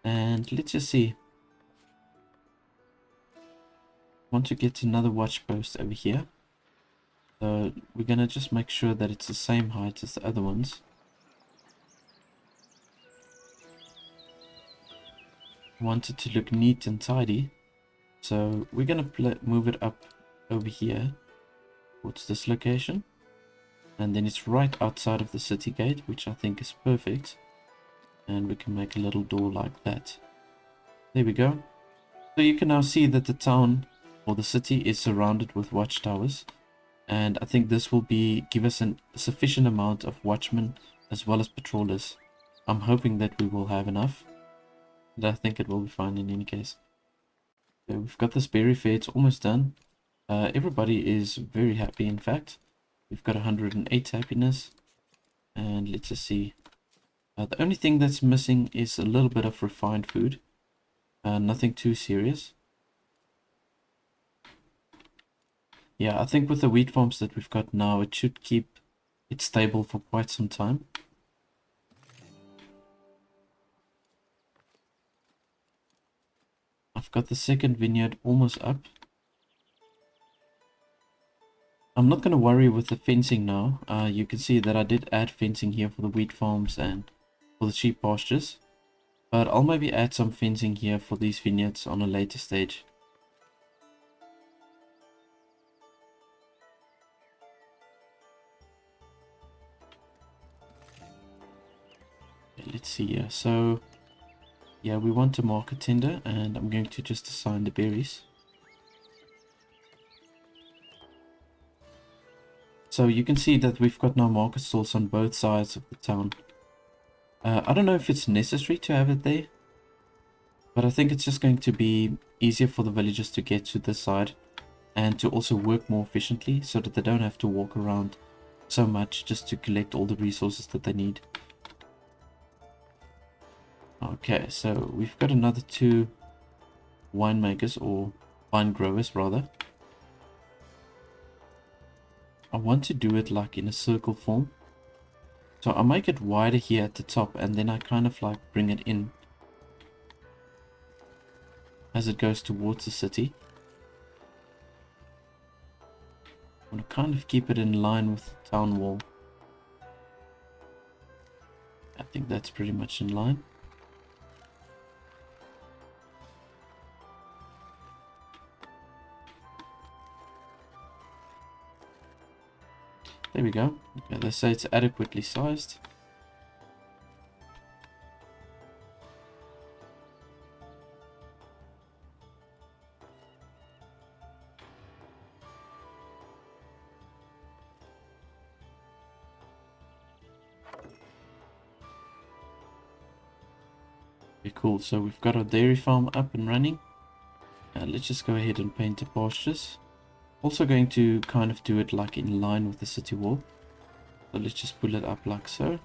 And let's just see. Want to get another watch post over here. So we're going to just make sure that it's the same height as the other ones. Want it to look neat and tidy. So we're going to move it up over here towards this location. And then it's right outside of the city gate, which I think is perfect. And we can make a little door like that. There we go. So you can now see that the town or the city is surrounded with watchtowers. And I think this will give us a sufficient amount of watchmen as well as patrollers. I'm hoping that we will have enough. But I think it will be fine in any case. So we've got this berry fair, it's almost done. Everybody is very happy, in fact. We've got 108 happiness. And let's just see. The only thing that's missing is a little bit of refined food. Nothing too serious. Yeah, I think with the wheat farms that we've got now, it should keep it stable for quite some time. I've got the second vineyard almost up. I'm not going to worry with the fencing now. You can see that I did add fencing here for the wheat farms and for the sheep pastures. But I'll maybe add some fencing here for these vineyards on a later stage. Okay, let's see here. So, yeah, we want a market tender and I'm going to just assign the berries. So you can see that we've got now market stalls on both sides of the town. I don't know if it's necessary to have it there, but I think it's just going to be easier for the villagers to get to this side and to also work more efficiently so that they don't have to walk around so much just to collect all the resources that they need. Okay, so we've got another 2 winemakers, or wine growers rather. I want to do it like in a circle form. So I make it wider here at the top and then I kind of like bring it in as it goes towards the city. I want to kind of keep it in line with the town wall. I think that's pretty much in line. There we go. Okay, let's say it's adequately sized. Okay, cool. So we've got our dairy farm up and running. Let's just go ahead and paint the pastures. Also going to kind of do it like in line with the city wall. So let's just pull it up like so.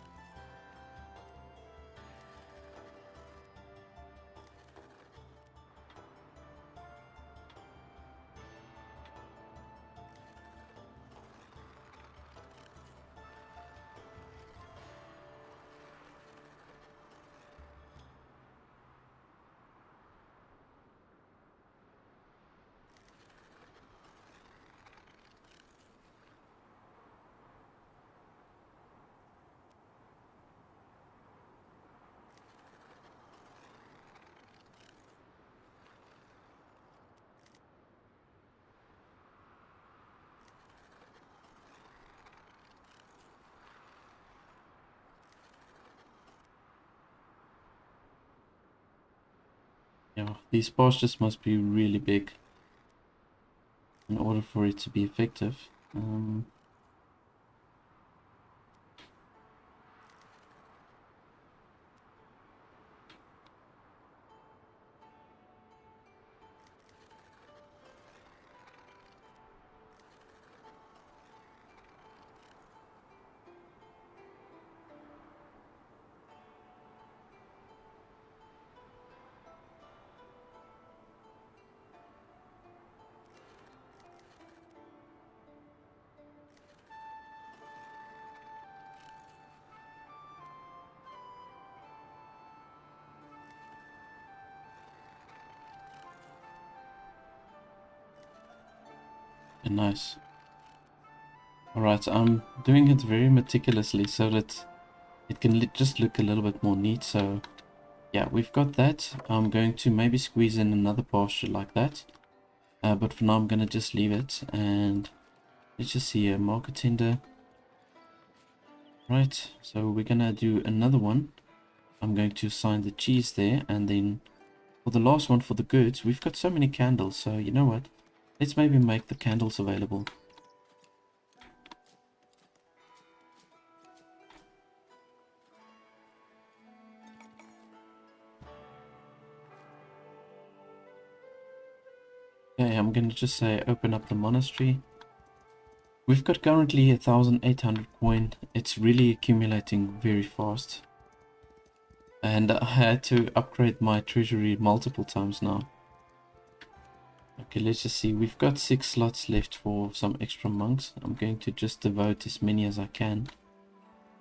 Yeah, these pastures must be really big in order for it to be effective. Nice. Alright, I'm doing it very meticulously so that it can just look a little bit more neat. So yeah, we've got that. I'm going to maybe squeeze in another pasture like that. But for now I'm going to just leave it. And let's just see a market tender. Right, so we're going to do another one. I'm going to assign the cheese there. And then for the last one, for the goods, we've got so many candles. So you know what? Let's maybe make the candles available. Okay, I'm going to just say open up the monastery. We've got currently 1,800 coin. It's really accumulating very fast. And I had to upgrade my treasury multiple times now. Okay, let's just see. We've got 6 slots left for some extra monks. I'm going to just devote as many as I can.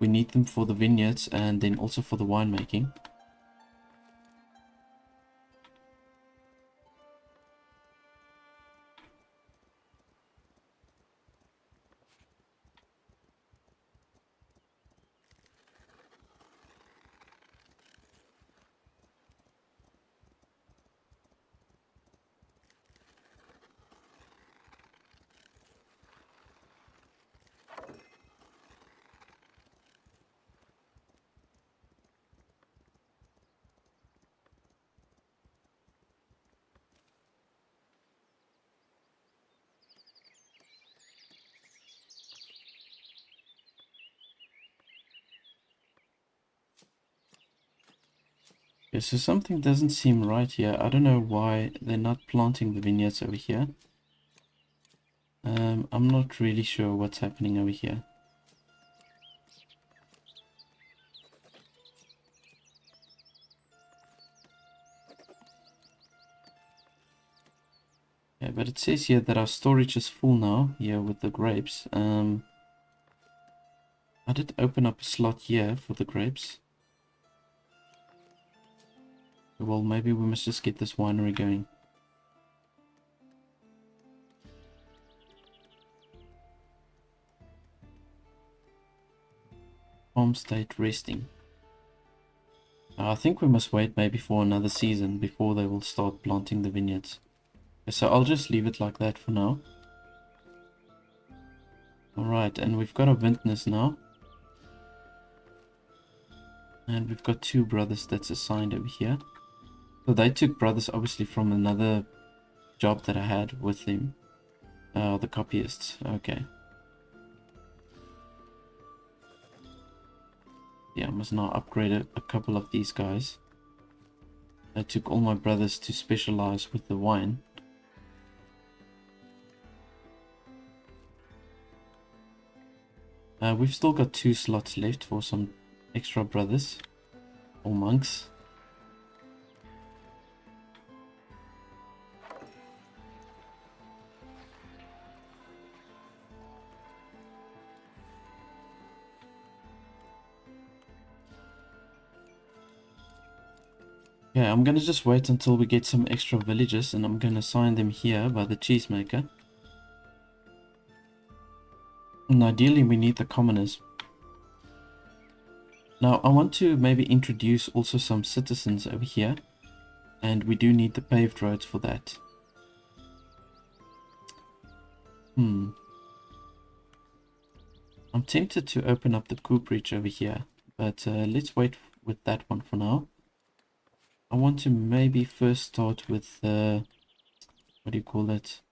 We need them for the vineyards and then also for the winemaking. Okay, so something doesn't seem right here. I don't know why they're not planting the vineyards over here. I'm not really sure what's happening over here. Yeah, but it says here that our storage is full now, here with the grapes. I did open up a slot here for the grapes. Well, maybe we must just get this winery going. Farm state resting. I think we must wait maybe for another season before they will start planting the vineyards. Okay, so I'll just leave it like that for now. Alright, and we've got a vintners now. And we've got 2 brothers that's assigned over here. So they took brothers obviously from another job that I had with them. The copyists. Okay. Yeah, I must now upgrade a couple of these guys. I took all my brothers to specialize with the wine. We've still got 2 slots left for some extra brothers or monks. Yeah, I'm gonna just wait until we get some extra villagers and I'm gonna assign them here by the cheesemaker. And ideally we need the commoners. Now I want to maybe introduce also some citizens over here. And we do need the paved roads for that. I'm tempted to open up the cooperage over here. But let's wait with that one for now. I want to maybe first start with, what do you call it?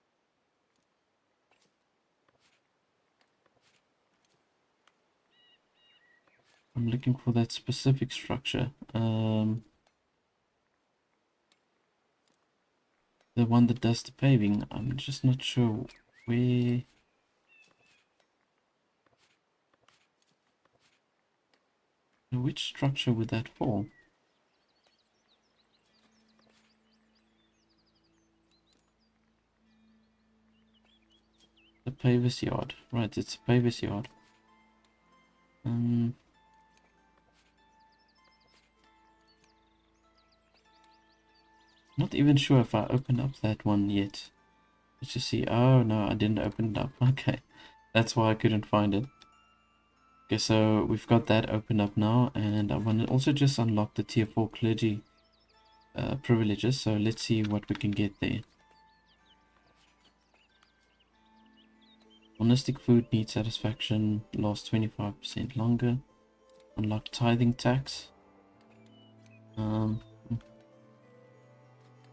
I'm looking for that specific structure. The one that does the paving. I'm just not sure where... Which structure would that fall? The paver's yard. Right, it's a paver's yard. Not even sure if I opened up that one yet. Let's just see. Oh no, I didn't open it up. Okay, that's why I couldn't find it. Okay, so we've got that opened up now, and I want to also just unlock the tier 4 clergy privileges. So let's see what we can get there. Monastic food needs satisfaction, lasts 25% longer. Unlock tithing tax. Um,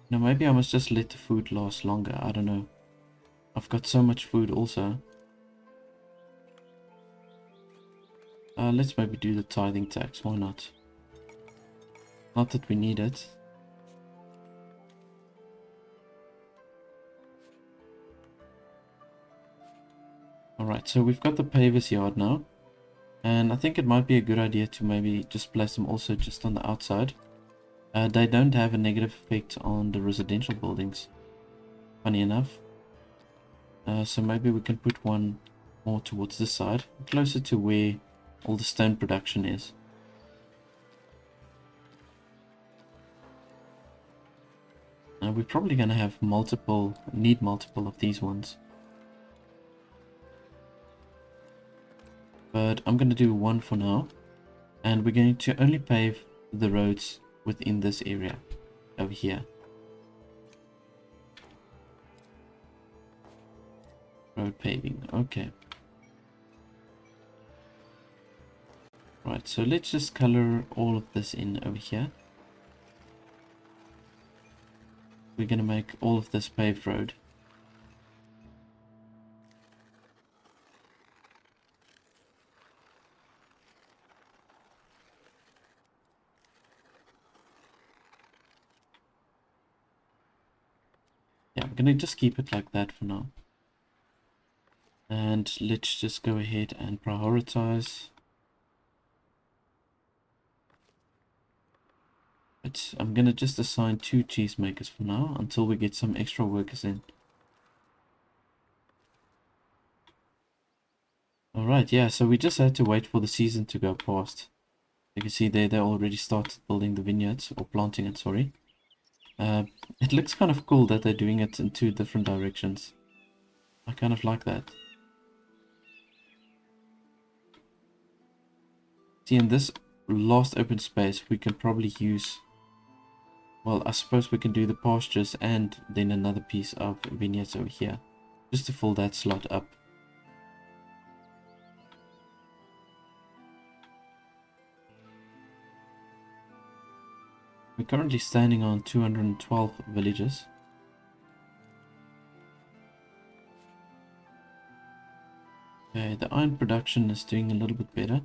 now maybe I must just let the food last longer. I don't know. I've got so much food also. Let's maybe do the tithing tax. Why not? Not that we need it. Alright, so we've got the pavers yard now. And I think it might be a good idea to maybe just place them also just on the outside. They don't have a negative effect on the residential buildings, funny enough. So maybe we can put one more towards this side, closer to where all the stone production is. We're probably going to have need multiple of these ones. But I'm going to do one for now. And we're going to only pave the roads within this area over here. Road paving, okay. Right, so let's just color all of this in over here. We're going to make all of this paved road. Yeah, I'm going to just keep it like that for now. And let's just go ahead and prioritize. But I'm going to just assign 2 cheesemakers for now until we get some extra workers in. Alright, yeah, so we just had to wait for the season to go past. You can see there they already started building the vineyards, or planting it, sorry. It looks kind of cool that they're doing it in 2 different directions. I kind of like that. See, in this last open space, we can probably use... Well, I suppose we can do the pastures and then another piece of vineyards over here. Just to fill that slot up. We're currently standing on 212 villages. Okay, the iron production is doing a little bit better.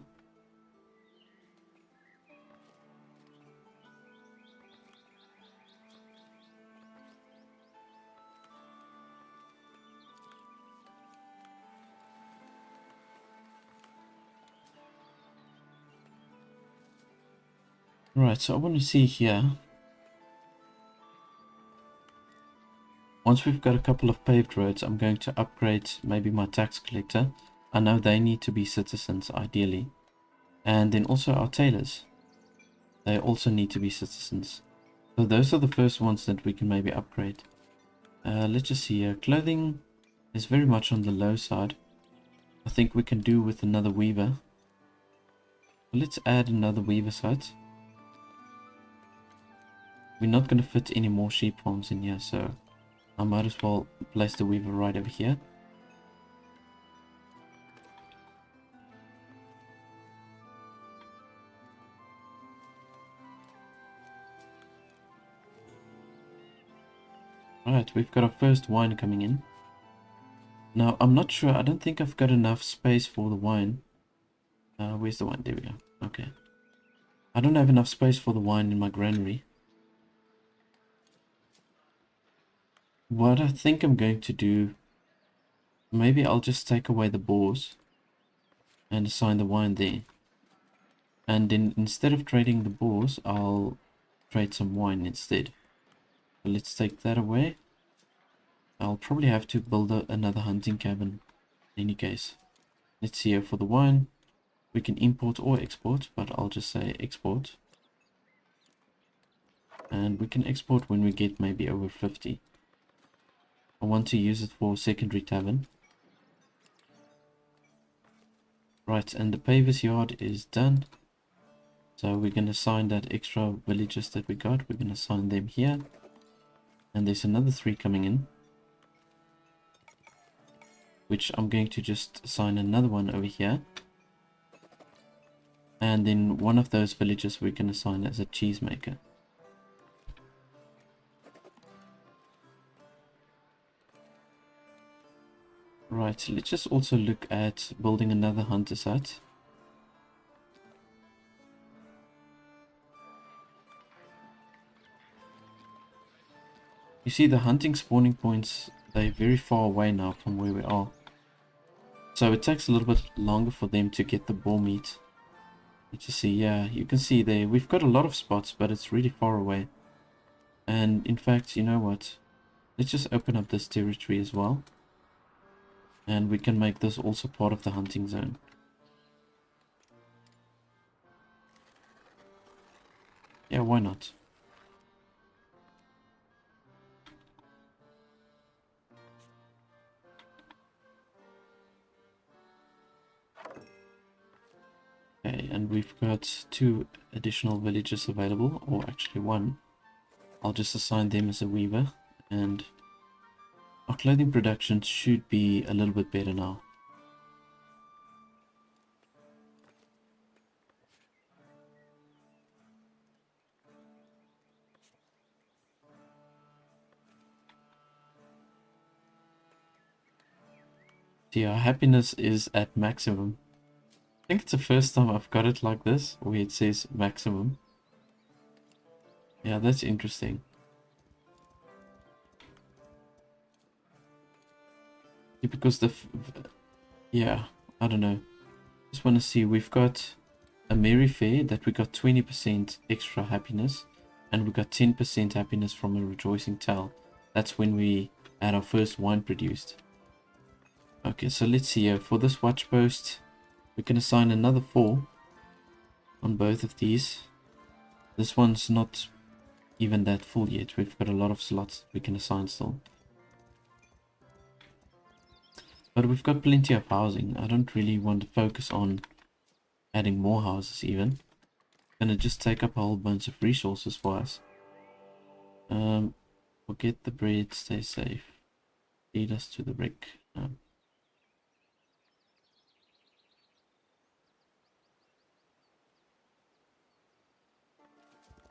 Right, so I want to see here. Once we've got a couple of paved roads, I'm going to upgrade maybe my tax collector. I know they need to be citizens, ideally. And then also our tailors. They also need to be citizens. So those are the first ones that we can maybe upgrade. Let's just see here. Clothing is very much on the low side. I think we can do with another weaver. Let's add another weaver site. We're not going to fit any more sheep farms in here, so I might as well place the weaver right over here. Right, we've got our first wine coming in. Now, I'm not sure. I don't think I've got enough space for the wine. Where's the wine? There we go. Okay. I don't have enough space for the wine in my granary. What I think I'm going to do, maybe I'll just take away the boars and assign the wine there. And then instead of trading the boars, I'll trade some wine instead. So let's take that away. I'll probably have to build another hunting cabin in any case. Let's see here for the wine. We can import or export, but I'll just say export. And we can export when we get maybe over 50. I want to use it for secondary tavern. Right, and the pavers yard is done. So we're going to assign that extra villagers that we got. We're going to assign them here. And there's another 3 coming in, which I'm going to just assign another one over here. And then one of those villagers we can assign as a cheesemaker. Right, let's just also look at building another hunter's hut. You see the hunting spawning points, they're very far away now from where we are. So it takes a little bit longer for them to get the boar meat. Let's just see, yeah, you can see there, we've got a lot of spots, but it's really far away. And in fact, you know what? Let's just open up this territory as well. And we can make this also part of the hunting zone. Yeah, why not? Okay, and we've got 2 additional villages available, or actually 1. I'll just assign them as a weaver, and our clothing production should be a little bit better now. See, our happiness is at maximum. I think it's the first time I've got it like this, where it says maximum. Yeah, that's interesting. Yeah, because yeah, I don't know. Just want to see, we've got a merry fair that we got 20% extra happiness, and we got 10% happiness from a rejoicing tale. That's when we had our first wine produced. Okay, so let's see here. For this watch post, we can assign another 4 on both of these. This one's not even that full yet. We've got a lot of slots we can assign still. But we've got plenty of housing. I don't really want to focus on adding more houses even. Gonna just take up a whole bunch of resources for us. Forget the bread, stay safe. Lead us to the brick.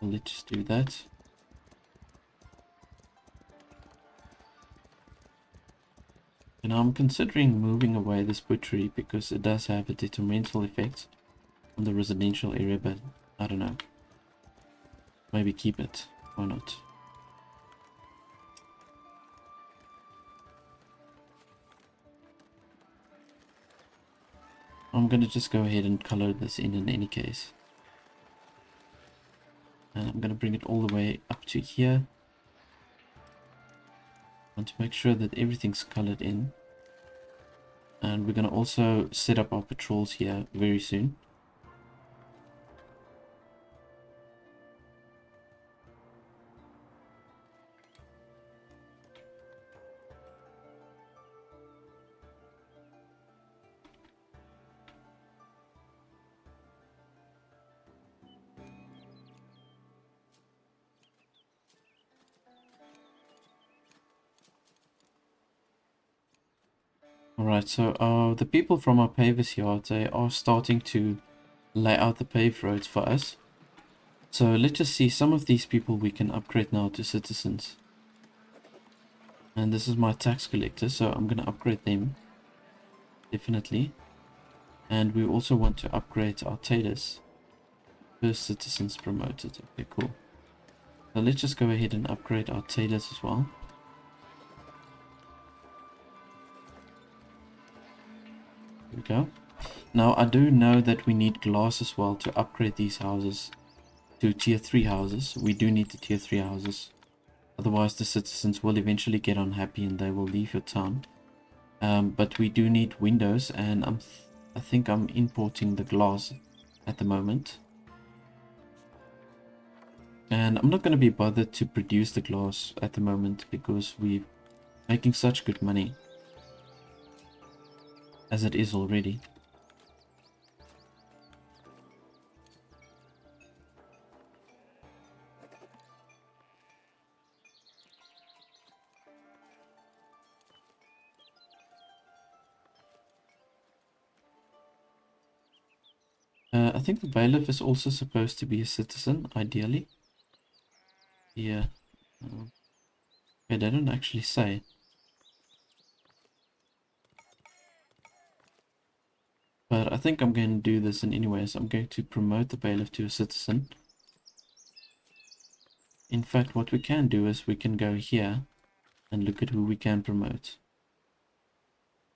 Let's just do that. And I'm considering moving away this butchery because it does have a detrimental effect on the residential area, but I don't know. Maybe keep it. Why not? I'm gonna just go ahead and color this in any case. And I'm gonna bring it all the way up to here. I want to make sure that everything's colored in. And we're gonna also set up our patrols here very soon. Alright, so the people from our pavers yard, they are starting to lay out the paved roads for us. So let's just see, some of these people we can upgrade now to citizens. And this is my tax collector, so I'm going to upgrade them. Definitely. And we also want to upgrade our tailors. First citizens promoted. Okay, cool. So let's just go ahead and upgrade our tailors as well. There we go. Now I do know that we need glass as well to upgrade these houses to tier 3 houses. We do need the tier 3 houses. Otherwise the citizens will eventually get unhappy and they will leave your town. But we do need windows, and I think I'm importing the glass at the moment. And I'm not going to be bothered to produce the glass at the moment because we've making such good money as it is already. I think the bailiff is also supposed to be a citizen, ideally. Yeah. Okay, they don't actually say. But I think I'm going to do this in any ways. I'm going to promote the bailiff to a citizen. In fact, what we can do is we can go here and look at who we can promote.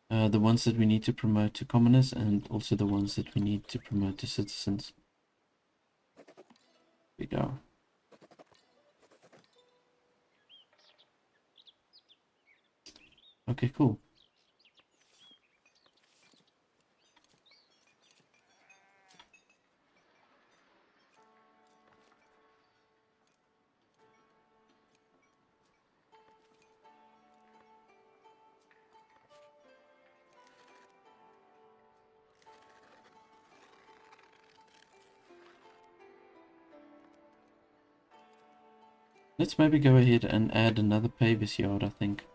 The ones that we need to promote to commoners, and also the ones that we need to promote to citizens. Here we go. Okay, cool. Let's maybe go ahead and add another pavis yard, I think.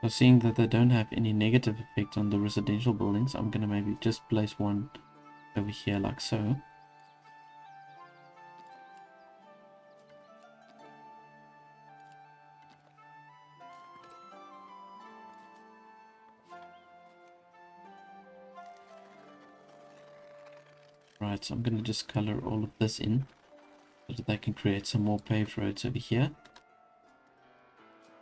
So seeing that they don't have any negative effect on the residential buildings, I'm gonna maybe just place one over here like so. Right, so I'm gonna just color all of this in so that they can create some more paved roads over here.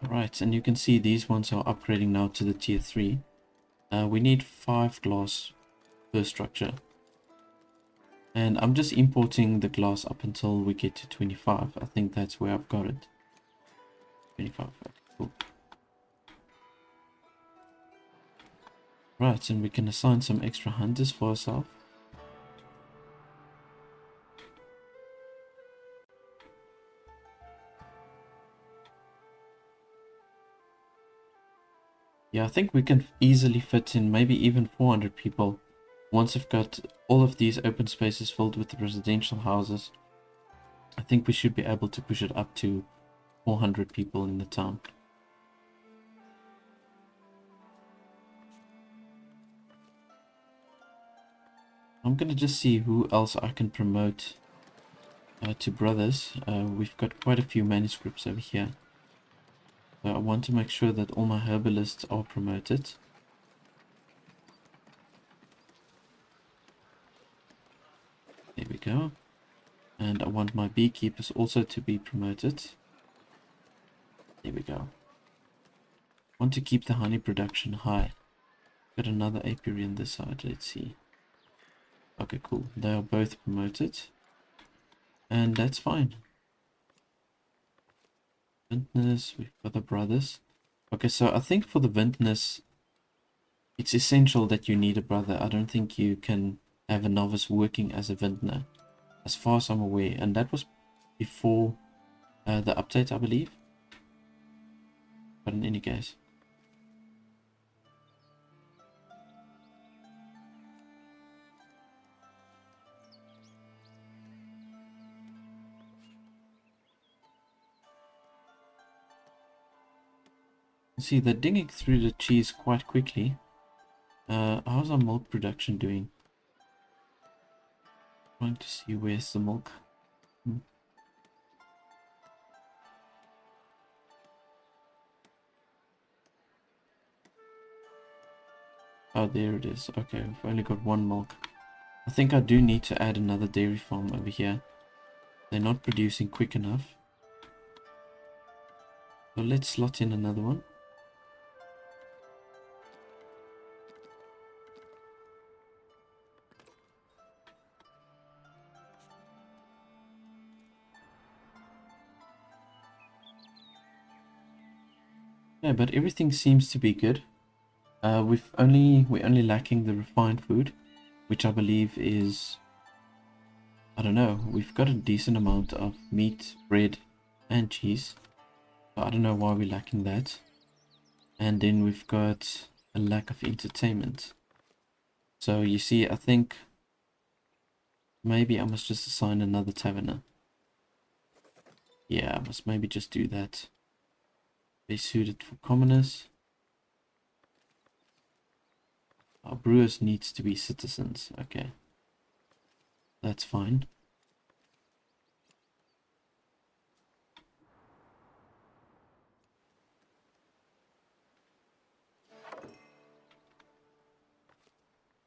Right, and you can see these ones are upgrading now to the tier 3. We need 5 glass per structure. And I'm just importing the glass up until we get to 25. I think that's where I've got it. 25, okay, cool. Right, and we can assign some extra hunters for ourselves. Yeah, I think we can easily fit in maybe even 400 people once we've got all of these open spaces filled with the residential houses. I think we should be able to push it up to 400 people in the town. I'm gonna just see who else I can promote to brothers. We've got quite a few manuscripts over here. So I want to make sure that all my herbalists are promoted. There we go. And I want my beekeepers also to be promoted. There we go. Want to keep the honey production high. Got another apiary on this side. Let's see. Okay, cool. They are both promoted. And that's fine. Vintners, we've got the brothers. Okay, so I think for the vintners, it's essential that you need a brother. I don't think you can have a novice working as a vintner, as far as I'm aware. And that was before the update, I believe. But in any case. You see, they're digging through the cheese quite quickly. How's our milk production doing? Trying to see where's the milk. Oh, there it is. Okay, we've only got one milk. I think I do need to add another dairy farm over here. They're not producing quick enough. So let's slot in another one. Yeah, but everything seems to be good. We're only lacking the refined food, which I believe is I don't know, we've got a decent amount of meat, bread, and cheese. So I don't know why we're lacking that. And then we've got a lack of entertainment. So you see, I think maybe I must just assign another taverner. Yeah, I must maybe just do that. They suited for commoners. Our brewers needs to be citizens. Okay, that's fine.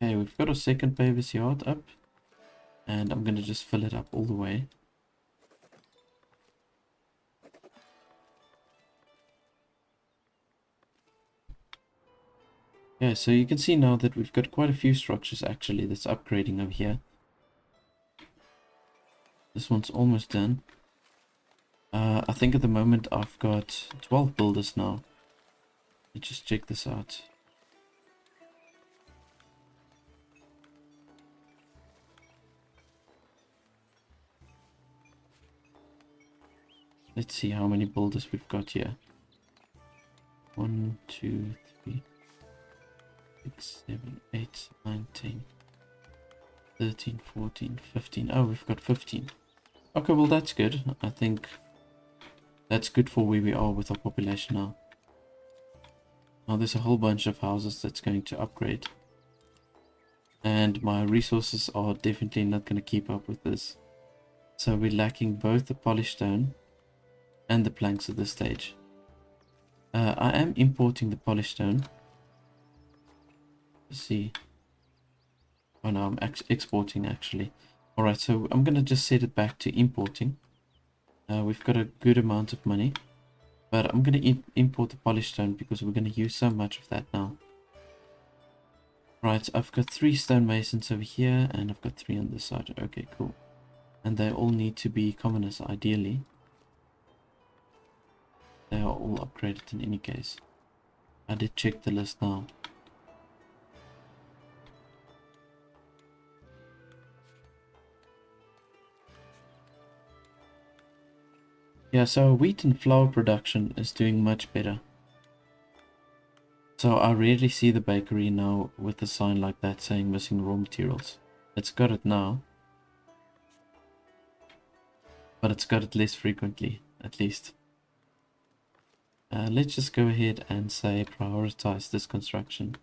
Okay, we've got our second pavis yard up. And I'm gonna just fill it up all the way. Yeah, so you can see now that we've got quite a few structures actually that's upgrading over here. This one's almost done. I think at the moment I've got 12 builders now. Let's just check this out. Let's see how many builders we've got here. 1, 2, 3, 6, 7, 8, 9, 10, 13, 14, 15. Oh, we've got 15. Okay, well that's good. I think that's good for where we are with our population now. Now there's a whole bunch of houses that's going to upgrade. And my resources are definitely not going to keep up with this. So we're lacking both the polished stone and the planks at this stage. I am importing the polished stone. Let's see. Oh no, I'm exporting actually. Alright, so I'm going to just set it back to importing. We've got a good amount of money. But I'm going to import the polished stone because we're going to use so much of that now. Right, I've got 3 stonemasons over here and I've got 3 on this side. Okay, cool. And they all need to be commoners ideally. They are all upgraded in any case. I did check the list now. Yeah, so wheat and flour production is doing much better. So I rarely see the bakery now with a sign like that saying missing raw materials. It's got it now. But it's got it less frequently, at least. Let's just go ahead and say prioritize this construction.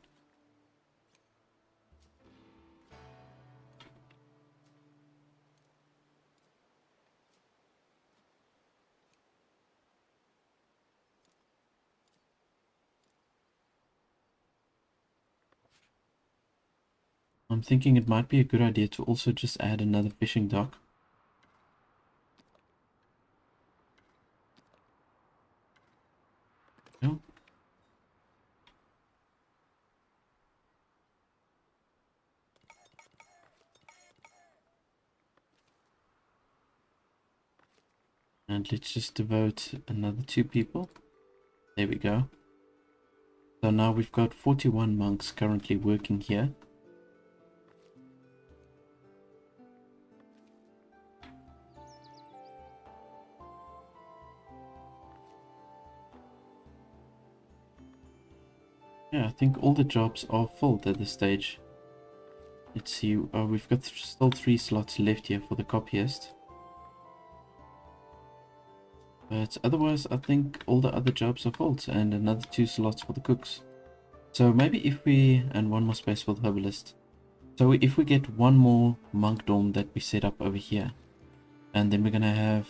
I'm thinking it might be a good idea to also just add another fishing dock. No? And let's just devote another 2 people. There we go. So now we've got 41 monks currently working here. Yeah, I think all the jobs are filled at this stage. Let's see, we've got still 3 slots left here for the copyist. But otherwise, I think all the other jobs are filled, and another 2 slots for the cooks. So maybe if we, and 1 more space for the herbalist. So if we get 1 more monk dorm that we set up over here, and then we're gonna have,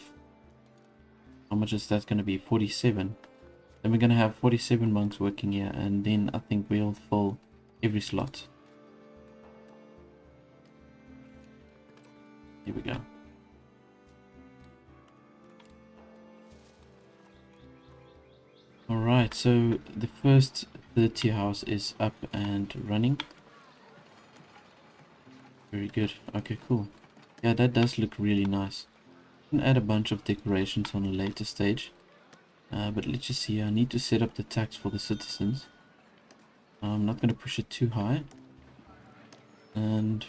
how much is that gonna be? 47. Then we're gonna have 47 monks working here, and then I think we'll fill every slot. Here we go. Alright, so the first 30 house is up and running. Very good. Okay, cool. Yeah, that does look really nice. I can add a bunch of decorations on a later stage. But let's just see. I need to set up the tax for the citizens. I'm not going to push it too high. And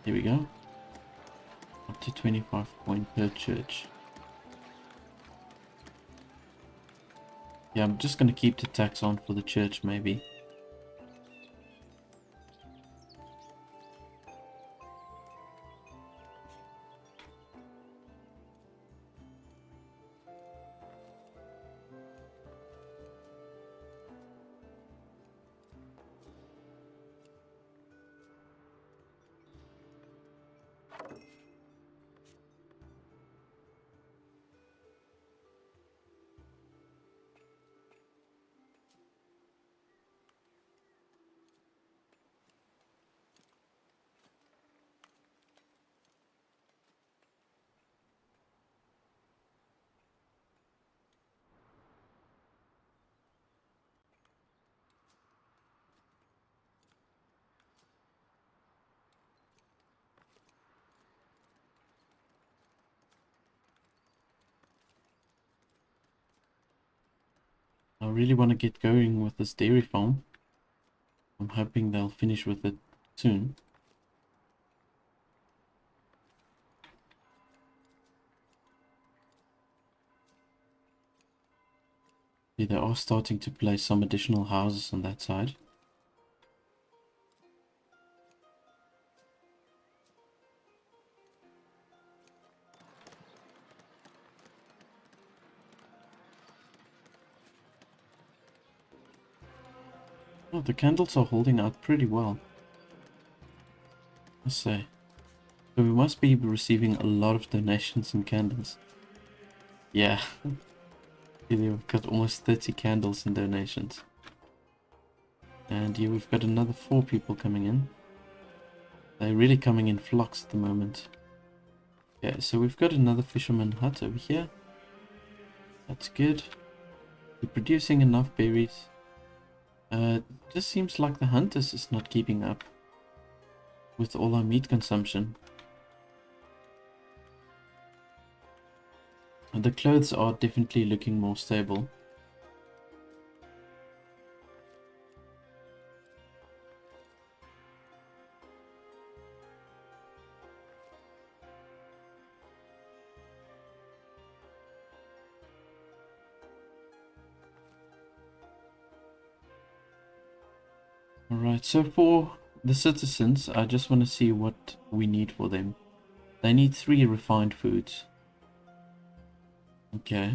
Here we go. Up to 25 coin per church. Yeah, I'm just gonna keep the tax on for the church maybe. I really want to get going with this dairy farm. I'm hoping they'll finish with it soon. Yeah, they are starting to place some additional houses on that side. Oh, the candles are holding out pretty well, I say. So we must be receiving a lot of donations in candles. Yeah, here we've got almost 30 candles in donations. And here we've got another 4 people coming in. They're really coming in flocks at the moment. Yeah, so we've got another fisherman hut over here. That's good. We're producing enough berries. Just seems like the hunters is not keeping up with all our meat consumption. And the clothes are definitely looking more stable. Alright, so for the citizens, I just want to see what we need for them. They need 3 refined foods. Okay.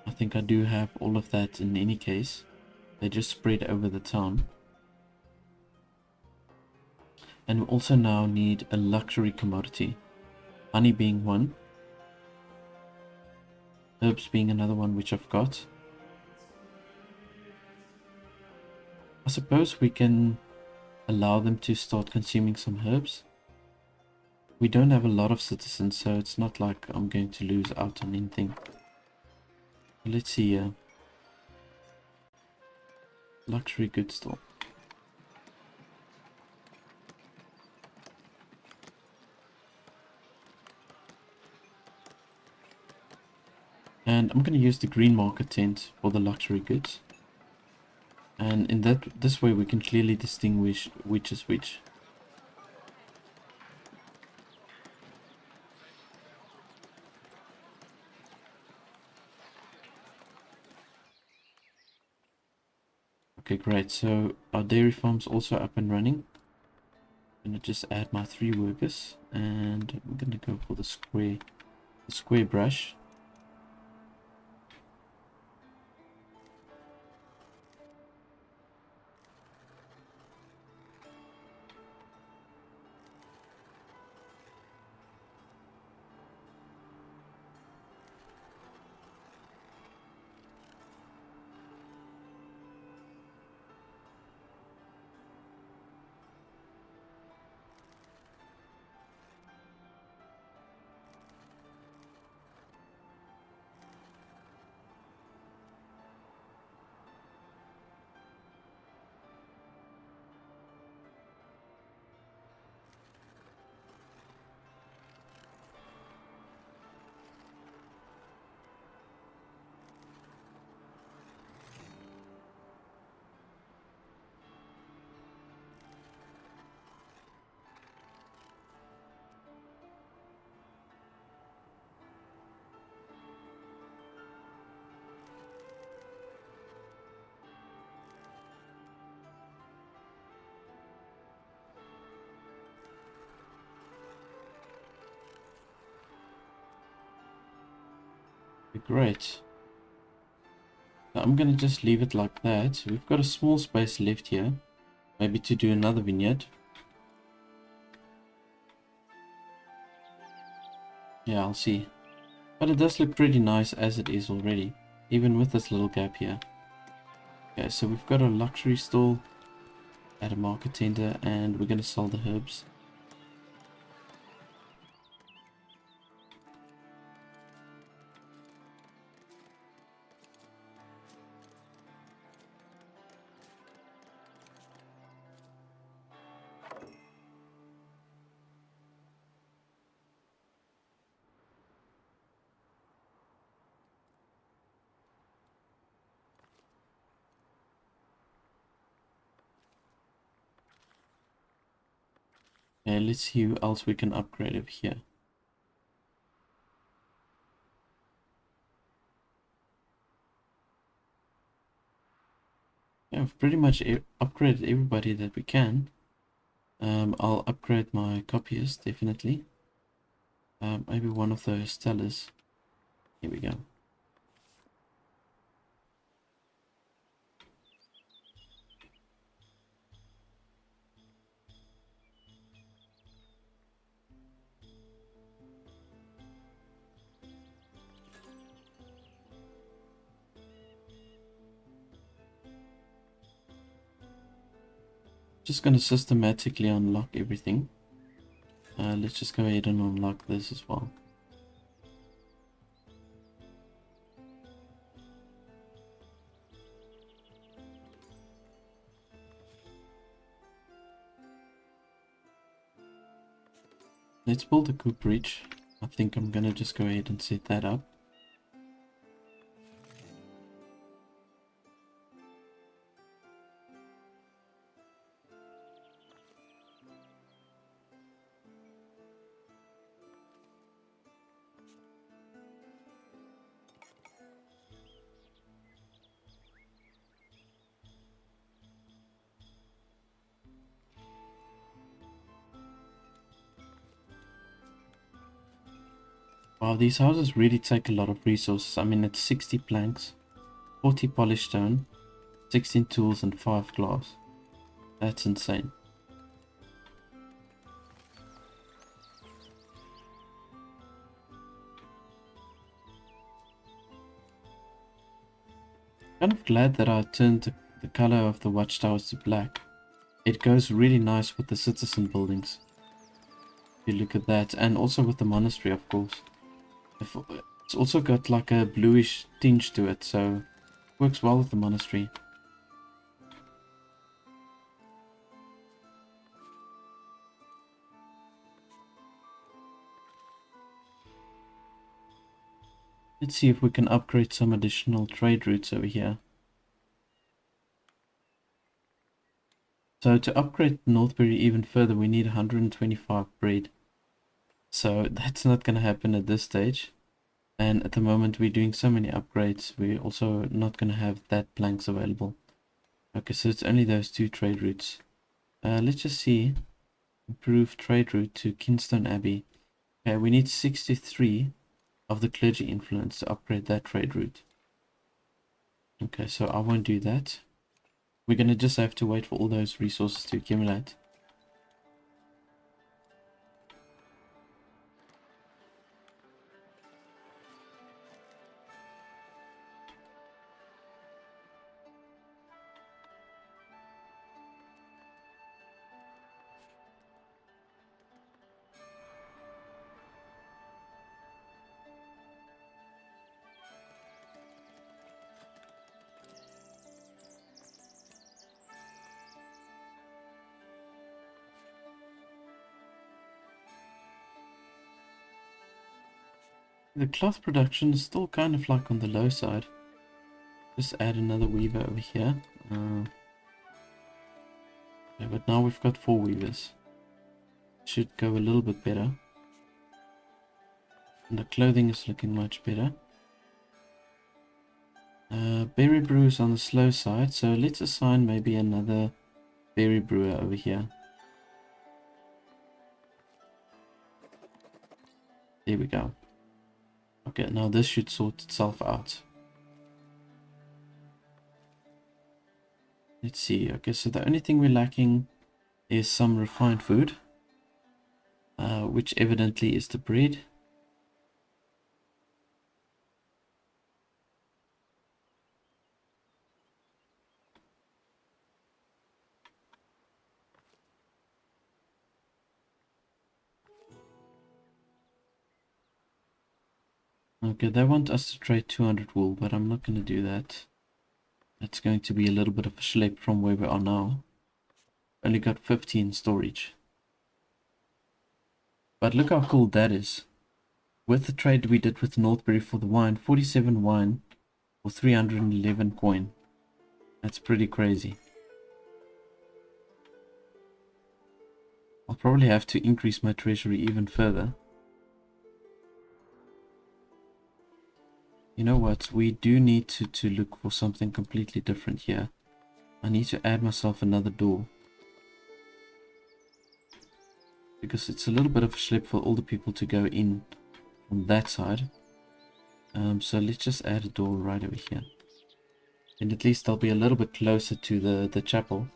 I think I do have all of that in any case. They just spread over the town. And we also now need a luxury commodity. Honey being one. Herbs being another one which I've got. I suppose we can allow them to start consuming some herbs. We don't have a lot of citizens, so it's not like I'm going to lose out on anything. Let's see here. Luxury goods store. And I'm going to use the green market tent for the luxury goods. And in this way we can clearly distinguish which is which. Okay, great. So our dairy farm's also up and running. I'm going to just add my 3 workers. And I'm going to go for the square brush. Great. So I'm gonna just leave it like that. We've got a small space left here. Maybe to do another vineyard. Yeah, I'll see. But it does look pretty nice as it is already. Even with this little gap here. Okay, so we've got a luxury stall at a market tender, and we're gonna sell the herbs. Okay, let's see who else we can upgrade over here. Yeah, we've pretty much upgraded everybody that we can. I'll upgrade my copyist, definitely. Maybe one of those tellers. Here we go. Just going to systematically unlock everything. Let's just go ahead and unlock this as well. Let's build a cooperage. I think I'm going to just go ahead and set that up. Wow, these houses really take a lot of resources. I mean, it's 60 planks, 40 polished stone, 16 tools, and 5 glass. That's insane. Kind of glad that I turned the color of the watchtowers to black. It goes really nice with the citizen buildings. If you look at that, and also with the monastery, of course. It's also got like a bluish tinge to it, so works well with the monastery. Let's see if we can upgrade some additional trade routes over here. So to upgrade Northbury even further, we need 125 bread. So that's not going to happen at this stage. And at the moment we're doing so many upgrades, we're also not going to have that planks available. Okay, so it's only those two trade routes. Let's just see. Improve trade route to Kinstone Abbey. Okay, we need 63 of the clergy influence to upgrade that trade route. Okay, so I won't do that. We're going to just have to wait for all those resources to accumulate. The cloth production is still kind of like on the low side. Just add another weaver over here. Yeah, but now we've got 4 weavers. Should go a little bit better. And the clothing is looking much better. Berry brew is on the slow side, so let's assign maybe another berry brewer over here. There we go. Okay, now this should sort itself out. Let's see. Okay, so the only thing we're lacking is some refined food, which evidently is the bread. Okay, they want us to trade 200 wool, but I'm not going to do that. That's going to be a little bit of a schlep from where we are now. Only got 15 storage. But look how cool that is. With the trade we did with Northbury for the wine, 47 wine for 311 coin. That's pretty crazy. I'll probably have to increase my treasury even further. You know what? We do need to look for something completely different here. I need to add myself another door. Because it's a little bit of a schlep for all the people to go in from that side. So let's just add a door right over here. And at least they'll be a little bit closer to the chapel.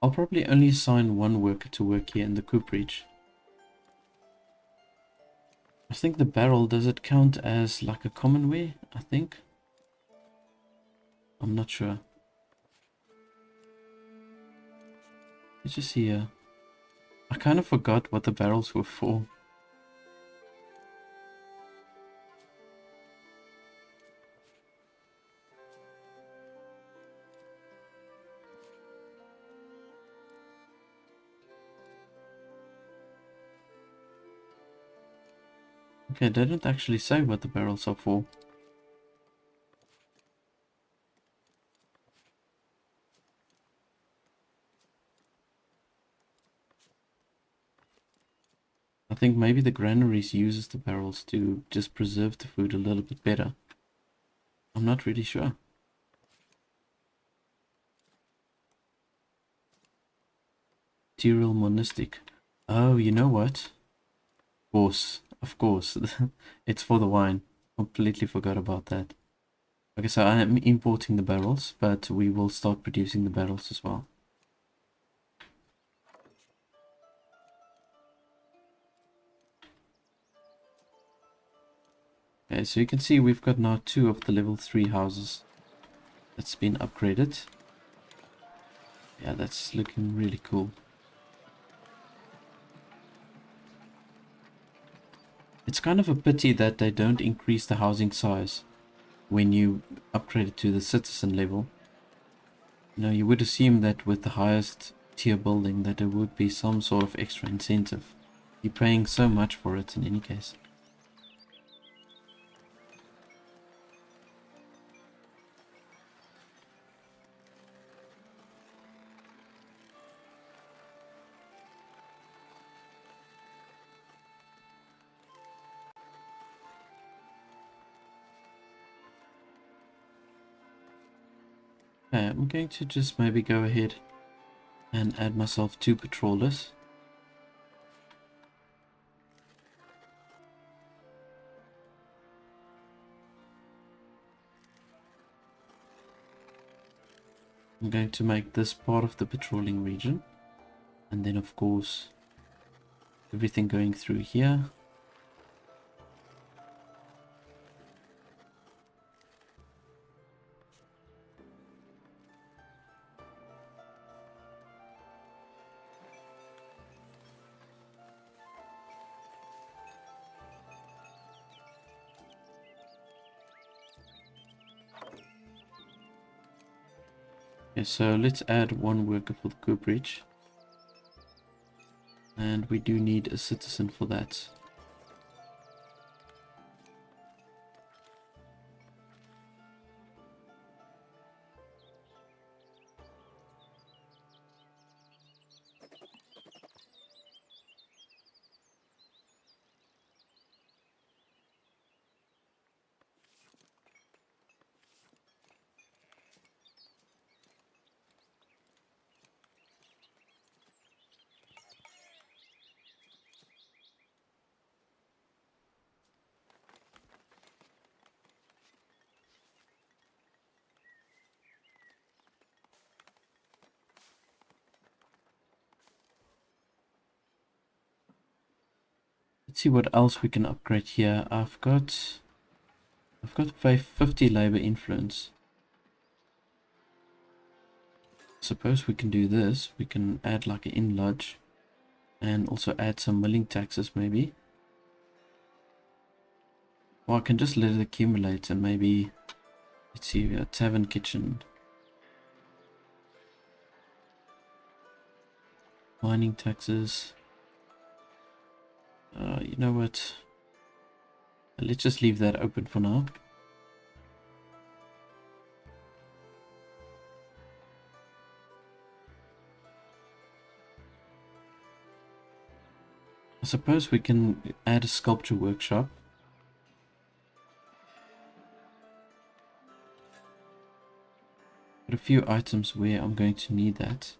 I'll probably only assign one worker to work here in the cooperage. I think the barrel, does it count as like a commonwear? I think. I'm not sure. Let's just see here. I kind of forgot what the barrels were for. Okay, they didn't actually say what the barrels are for. I think maybe the granaries uses the barrels to just preserve the food a little bit better. I'm not really sure. Material Monastic. Oh, you know what? Of course. It's for the wine. Completely forgot about that. Okay, so I am importing the barrels, but we will start producing the barrels as well. Okay, so you can see we've got now 2 of the level 3 houses that's been upgraded. Yeah, that's looking really cool. It's kind of a pity that they don't increase the housing size when you upgrade it to the citizen level. You know, you would assume that with the highest tier building that there would be some sort of extra incentive. You're paying so much for it in any case. Okay, I'm going to just maybe go ahead and add myself 2 patrollers. I'm going to make this part of the patrolling region. And then of course, everything going through here. Okay, so let's add 1 worker for the cooperage. And we do need a citizen for that. see what else we can upgrade here. I've got 50 labor influence. Suppose we can do this. We can add like an inn lodge and also add some milling taxes maybe. Or I can just let it accumulate and maybe, let's see, a tavern kitchen. Mining taxes. You know what? Let's just leave that open for now. I suppose we can add a sculpture workshop. But a few items where I'm going to need that.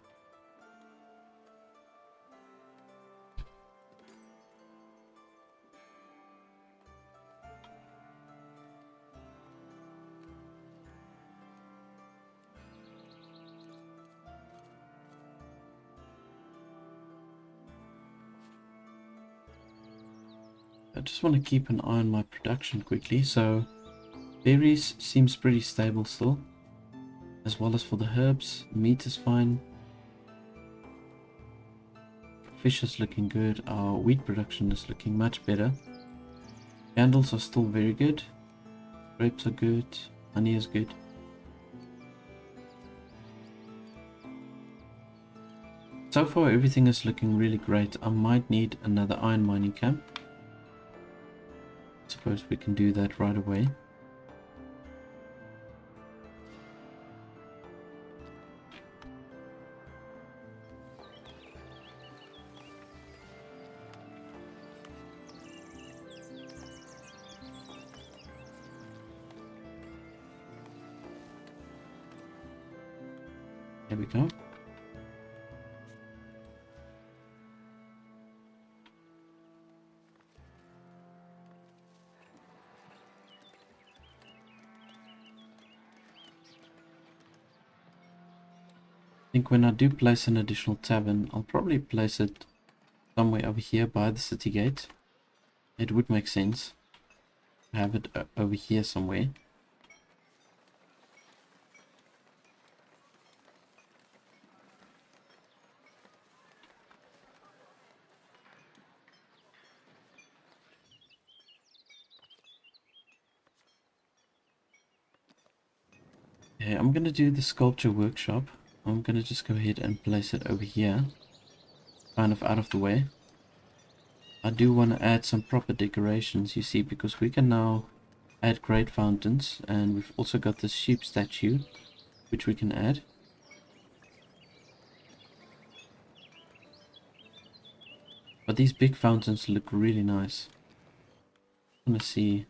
I just want to keep an eye on my production quickly. So berries seems pretty stable still, as well as for the herbs. Meat is fine. Fish is looking good. Our wheat production is looking much better. Candles are still very good. Grapes are good. Honey is good. So far everything is looking really great. I might need another iron mining camp. Suppose we can do that right away. There we go. I think when I do place an additional tavern, I'll probably place it somewhere over here by the city gate. It would make sense to have it over here somewhere. Okay, I'm going to do the sculpture workshop. I'm going to just go ahead and place it over here, kind of out of the way. I do want to add some proper decorations, you see, because we can now add great fountains, and we've also got this sheep statue, which we can add. But these big fountains look really nice. I want to see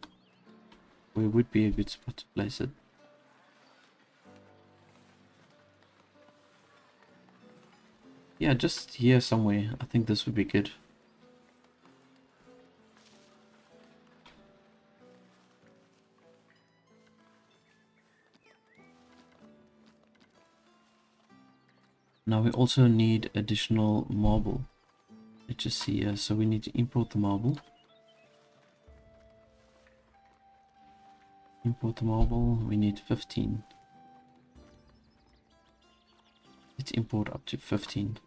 where would be a good spot to place it. Yeah, just here somewhere. I think this would be good. Now we also need additional marble. Let's just see here. So we need to import the marble. Import the marble. We need 15. Let's import up to 15.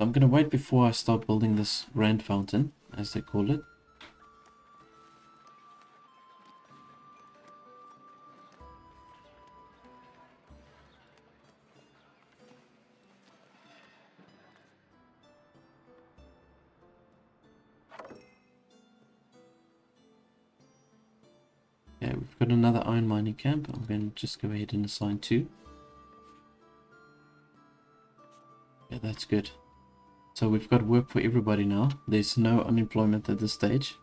I'm going to wait before I start building this grand fountain, as they call it. Okay, we've got another iron mining camp. I'm going to just go ahead and assign 2. Yeah, that's good. So we've got work for everybody now. There's no unemployment at this stage.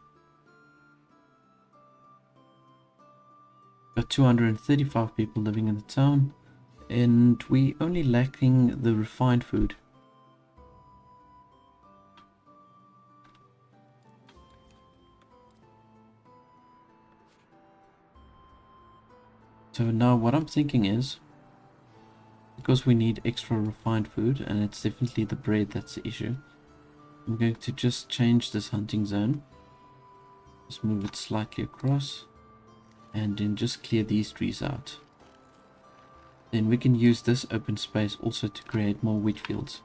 Got 235 people living in the town, and we only lacking the refined food. So now what I'm thinking is, because we need extra refined food, and it's definitely the bread that's the issue, I'm going to just change this hunting zone Just move it slightly across. And then just clear these trees out. Then we can use this open space also to create more wheat fields.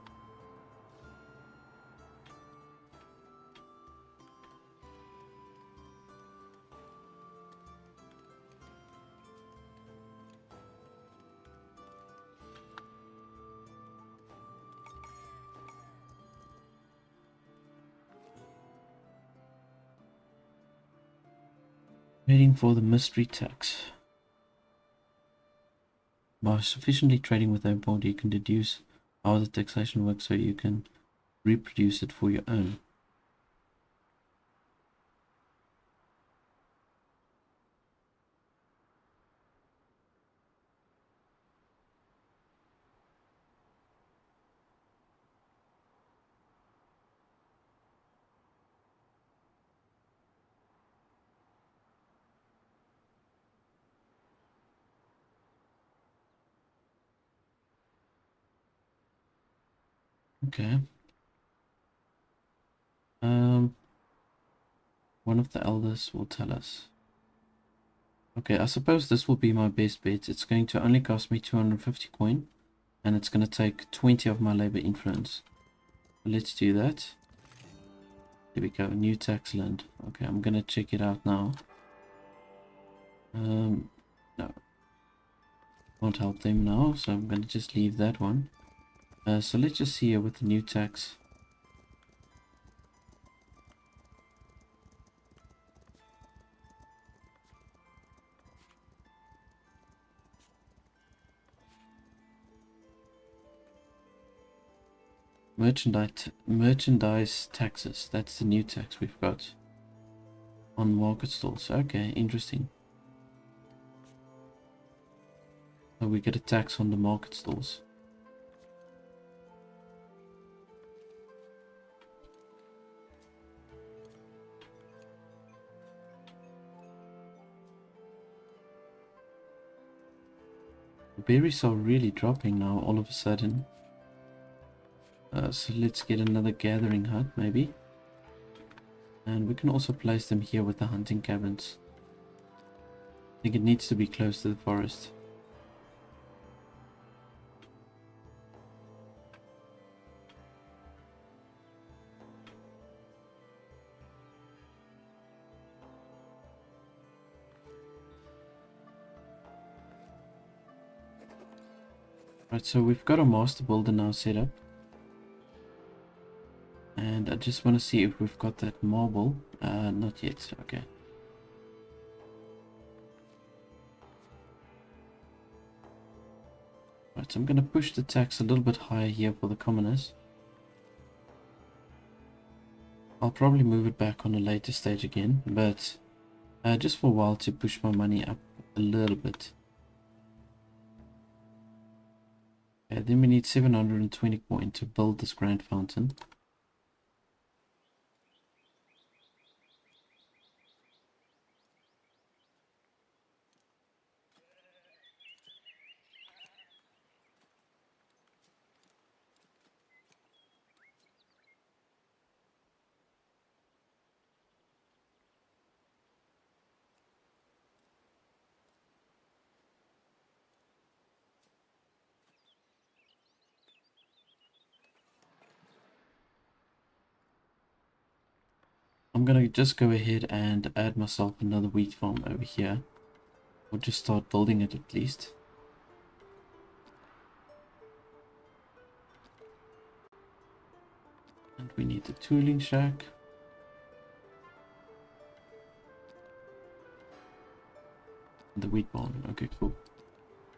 Waiting for the mystery tax. By sufficiently trading with their bond, you can deduce how the taxation works so you can reproduce it for your own. Okay. One of the elders will tell us. Okay, I suppose this will be my best bet. It's going to only cost me 250 coin, and it's going to take 20 of my labor influence. Let's do that. There we go, new tax land. Okay, I'm going to check it out now. No, won't help them now, so I'm going to just leave that one. So let's just see here with the new tax. Merchandise taxes. That's the new tax we've got on market stalls. Okay, interesting. So we get a tax on the market stalls. The berries are really dropping now all of a sudden. So let's get another gathering hut maybe. And we can also place them here with the hunting cabins. I think it needs to be close to the forest. Right, so we've got a master builder now set up. And I just want to see if we've got that marble. Not yet. Okay. Right, so I'm going to push the tax a little bit higher here for the commoners. I'll probably move it back on a later stage again, but just for a while to push my money up a little bit. Okay, then we need 720 coin to build this grand fountain. I'm gonna just go ahead and add myself another wheat farm over here. Or just start building it at least. And we need the tooling shack. And the wheat barn. Okay, cool.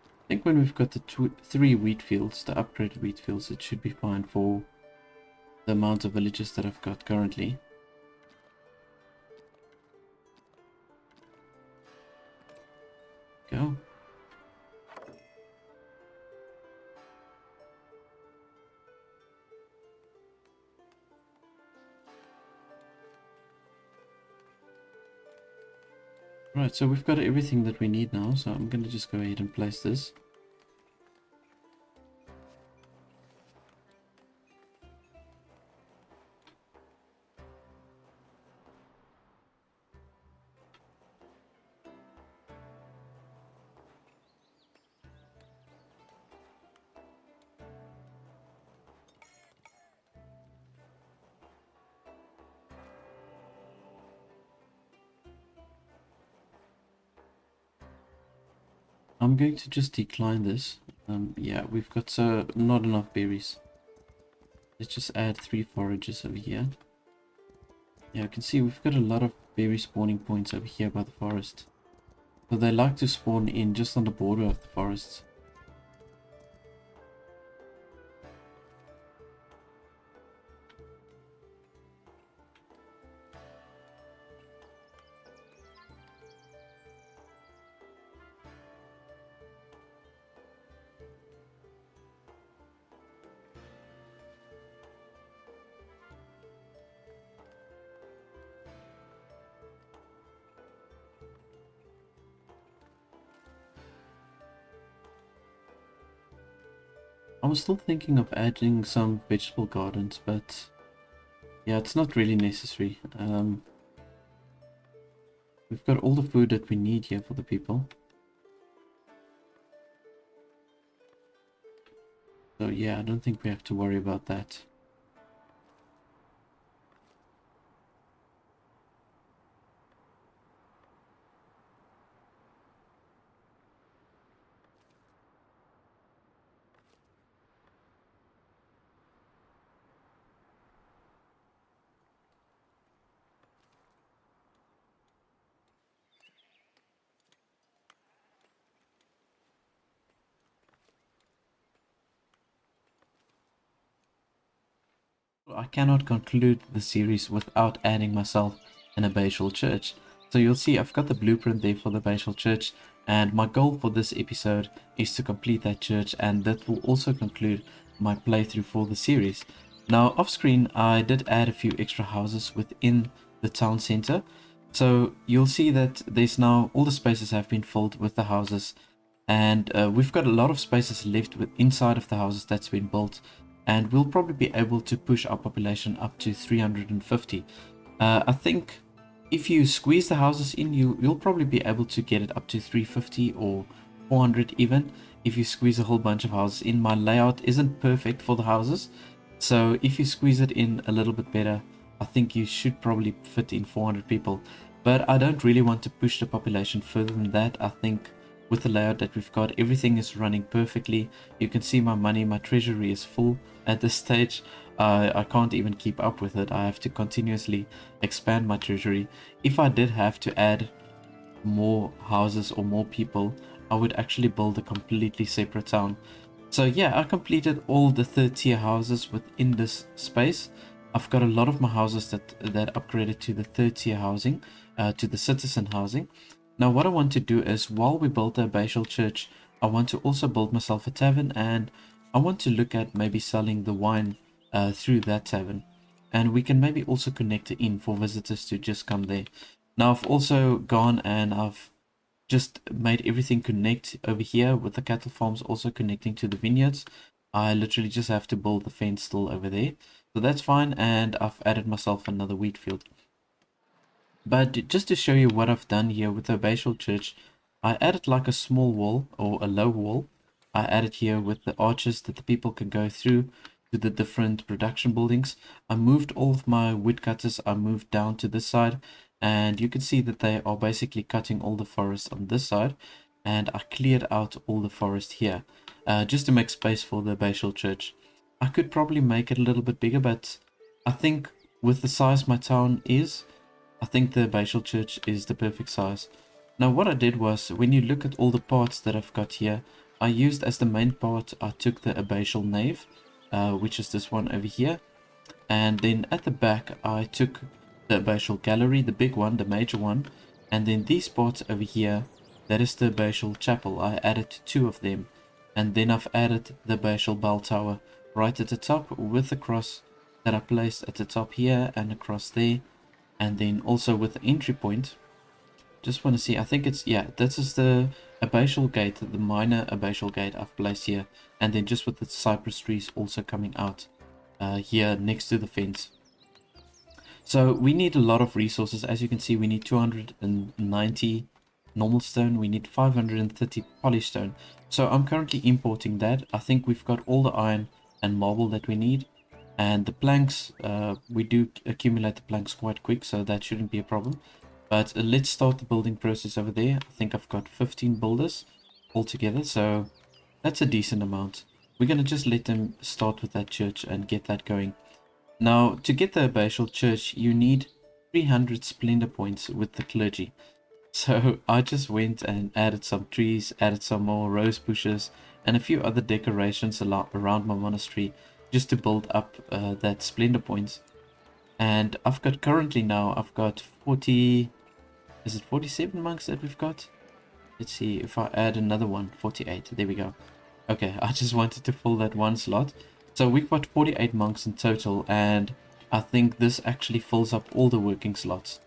I think when we've got the 3 wheat fields, the upgraded wheat fields, it should be fine for the amount of villages that I've got currently. Go. Right, so we've got everything that we need now, so I'm going to just go ahead and place this. I'm going to just decline this. Yeah, we've got so not enough berries. Let's just add 3 forages over here. Yeah, you can see we've got a lot of berry spawning points over here by the forest. So they like to spawn in just on the border of the forest. I was still thinking of adding some vegetable gardens, but yeah, it's not really necessary. We've got all the food that we need here for the people. So yeah, I don't think we have to worry about that. I cannot conclude the series without adding myself an abbatial church. So you'll see I've got the blueprint there for the abbatial church, and my goal for this episode is to complete that church, and that will also conclude my playthrough for the series. Now off screen I did add a few extra houses within the town center, so you'll see that there's now all the spaces have been filled with the houses, and we've got a lot of spaces left inside of the houses that's been built, and we'll probably be able to push our population up to 350. I think if you squeeze the houses in, you'll probably be able to get it up to 350 or 400 even if you squeeze a whole bunch of houses in. My layout isn't perfect for the houses, so if you squeeze it in a little bit better, I think you should probably fit in 400 people. But I don't really want to push the population further than that. I think with the layout that we've got, everything is running perfectly. You can see my money, my treasury is full at this stage. I can't even keep up with it. I have to continuously expand my treasury. If I did have to add more houses or more people, I would actually build a completely separate town. So yeah, I completed all the 3rd tier houses within this space. I've got a lot of my houses that upgraded to the 3rd tier housing, to the citizen housing. Now what I want to do is, while we build the abbatial church, I want to also build myself a tavern, and I want to look at maybe selling the wine through that tavern. And we can maybe also connect it in for visitors to just come there. Now I've also gone and I've just made everything connect over here with the cattle farms also connecting to the vineyards. I literally just have to build the fence still over there. So that's fine, and I've added myself another wheat field. But just to show you what I've done here with the abbatial church, I added like a small wall or a low wall. I added here with the arches that the people can go through to the different production buildings. I moved all of my woodcutters, I moved down to this side, and you can see that they are basically cutting all the forest on this side, and I cleared out all the forest here, just to make space for the abbatial church. I could probably make it a little bit bigger, but I think with the size my town is, I think the abbatial church is the perfect size. Now what I did was, when you look at all the parts that I've got here, I used as the main part, I took the abbatial nave, which is this one over here, and then at the back I took the abbatial gallery, the big one, the major one, and then these parts over here, that is the abbatial chapel. I added 2 of them, and then I've added the abbatial bell tower right at the top with the cross that I placed at the top here and across there, and then also with the entry point. Just want to see, I think it's, yeah, this is the abbatial gate, the minor abbatial gate I've placed here, and then just with the cypress trees also coming out here next to the fence. So we need a lot of resources. As you can see, we need 290 normal stone, we need 530 polished stone. So I'm currently importing that. I think we've got all the iron and marble that we need, and the planks, we do accumulate the planks quite quick, so that shouldn't be a problem. But let's start the building process over there. I think I've got 15 builders, altogether, so that's a decent amount. We're going to just let them start with that church and get that going. Now, to get the abbatial church, you need 300 splendor points with the clergy. So I just went and added some trees, added some more rose bushes, and a few other decorations around my monastery just to build up that splendor points. And I've got currently now, I've got 40, is it 47 monks that we've got? Let's see if I add another one, 48, there we go. Okay, I just wanted to fill that one slot. So we've got 48 monks in total, and I think this actually fills up all the working slots.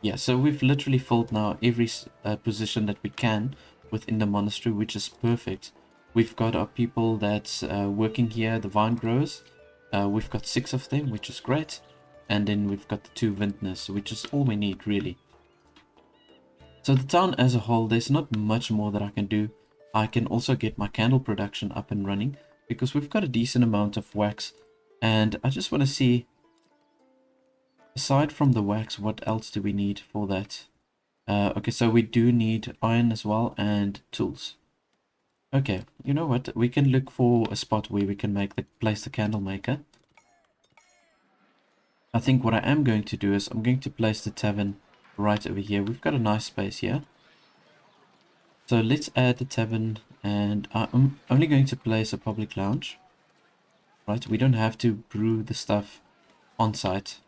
Yeah, so we've literally filled now every position that we can within the monastery, which is perfect. We've got our people that's working here, the vine growers. We've got 6 of them, which is great. And then we've got the 2 vintners, which is all we need, really. So the town as a whole, there's not much more that I can do. I can also get my candle production up and running because we've got a decent amount of wax. And I just want to see, aside from the wax, what else do we need for that? Okay, so we do need iron as well and tools. Okay, you know what? We can look for a spot where we can place the candle maker. I think what I am going to do is I'm going to place the tavern right over here. We've got a nice space here. So let's add the tavern, and I'm only going to place a public lounge. Right, we don't have to brew the stuff on site.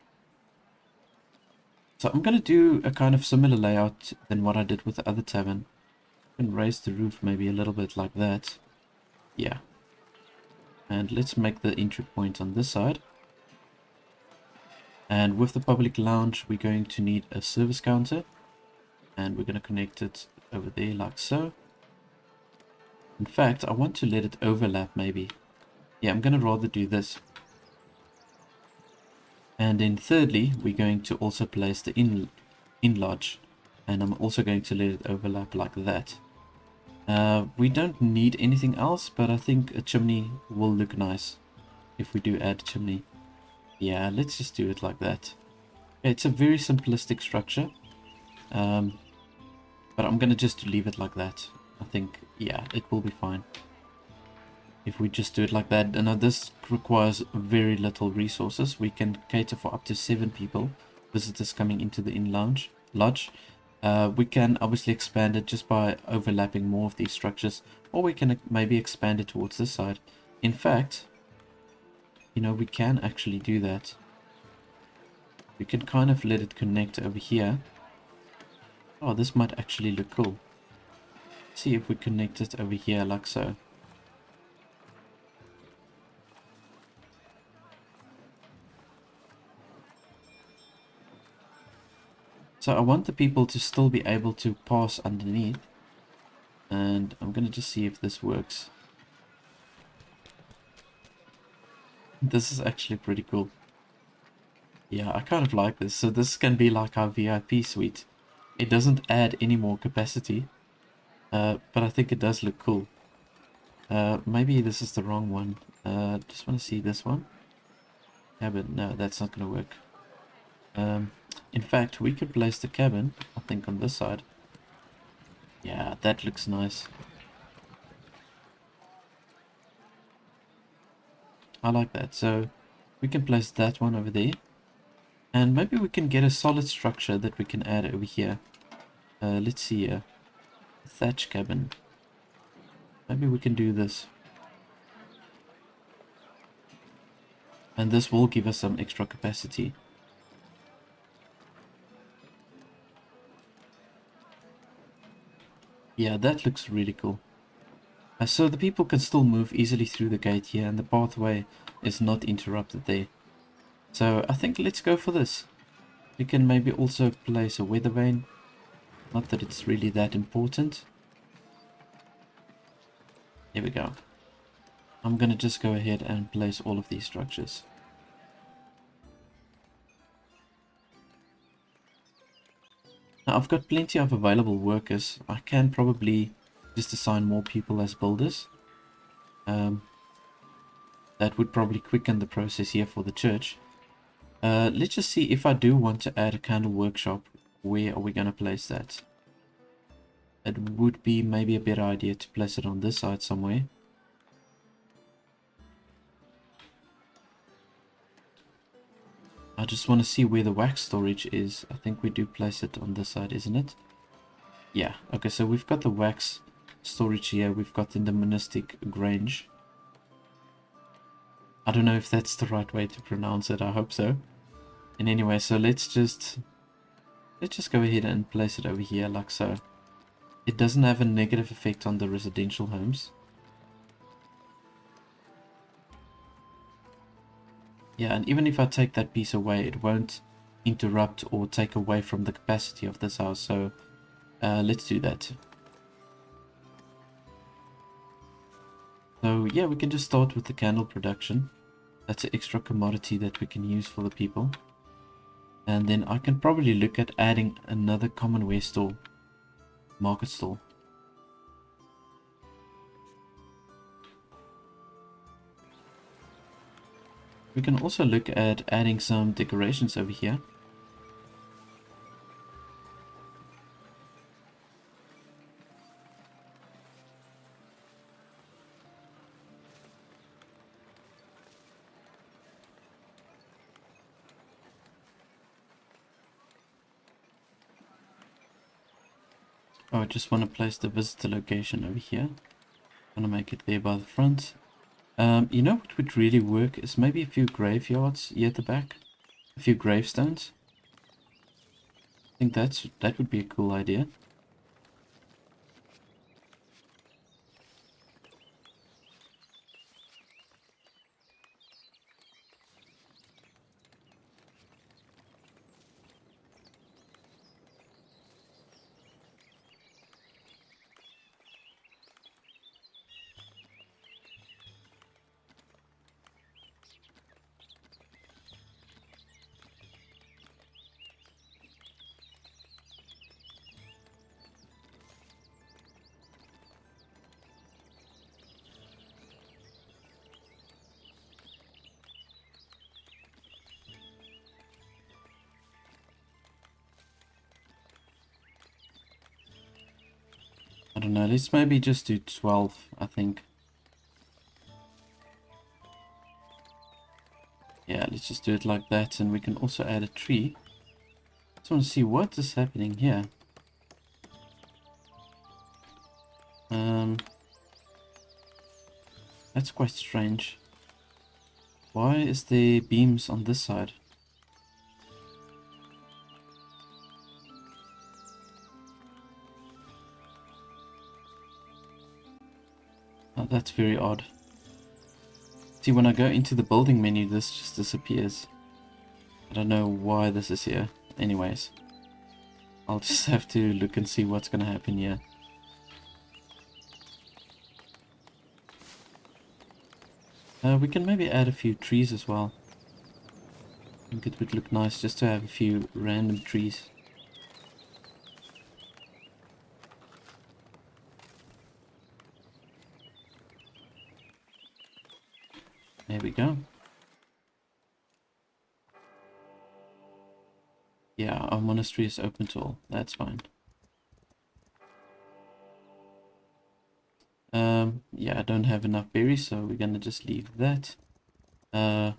So I'm going to do a kind of similar layout than what I did with the other tavern. I can raise the roof maybe a little bit like that. Yeah. And let's make the entry point on this side. And with the public lounge, we're going to need a service counter. And we're going to connect it over there like so. In fact, I want to let it overlap maybe. Yeah, I'm going to rather do this. And then thirdly, we're going to also place the in lodge. And I'm also going to let it overlap like that. We don't need anything else, but I think a chimney will look nice if we do add a chimney. Yeah, let's just do it like that. It's a very simplistic structure, but I'm gonna just leave it like that. I think, yeah, it will be fine if we just do it like that. And now this requires very little resources. We can cater for up to 7 people, visitors coming into the lodge. We can obviously expand it just by overlapping more of these structures, or we can maybe expand it towards this side. In fact, you know, we can actually do that. We can kind of let it connect over here. Oh, this might actually look cool. See if we connect it over here like so. So I want the people to still be able to pass underneath. And I'm going to just see if this works. This is actually pretty cool. Yeah, I kind of like this. So this can be like our VIP suite. It doesn't add any more capacity. But I think it does look cool. Maybe this is the wrong one. Just want to see this one. Cabin. No, that's not going to work. In fact, we could place the cabin, I think, on this side. Yeah, that looks nice. I like that. So we can place that one over there. And maybe we can get a solid structure that we can add over here. Let's see here. Thatch cabin. Maybe we can do this. And this will give us some extra capacity. Yeah, that looks really cool. So the people can still move easily through the gate here, and the pathway is not interrupted there. So I think let's go for this. We can maybe also place a weather vane. Not that it's really that important. There we go. I'm gonna just go ahead and place all of these structures. Now I've got plenty of available workers. I can probably just assign more people as builders. That would probably quicken the process here for the church. Let's just see if I do want to add a candle workshop. Where are we going to place that? it would be maybe a better idea to place it on this side somewhere. I just want to see where the wax storage is. I think we do place it on this side, isn't it? Yeah, okay, so we've got the wax storage here. We've got in the Monastic Grange. I don't know if that's the right way to pronounce it. I hope so. And anyway, so let's just go ahead and place it over here like so. It doesn't have a negative effect on the residential homes. Yeah, and even if I take that piece away, it won't interrupt or take away from the capacity of this house. So let's do that. So yeah, we can just start with the candle production. That's an extra commodity that we can use for the people. And then I can probably look at adding another commonwear store, market stall. We can also look at adding some decorations over here. Oh, I just want to place the visitor location over here. I want to make it there by the front. You know what would really work is maybe a few graveyards here at the back. A few gravestones. I think that would be a cool idea. I don't know, let's maybe just do 12, I think. Yeah, let's just do it like that, and we can also add a tree. Just want to see what is happening here. That's quite strange. Why is there beams on this side? Oh, that's very odd. See, when I go into the building menu, this just disappears. I don't know why this is here. Anyways, I'll just have to look and see what's going to happen here. We can maybe add a few trees as well. I think it would look nice just to have a few random trees. There we go. Yeah, our monastery is open to all. That's fine. Yeah, I don't have enough berries, so we're gonna just leave that. Some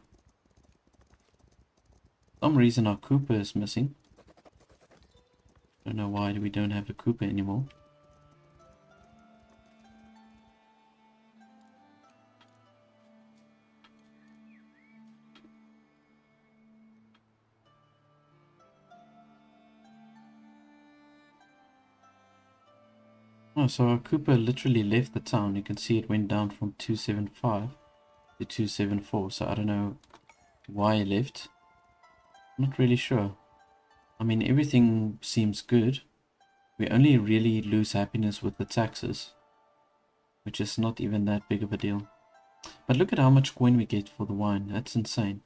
reason our Cooper is missing. Don't know why we don't have a Cooper anymore. Oh, so our Cooper literally left the town. You can see it went down from 275 to 274. So I don't know why he left. Not really sure. I mean, everything seems good. We only really lose happiness with the taxes, which is not even that big of a deal. But look at how much coin we get for the wine. That's insane.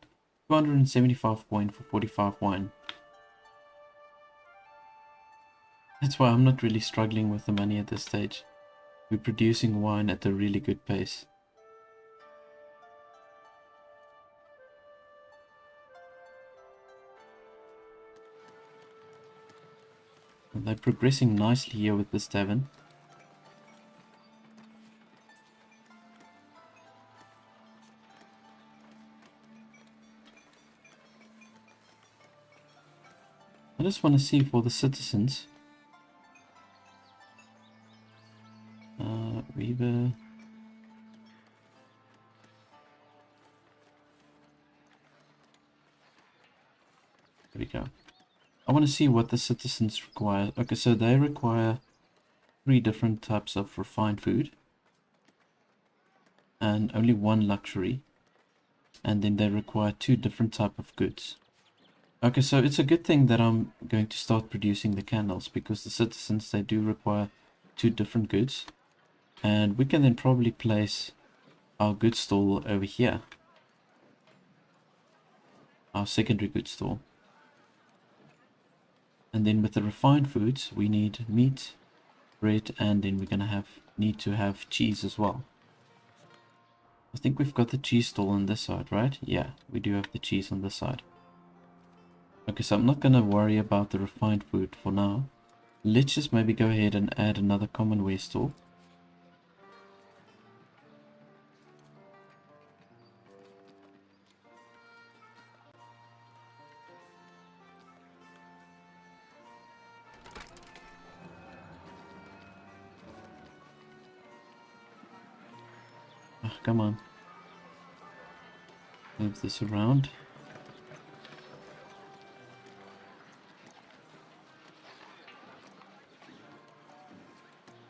275 coin for 45 wine. That's why I'm not really struggling with the money at this stage. We're producing wine at a really good pace. They're progressing nicely here with this tavern. I just want to see for the citizens. Weaver. There we go. I want to see what the citizens require. Okay, so they require 3 different types of refined food. And only 1 luxury. And then they require 2 different type of goods. Okay, so it's a good thing that I'm going to start producing the candles, because the citizens, they do require 2 different goods. And we can then probably place our goods stall over here. Our secondary goods stall. And then with the refined foods, we need meat, bread, and then we're gonna need to have cheese as well. I think we've got the cheese stall on this side, right? Yeah, we do have the cheese on this side. Okay, so I'm not gonna worry about the refined food for now. Let's just maybe go ahead and add another commonwear store. Oh, come on. Move this around.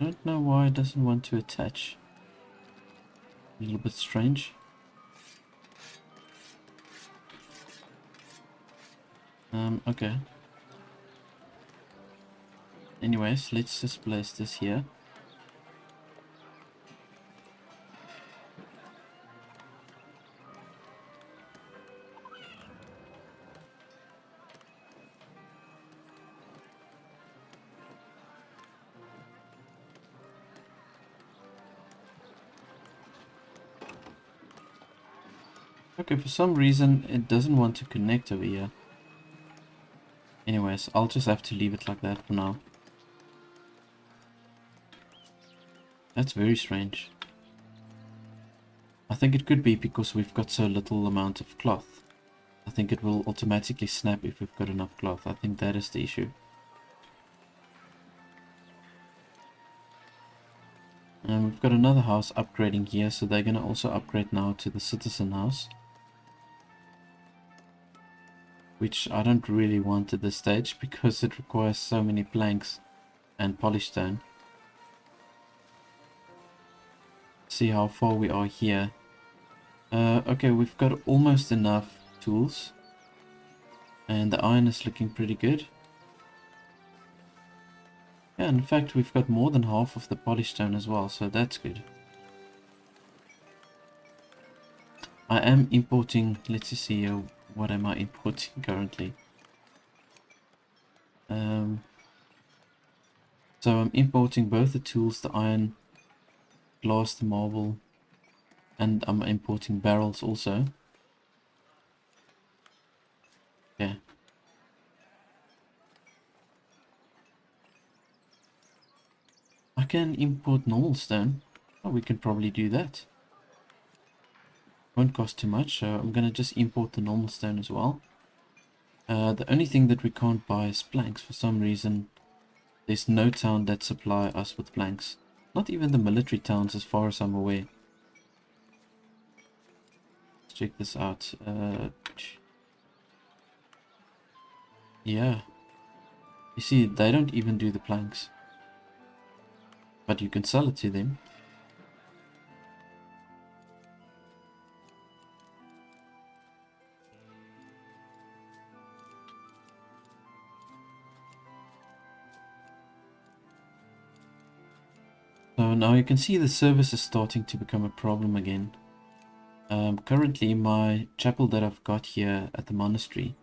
I don't know why it doesn't want to attach. A little bit strange. Okay. Anyways, let's just place this here. Okay, for some reason it doesn't want to connect over here. Anyways, I'll just have to leave it like that for now. That's very strange. I think it could be because we've got so little amount of cloth. I think it will automatically snap if we've got enough cloth. I think that is the issue. And we've got another house upgrading here, so they're gonna also upgrade now to the citizen house. Which I don't really want at this stage because it requires so many planks and polished stone. See how far we are here. Okay, we've got almost enough tools. And the iron is looking pretty good. Yeah, in fact, we've got more than half of the polished stone as well, so that's good. I am importing, let's just see, what am I importing currently? So I'm importing both the tools, the iron, glass, the marble, and I'm importing barrels also. Okay. I can import normal stone. Oh, we can probably do that. Won't cost too much, so I'm gonna just import the normal stone as well. The only thing that we can't buy is planks. For some reason, there's no town that supply us with planks. Not even the military towns as far as I'm aware. Let's check this out. Yeah. You see, they don't even do the planks. But you can sell it to them. So now you can see the service is starting to become a problem again. Currently, my chapel that I've got here at the monastery,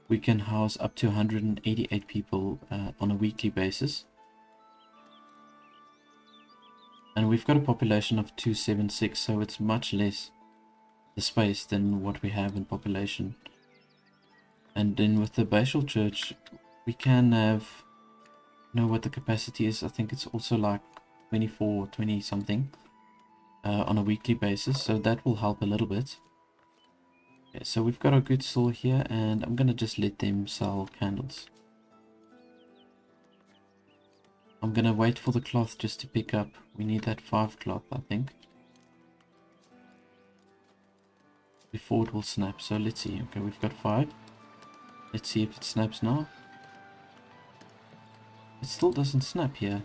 we can house up to 188 people on a weekly basis. And we've got a population of 276, so it's much less the space than what we have in population. And then with the Basal Church, we can have know what the capacity is. I think it's also like 24, 20 something on a weekly basis, so that will help a little bit. Okay, so we've got our goods store here, and I'm gonna just let them sell candles. I'm gonna wait for the cloth just to pick up. We need that 5 cloth, I think, before it will snap. So let's see. Okay, we've got 5. Let's see if it snaps now. It still doesn't snap here.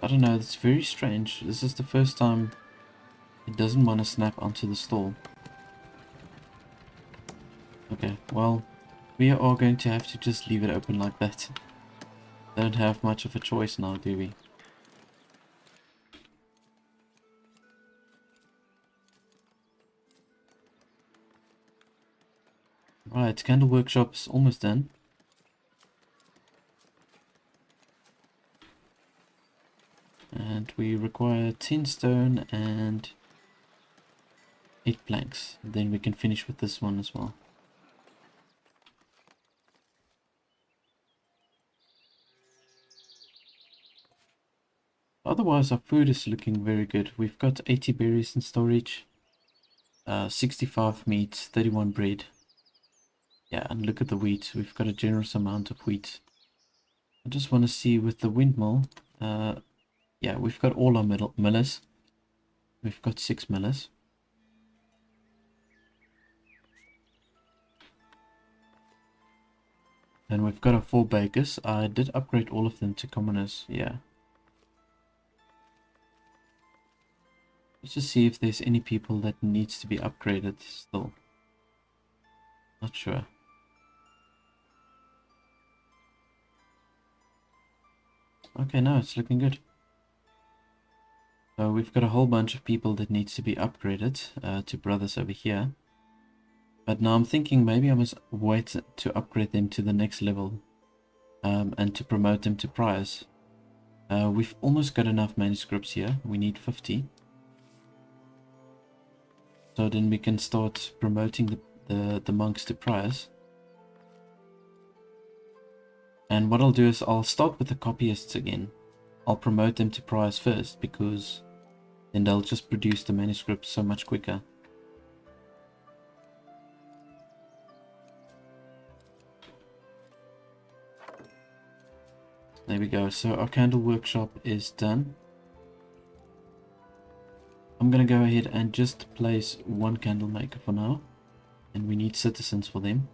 I don't know, it's very strange. This is the first time it doesn't want to snap onto the stall. Okay, well, we are going to have to just leave it open like that. Don't have much of a choice now, do we? Right, candle workshop's almost done. And we require 10 stone and 8 planks. Then we can finish with this one as well. Otherwise, our food is looking very good. We've got 80 berries in storage, 65 meat, 31 bread. Yeah, and look at the wheat. We've got a generous amount of wheat. I just want to see with the windmill. Yeah, we've got all our millers. We've got 6 millers. And we've got our 4 bakers. I did upgrade all of them to commoners, yeah. Let's just see if there's any people that needs to be upgraded still. Not sure. Okay, no, it's looking good. So we've got a whole bunch of people that needs to be upgraded to brothers over here. But now I'm thinking maybe I must wait to upgrade them to the next level and to promote them to priors. We've almost got enough manuscripts here. We need 50. So then we can start promoting the monks to priors. And what I'll do is I'll start with the copyists again. I'll promote them to priors first because then they'll just produce the manuscripts so much quicker. There we go. So our candle workshop is done. I'm going to go ahead and just place 1 candle maker for now. And we need citizens for them.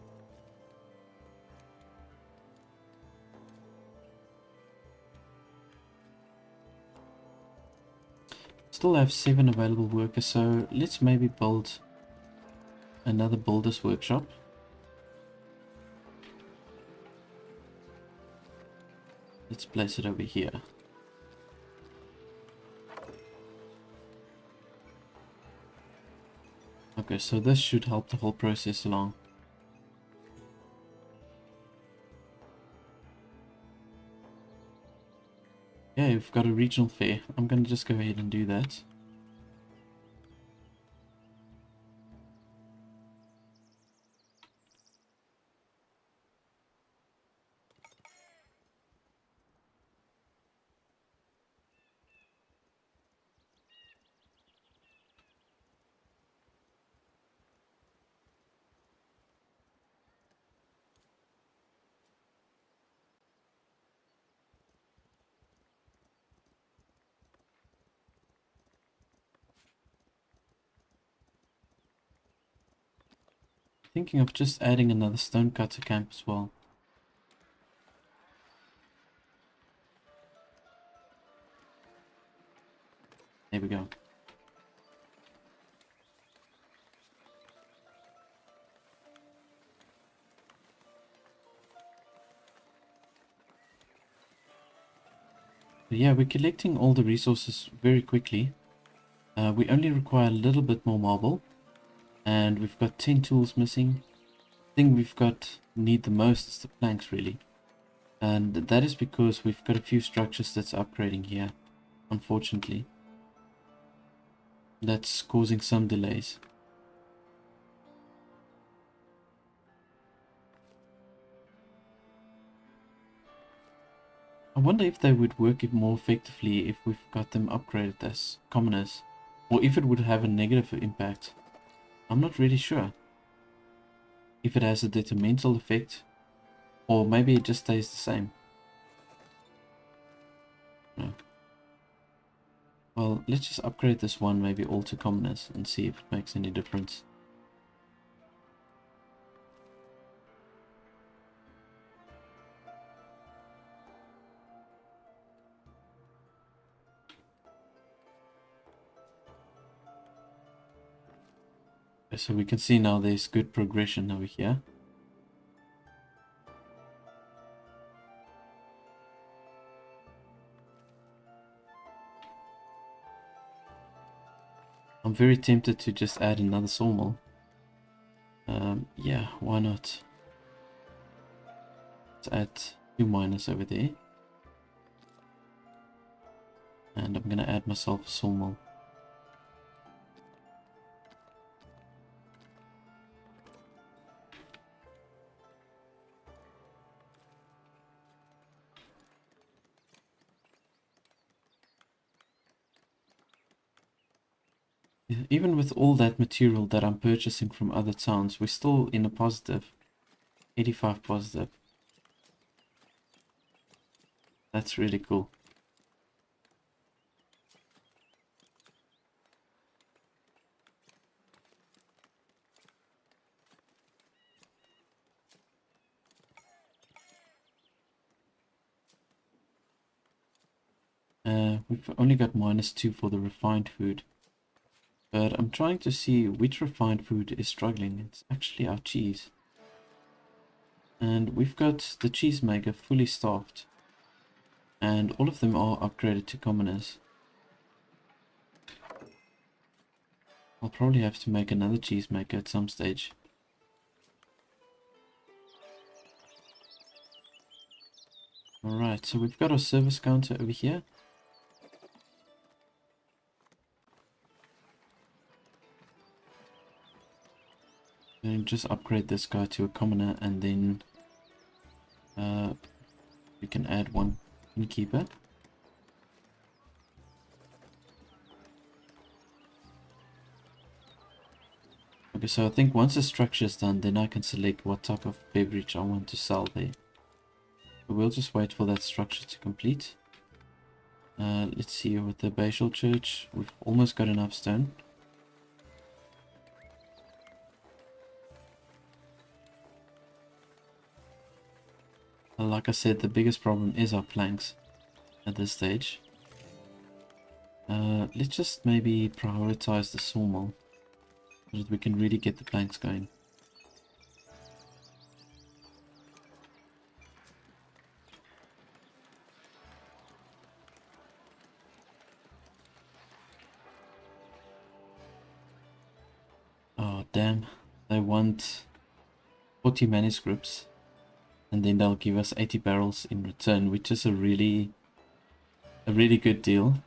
Still have 7 available workers, so let's maybe build another builder's workshop. Let's place it over here. Okay, so this should help the whole process along. Yeah, we've got a regional fair. I'm going to just go ahead and do that. Thinking of just adding another stonecutter camp as well. There we go. But yeah, we're collecting all the resources very quickly. We only require a little bit more marble. And we've got 10 tools missing. The thing we've got need the most is the planks, really. And that is because we've got a few structures that's upgrading here, unfortunately. That's causing some delays. I wonder if they would work it more effectively if we've got them upgraded as commoners, or if it would have a negative impact. I'm not really sure. If it has a detrimental effect, or maybe it just stays the same. No. Well, let's just upgrade this one maybe all to commoners and see if it makes any difference. Okay, so we can see now there's good progression over here. I'm very tempted to just add another sawmill. Yeah, why not? Let's add 2 miners over there. And I'm gonna add myself a sawmill. Even with all that material that I'm purchasing from other towns, we're still in a positive. 85 positive. That's really cool. We've only got -2 for the refined food. But I'm trying to see which refined food is struggling. It's actually our cheese. And we've got the cheesemaker fully staffed. And all of them are upgraded to commoners. I'll probably have to make another cheesemaker at some stage. Alright, so we've got our service counter over here. And just upgrade this guy to a commoner, and then we can add 1 innkeeper. Okay, so I think once the structure is done, then I can select what type of beverage I want to sell there. But we'll just wait for that structure to complete. Let's see, with the abbatial church, we've almost got enough stone. Like I said, the biggest problem is our planks at this stage. Let's just maybe prioritize the sawmill so that we can really get the planks going. Oh damn, they want 40 manuscripts and then they'll give us 80 barrels in return, which is a really good deal.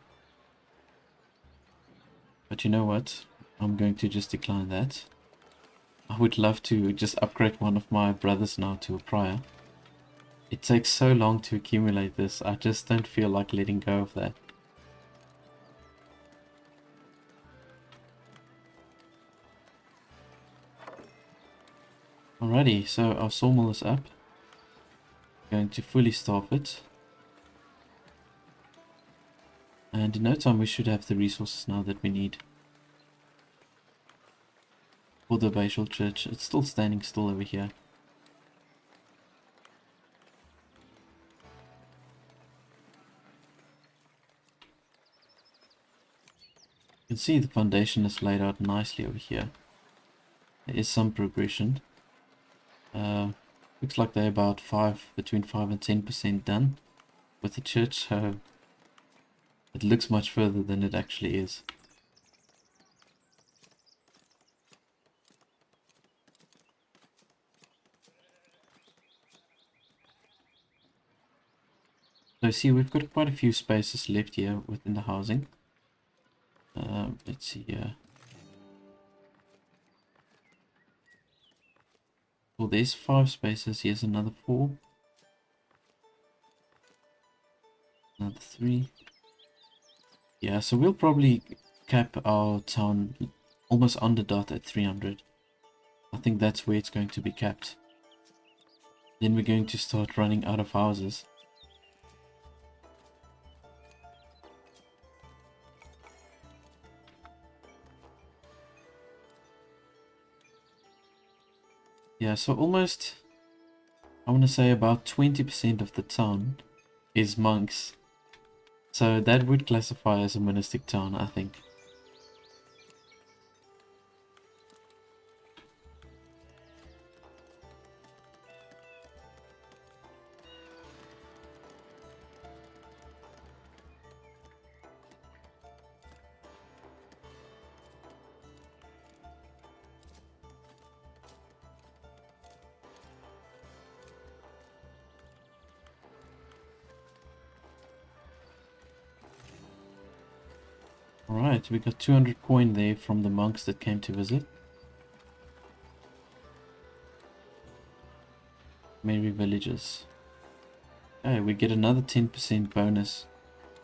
But you know what? I'm going to just decline that. I would love to just upgrade one of my brothers now to a prior. It takes so long to accumulate this, I just don't feel like letting go of that. Alrighty, so our sawmill is up. Going to fully staff it. And in no time we should have the resources now that we need. For the abbatial church, it's still standing still over here. You can see the foundation is laid out nicely over here. There is some progression. Looks like they're about between 5 and 10% done with the church, so it looks much further than it actually is. So see, we've got quite a few spaces left here within the housing. Let's see here. Well, there's 5 spaces. Here's another 4. Another 3. Yeah, so we'll probably cap our town almost on the dot at 300. I think that's where it's going to be capped. Then we're going to start running out of houses. Yeah, so almost, I want to say about 20% of the town is monks. So that would classify as a monastic town, I think. Alright, we got 200 coin there from the monks that came to visit. Merry villagers. Hey, we get another 10% bonus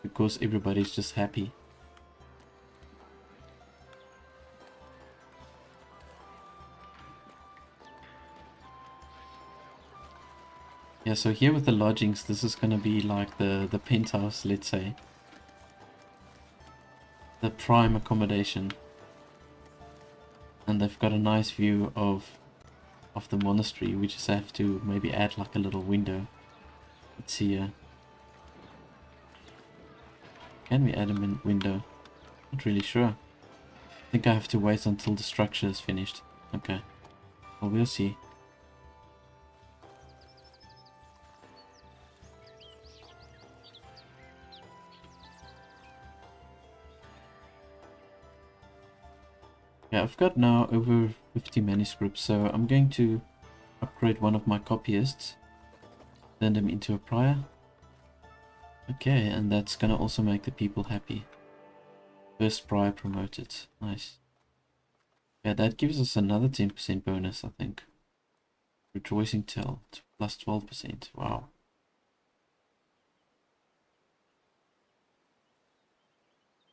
because everybody's just happy. Yeah, so here with the lodgings, this is going to be like the penthouse, let's say. The prime accommodation. And they've got a nice view of the monastery. We just have to maybe add like a little window. Let's see here. Can we add a window? Not really sure. I think I have to wait until the structure is finished. Okay. Well, we'll see. Yeah, I've got now over 50 manuscripts, so I'm going to upgrade one of my copyists. Turn them into a prior. Okay, and that's gonna also make the people happy. First prior promoted. Nice. Yeah, that gives us another 10% bonus, I think. Rejoicing tell, plus 12%. Wow.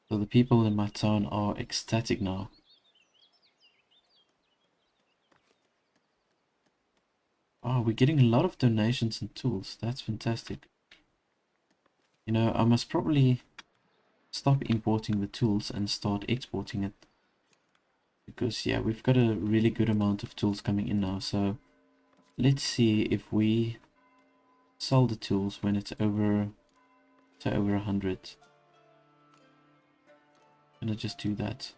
So the people in my town are ecstatic now. Oh, we're getting a lot of donations and tools. That's fantastic. You know, I must probably stop importing the tools and start exporting it. Because, yeah, we've got a really good amount of tools coming in now. So, let's see if we sell the tools when it's over 100. I'm gonna just do that.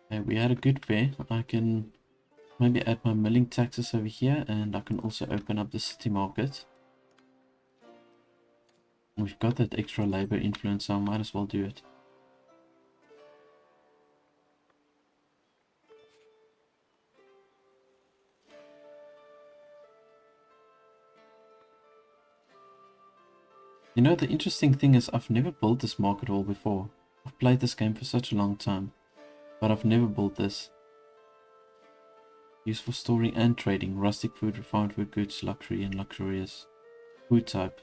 Okay, we had a good fair. I can maybe add my milling taxes over here, and I can also open up the city market. We've got that extra labor influence, so I might as well do it. You know, the interesting thing is I've never built this market hall before. I've played this game for such a long time, but I've never built this. Used for storing and trading, rustic food, refined food goods, luxury and luxurious food type.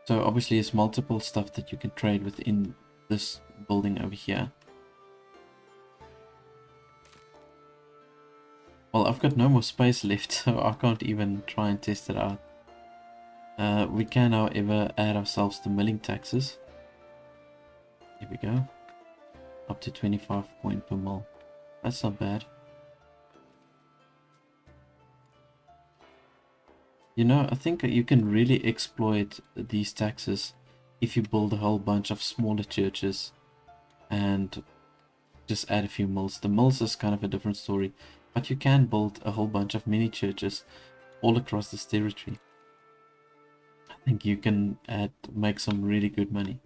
So obviously there's multiple stuff that you can trade within this building over here. Well, I've got no more space left, so I can't even try and test it out. We can, however, add ourselves the milling taxes. Here we go. Up to 25 coin per mil. That's not bad. You know, I think you can really exploit these taxes if you build a whole bunch of smaller churches and just add a few mills. The mills is kind of a different story, but you can build a whole bunch of mini churches all across this territory. I think you can make some really good money.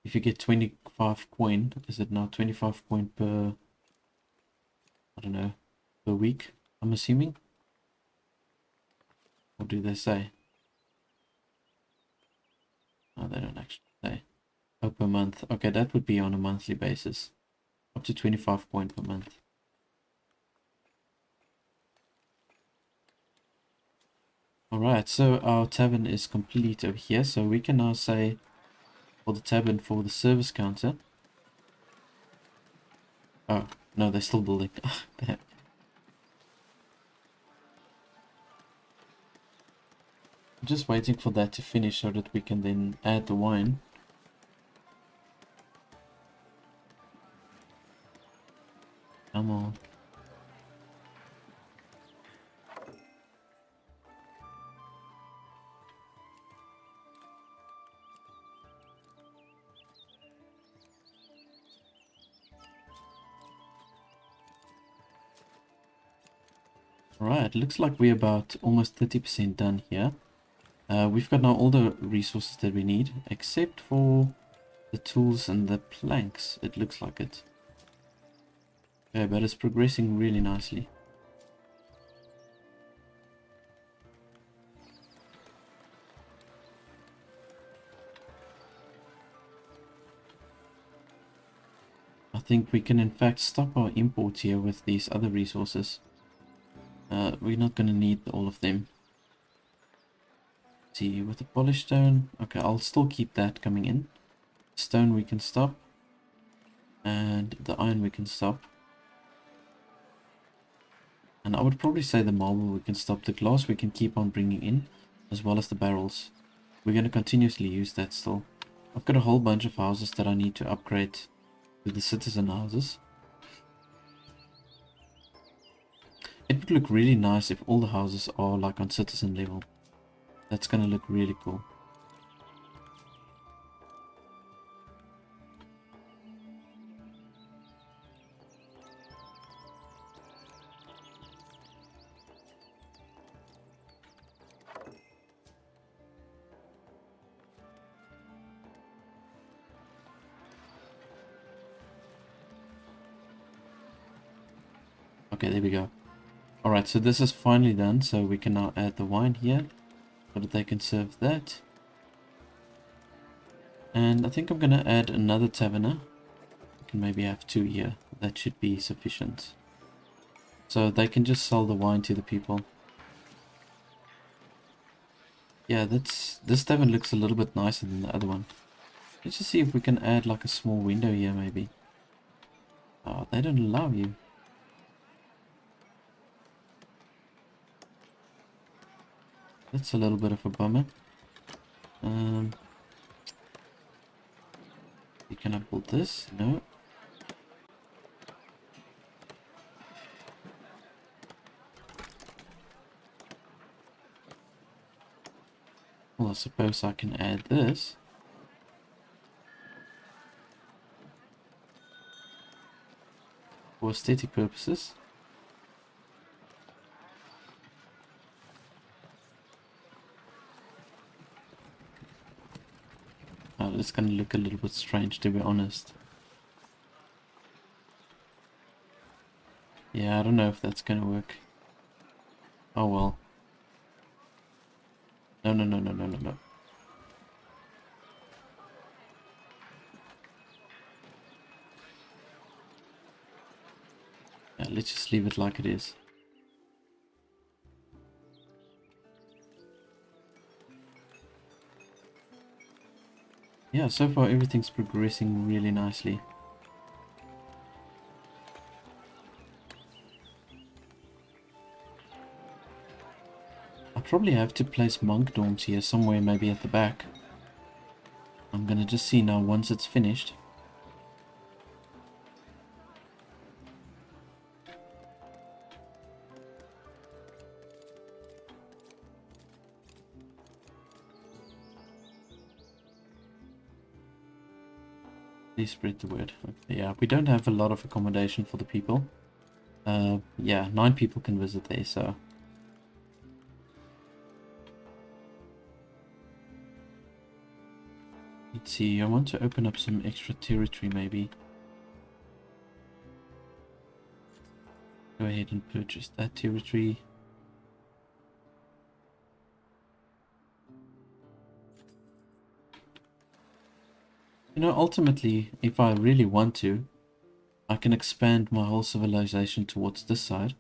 If you get 25 coin, is it now 25 coin per, I don't know, per week, I'm assuming? What do they say? Oh, they don't actually say. Oh, per month. Okay, that would be on a monthly basis. Up to 25 coin per month. Alright, so our tavern is complete over here. So we can now say for the tavern for the service counter. Oh, no, they're still building. I'm just waiting for that to finish so that we can then add the wine. Come on. Alright, looks like we're about almost 30% done here. We've got now all the resources that we need, except for the tools and the planks, it looks like it. Okay, but it's progressing really nicely. I think we can in fact stop our imports here with these other resources. We're not going to need all of them. Let's see, with the polished stone, okay, I'll still keep that coming in. Stone we can stop, and the iron we can stop. And I would probably say the marble we can stop. The glass we can keep on bringing in, as well as the barrels. We're going to continuously use that still. I've got a whole bunch of houses that I need to upgrade to the citizen houses. It would look really nice if all the houses are like on citizen level. That's going to look really cool. Okay, there we go. Alright, so this is finally done, so we can now add the wine here, so that they can serve that. And I think I'm going to add another taverner. We can maybe have 2 here. That should be sufficient. So they can just sell the wine to the people. Yeah, this tavern looks a little bit nicer than the other one. Let's just see if we can add like a small window here maybe. Oh, they don't allow you. That's a little bit of a bummer. Can I build this? No. Well, I suppose I can add this. For aesthetic purposes. Oh, it's gonna look a little bit strange, to be honest. Yeah, I don't know if that's gonna work. Oh well. No, no, no, no, no, no, no. Yeah, let's just leave it like it is. Yeah, so far everything's progressing really nicely. I probably have to place monk dorms here somewhere, maybe at the back. I'm gonna just see now once it's finished. Please spread the word. Okay, yeah, we don't have a lot of accommodation for the people. Yeah, 9 people can visit there, so... Let's see, I want to open up some extra territory maybe. Go ahead and purchase that territory. You know, ultimately, if I really want to, I can expand my whole civilization towards this side.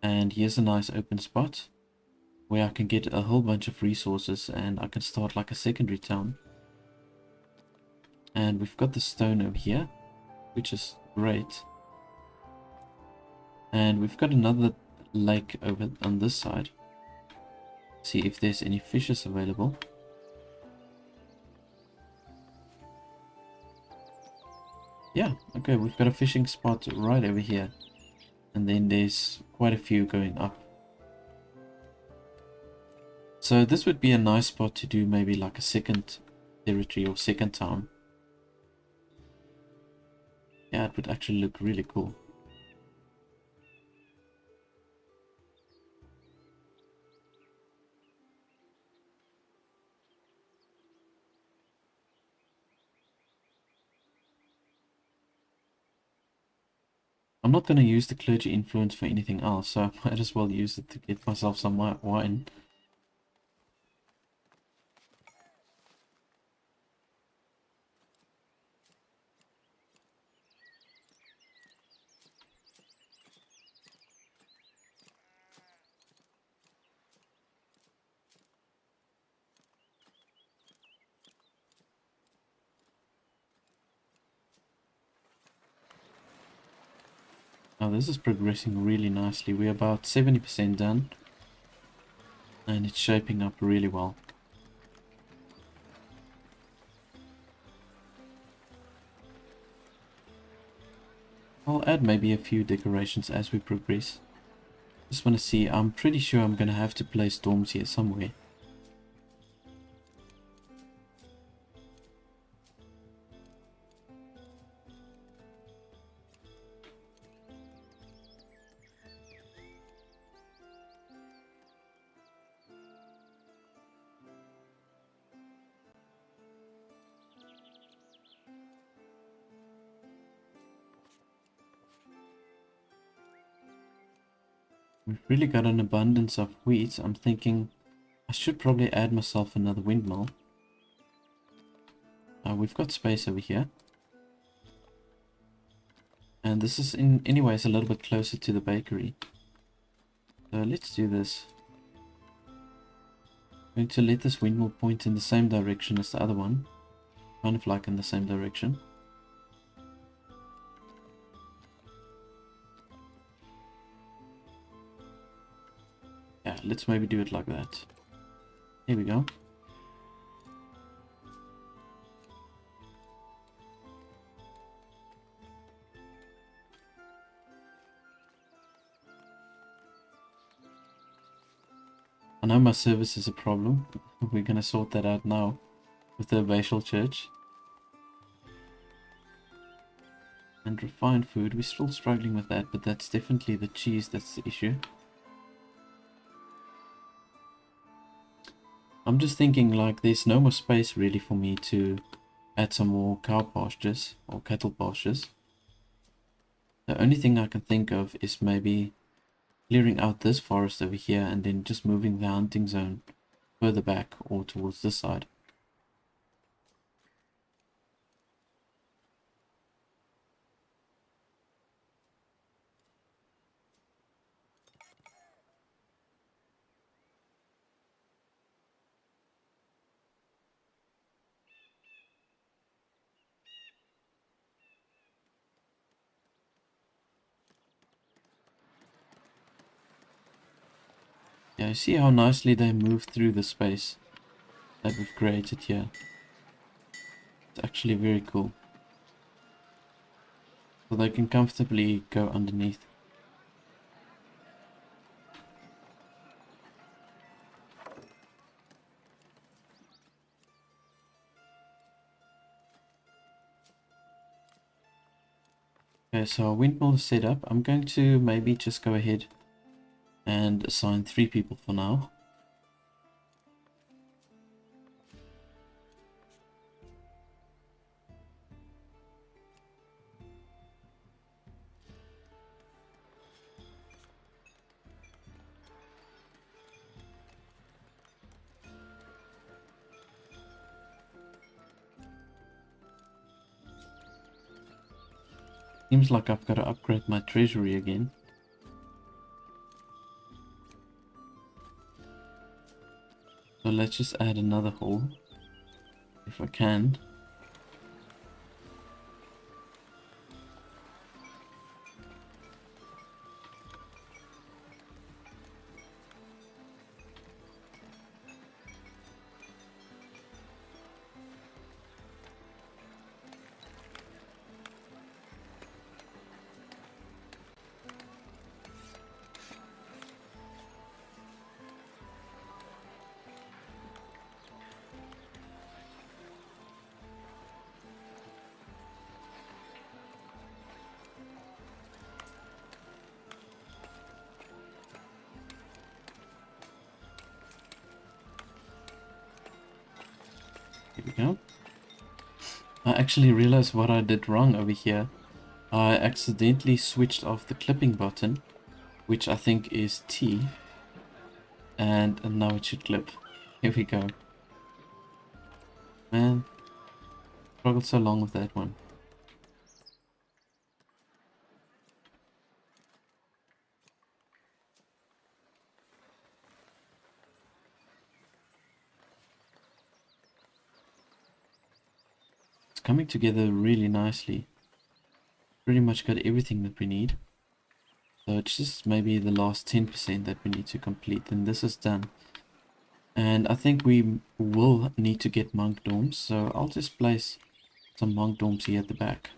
And here's a nice open spot where I can get a whole bunch of resources and I can start like a secondary town. And we've got the stone over here, which is great. And we've got another lake over on this side. See if there's any fishes available. Yeah, okay, we've got a fishing spot right over here. And then there's quite a few going up. So this would be a nice spot to do maybe like a second territory or second town. Yeah, it would actually look really cool. I'm not going to use the clergy influence for anything else, so I might as well use it to get myself some wine. Now this is progressing really nicely. We're about 70% done. And it's shaping up really well. I'll add maybe a few decorations as we progress. Just want to see, I'm pretty sure I'm going to have to place storms here somewhere. We've really got an abundance of wheat. I'm thinking I should probably add myself another windmill. We've got space over here. And this is in anyways a little bit closer to the bakery. So let's do this. I'm going to let this windmill point in the same direction as the other one. Kind of like in the same direction. Yeah, let's maybe do it like that. Here we go. I know my service is a problem. We're going to sort that out now with the abbatial church. And refined food, we're still struggling with that, but that's definitely the cheese that's the issue. I'm just thinking like there's no more space really for me to add some more cow pastures or cattle pastures. The only thing I can think of is maybe clearing out this forest over here and then just moving the hunting zone further back or towards this side. Yeah, you see how nicely they move through the space that we've created here. It's actually very cool. So they can comfortably go underneath. Okay, so our windmill is set up. I'm going to maybe just go ahead and assign 3 people for now. Seems like I've got to upgrade my treasury again. So let's just add another hall, if I can. Here we go. I actually realized what I did wrong over here. I accidentally switched off the clipping button, which I think is T, and now it should clip. Here we go. Man, struggled so long with that one. It's coming together really nicely. Pretty much got everything that we need. So it's just maybe the last 10% that we need to complete, and this is done. And I think we will need to get monk dorms, so I'll just place some monk dorms here at the back.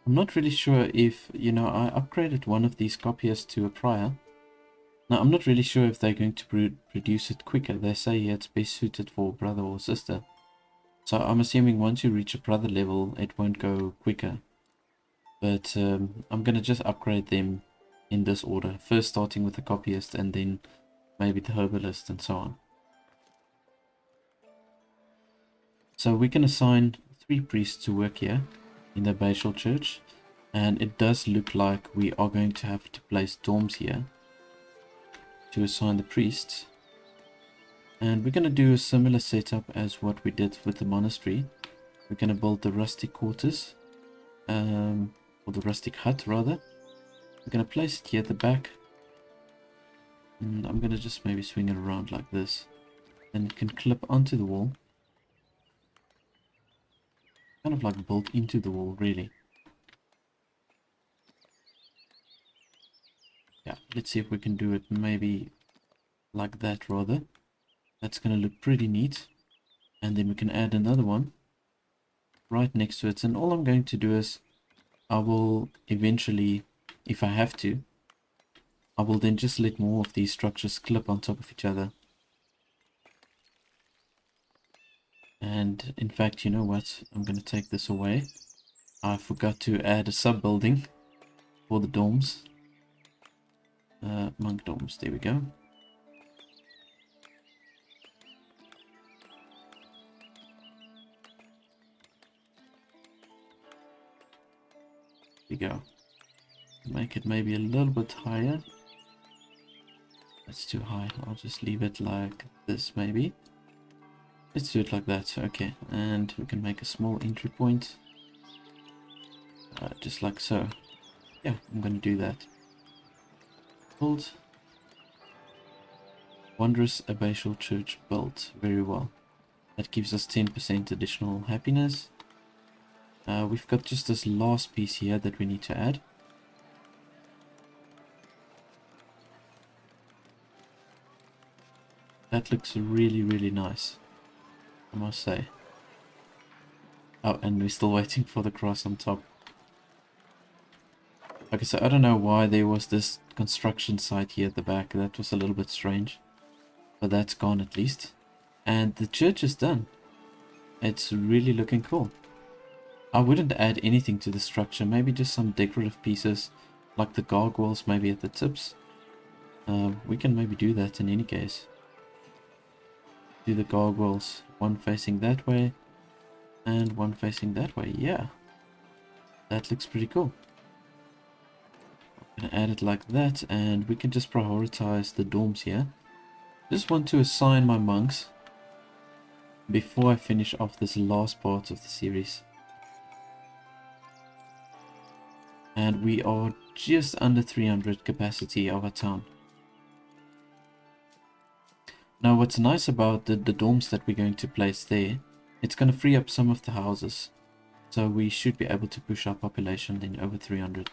I'm not really sure if, I upgraded one of these copiers to a prior. Now, I'm not really sure if they're going to produce it quicker. They say it's best suited for brother or sister. So I'm assuming once you reach a brother level, it won't go quicker. But I'm going to just upgrade them in this order. First starting with the copyist and then maybe the herbalist and so on. So we can assign 3 priests to work here in the abbatial church. And it does look like we are going to have to place dorms here to assign the priests. And we're going to do a similar setup as what we did with the monastery. We're going to build the rustic quarters, or the rustic hut rather. We're going to place it here at the back. And I'm going to just maybe swing it around like this. And it can clip onto the wall. Kind of like built into the wall, really. Yeah, let's see if we can do it maybe like that rather. That's going to look pretty neat. And then we can add another one right next to it. And all I'm going to do is I will eventually, if I have to, I will then just let more of these structures clip on top of each other. And in fact, you know what? I'm going to take this away. I forgot to add a sub-building for the dorms. Monk dorms, there we go. There we go. Make it maybe a little bit higher. That's too high. I'll just leave it like this maybe. Let's do it like that. Okay, and we can make a small entry point. Just like so. Yeah, I'm going to do that. Build. Wondrous abbatial church built. Very well. That gives us 10% additional happiness. We've got just this last piece here that we need to add. That looks really, really nice, I must say. Oh, and we're still waiting for the cross on top. Okay, so I don't know why there was this construction site here at the back. That was a little bit strange. But that's gone at least. And the church is done. It's really looking cool. I wouldn't add anything to the structure. Maybe just some decorative pieces, like the gargoyles maybe at the tips. We can maybe do that in any case. Do the gargoyles, one facing that way and one facing that way. Yeah, that looks pretty cool. I'm gonna add it like that, and we can just prioritize the dorms here. Just want to assign my monks before I finish off this last part of the series. And we are just under 300 capacity of our town. Now what's nice about the dorms that we're going to place there, it's going to free up some of the houses. So we should be able to push our population then over 300.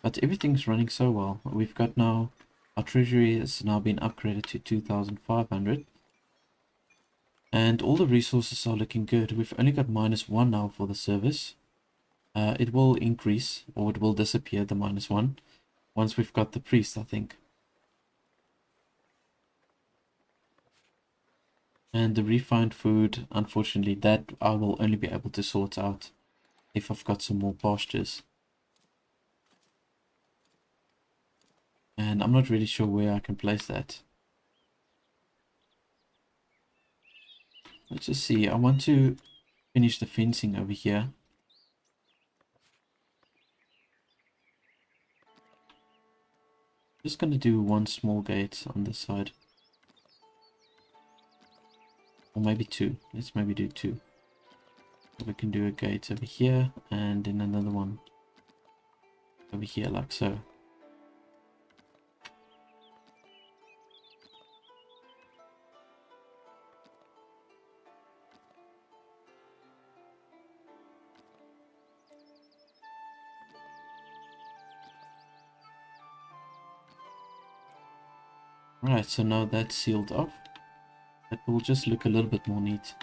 But everything's running so well. We've got now, our treasury has now been upgraded to 2,500. And all the resources are looking good. We've only got -1 now for the service. It will increase, or it will disappear, the -1, once we've got the priest, I think. And the refined food, unfortunately, that I will only be able to sort out if I've got some more pastures. And I'm not really sure where I can place that. Let's just see. I want to finish the fencing over here. Just going to do one small gate on this side. Or maybe two. Let's maybe do two. We can do a gate over here and then another one over here like so. Right, so now that's sealed off. It will just look a little bit more neat.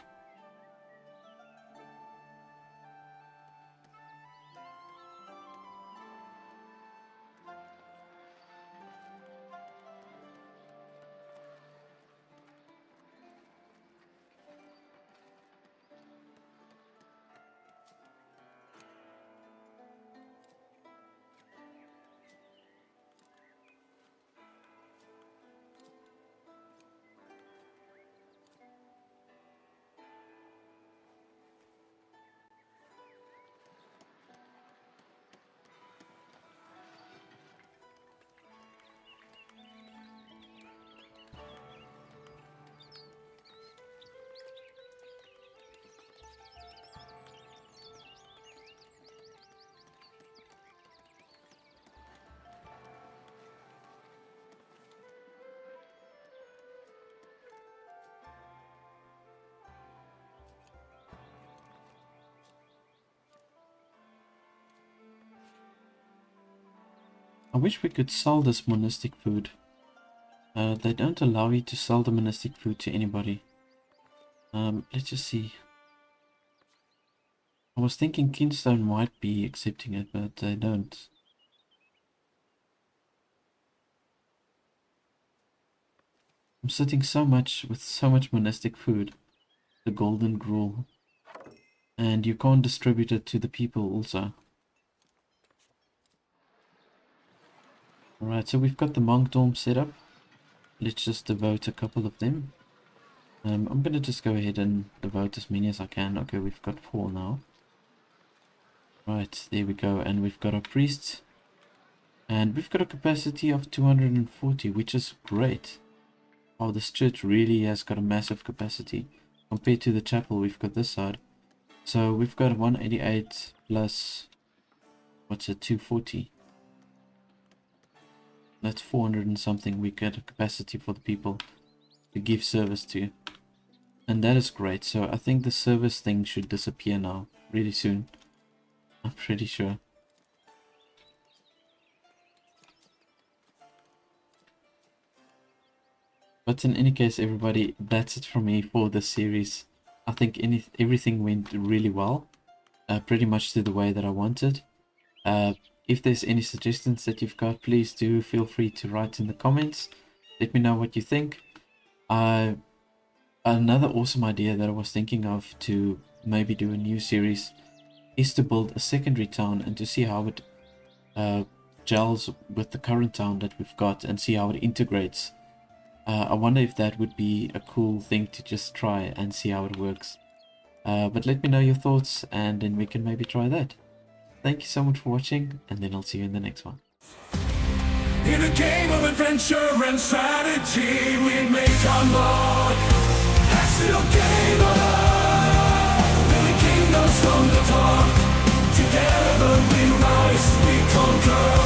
I wish we could sell this monastic food. They don't allow you to sell the monastic food to anybody. Let's just see. I was thinking Kingstone might be accepting it, but they don't. I'm sitting so much with so much monastic food. The golden gruel. And you can't distribute it to the people also. Alright, so we've got the monk dorm set up. Let's just devote a couple of them. I'm gonna just go ahead and devote as many as I can. Okay, we've got 4 now. Right, there we go. And we've got our priests. And we've got a capacity of 240, which is great. Oh, this church really has got a massive capacity. Compared to the chapel we've got this side. So we've got 188 plus, what's it, 240. That's 400 and something we get a capacity for the people to give service to. And that is great. So I think the service thing should disappear now, really soon. I'm pretty sure. But in any case, everybody, that's it from me for this series. I think everything went really well, pretty much to the way that I wanted. If there's any suggestions that you've got, please do feel free to write in the comments. Let me know what you think. Another awesome idea that I was thinking of to maybe do a new series is to build a secondary town and to see how it gels with the current town that we've got and see how it integrates. I wonder if that would be a cool thing to just try and see how it works. But let me know your thoughts and then we can maybe try that. Thank you so much for watching, and then I'll see you in the next one. In a game of adventure and strategy, we make our mark. Still game on, building kingdoms from the dark. Together we rise, we conquer.